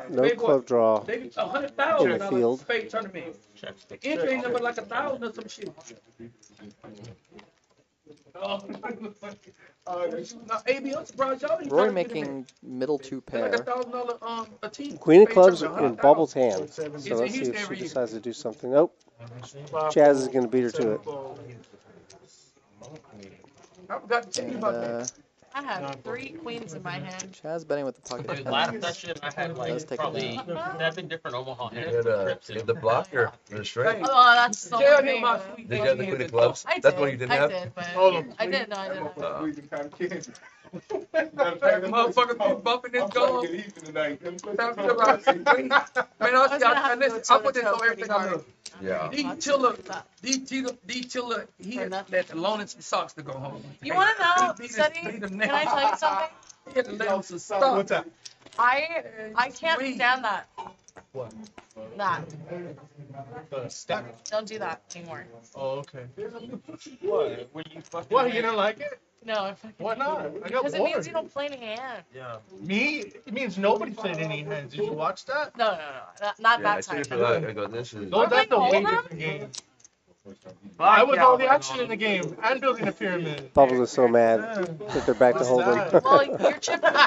No club draw. They $100,000 Field. spade tournament. The entry ain't number like 1,000 or some shit. Now, AB, I'm surprised y'all didn't Rory try to get him making middle 2 in. Like pair. $1,000 a team. Queen of Spade clubs tournament, in huh? Bubbles' hand. So He's let's in see if Houston she every year. decides to do something. Nope. Chaz is going to beat her to it. I forgot to tell you And about that. I have 3 queens in my hand. Chaz betting with the pocket Dude, last tens. session I had Does like take it probably down. 7 different Omaha You had the block or the straight? Oh, that's the Tell only him thing. my sweet Did you have the queen of clubs? I did. That's one you didn't I have? did, but Hold on. I did. No, I didn't. Motherfucker be bumping this gum. Man, I put this on everything I love. Yeah. D-Tiller, he had let loan and some socks to go home. You want to know, He just Ceddy? beat him Can I tell you something? He had to let him some socks. What's that? I can't stand that. What? That. The stack. Don't do that anymore. Oh, okay. What? Were you fucking? What? You don't like it? No, I fucking. Why not? I got Because it bored. means you don't play any hand. Yeah. Me? It means nobody played any hands. Did you watch that? No. Not Yeah, I that see time. it. I go, this is. No, that's a way Hold on. different game. I was all the action in the game. I'm building a pyramid. Bubbles is so mad that they're back to What's Hold'em. that? Well,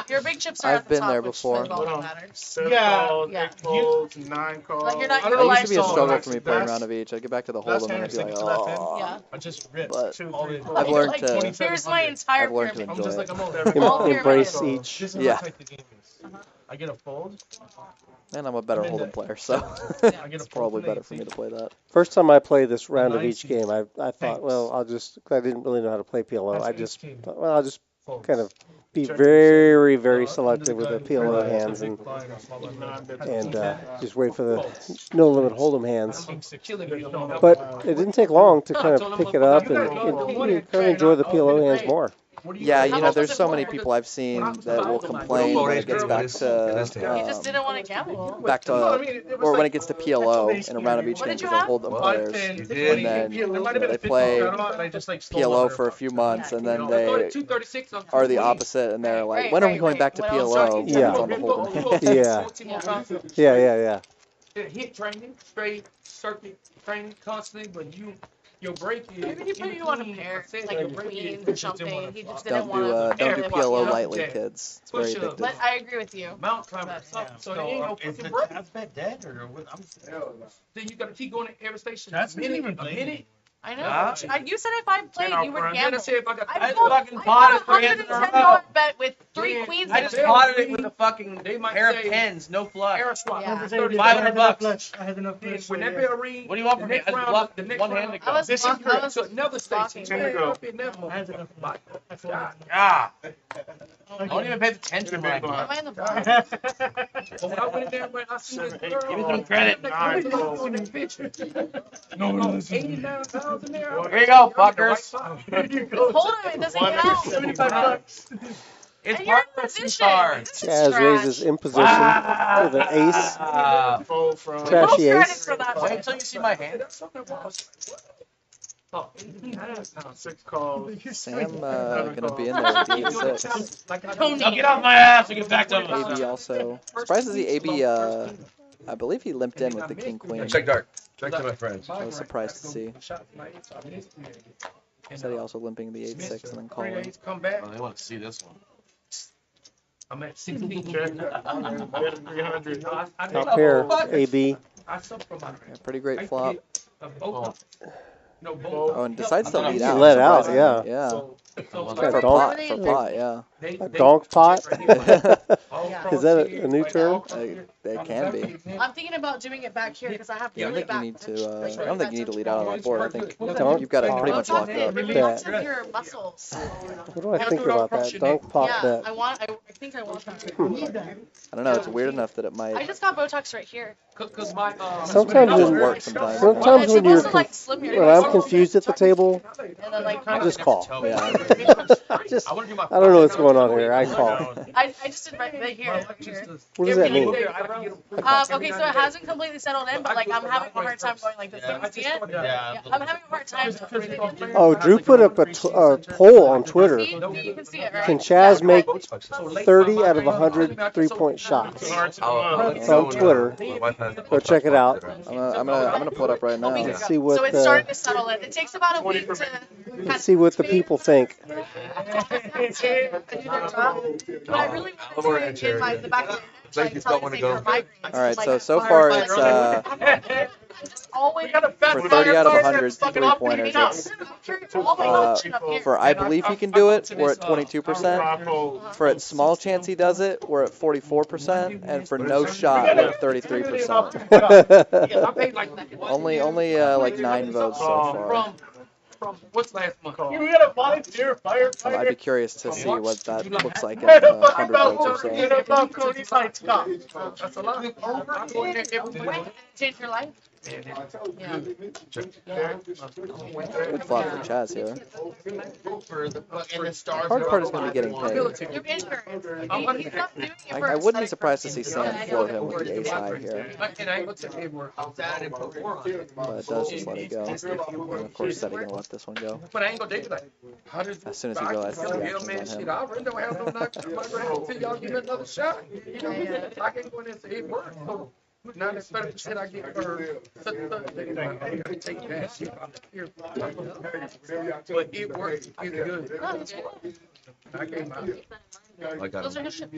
your big chips are I've at the been top, there which before. is all that matters. 7 Yeah. calls, Yeah. 8 folds, 9 calls. Like, you're not I gonna don't know. It used to be a Lifestyle. struggle for me playing That's- round of each. I'd get back to the Last Hold'em and hand I'd be like, six, left hand. oh. Yeah. I just ripped But 2, I've 3, 4. I've learned Like, to. here's my entire I've learned to pyramid. I'm just enjoy like, it. I'm over All there. Embrace pyramid. each. This is Yeah. what type the game is. I get a fold. And I'm a better And then Hold'em player, so I get it's a probably fold better and for me to play that. First time I played this round of Nice. each game, I thought, Thanks. well, I didn't really know how to play PLO. That's I just 18. thought, well, I'll just kind of be very, very selective with the PLO hands and just wait for the no limit hold'em hands. But it didn't take long to kind of pick it up and kind of enjoy the PLO hands more. Yeah, you know, there's so many people I've seen that will complain when it gets back to He just didn't want to gamble. or when it gets to PLO in a round of each game because they're hold'em players, and then they play PLO for a few months, and then they are the opposite, and they're like, when are we going back to PLO? Yeah. On the hold'em. Yeah. Hit training, straight circuit training constantly, but your break is. Maybe he put you on a pair, like a queen or something. He just didn't Don't want to. do PLO lightly, kids. It's very addictive. But I agree with you. Mount climber. So there ain't no fucking break. That's been dead or what? Then you gotta keep going to every station. That's a minute, even a minute. I know. You said if I played, you would Then I gamble. said if I got I fucking bought a potted $110 bet with 3 queens. I just potted it with a fucking pair of tens, no flush. Air swap. Yeah. $500. I had enough flush. When that bell ring, What do you want from me? I just bluffed the next one round, hand to I go. was this is I was to another station. blocking. Man, up in that I had enough motherfucker. Ah. I don't even pay attention when I Am go. I in the box? But when I went in there, man, I seen this girl. Give me some credit. On that picture. No, 89 pounds in there. Here you go, fuckers. Hold on, it doesn't count. $75. It's And you're part in of the position. star. This is Chaz trash. raises in position with an ace. Fold from. Trashy Credit ace. for that Wait one. until you see my hand. Oh, 89 pounds. 6 calls. Sam gonna be in there with the 8-6. Now get off my ass and get back to him. AB also. Surprised to see AB. I believe he limped in with the king queen. Check dark. Check to my friends. I was surprised to see. Said he also limping the 8-6 and then calling. Come back. Oh, they want to see this one. I'm at 16. Check. Bet 300. Top pair, AB. I suffer from my Yeah, pretty great flop. No, Oh, and decides to lead out. Let out, surprisingly. yeah. So, For pot, yeah. A donk pot? Yeah. Is that a new term? They can be. I'm thinking about doing it back here because I have to I don't lead think you back. need to. I don't think you need to lead out on that board. I think Donk you've got it pot. pretty much Botox locked up. it relaxes your muscles. What do I think about that? Donk pot Yeah, bet. I think I want that. I don't know. It's weird enough that it I might. just got Botox right here. Cause my Sometimes It doesn't when, work sometimes. sometimes It's when you're supposed to like slim your when I'm confused at the table, and then like just call. Yeah. I don't know what's going on here. I call. I just did right here. What does that mean? Okay, so it hasn't completely settled in, but like I'm having a hard time going like this. Can you see it? Yeah. I'm having a hard time. Oh, Drew put up a poll on Twitter. See, you can see it, right? Can Chaz make 30 out of 100 3-point shots? It's on Twitter. Go check it out. I'm gonna pull it up right now. Let's see what So it's starting to settle in. It takes about a week to let's see what the people think. But I really want to get my the back end. Like you don't want to go. All right, so far it's always for 30 out of 100 3-pointers. It's for I believe he can do it, we're at 22%. For its small chance he does it, we're at 44%, and for no shot, we're at 33%. only like 9 votes so far. From what's last month? We got a volunteer firefighter. I'd be curious to see what that looks like at 100 votes or so. Cody's lights cop. That's a lot. Change your life. Yeah. Good flop for Chaz here. The Hard part is going to be getting paid. Your insurance. He's not doing it for I wouldn't be surprised to see Sam float him with the ace high here. But it does just let it go. And of course, Ceddy going to let this one go. But I ain't gonna take it like. As soon as he realizes the action's on him. I really don't have no knock. Until y'all give me another shot. You know, I can't go in there and say it worked. So 97% I get for I gotta take that shit out here. But it works. It's good. I came out. I got Those are him. his ships.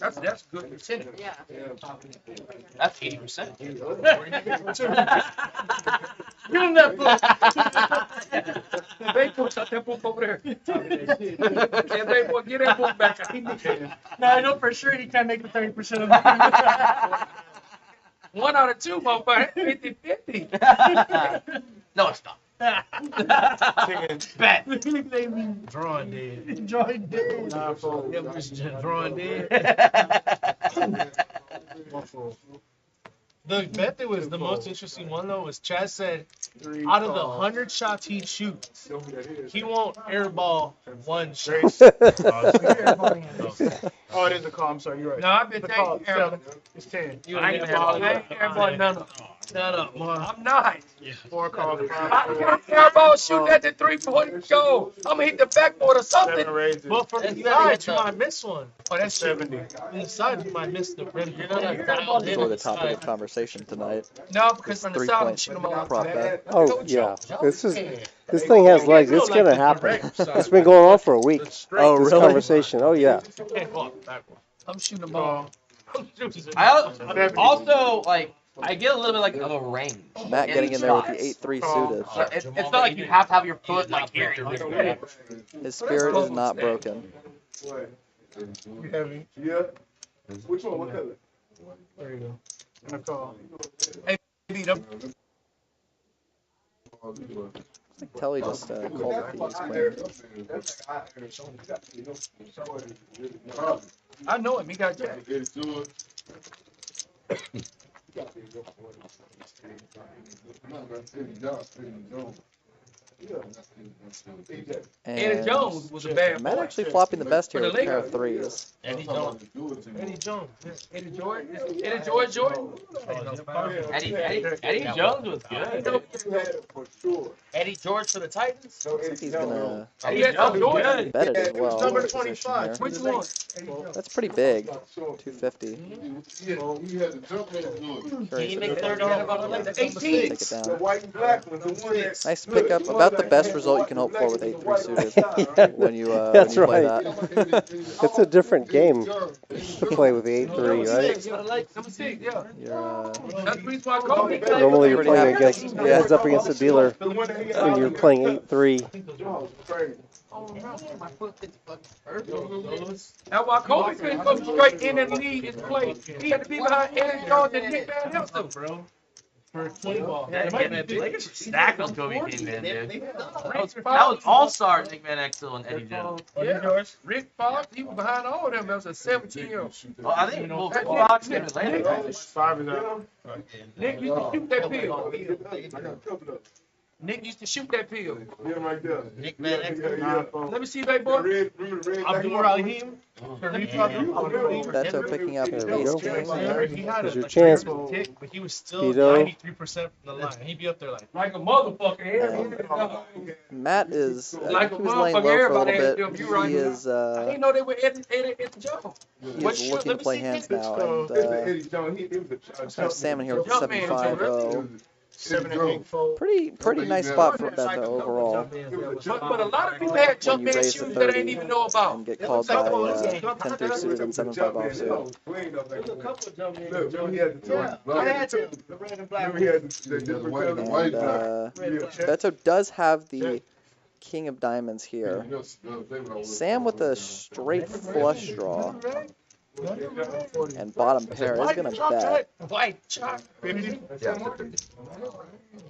That's good percentage. Yeah. That's 80%. Give him that book. The big book's out that book over there. Yeah, big boy, get that book back. No, I know for sure he can't make the 30% of the 1 out of 2, motherfucker. 50-50. No, it's not. Bet. Drawing dead. Drawing dead. Nah, fold. Yeah, we're just drawing dead. One fold. The bet that was the most interesting one though was Chaz said out of the 100 shots he shoots, he won't airball one shot. Oh, it is a call. I'm sorry. You're right. No, I've been The call, taking 7. It's 10. I ain't airball none of them. Shut up, man. I'm not. 4 calls. I can't airball shooting at the 3-point goal. I'm gonna hit the backboard or 7 something. raises. But from the side, you might miss one. Oh, that's 70. From the side, you might miss the rim. For the topic of conversation tonight. No, because from the side, I'm 3-point shooting them all. prop bet. Oh yeah, this thing has legs. It's gonna happen. It's been going on for a week. Oh, This really? conversation. Oh yeah. I'm shooting them all. I also like. I get a little bit like of a range. Matt getting in there with the 8-3 suited. It's not like you have to have your foot like here. His spirit is not broken. What? You heavy. Yeah. Which one? What color? There you go. And a call. Beat them. Telly just called the King's Queen. I know him. He got jack. Eddie And Jones was a bad Matt boy. actually flopping the best here For with the a pair of Lakers. 3s. Eddie Jones. Eddie Jordan. Eddie Jordan. Eddie Jones was good. Eddie George for the Titans. Looks like he's gonna He had some Jordan. bet it as well. Number in position 25. here. Which one? That's pretty big. 250. Can you make third Forget on about like the the 18. Take it down. White and black one. The one that. Nice pickup. About the best result you can hope for with 8-3 suited when you That's when you play right. that. It's a different game to play with the 8-3, right? Number 6, yeah. You're That's the reason why Kobe played. Normally you're Pretty playing happy. against heads up against the dealer when you're playing 8-3. That's why Kobe couldn't come straight in and lead his play. He had to be behind Eddie Jones and Nick Van Helsen. Bro. For 20 ball. Lakers stacked on Kobe King, man, dude. That was all-star Nick Van Exel and Eddie Jones. Yeah. Rick Fox, he was behind all of them. That was a 17-year-old. Well, I think Rick Fox came in later. 5 is out. Nick used to shoot that pill. Nick used to shoot that pill. Yeah, right there. Nick Van Exel. 9 fold. Let me see, baby boy. Abdul Rahim. Beto picking up There we go. ace king. He had There's a your chance. tick, but he was still Speedo. 93% from the line. He'd be up there Like a motherfucker. Matt is Like a he was laying low motherfucker. for a Everybody little had bit. them. You right He here. is I didn't know they were Eddie Jones. he is looking to play hands now, and Eddie Jones, he was have Salmon here with Jump man, 7-5-0. 7 and 8 fold. Pretty nice spot for Beto overall. But a lot of people had When jump you man raise shoes the that I 30 didn't even know about. and get called by 10-3 suited and 7-5 offsuit. Look, he had the I had to. The red and black. He had the different color. And Beto does have the king of diamonds here. Sam with a straight flush draw and bottom pair is gonna bet. White chalk.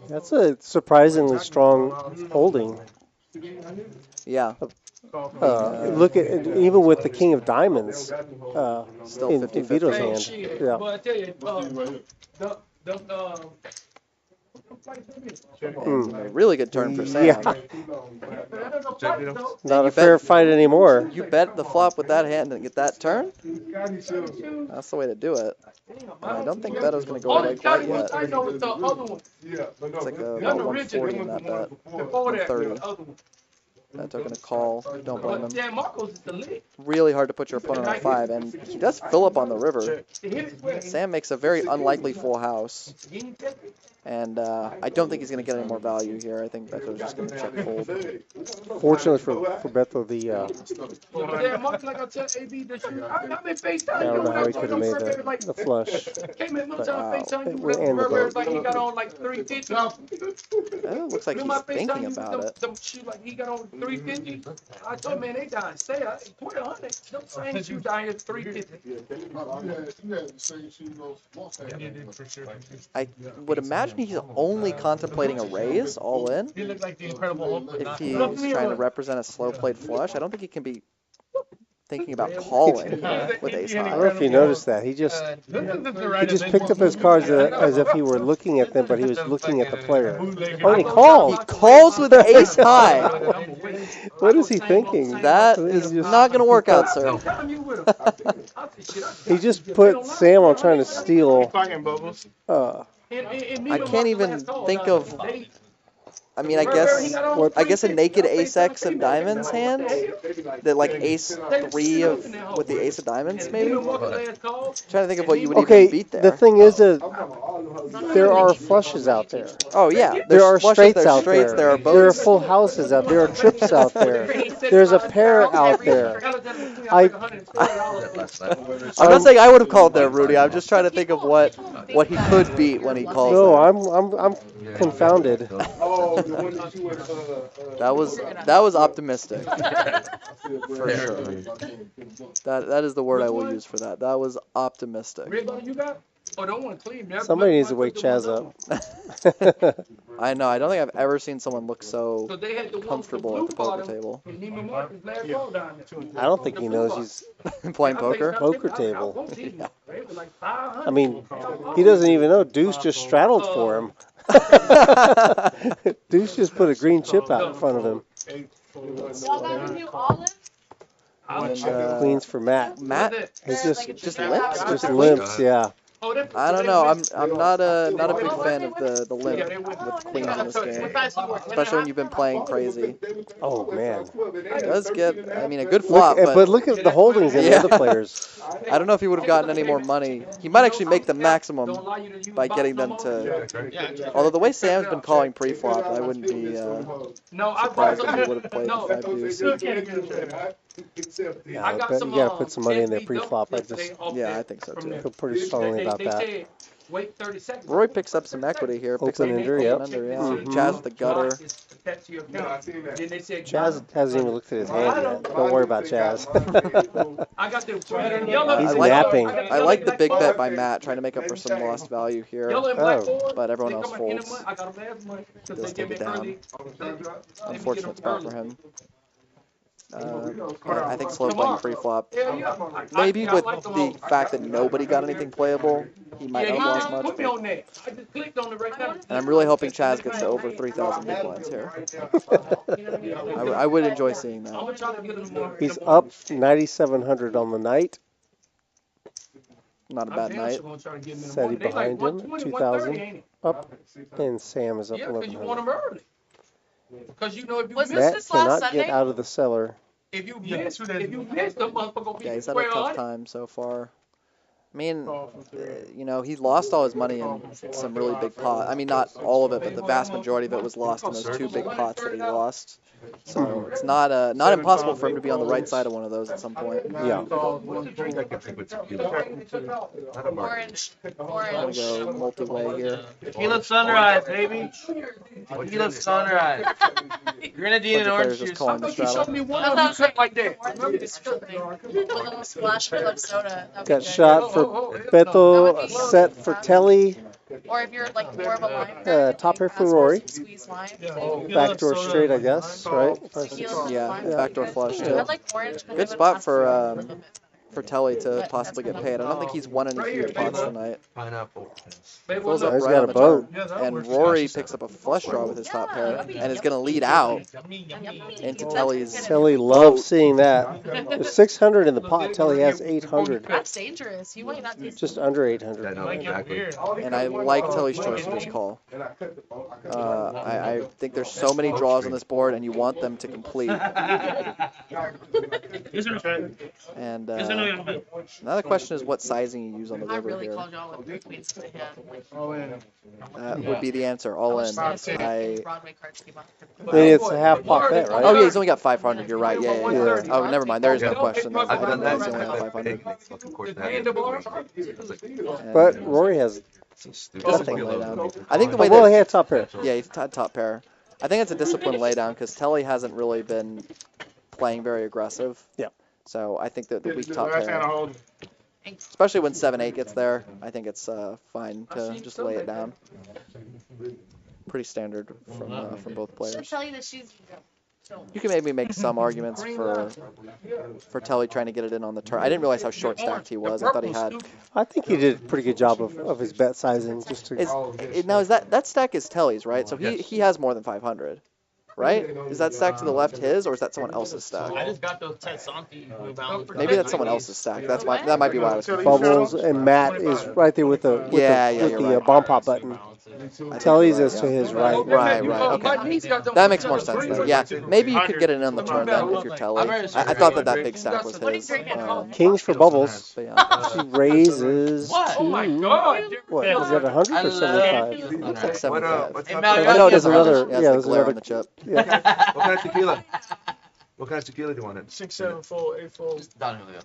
That's a surprisingly strong holding. Yeah, Look at even with the king of diamonds still in 50-50. Vito's hand. Yeah. But I tell you, And a really good turn for Sam. Yeah. Not a fair fight anymore. You bet the flop with that hand and get that turn? That's the way to do it. And I don't think Beto's going to go away quite yet. I know it's the other one. It's like about 140 in that bet. Before that, 130. the other one. Beto going to call. Don't blame him. Dan Marcos is the lick. Really hard to put your opponent on 5, and he does fill up on the river. The hit is where Sam makes a very unlikely full house, and I don't think he's going to get any more value here. I think Beto's just going to check fold. Fortunately for Beto, the Dan Marcos, like I tell AB, that you, I've been FaceTime. I don't know how he could have made the flush. Came in one time, Wow. FaceTime, you It ended river, up. like he got on like 350. It looks like he's thinking about it. Them shoes, like he got on 350. I told man they dying. Stay up. Put 100. Them same shoes down here 350. I would imagine he's only contemplating a raise all in. He looked like the Incredible Hulk, but If not. he's trying to represent a slow played flush, I don't think he can be thinking about calling with ace I don't high. know if you noticed that. He just picked up his cards as if he were looking at them, but he was looking at the player. Oh, and he He called. calls with ace high. What is he thinking? That is not going to work out, sir. He just put Sam on trying to steal. I can't even think of. I mean, I guess a naked ace X of diamonds hand, that like ace 3 of with the ace of diamonds maybe. Trying to think of what you would even beat there. The thing is that there are flushes out there. Oh yeah, There are flushes, straights out there. there are There are boats. full houses out there. There are trips out there. There's a pair out there. I'm not saying I would have called there, Rudy. I'm just trying to think of what he could beat when he calls. No, there. I'm confounded. That was optimistic. For sure. That is the word I will use for that. That was optimistic. Somebody needs to wake Chaz up. I know. I don't think I've ever seen someone look so comfortable at the poker table. I don't think he knows he's playing poker. Poker table. Yeah. I mean, he doesn't even know. Deuce just straddled for him. Deuce just put a green chip out in front of him. Y'all got a new olive? And, Queens for Matt. Matt, He's just limps. Just limps, yeah. I don't know. I'm not a big fan of the limp with queens in this game, especially when you've been playing crazy. Oh man, it does get. I mean, a good flop, but look at the holdings in the other players. I don't know if he would have gotten any more money. He might actually make the maximum by getting them to. Although the way Sam's been calling pre-flop, I wouldn't be surprised if he would have played the 5 deuce. Yeah, I bet you gotta put some money in there pre-flop. I think so too. Feel pretty strongly about that. Roy picks up some equity here. Open ender, yep. Chaz with the gutter. Chaz hasn't even looked at his hand yet. Don't worry about Chaz. He's napping. I like the big bet by Matt, trying to make up for some lost value here. But everyone else folds. Does take it down. Unfortunate spot for him. I think slow playing pre-flop. Maybe with the fact that nobody got anything playable, he might not have lost much. And I'm really hoping Chaz gets to over 3,000 big blinds here. I would enjoy seeing that. He's up 9,700 on the night. Not a bad night. Ceddy behind him, 2,000 up, and Sam is up 1,100. Matt cannot get out of the cellar. If you miss, the motherfucker gonna be he's had a tough time so far. I mean, he lost all his money in some really big pots. I mean, not all of it, but the vast majority of it was lost in those 2 big pots that he lost. So it's not impossible for him to be on the right side of one of those at some point. Yeah. Orange. Gonna go multi-way here. Tequila sunrise, baby. Tequila sunrise. Grenadine and orange juice. Calling the straddle. Like that. With a little splash of club soda. Got shot for Beto, set for Telly. Or if you're like more of a line. Top pair for Rory. Squeeze line. Backdoor straight, I guess, right? Yeah, backdoor flush I too. like orange. Good spot for Telly to possibly get paid. I don't think he's won any huge pots tonight. Pineapple. Pulls up He's right got on a the boat. turn. And Rory picks up a flush draw with his top pair and is going to lead out into Telly's. Telly loves seeing that. There's 600 in the pot. Telly has 800. That's dangerous. You might not do Just under 800. And I like Telly's choice to just call. I think there's so many draws on this board, and you want them to complete. And another question is what sizing you use on the I river really here. called y'all with 3 queens to hand. Would be the answer, all in. Broadway cards came out. I mean, it's a half pot bet, right? Oh yeah, he's only got 500. You're right. Yeah. Oh, never mind. There is no question. I didn't know he's only got 500. But Rory has Nothing lay down. I think the way he that had top pair. yeah, he's top pair. I think it's a disciplined laydown because Telly hasn't really been playing very aggressive. Yeah. So I think that the weak top Last hand I pair, hold. especially when 7-8 gets there, I think it's fine to just lay it down. Pretty standard from both Should players. tell you that she's. You can maybe make some arguments for Telly trying to get it in on the turn. I didn't realize how short stacked he was. I thought he had. I think he did a pretty good job of his bet sizing. Just to. Now is that stack is Telly's, right? So he has more than 500, right? Is that stack to the left his, or is that someone else's stack? I just got those Ted Santi rebounds. Maybe that's someone else's stack. That might be why I was confused. Bubbles and Matt is right there with the bomb pop button. Telly's is to his right. Right. Okay. That makes more sense then. Yeah, maybe you could get it in the turn then if you're Telly. I thought that big stack was his. Kings for bubbles. But yeah. She raises to, Oh my God. what, is that 100 or 75? Looks like 75. What's Hey, up, Mal, Taylor? you're Oh, no, there's another, Yeah, yeah, it's there's the glare on another, the chip. yeah. What kind of tequila? What kind of tequila do you want in? 6, 7, 4, 8, 4. Don Julio.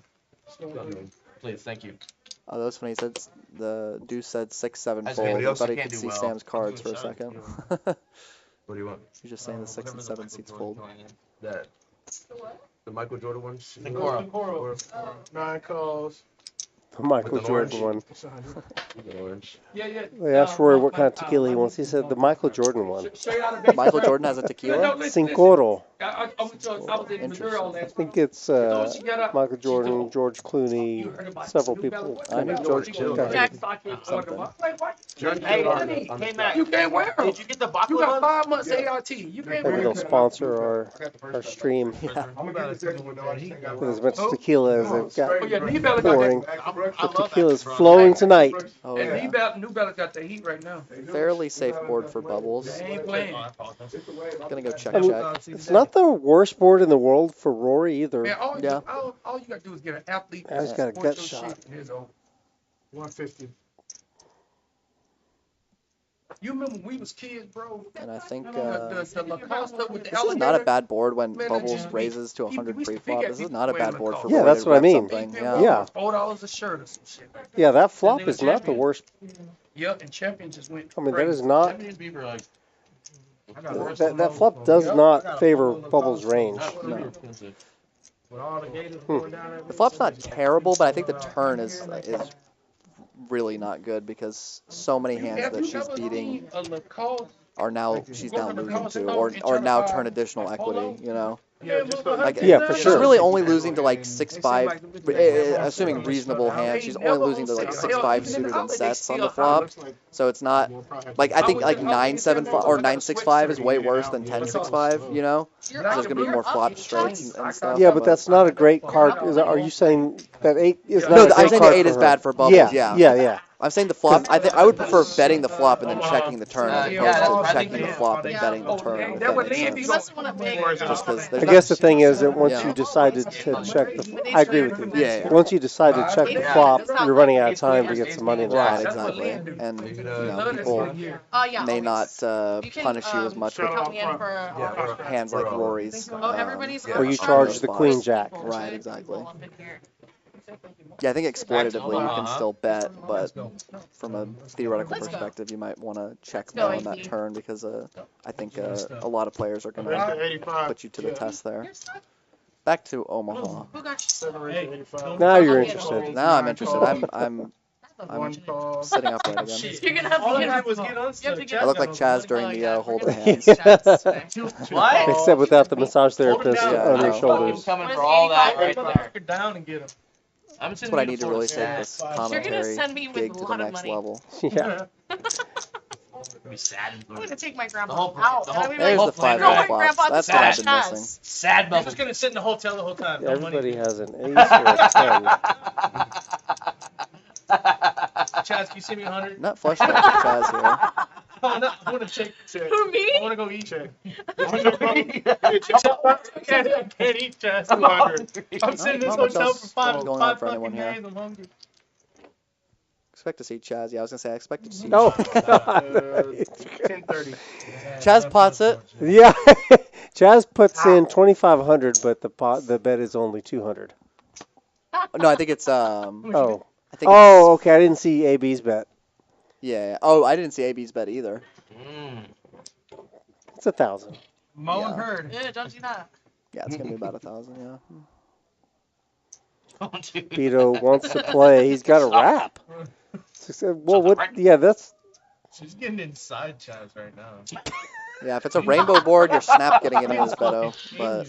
Please, thank you. Oh, that was funny. He said the deuce said 6-7 As fold. anybody I else thought he can't could do see well. Sam's cards for a second. What do you want? He's just saying the 6 and 7 seats fold. That. The Michael Jordan one? Cora. 9 calls. The Michael With an Jordan orange. one. It's 100. Orange. Yeah. They asked Roy what kind of tequila he wants. He said the Michael Jordan one. Straight out of base. Michael Jordan has a tequila? Cincoro. I was in Missouri all I last think week. it's Michael Jordan, George Clooney, several people. I knew George Clooney. Jack Something. Hey, honey, hey, Matt. You can't wear them. Did you get the You got baklava? 5 months ART. You can't Maybe wear they'll them. sponsor our stream Yeah. with as much tequila as they've Oh yeah, got New Balance got pouring. that. The tequila's flowing tonight. Oh, And yeah. New Balance got the heat right now. Fairly safe board for bubbles. They ain't playing. Gonna go check. I mean, it's not the worst board in the world for Rory either. Man, all Yeah. you gotta do is get an athlete. I just got a support gut your shot. shit. Here's over. 150. You remember when we was kids, bro? And I think The Lacoste with the this is not a alligator. bad board when Man, Bubbles just- raises to he 100 used to pre-flop. pick at This is people not a wearing bad board for Lacoste. Yeah, Rory that's to what I rep mean. something. Pay Yeah. Yeah. $4 a shirt or some shit. Yeah, that flop is not the worst. Yep, and champion just went. I mean, that crazy. is not. I got worse That than flop does not favor Bubbles' range. No. With all the gators Hmm. going down The flop's not terrible, but I think the turn is really not good because so many hands that she's beating a Lacoste. are now she's now losing to, or now turn additional equity. You know, Yeah, just like Yeah, for she's sure. really only losing to like 6-5, assuming reasonable hands. She's only losing to like 6-5 suited and sets on the flop. So it's not like I think like 9-7 or 9-6-5 is way worse than 10-6-5. You know, so there's gonna be more flop straights and stuff. Yeah, but that's not a great card. Are you saying that 8 is not No, a great I'm saying the card 8 for is her? bad for Bubbles. Yeah. I'm saying the flop. I would prefer betting the flop and then checking the turn as Yeah, opposed to I checking think the flop and betting the turn. If That that would makes leave you sense. Unless you want to make. Just 'cause I there's guess the thing is that once Yeah. you decided to check I agree with you. Yeah. Once you decide to check the flop, you're running out of time to get some money in the Right, pot. exactly. And you know, people Yeah. may not You can, punish you as much with count me in for. hands like Rory's. Oh, everybody's. Or you charge the queen jack. Right, exactly. Yeah, I think exploitatively you can still bet, but from a theoretical perspective, you might want to check more on that turn because I think a lot of players are going to put you to the test there. Back to Omaha. Who got you? 7 raise to 85. Now you're interested. Now I'm interested. I'm sitting upright again. You're gonna have All to I get did was get unstuck. get I look like Chaz during the holding We're hands. gonna Chaz today. What? Except without the massage therapist down. on your Yeah, shoulders. Coming What for is all that 85? right there. Down and get him. I'm That's what I need to really take this You're gonna commentary send me with gig a to the lot of next money. level. Yeah. Be sad. I'm gonna take my grandpa The whole- out. the and I'm whole- gonna be There's like, the 5 "No, my flops. grandpa That's just what I've been got missing. Chaz." Sad You're bubble. just gonna sit in the hotel the whole time. No Everybody money. has an ace or a 10. Chaz, can you send me 100? Not flush out Chaz here. I want to check. Who, me? I want to go eat. Check. I can't eat, Chaz. I'm hungry. I'm sitting in this Not much hotel else for five going on for fucking anyone here. days. I'm hungry. Expect to see Chaz. Yeah, I was gonna say I expected to see. No. 1030. Chaz pots it. Yeah. Chaz puts in 2,500, but the bet is only 200. No, I think it's Oh. I think Oh, okay. I didn't see AB's bet. yeah. Oh, I didn't see AB's bet either. It's 1,000. Moan Yeah. herd. Yeah, don't do that. Yeah, it's gonna be about 1,000. Yeah. Beto wants to play. He's got a wrap. Well, what? Yeah, that's. She's getting inside Chaz right now. Yeah, if it's a rainbow board, you're snap getting it in his Beto, but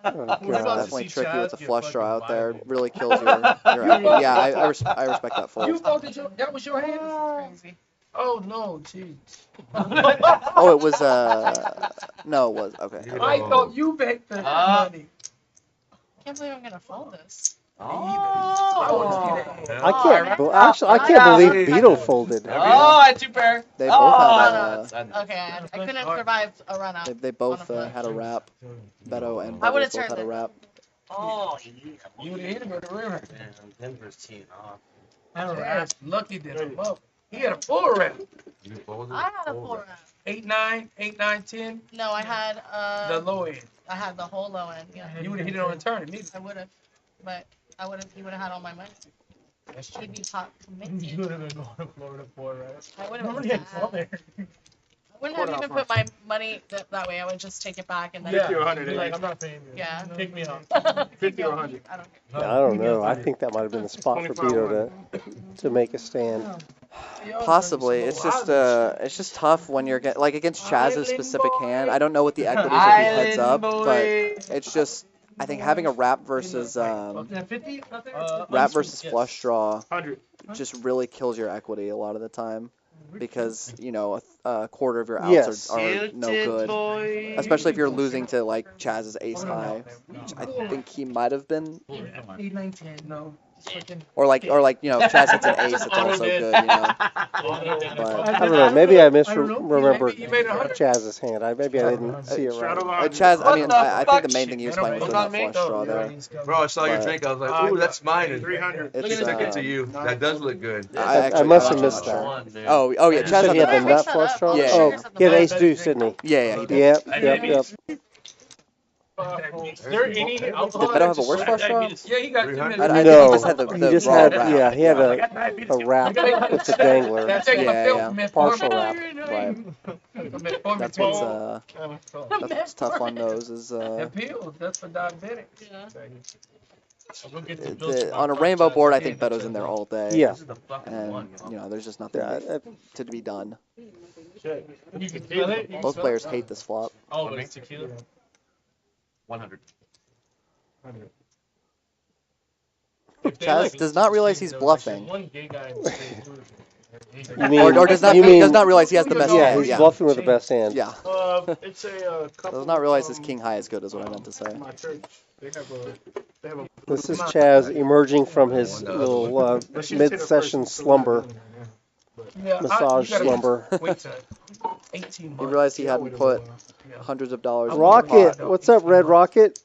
Oh, it's God. definitely tricky with the flush draw out there. It really kills your yeah, I respect that You fold. voted that was your hand? Crazy. Oh no, jeez. Oh, it was no, it was okay. I thought you bet the money. I can't believe I'm gonna fold this. I want to see that. I can't. Actually, I can't believe Beto folded. Oh, I had 2 pair. They both Okay, I couldn't survive a run out. they both had a wrap. Beto and I Beto would've both turned had a it. wrap. Oh, You would have hit him with the river. Denver's team off. Yes, lucky did him up. He had a full round. I had a full round. 8, 9, 8, 9, 10. No, I had The low end. I had the whole low end. Yeah, You would have hit it on a turn immediately. I would have, but he would have had all my money. That's He'd be top committed. You would have been going to Florida for, right? I would have. Nobody had fall there. I wouldn't have even put my money that way. I would just take it back and then. 50 or 100. Be like, I'm not paying you. Yeah. Kick me off. 50 or 100. I don't care. I don't know. I think that might have been the spot for Beto to make a stand. Possibly. It's just tough when you're like against Chaz's specific hand. I don't know what the equities if he heads up, but it's just I think having a wrap versus flush draw 100. just really kills your equity a lot of the time because a quarter of your outs Yes. are no good, especially if you're losing to like Chaz's ace high, which I think he might have been, 8, 9, 10. No. or like if Chaz hits an ace, it's also good, But I don't know. Maybe I misremember Chaz's hand. Maybe I didn't see it right. Chaz, I think the main thing he was playing was doing that flush draw there. Bro, I saw your drink. I was like, ooh, that's mine. And 300. I took it to you. That does look good. I must have missed that. Oh yeah, Chaz So he had had the the nut flush draw? Yeah. Oh, he had ace deuce, didn't he? Yeah, he did. Yep. Is there any Did Beto have a worse flush draw? Yeah, he got 2 minutes. I think No, he just had the he just raw had, wrap. yeah, he had a wrap with the dangler. Yeah. Partial wrap. Right. That's what's tough on those is pills, that's for diabetics. on a rainbow board. I think Beto's in there all day. Yeah. And there's just nothing to be done. You can feel it. Both players hate this flop. Oh, but it's tequila. 100. Chaz does not realize he's bluffing. One gay guy in the state. You mean, Or does not realize he has the best yeah, hand. he's bluffing with the best hand. Yeah. It's a couple. Does not realize his king high is good, is what I meant to say. My church. They have a. This is Chaz emerging from his little mid-session slumber, massage slumber. He realized he hadn't put hundreds of dollars. Rocket, what's up, Red Rocket?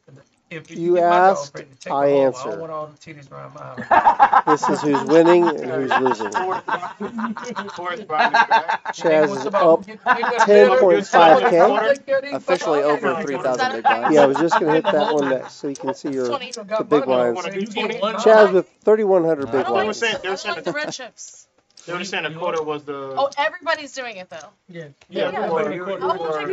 If You get my dog asked, pregnant, take I her home. answer. I don't want all the titties around my house. This is who's winning and who's losing. Chaz is up 10.5K. Officially over 3,000 big blinds. Yeah, I was just going to hit that one next so you can see the big blinds. Chaz Chaz with 3,100 big I don't blinds. like the red chips. They were saying a quarter was the. Oh, everybody's doing it though. Yeah, Yeah. for You're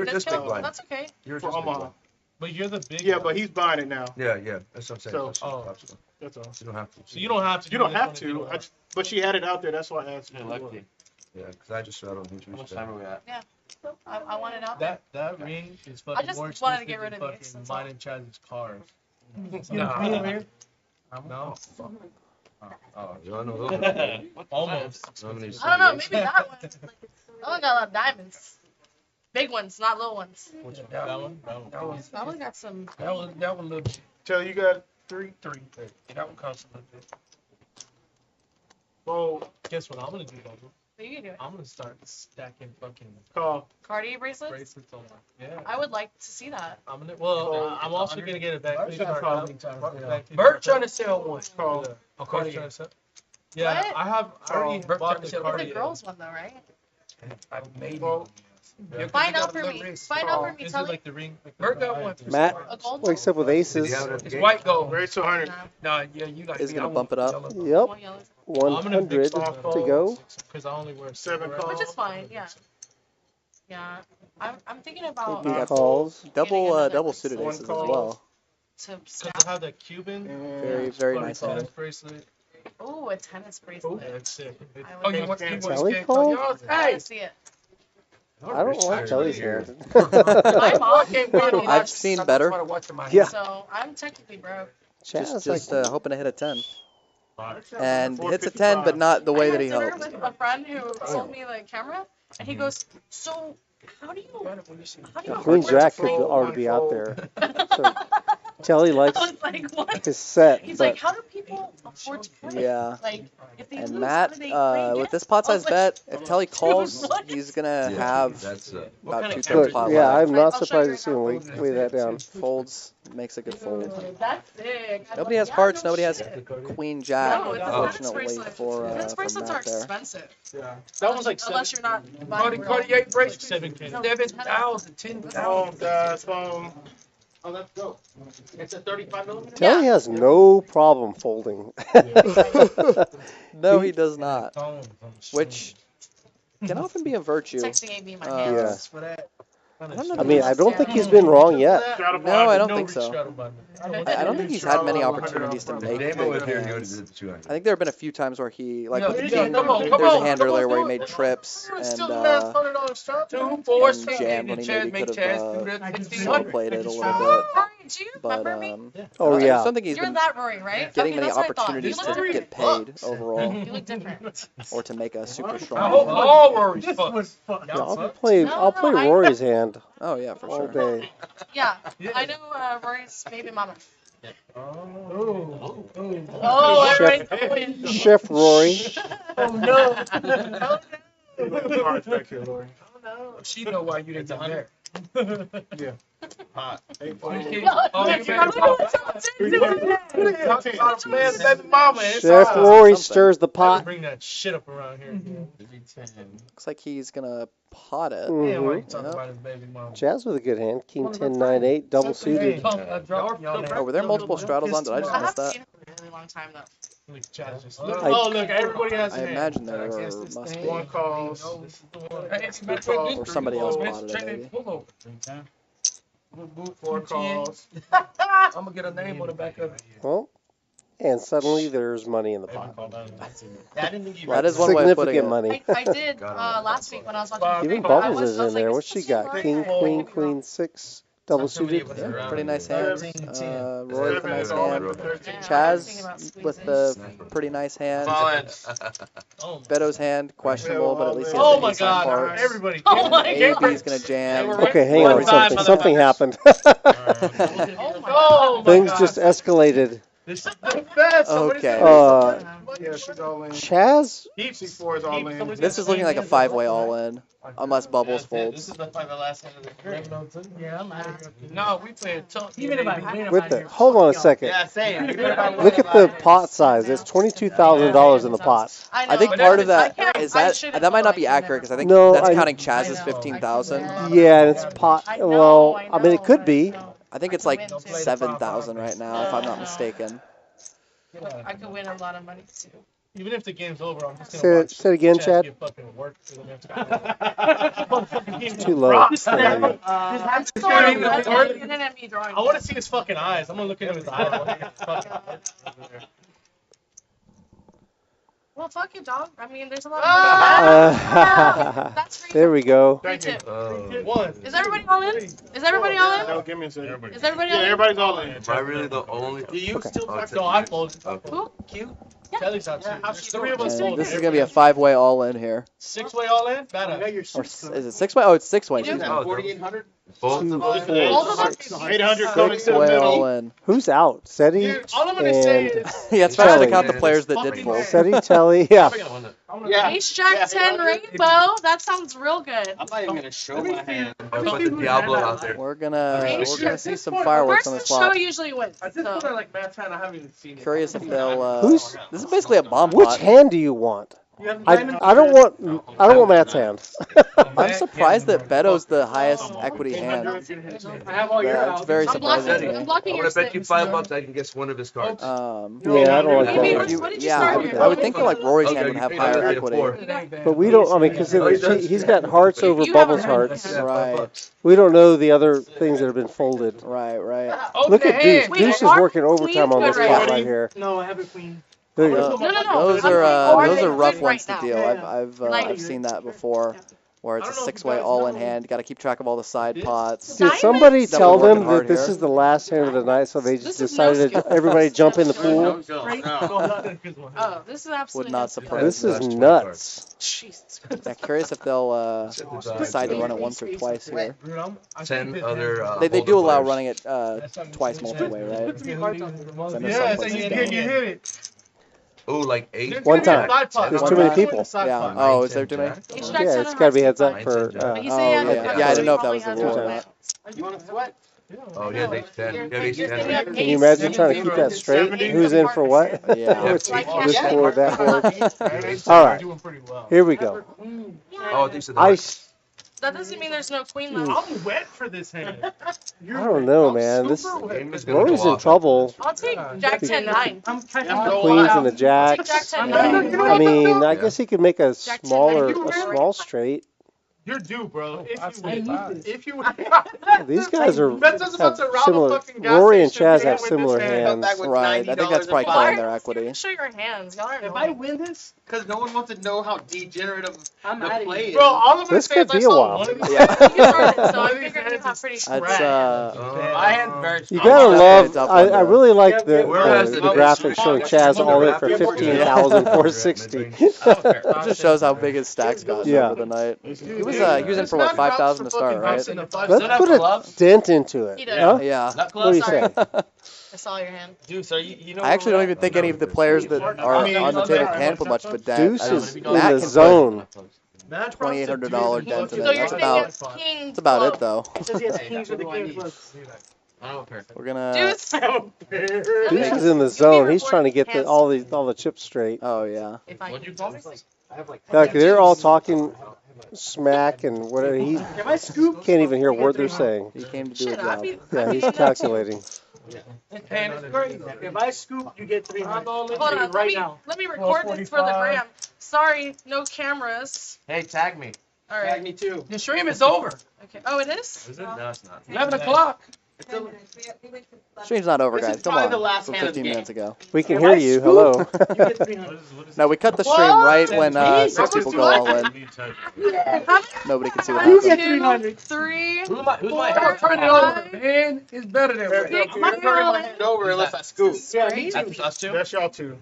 That's just good. big blind. That's okay. You're for just big Omaha. blind. But you're the big. Yeah, but he's buying it now. Yeah, that's what I'm saying. So- That's That's all. you don't have to. So you don't have to. You don't have to. But she had it out there. That's why I asked. You're lucky. Yeah, because I just rattled huge How much respect. time are we at? I want it out there. That ring is I fucking just more wanted to expensive get rid than of these, fucking that's all. mine and Chaz's cars. No. No. You all know those. Almost. I don't know. Maybe that one. That one got a lot of diamonds. Big ones, not little ones. That one? That one. That one got some. That was a little bit. Tell you got three. That one cost a little bit. Well, Guess what I'm gonna do, though? So you can do it. I'm gonna start stacking fucking call. Cartier bracelets? bracelets on my. Yeah. I would like to see that. I'm gonna. Well, I'm also gonna get a back. Bert trying to sell one. Call. A Cartier. Yeah, What? I have. I already Bert bought trying to the sell It's a Cartier. girls one though, right? I made Well, it. Find out for me. Find out for me, Is it Tully. like the ring? Like the Bert got one. A Matt gold wakes one? up with aces. It's white gold. raise to 100. No, yeah, you like. Is me. gonna I bump want it up. yellow. Yep, One yellow. 100 to go. Because I only wear 7 silver. calls. Which is fine, yeah. Yeah. I'm thinking about Maybe calls. Double suited aces as well. to Because snap. I have the Cuban. Very, very nice hand. Tennis bracelet. Ooh, a tennis bracelet. Yeah, that's sick. Oh, you want Telly to call? I wanna see it. I don't like Telly's hand. My mom. I've seen better. Yeah. So I'm technically broke. Chaz, Just like, hoping to hit a 10. And hits a 10, but not the way that he I had hoped. dinner with a friend who sold me the camera, and he goes, "So how do you Queen Jack could already be out there. So Telly likes I was like, what? his set, He's but like, how do people afford to play? Yeah. Like, if they And lose, Matt, how do they play with again? this pot I was size like, bet, if Telly calls, he's gonna have That's about kind of 2/3 good. pot Yeah, left. I'm not I'll show surprised you to see him lay that down. Folds, makes a good fold. That's sick. I Nobody was has like, hearts, no nobody has shit. Queen Jack, No, it's a tennis unfortunately, bracelet. for Tennis bracelets are Matt there. expensive. Yeah. That one's like Unless you're not buying real. Cartier bracelet, 7K. 7,000, 10,000. That's Oh, let's go. It's a 35 millimeter. Telly has no problem folding. No, he does not. Which can often be a virtue. Texting AB my Uh, hands. For that. I don't know. I mean, I don't think he's been wrong yet. No, I don't think so. Straddle button. I don't think he's had many opportunities to make Damo big was here, he hands. did the 200. I think there have been a few times where he, like with the Yeah, king, come on, there come was a on, hand come on, earlier where he do made it. trips Still and the man's $100 strap. 2, 4, and 6, jammed when he maybe could have Do you 1,600. played it a little bit. Rory, do you But remember me? Oh I yeah. just don't think he's You're been that Rory, right? getting Okay, many that's what I thought. opportunities You to look get different. paid overall You look different. or to make a super I strong hope hand. all Rory's fucked. Yeah, I'll play I- Rory's hand Oh yeah, for all sure. day. Yeah, I know Rory's baby mama. Oh. Oh, Chef- everybody's Chef Rory. Oh no. Cards back here, Lori. She know why you didn't get there. Yeah. Hot. Oh, you That's made right. man's baby mama. It's Chef hot. Rory Something. stirs the I pot. bring that shit up around here. Looks like he's gonna pot it. Damn, why you Mhm. talking Yep. about his baby mama? Jazz with a good hand. King 10 9 8 double suited. Oh, were there multiple straddles on? Did I just I miss haven't that? seen her in a really long time though. Oh, look, everybody has I a hand. imagine there must be. One calls. Or somebody else potted it, maybe. Four calls. I'm gonna get a name on the back of it. Well, and suddenly there's money in the pot. That is one way of putting Significant it. money. I did last week when I was watching. Even the game, Bubbles is in there. What's she got? King, queen, queen 6 double suited. Yeah, pretty nice hands. Roy with a nice hand. Yeah, Chaz with the pretty nice hand. Beto's hand, questionable, but at least he has Oh the my ace on god, parts. everybody. Oh my AB's gonna jam. Okay, hang on something. Something happened. Oh my Oh my Things god. just escalated. This is the best. Okay. Yeah, she's all in. Chaz? C4 is all in. This is looking like a 5-way all-in, unless Bubbles This folds. is the last hand of the game. Yeah, I'm out of here. No, we playing tough. Even if I win, I'm With out the of here. hold on a second. Yeah, same. Look at the pot size. It's $22,000 in the pot. I think know, part of but I that can't- is I that shouldn't that might not like be you accurate because I think No, that's I- counting Chaz's I know. 15,000. Yeah, and it's pot. I know, Well, I mean, it could but be. no. I think it's I like can win, too. 7,000 right now, if I'm not mistaken. I could win a lot of money too. Even if the game's over, I'm just Say gonna it- watch say it again, Chaz Chad. get fucking work for the next guy. It's too low. I'm still internet me drawing. I want to see his fucking eyes. I'm gonna look at his eyes. Well, fuck you, dog. I mean, there's a lot That's free. there we go. Me too. One. Is everybody all in? Is everybody all in? No, give me a second. Is everybody Yeah, all in? everybody's all in. Am I really the only? Do you Okay. still No, I folded. Who? Cute. Yeah. Kelly's out too. There's three of us And folded. this is gonna be a 5-way all-in here. 6-way all in? Yeah, Badass. you're Or six. is it 6-way? Oh, it's 6-way. You do? Oh, 4,800? both of us. Both of us? 800 coming to the 6-way middle. all-in. Who's out? Ceddy Dude, all I'm gonna say and is Yeah, it's better to Telly. count the players that did Fucking fold. Ceddy, Telly. Yeah. Yeah. Ace Jack 10 Rainbow. That sounds real good. I'm not even gonna show my hand. I put the Diablo out there. We're gonna see some fireworks on First this show flop. usually wins. I just So. put it like Matt Fan. I haven't even seen it. Curious if they'll. Who's- This is basically a bomb Which pot. hand do you want? I don't want Matt's hand. I'm surprised that Beto's the highest equity hand. I have all your That's very surprising Ceddy, to I'm me. blocking I'm your gonna bet you six. $5 I can guess one of his cards. Yeah, I don't like Amy, that. what did you Yeah, start I with? would think that like Rory's hand Okay, would you have paid higher me equity. 4. But we don't. I mean, because Oh, he does? he's got hearts over You have Bubbles' a- hearts. Right, We don't know the other things that have been folded. right, right. Look at Deuce. Wait, Deuce is are working overtime on queens this good pot right right here. No, I have a queen. There you go. No. Those I'm are saying, those they are rough good ones right to now? deal. Like- I've seen that before, where it's a I don't know if you six-way guys all in know. hand. Got to keep track of all the side pots. Did somebody That tell we're working them hard that this here. is the last hand of the night, so they just This is no decided skill. everybody jump in the pool? Oh, this is absolutely Would not no skill. surprise This me. is nuts. Jesus. Yeah, curious if they'll decide to run it once or twice here. 10 other. They do Holder allow players. running it twice multi-way, right? So I know some Yeah, so places you don't. hit it. Oh, like 8. One time. There's There's too many people. Yeah. Oh, is there too many? Ace jack Yeah, center it's got to be has heads up to for. But he Oh, said he has yeah. to Yeah, I didn't know if that probably was the has rule to or win. not. You want to sweat? Oh, yeah, they 10. You have ace 10. Can you imagine trying to keep that straight? Who's in for what? Yeah. Which- this board, that board. All right. Here we go. Oh, I think so. Ice. That doesn't mean there's no queen left. I'm wet for this hand. I don't know, man. This Game is gonna Rory's go in off. trouble. I'll take jack 10-9. Queens and the jacks. Jack 10-9. I mean, I guess he could make a Jack 10-9. small straight. You're due, bro. If you These guys are Bet's about to have rob a similar. fucking gas Rory and station Chaz with have this similar hand. hands. Right. I think that's probably Why killing their are you equity. show your hands? Y'all are If I win this, Because no one wants to know how degenerate of I'm the out of play here. is. Bro, all of This my fans, could I be a saw while. one of these. You started, so I figured you have pretty That's I had very You strong. gotta love. it's up I under. really like the Where has the the- graphic showing Chaz all in for 15,460. It just shows how big his stacks got Yeah. over the night. He was in for what, 5,000 to start, right? Let's put a dent into it. He does. Huh? Yeah. What do you say? I saw your hand. Dude, so you know I actually don't even think any of the players that are on the table can put much of a dent. Deuce is in Matt the can zone. put $2,800 dent in So it. you're That's saying about it's king. that's about it though. It says he has kings with the king plus. We're gonna. Deuce. Deuce is in the zone. He's trying to get all the chips straight. Oh yeah. If I can. Like they're all talking smack and whatever. He If I scoop, can't even hear a word they're saying. He came to do a Shit, I'd job. be. Yeah, he's calculating. and it's crazy. If I scoop, you get 300. Hold on, let me record this for the gram. Sorry, no cameras. Hey, tag me. All Tag right. me too. The stream is over. Okay. Oh, it is? Is it? No, it's not. 11 o'clock. Stream's not over, This guys. is Come probably on. the last From hand of the 15 game. minutes ago. We can If hear I you. scoop, Hello. You get 300. No, we cut the stream right when 6 people go all in. Nobody can see what You happened. get 300. 3. Who's my I'll turn it over. Man, it's better than I'm not turning my hand over unless I scoop. Yeah, me too. That's us two? That's y'all too.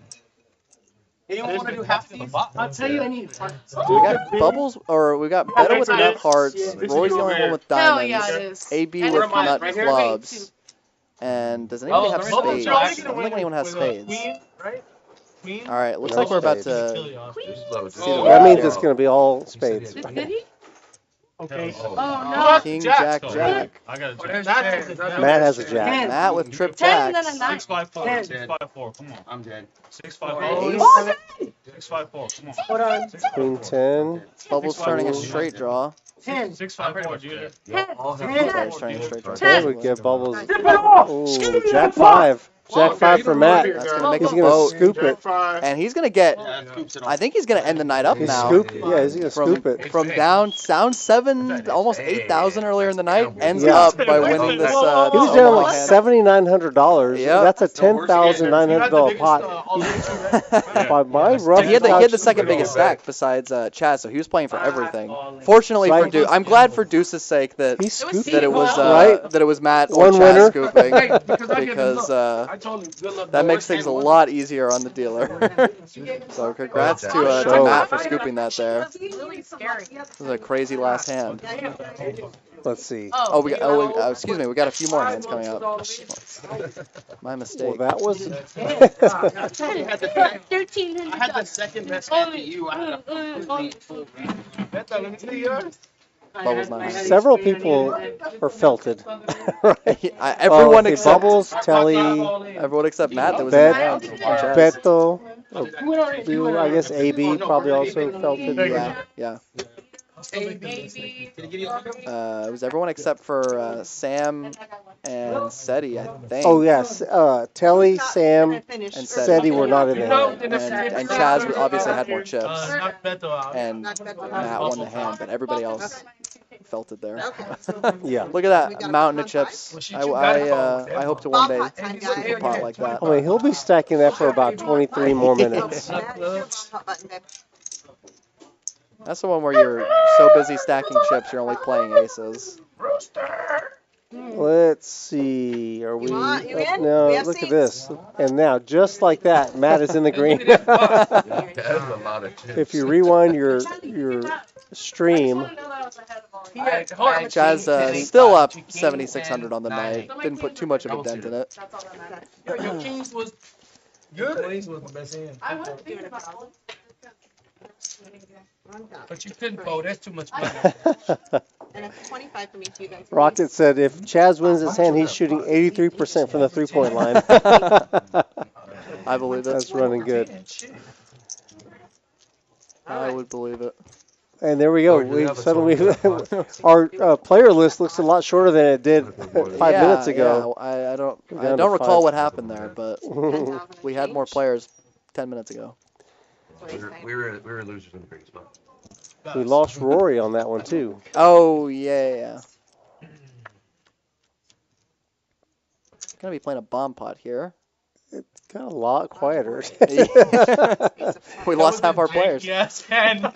Anyone want to do half these? I'll tell you, I need hearts. We got bubbles, or we got Beto with enough hearts. Yeah. Roy's the only one with Hell diamonds. yeah, it is. AB And with it's coming nut right here? clubs. And does anybody have the spades? bubbles I are don't think anyone has spades. Queen, right? Queen. All right, looks No like we're about spades. to see the That means it's going to be all spades. Did he? Okay. Oh, no. King, Jack, Jack. I got a Matt has a jack. Matt with trip 10 and then jacks. a 9. 654. Come on. I'm dead. 654. Ace. 654. Come on. Hold on. Queen 10. Bubbles turning a straight draw. 10. 654. Dude. Bubbles turning a straight draw. That would give Bubbles. Ooh, Jack 5. Jack 5 for Matt. That's gonna make He's a going to boat, scoop it. and he's gonna get. Yeah, that scoops it all. I think he's gonna end the night up He's now. scoop. Yeah, he's going to From scoop it. from down 7, almost 8,000 earlier in the night, ends Yeah. up by winning this. He was this down Omaha like hand. $7,900. Yep. That's a $10,900 pot. By my rough He had the calc- second biggest stack besides Chaz, so he was playing for everything. Fortunately for Right. Deuce, I'm glad for Deuce's sake that He scooped that it was right. that it was Matt or One Chaz winner. scooping Hey, because I get the because look. I told him, good luck. that boys. makes things a lot easier on the dealer. So congrats to Show. Matt for scooping that there. That's really scary. This is a crazy last hand. Let's see. Oh, we got. Excuse me, we got a few more hands coming up. My Well, mistake. that was. I had the 1,300. I had the second best hand to you. I had a complete full hand. Let me see yours. Bubbles not. Several people are felted. Right. Everyone Okay, except Bubbles, Telly, everyone except Matt that was in the Bet, hand. And Chaz. Beto, I guess AB probably also felt it. Yeah. Maybe. It was everyone except for Sam and Ceddy, I think. Oh yes, Telly, Sam, and Ceddy were not in the hand. And Chaz obviously had more chips. Knock Beto out. And Matt won the hand, but everybody else felt it there. Yeah. Look at that mountain of chips. I hope to one day scoop a pot like that. I mean, he'll be stacking that for about 23 more minutes. That's the one where you're so busy stacking chips, you're only playing aces. Let's see. Are we? You in? No, We have look at seats. this. And now, just like that, Matt is in the green. That's a lot of chips. If you rewind your stream, Chaz still up 7,600 on the night. Didn't put too much of a dent in it. Your Kings was Good. good, Queens was the best hand. I would think about but you couldn't fold. That's too much money. And it's 25 for me too, guys. Rocket said if Chaz wins this hand, he's shooting 83% from the three-point line. I believe it. That's running good. I would believe it. And there we go. We suddenly our player list looks a lot shorter than it did 5 minutes ago. Yeah, I don't recall what happened there, but we had more players 10 minutes ago. We were losers in the previous spot. We lost Rory on that one too. Oh yeah. Gonna be playing a bomb pot here. It's got a lot quieter. We lost half our players. Yes, and I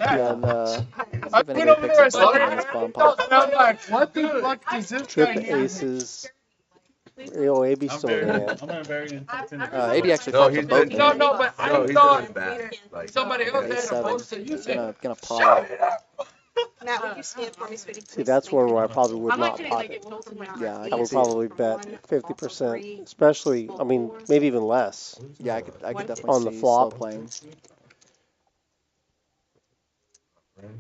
put over there a bomb pot. and I'm like, what the fuck is this Trip guy here? aces. Yo, AB still in hand. I'm gonna bury him. AB actually talked to both. No, but I he's thought doing bad. Like, somebody else had a A7. post that you said. Gonna pot it. Matt, would you stand for me, sweetie? See, that's one where I probably would I'm not actually pot like it. it tilted my Yeah, I I can would see it. probably bet 50%, especially, I mean, maybe even less. Yeah, I could definitely On the see flop. slow playing.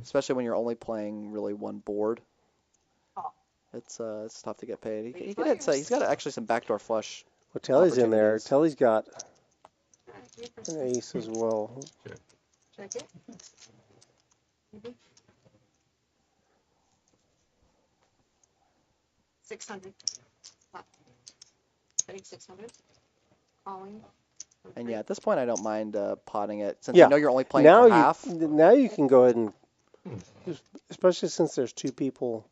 Especially when you're only playing really one board. It's tough to get paid. He can hit, he's got actually some backdoor flush. Well, Telly's in there. Opportunities. Telly's got an ace as well. Check it. 600. Betting 600. Calling. And yeah, at this point I don't mind potting it since Yeah. you know you're only playing Now for you half. now you can go ahead and, especially since there's two people.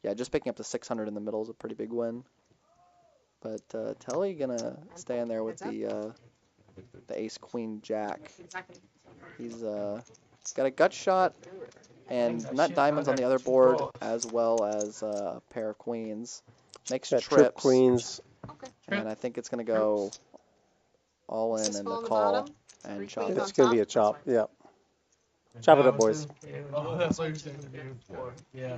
Yeah, just picking up the 600 in the middle is a pretty big win. But Telly gonna stay in there with the ace queen jack. He's got a gut shot and nut diamonds on the other board as well as a pair of queens. Makes Got trips. trip queens. And I think it's gonna go all in and the call and chop it. It's gonna be a chop. Yeah. Chop it up, boys. Oh, that's what you're saying to do. Yeah.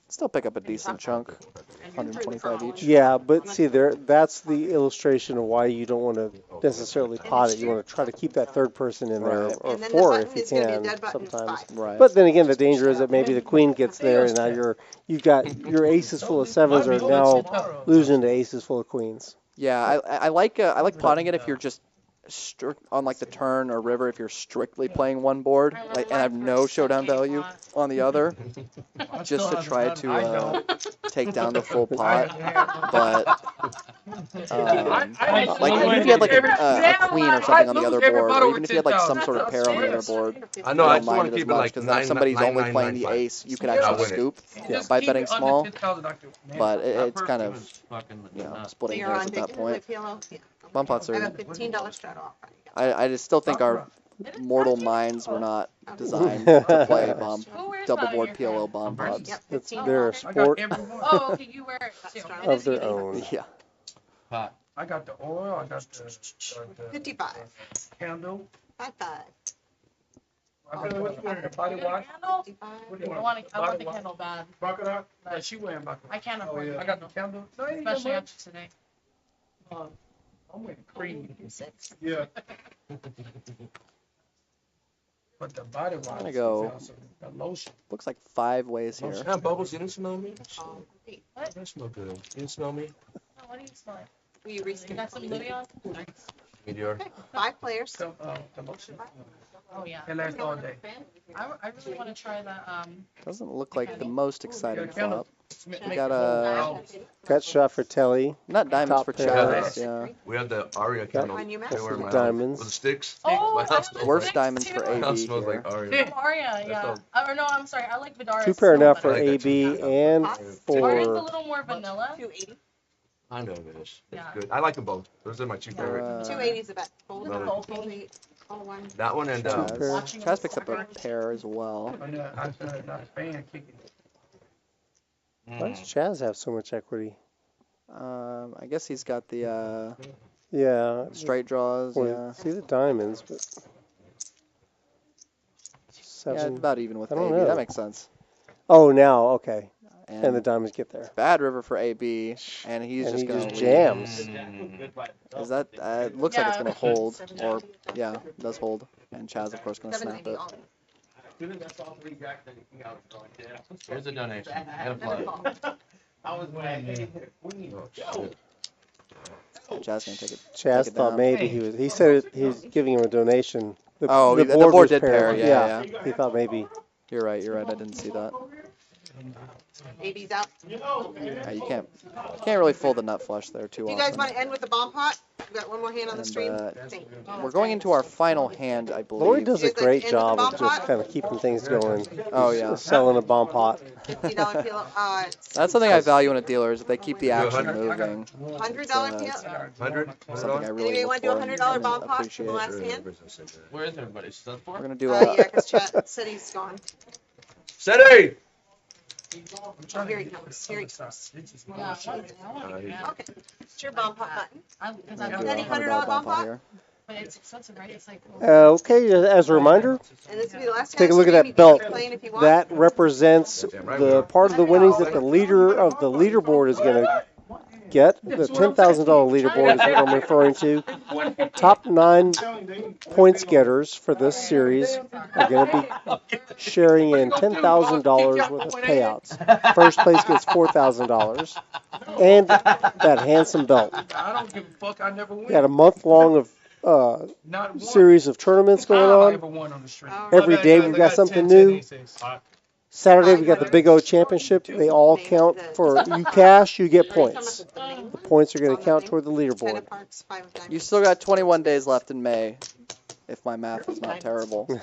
Still pick up a decent chunk, 125 each. Yeah, but see that's the illustration of why you don't want to necessarily pot it. You want to try to keep that third person in there, Right. or And then the four button if you is gonna be a can dead button, sometimes. 5. Right. But then again, the danger is that maybe the queen gets there, and now you've got your aces full of sevens are now losing to aces full of queens. Yeah, I like potting it if you're just on like the turn or river if you're strictly playing one board and have no showdown value on the other, just to try to take down the full pot. But like even if you had like a queen or something on the other board, or even if you had like some sort of pair on the other board, I know, I just don't want mind to it as keep it much like because then if somebody's only playing the ace, you can actually win it. scoop by betting small. But it's kind of splitting You're hairs on at that big point. PLO? Yeah. Bump pots I are. have a $15 straddle off. I just still think our mortal minds were not designed to play double board PLO bomb pods. Yep, It's $15. their sport Oh, okay, you wear it too. of their own. Yeah. I got the oil, I got the 55. candle, 55. I got the body wash. Candle? 55. What do you I want? want the candle bad. Baccarat? Yeah, she wearing baccarat. I can't afford I it. got the candle. No, it ain't that Especially much. after today. I'm with cream. 6. Yeah. But the body wash. I'm gonna go. The lotion. Looks like 5 ways here. Hey, Bubbles, you didn't smell me? Wait, That smell good. You didn't smell me? Oh, what do you smell like? will you reskin Got some Louis on? Meteor. Okay, 5 players. Commotion. Oh yeah. It lasts all day. I really want to try that. Doesn't look like the most exciting flop. Check. We got a Got shot for Telly. not diamonds Top for pair. Chaz. Yeah. We have the Aria candle. On you, Matt. They wear my Diamonds. With the sticks. Oh, My I house have smells Worst like, diamonds for my house AB smells here. like Aria. Aria, yeah. Or no, I'm sorry. I like Vidara. 2 pair now so for better. AB and Aria's a for little more vanilla. 280. Kind of it is. It's Yeah. good. I like them both. Those are my two favorite. 280 is a bet. Fold. Love it. Fold 8. All 1. That one and Chaz. Chaz picks up a pair as well. I'm not a fan kicking. why does Chaz have so much equity? I guess he's got the Yeah. straight draws. Well, Yeah. see the diamonds, but Yeah, 7. about even with I don't AB. know. That makes sense. Oh, now okay. And the And diamonds get there. bad river for AB, and he's And just he gonna just leave. jams. Is that? It looks like it's Yeah. gonna hold, or yeah, it does hold. And Chaz, of course, gonna snap 790 it. all. Here's a donation. And a Another plug. call. I was like, Chaz gonna take it. Chaz take it thought down. maybe he said he was giving him a donation. Oh, the board was did paired. pair, yeah, He thought maybe. You're right. You're right. I didn't see that. AB's out. Yeah, you can't really fold the nut flush there too Do you often. guys want to end with the bomb pot? We've got one more hand on the And, stream. We're going into our final hand, I believe. Lori does a You guys like great end with the job bomb of just pot? kind of keeping things going. Oh, yeah. Selling a bomb pot. $50 PLO. That's something I value in a dealer is if they keep the action moving. $100 It's, PLO. 100. something I really Anybody look want to do for a and $100 bomb pot for appreciate. the last hand? Where is everybody? She's on We're 4? gonna do Yeah, because Ceddy's gone. Ceddy! Oh, here he comes. Here he comes. Yeah. Okay. It's your bomb pot button. Because do a Any I $100 bomb pot? here. but it's expensive, right? It's like. Okay, as a reminder, And this will be the last take a hand look at stream. that You can belt. keep playing if you want. That represents the part of the winnings that the leader of the leaderboard is going to get. The $10,000 leaderboard is what I'm referring to. Top 9 points getters for this series are going to be sharing in $10,000 worth of payouts. First place gets $4,000 and that handsome belt. I don't give a fuck. I never win. We had a month long of Not one. series of tournaments going I on. ever won on the street. Every day we've got something new. Saturday we got the Big O Championship. They all count for you cash, you get points. The points are going to count toward the 10 leaderboard. of hearts, 5 of diamonds. You still got 21 days left in May, if my math is not terrible, to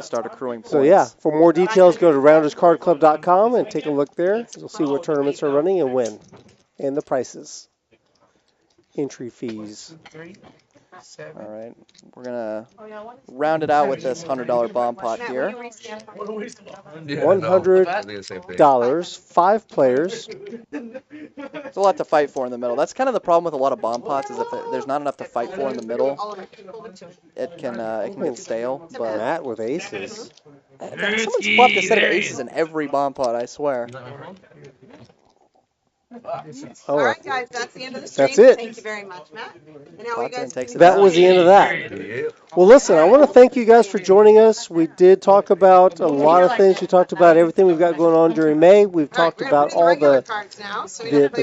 start accruing points. So yeah, for more details, go to rounderscardclub.com and take a look there. You'll see what tournaments are running and when, and the prices, entry fees. All right, we're gonna round it out with this $100 bomb pot Matt, here. will you restamp for me? $100, 5 players. There's a lot to fight for in the middle. That's kind of the problem with a lot of bomb pots is if there's not enough to fight for in the middle, All of it. Hold it to it. it can get stale. But Matt with aces. someone's flopped a set of aces in every bomb pot, I swear. All Oh, right, guys, that's the end of the stream. That's it. Thank you very much, Matt. And now you Potman guys takes it that was the end of that. Yeah. Well, listen, I want to thank you guys for joining us. We did talk about a lot of things. We talked about everything we've got going on during May. We've talked about all the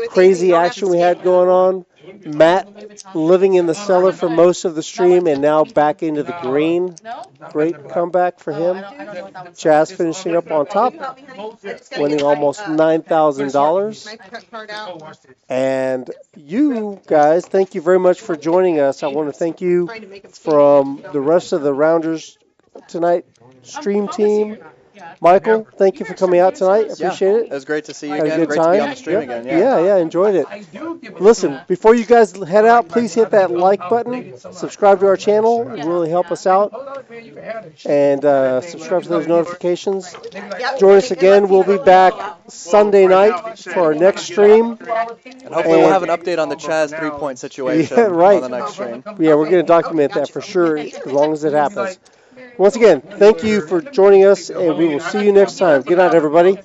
crazy action we had going on. Matt living in the cellar for most of the stream and now back into the green. No? Great comeback for him. I don't know what that was. Chaz finishing up on top, winning almost $9,000. And you guys, thank you very much for joining us. I want to thank you from the rest of the Rounders tonight stream team. Michael, thank you for coming out tonight. Appreciate it. It was great to see you Had a again. good Great time. to be on the stream Yep. again. Yeah. Yeah, enjoyed it. Listen, before you guys head out, please hit that like button. Subscribe to our channel. It will really help us out. And subscribe to those notifications. Join us again. We'll be back Sunday night for our next stream. And hopefully we'll have an update on the Chaz 3-point situation Yeah, right. on the next stream. Yeah, we're going to document that for sure as long as it happens. Once again, thank you for joining us, and we will see you next time. Good night, everybody.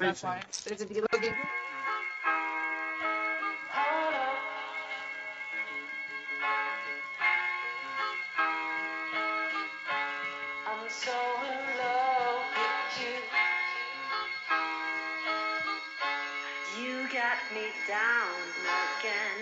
I'm so in love with you. You got me down again.